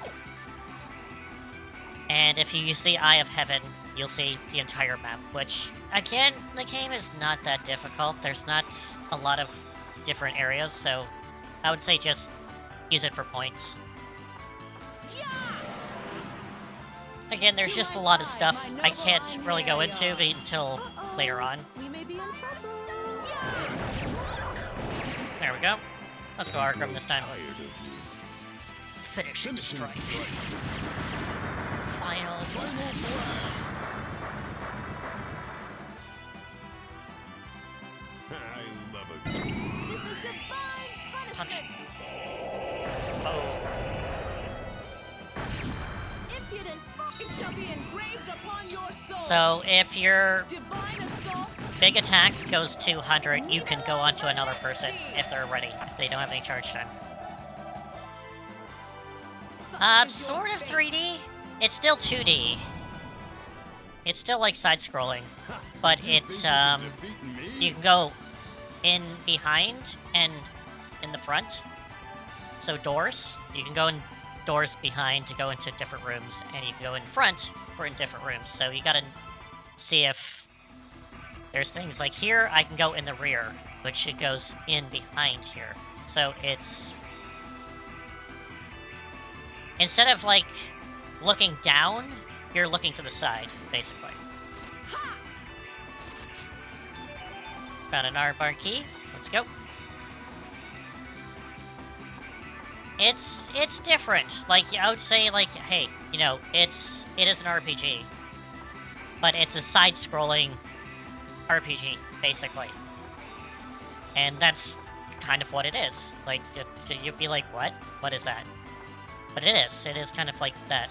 And if you use the Eye of Heaven, you'll see the entire map, which, again, the game is not that difficult. There's not a lot of different areas, so I would say just use it for points. Again, there's just a lot of stuff I can't really go into until later on. We may be in trouble. There we go. Let's go Arkham this time. Tired of you. Finishing strike. strike. Final blast. I love it. This is divine Punch. punishment. Oh. Impudent. It shall be engraved upon your soul. So if your Divine assault. big attack goes to 100, you can go on to another person if they're ready, if they don't have any charge time. Sort of 3D. It's still 2D. It's still like side-scrolling, but it's you can go in behind and in the front. So doors, you can go in doors behind to go into different rooms, and you can go in front for in different rooms. So you gotta see if there's things like here. I can go in the rear, which it goes in behind here. So it's instead of like looking down, you're looking to the side, basically. Found an R-bar key. Let's go. It's different. Like, I would say, like, hey, you know, it is an RPG. But it's a side-scrolling RPG, basically. And that's kind of what it is. Like, you'd be like, what? What is that? But it is. It is kind of like that.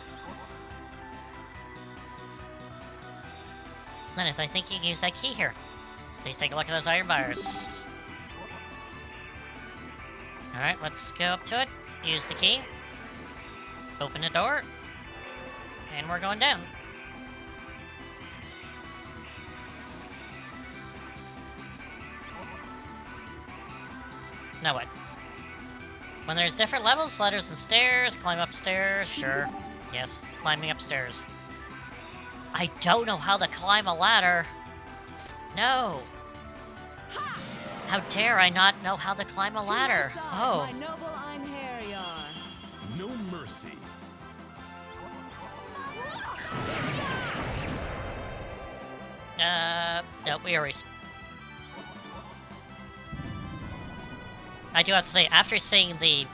Lenneth, I think you can use that key here. Please take a look at those iron bars. Alright, let's go up to it. Use the key. Open the door. And we're going down. Now what? When there's different levels, ladders and stairs, climb upstairs, sure. Yes, climbing upstairs. I don't know how to climb a ladder. No. How dare I not know how to climb a ladder? Oh. My noble Einherjar. No mercy. No, we already... I do have to say, after seeing the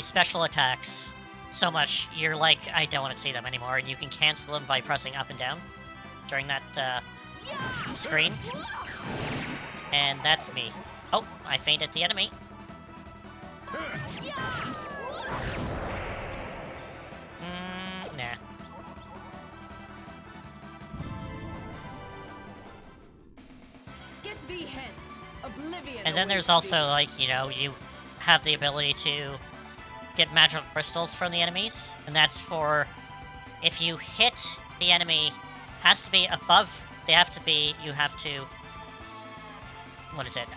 special attacks so much, you're like, I don't want to see them anymore, and you can cancel them by pressing up and down during that screen. And that's me. Oh, I fainted the enemy. Nah. Get thee hence, oblivion. And then there's also, like, you know, you have the ability to get magical crystals from the enemies, and that's for if you hit the enemy, has to be above, you have to, what is it,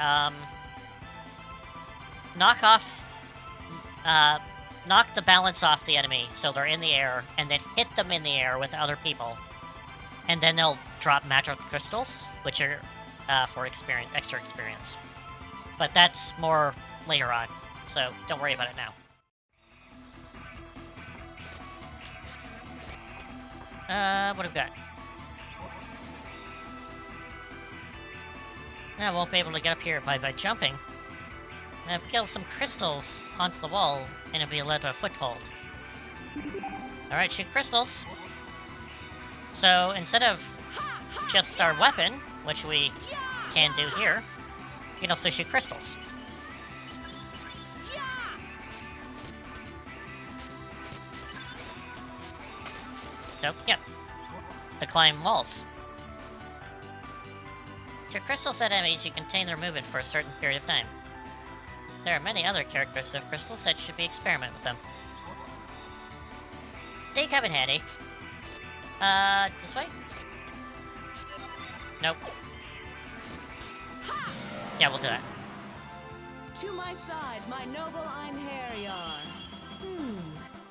knock the balance off the enemy so they're in the air, and then hit them in the air with other people, and then they'll drop magical crystals, which are for extra experience. But that's more later on, so don't worry about it now. What have we got? I won't be able to get up here by jumping. I've killed some crystals onto the wall, and it'll be led to a foothold. Alright, shoot crystals. So, instead of just our weapon, which we can do here, you can also shoot crystals. So, yeah. To climb walls. Shoot crystals at enemies, you contain their movement for a certain period of time. There are many other characteristics of crystals that should be experimented with them. They come in handy. This way? Nope. Yeah, we'll do that. To my side, my noble Einherjar.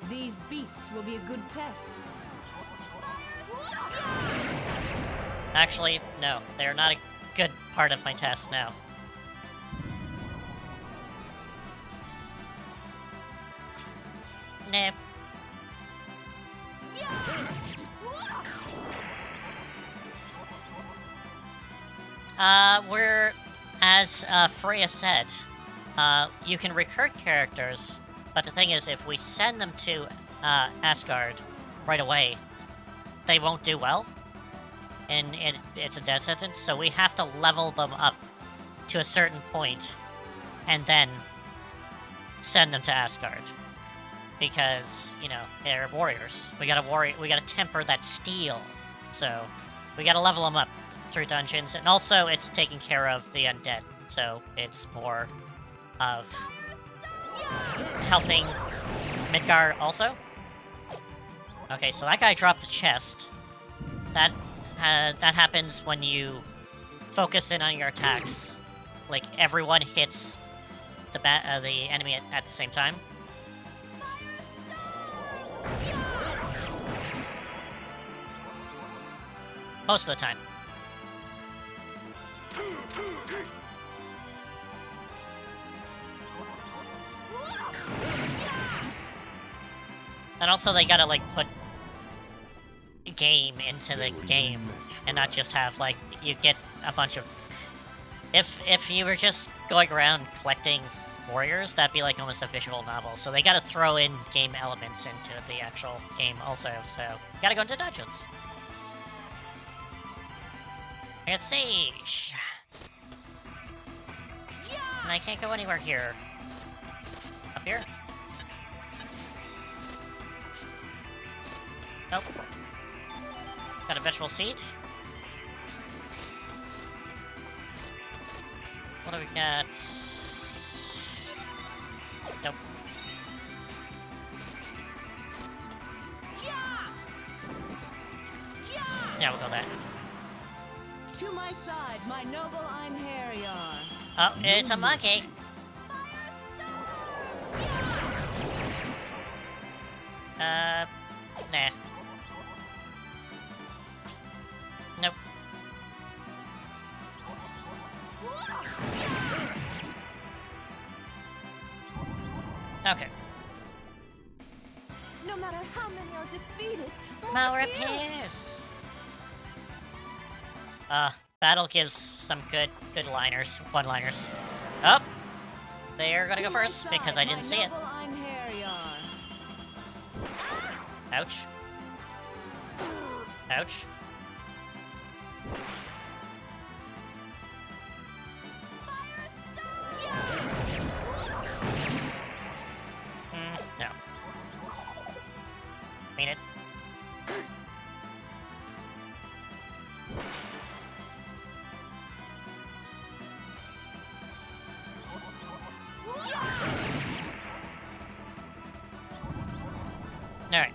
These beasts will be a good test. Actually, no. They're not a good part of my test now. Nah. We're, as Freya said, you can recruit characters, but the thing is, if we send them to Asgard right away, they won't do well, and it's a death sentence, so we have to level them up to a certain point, and then send them to Asgard. Because, you know, they're warriors. We gotta temper that steel. So, we gotta level them up through dungeons, and also it's taking care of the undead. So, it's more of helping Midgar also. Okay, so that guy dropped the chest. That happens when you focus in on your attacks. Like, everyone hits the enemy at the same time. Most of the time. And also they gotta, like, game into the game, and not just have, like, you get a bunch of... If you were just going around collecting warriors, that'd be like almost a visual novel. So they gotta throw in game elements into the actual game also, so gotta go into dungeons. It's Siege! And I can't go anywhere here. Up here? Nope. Got a vegetable seed. What do we got? Nope. Yeah, we'll go that. To my side, my noble Einherjar. Oh, it's a monkey. Nah. Nope. Okay. No matter how many are defeated, More appears. Battle gives some good liners, one-liners. Oh, they're gonna go first because I didn't see it. Ouch. Ouch. No. Mean it. Alright.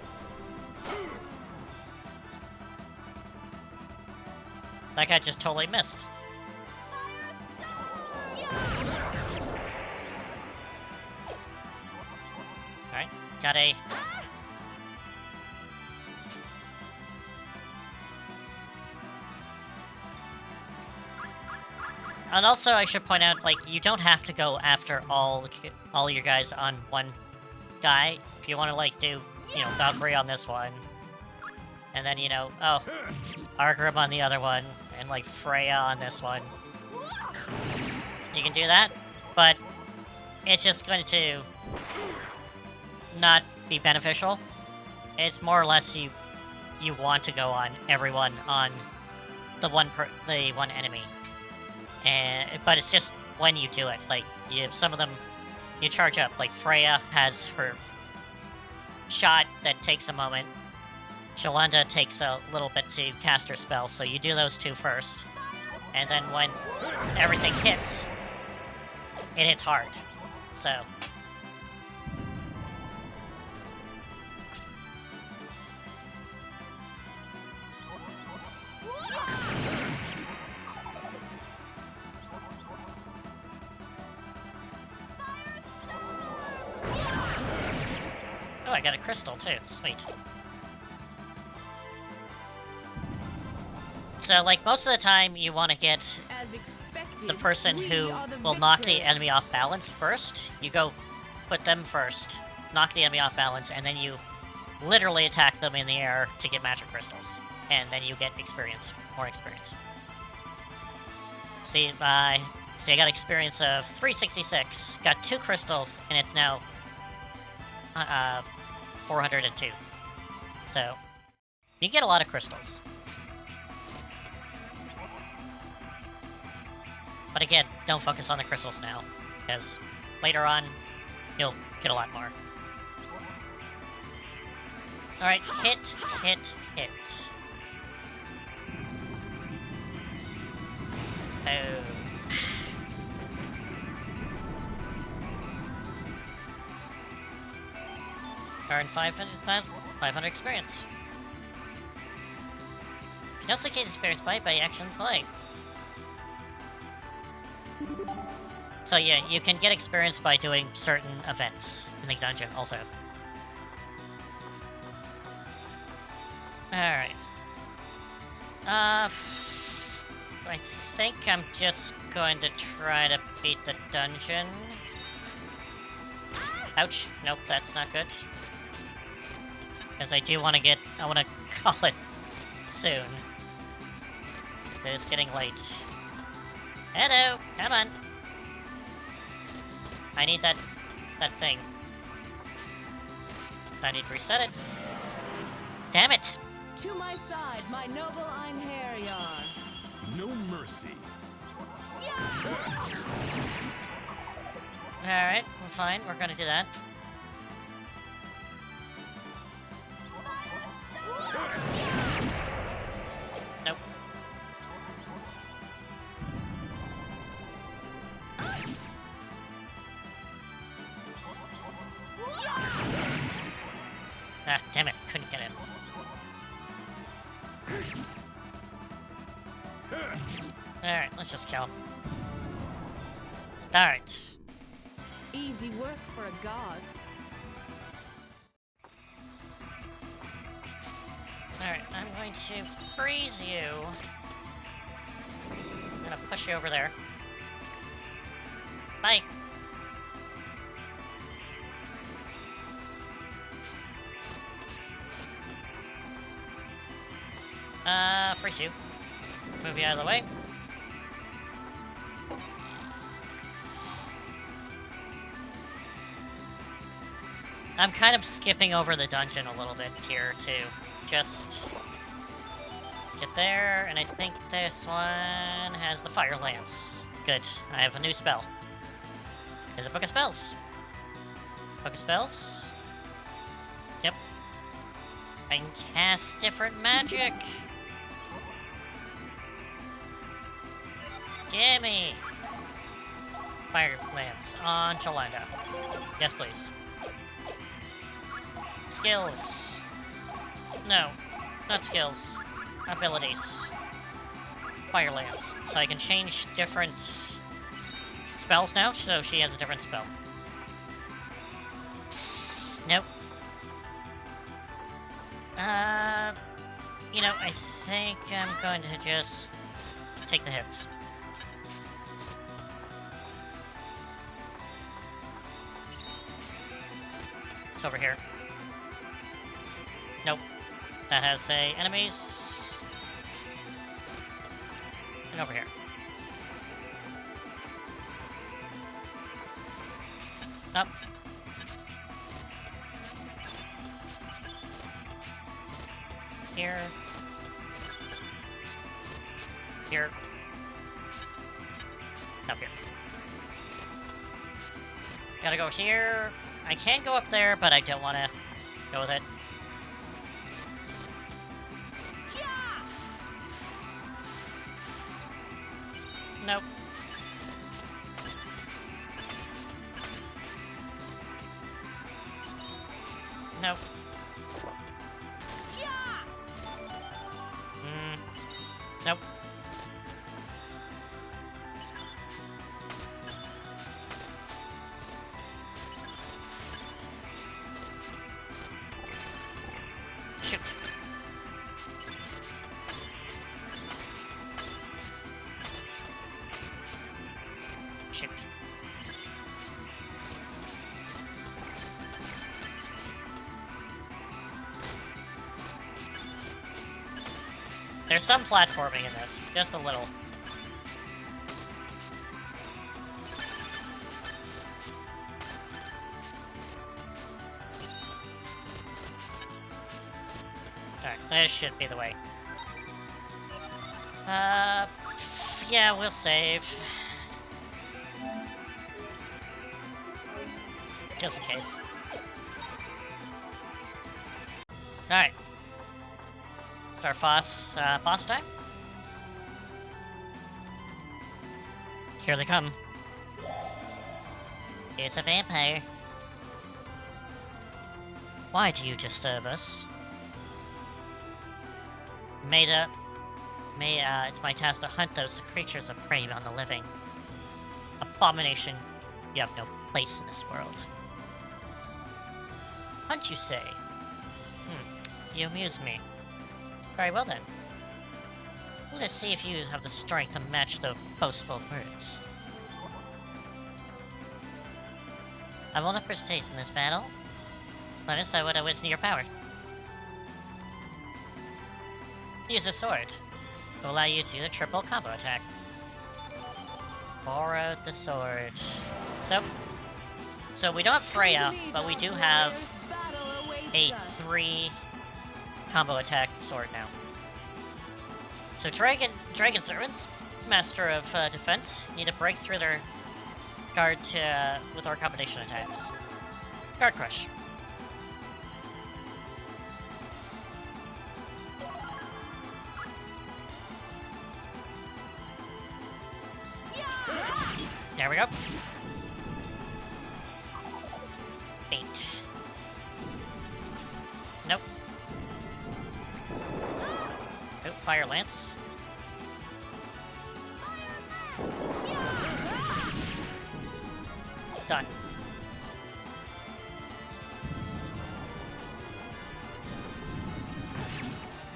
That guy just totally missed. Alright, got a... And also, I should point out, like, you don't have to go after all your guys on one guy. If you want to, like, do, you know, Valkyrie on this one, and then, you know, oh, Argrim on the other one, and, like, Freya on this one. You can do that, but it's just going to not be beneficial. It's more or less you want to go on everyone on the one enemy. But it's just when you do it, like, some of them, you charge up. Like, Freya has her shot that takes a moment. Shalanda takes a little bit to cast her spell, so you do those two first. And then when everything hits, it hits hard. So... Oh, I got a crystal too. Sweet. So, like, most of the time, you want to get the person who will knock the enemy off balance first. You go put them first, knock the enemy off balance, and then you literally attack them in the air to get magic crystals. And then you get experience. More experience. See, I got experience of 366. Got 2 crystals, and it's now 402. So, you get a lot of crystals. But again, don't focus on the crystals now, because later on, you'll get a lot more. Alright, hit, hit, hit. Oh. Earn 500 experience. You can also get experience by action play. So yeah, you can get experience by doing certain events in the dungeon also. Alright. I think I'm just going to try to beat the dungeon. Ouch. Nope, that's not good. Because I do want to I want to call it soon. It's getting late. Hello, come on. I need that thing. I need to reset it. Damn it! To my side, my noble Einherjar. No mercy. Alright, we're fine. We're gonna do that. Nope. Ah, damn it. Couldn't get in. Alright, let's just kill him. Alright. Easy work for a god. Alright, I'm going to freeze you. I'm gonna push you over there. Bye. Freeze you. Move you out of the way. I'm kind of skipping over the dungeon a little bit here, too. Just get there, and I think this one has the Fire Lance. Good. I have a new spell. There's a Book of Spells. Book of Spells. Yep. I can cast different magic. Gimme! Fire Lance on Chalenda. Yes, please. Skills. No, not skills. Abilities. Fire Lance. So I can change different spells now, so she has a different spell. Nope. You know, I think I'm going to just take the hits. It's over here. Nope. That has, say, enemies. And over here. Up. Here. Here. Up here. Gotta go here. I can go up there, but I don't want to go with it. Nope. Nope. Nope. Shoot. Shoot. There's some platforming in this, just a little. Alright, this should be the way. Yeah, we'll save. Just in case. Alright. It's our boss time. Here they come. Here's a vampire. Why do you disturb us? It's my task to hunt those creatures of prey on the living. Abomination, you have no place in this world. Hunt, you say? You amuse me. Very well then. Let's see if you have the strength to match those boastful words. I will not participate in this battle. Let us know what is in your power. Use a sword. Will allow you to do the triple combo attack. Borrowed the sword. So we don't have Freya, but we do have a 3 combo attack sword now. So Dragon Servants, Master of Defense, need to break through their guard with our combination attacks. Guard Crush. There we go. 8. Nope. Oh, Fire Lance. Done.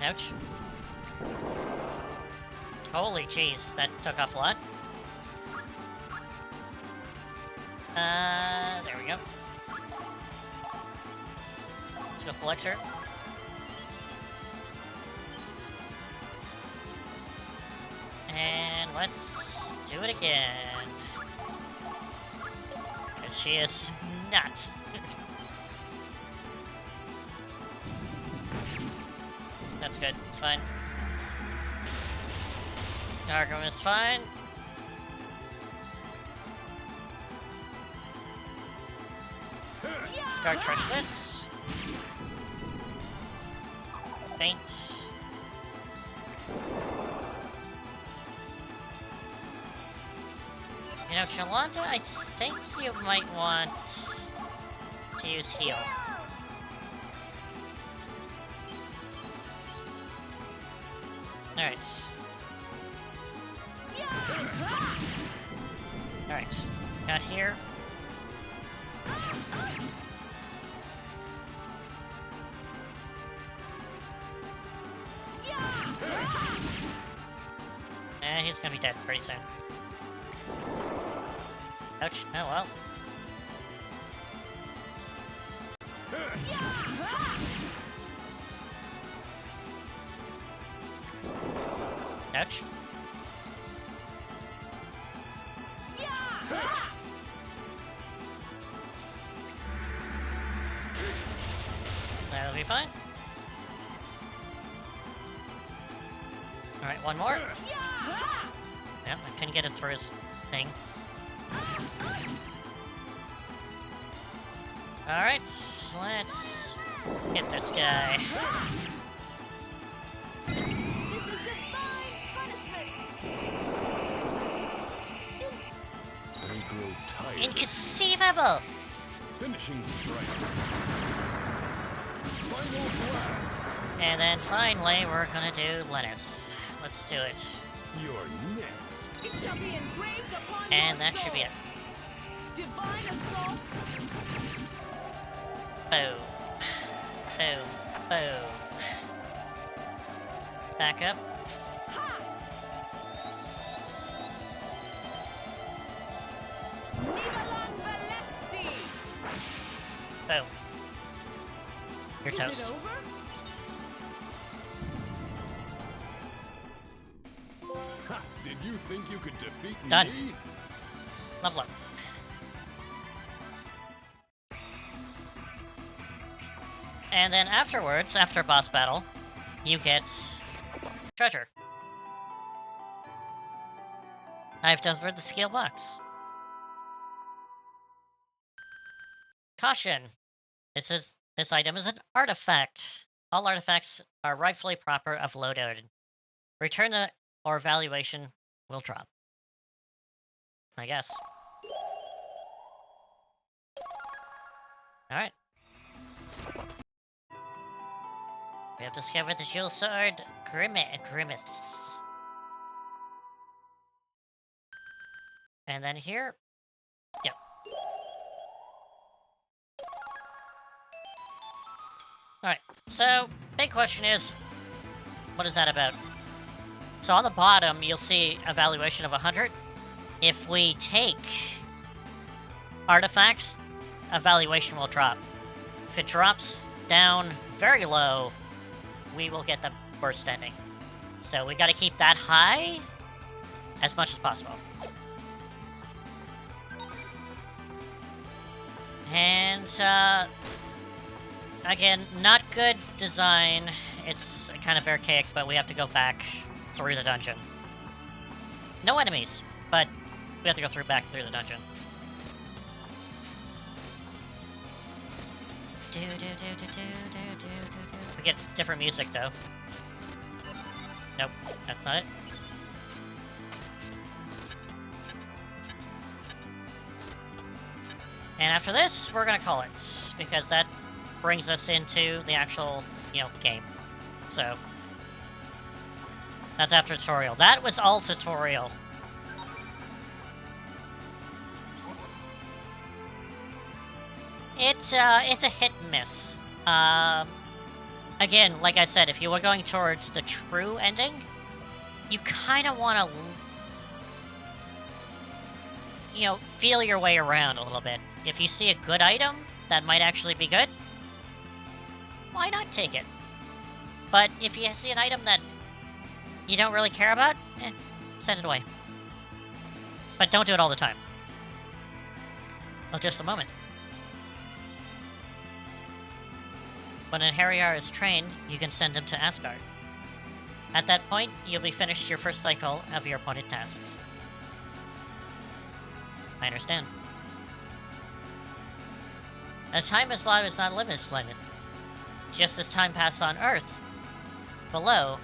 Ouch. Holy jeez, that took off a lot. There we go. Let's go full X-Ert. And let's do it again. Because she is nuts. That's good, it's fine. Darkroom is fine. Scar Crush this. Faint. You know, Jolanda, I think you might want to use heal. Alright. Alright. Got here. He's gonna be dead pretty soon. Ouch. Oh well. Ouch. That'll be fine. Alright, one more. Yep, I couldn't get it through his thing. Alright, let's get this guy. This is divine punishment! I grow tired. Inconceivable! Finishing strike. Final blast. And then finally, we're gonna do Lenneth. Let's do it. You're next. It shall be engraved upon And your that should be soul. it. Divine assault. Boom. Boom. Boom. Back up. Nivalang Valesti. Boom. You're Is toast. it over? Ha! Did you think you could defeat Done. me? Level up. And then afterwards, after boss battle, you get treasure. I've delivered the skill box. Caution! This item is an artifact. All artifacts are rightfully proper of loadout. Return it or valuation will drop. I guess. Alright. We have discovered the jewel sword, Grimmeths. And then here... Yep. Alright, so, big question is, what is that about? So on the bottom, you'll see a valuation of 100. If we take artifacts, a valuation will drop. If it drops down very low, we will get the worst ending. So we gotta keep that high as much as possible. And, again, not good design. It's kind of archaic, but we have to go back through the dungeon. No enemies, but we have to go back through the dungeon. We get different music, though. Nope, that's not it. And after this, we're gonna call it, because that brings us into the actual, game. So, that's after tutorial. That was all tutorial. It's a hit and miss. Again, like I said, if you were going towards the true ending, you kind of want to, feel your way around a little bit. If you see a good item that might actually be good, why not take it? But if you see an item that you don't really care about, send it away. But don't do it all the time. Well, just a moment. When a Harrier is trained, you can send him to Asgard. At that point, you'll be finished your first cycle of your appointed tasks. I understand. The time is life is not limited, Lenneth. Just as time passes on Earth, below,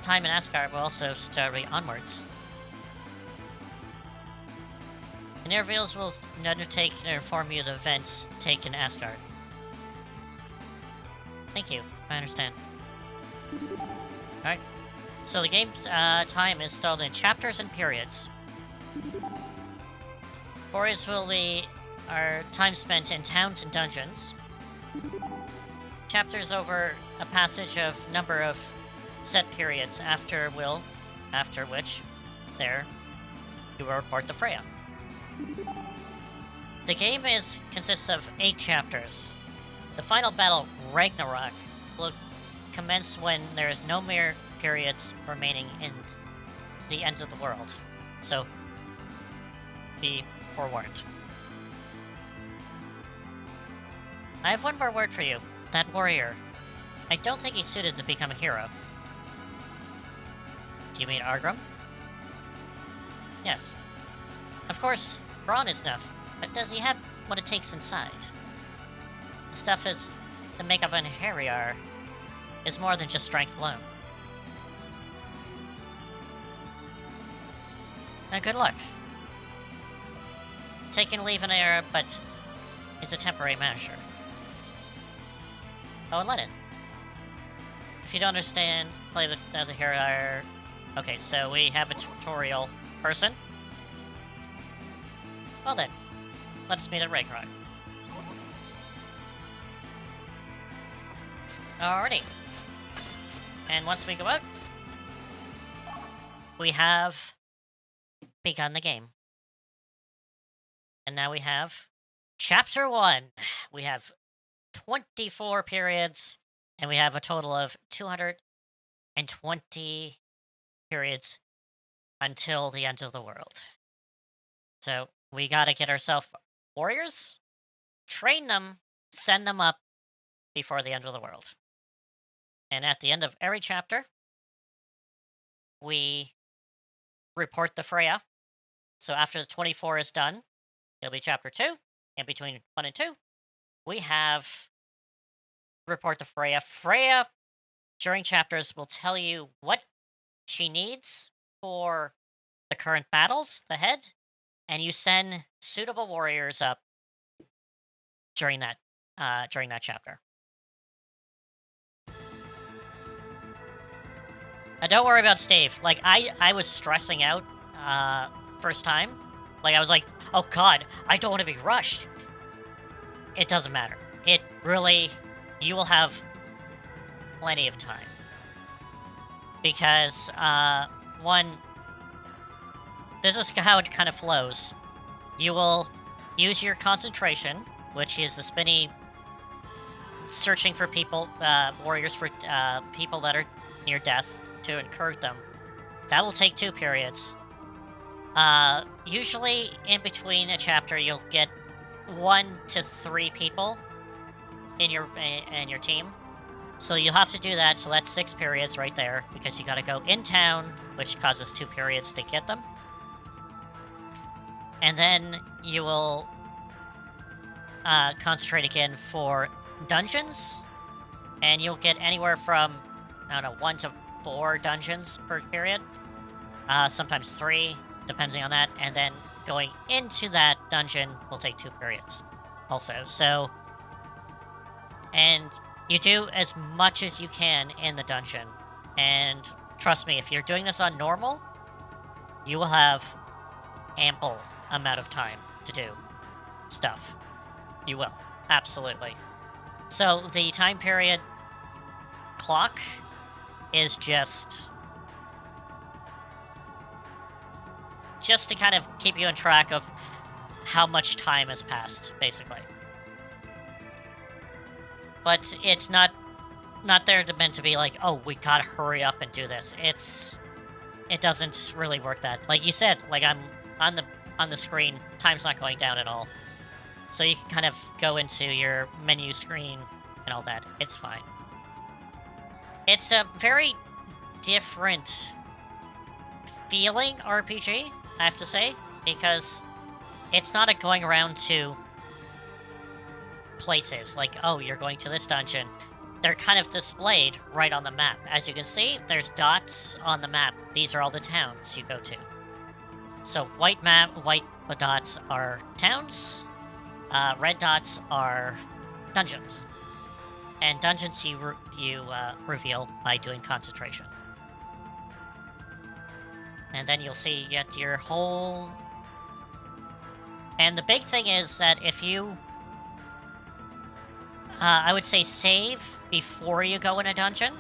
time in Asgard will also study onwards. The interviews will undertake to inform you of the events taken in Asgard. Thank you. I understand. Alright. So the game's time is sold in chapters and periods. Periods will be our time spent in towns and dungeons. Chapters over a passage of number of set periods after which you will report to Freya. The game consists of 8 chapters. The final battle, Ragnarok, will commence when there is no mere periods remaining in the end of the world. So, be forewarned. I have one more word for you. That warrior. I don't think he's suited to become a hero. Do you mean Argrim? Yes. Of course, brawn is enough, but does he have what it takes inside? The stuff is the makeup on Harrier is more than just strength alone. Now, good luck. Taking leave in air, but is a temporary measure. Oh, and Lenneth. If you don't understand, play the Harrier. Okay, so we have a tutorial person. Well then, let's meet at Ragnarok. Alrighty. And once we go out, we have begun the game. And now we have Chapter 1. We have 24 periods, and we have a total of 220 periods until the end of the world. So, we gotta get ourselves warriors, train them, send them up before the end of the world. And at the end of every chapter, we report the Freya. So after the 24 is done, it'll be chapter 2. And between 1 and 2, we have report the Freya. Freya, during chapters, will tell you what she needs for the current battles ahead, and you send suitable warriors up during that chapter. Now, don't worry about Stave. Like, I was stressing out first time. Like, I was like, oh god, I don't want to be rushed. It doesn't matter. It really, you will have plenty of time. Because, one, this is how it kind of flows. You will use your concentration, which is the spinny, searching for people, warriors for people that are near death to incur them. That will take 2 periods. Usually, in between a chapter, you'll get 1 to 3 people in your team. So you'll have to do that, so that's 6 periods right there, because you gotta go in town, which causes 2 periods to get them. And then you will concentrate again for dungeons, and you'll get anywhere from, I don't know, 1 to 4 dungeons per period. Sometimes 3, depending on that, and then going into that dungeon will take 2 periods also. So, and you do as much as you can in the dungeon. And trust me, if you're doing this on normal, you will have ample amount of time to do stuff. You will. Absolutely. So the time period clock is just to kind of keep you on track of how much time has passed, basically. But it's not there meant to be like, oh, we gotta hurry up and do this. It doesn't really work that. Like you said, like I'm on the screen, time's not going down at all. So you can kind of go into your menu screen and all that. It's fine. It's a very different feeling RPG, I have to say, because it's not a going around to places like, oh, you're going to this dungeon. They're kind of displayed right on the map. As you can see, there's dots on the map. These are all the towns you go to. So white dots are towns, red dots are dungeons. And dungeons you reveal by doing concentration. And then you'll see you get your whole... And the big thing is that if you... I would say save before you go in a dungeon.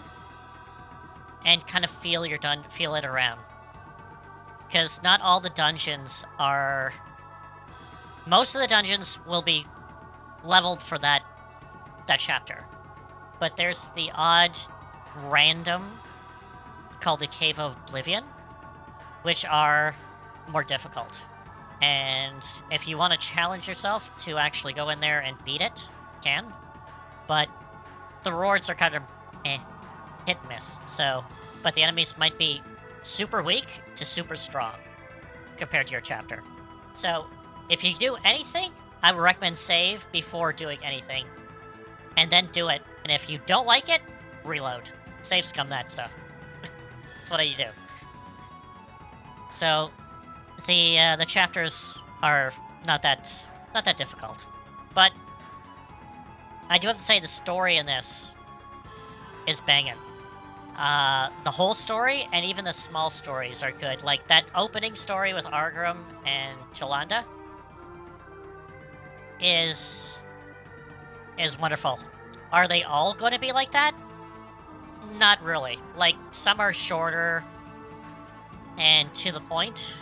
And kind of feel it around. Because not all the dungeons are... Most of the dungeons will be leveled for that chapter. But there's the odd random called the Cave of Oblivion, which are more difficult. And if you want to challenge yourself to actually go in there and beat it, you can. But the rewards are kind of hit and miss. So, but the enemies might be super weak to super strong compared to your chapter. So, if you do anything, I would recommend save before doing anything. And then do it. And if you don't like it, reload. Save scum that stuff. That's what you do. So, the chapters are not that difficult. But I do have to say the story in this is banging. The whole story and even the small stories are good. Like that opening story with Argrim and Jolanda is wonderful. Are they all going to be like that? Not really. Like, some are shorter and to the point,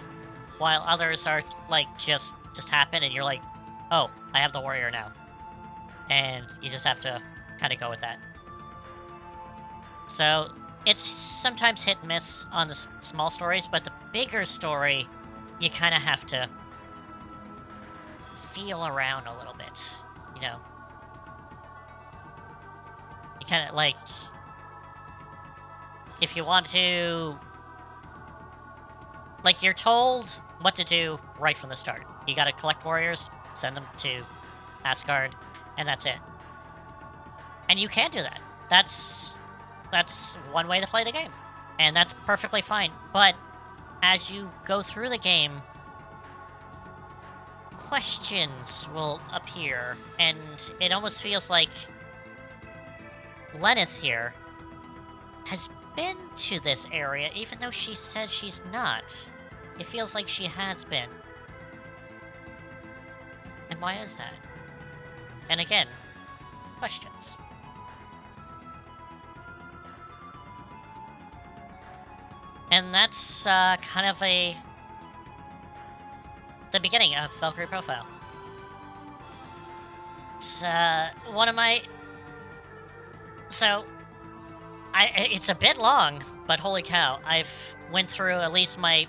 while others are, like, just happen and you're like, oh, I have the warrior now. And you just have to kind of go with that. So, it's sometimes hit and miss on the small stories, but the bigger story, you kind of have to feel around a little bit, you know? You kind of, like, if you want to, like, you're told what to do right from the start. You gotta collect warriors, send them to Asgard, and that's it. And you can do that. That's one way to play the game. And that's perfectly fine. But as you go through the game, questions will appear, and it almost feels like Lenneth here has been to this area, even though she says she's not. It feels like she has been. And why is that? And again, questions. And that's kind of the beginning of Valkyrie Profile. It's one of my... So, It's a bit long, but holy cow, I've went through at least my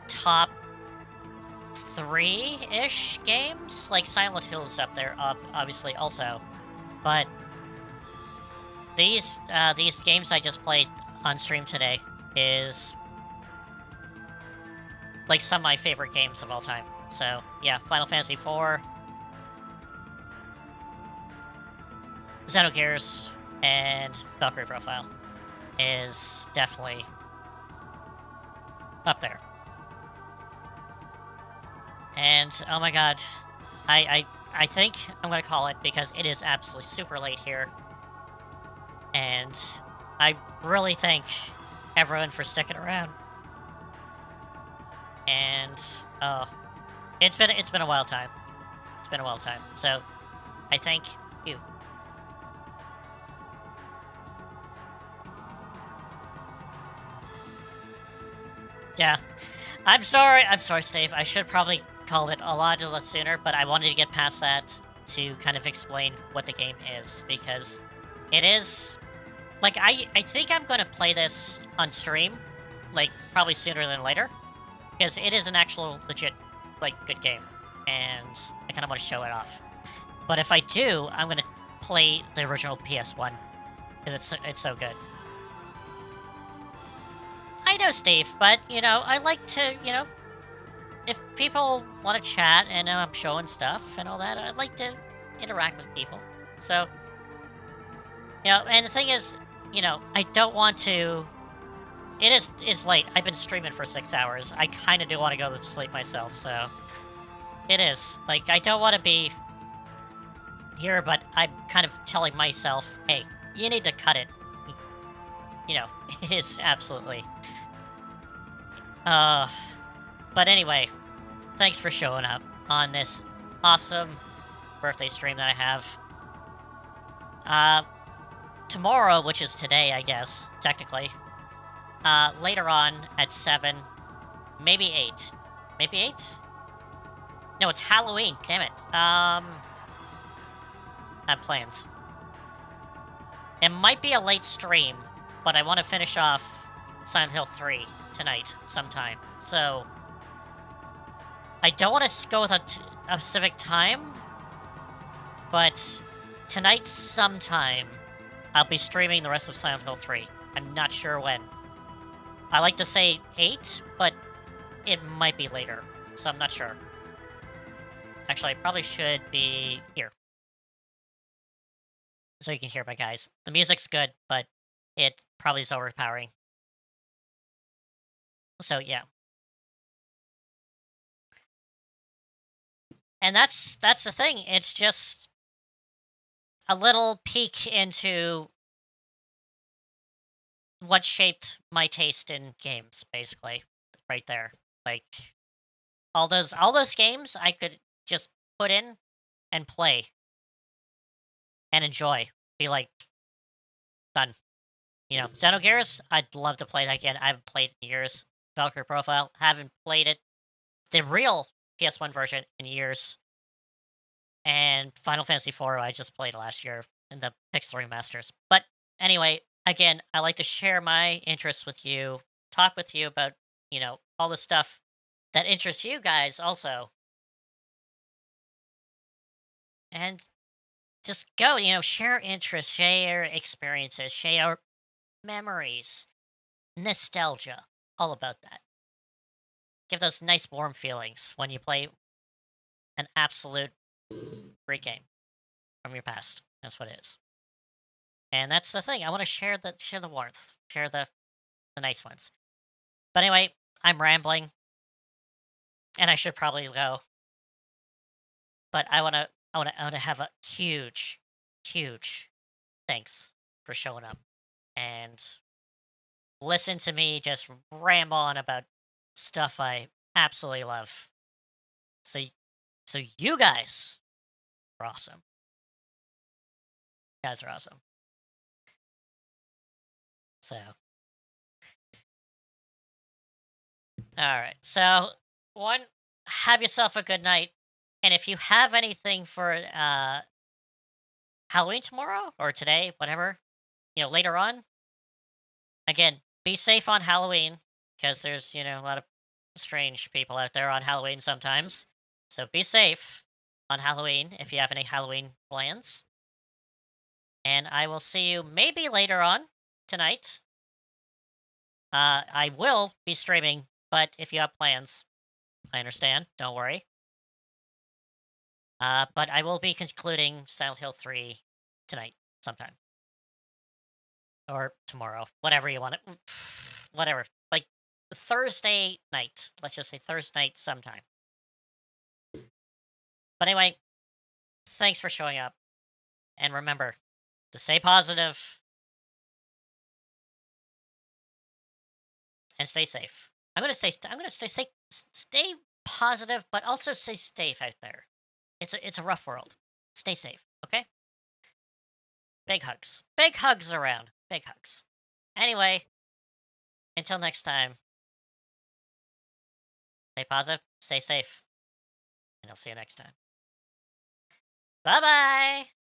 top 3-ish games. Like Silent Hill's up there, obviously also, but these games I just played on stream today is like some of my favorite games of all time. So yeah, Final Fantasy IV, Xenogears, and Valkyrie Profile is definitely up there. And oh my god, I think I'm gonna call it because it is absolutely super late here. And I really thank everyone for sticking around. And it's been a wild time. It's been a wild time. So I thank you. Yeah. I'm sorry, Steve. I should probably called it a lot sooner, but I wanted to get past that to kind of explain what the game is, because it is... Like, I think I'm going to play this on stream, like, probably sooner than later, because it is an actual legit, like, good game, and I kind of want to show it off. But if I do, I'm going to play the original PS1, because it's so good. I know, Steve, but, you know, I like to, you know, if people want to chat and I'm showing stuff and all that, I'd like to interact with people. So, you know, and the thing is, you know, I don't want to... It's late. I've been streaming for 6 hours. I kind of do want to go to sleep myself, so... It is. Like, I don't want to be here, but I'm kind of telling myself, hey, you need to cut it. You know, it's absolutely... But anyway, thanks for showing up on this awesome birthday stream that I have. Tomorrow, which is today, I guess, technically, later on at 7, maybe 8. Maybe 8? No, it's Halloween, damn it. I have plans. It might be a late stream, but I want to finish off Silent Hill 3 tonight sometime. So, I don't want to go with a specific time, but tonight sometime, I'll be streaming the rest of Silent Hill 3. I'm not sure when. I like to say 8, but it might be later, so I'm not sure. Actually, I probably should be here, so you can hear my guys. The music's good, but it probably is overpowering. So, yeah. And that's the thing. It's just a little peek into what shaped my taste in games, basically. Right there. Like, all those games I could just put in and play. And enjoy. Be like, done. You know, Xenogears, I'd love to play that again. I haven't played it in years. Valkyrie Profile, haven't played it, the real PS1 version, in years. And Final Fantasy IV, I just played last year in the Pixel Remasters. But anyway, again, I like to share my interests with you, talk with you about, you know, all the stuff that interests you guys also. And just go, you know, share interests, share experiences, share memories, nostalgia, all about that. Give those nice warm feelings when you play an absolute great game from your past. That's what it is. And that's the thing. I want to share the warmth, share the nice ones. But anyway, I'm rambling, and I should probably go. But I want to have a huge thanks for showing up and listen to me just ramble on about stuff I absolutely love. So you guys are awesome. You guys are awesome. So, alright. So, one, have yourself a good night. And if you have anything for Halloween tomorrow, or today, whatever, later on. Again, be safe on Halloween, because there's, a lot of strange people out there on Halloween sometimes. So be safe on Halloween if you have any Halloween plans. And I will see you maybe later on tonight. I will be streaming, but if you have plans, I understand. Don't worry. But I will be concluding Silent Hill 3 tonight sometime. Or tomorrow. Whatever you want it. Whatever. Like Thursday night. Let's just say Thursday night sometime. But anyway, thanks for showing up. And remember to stay positive and stay safe. I'm gonna stay positive, but also stay safe out there. It's a rough world. Stay safe, okay? Big hugs. Big hugs around. Big hugs. Anyway, until next time, stay positive, stay safe, and I'll see you next time. Bye-bye!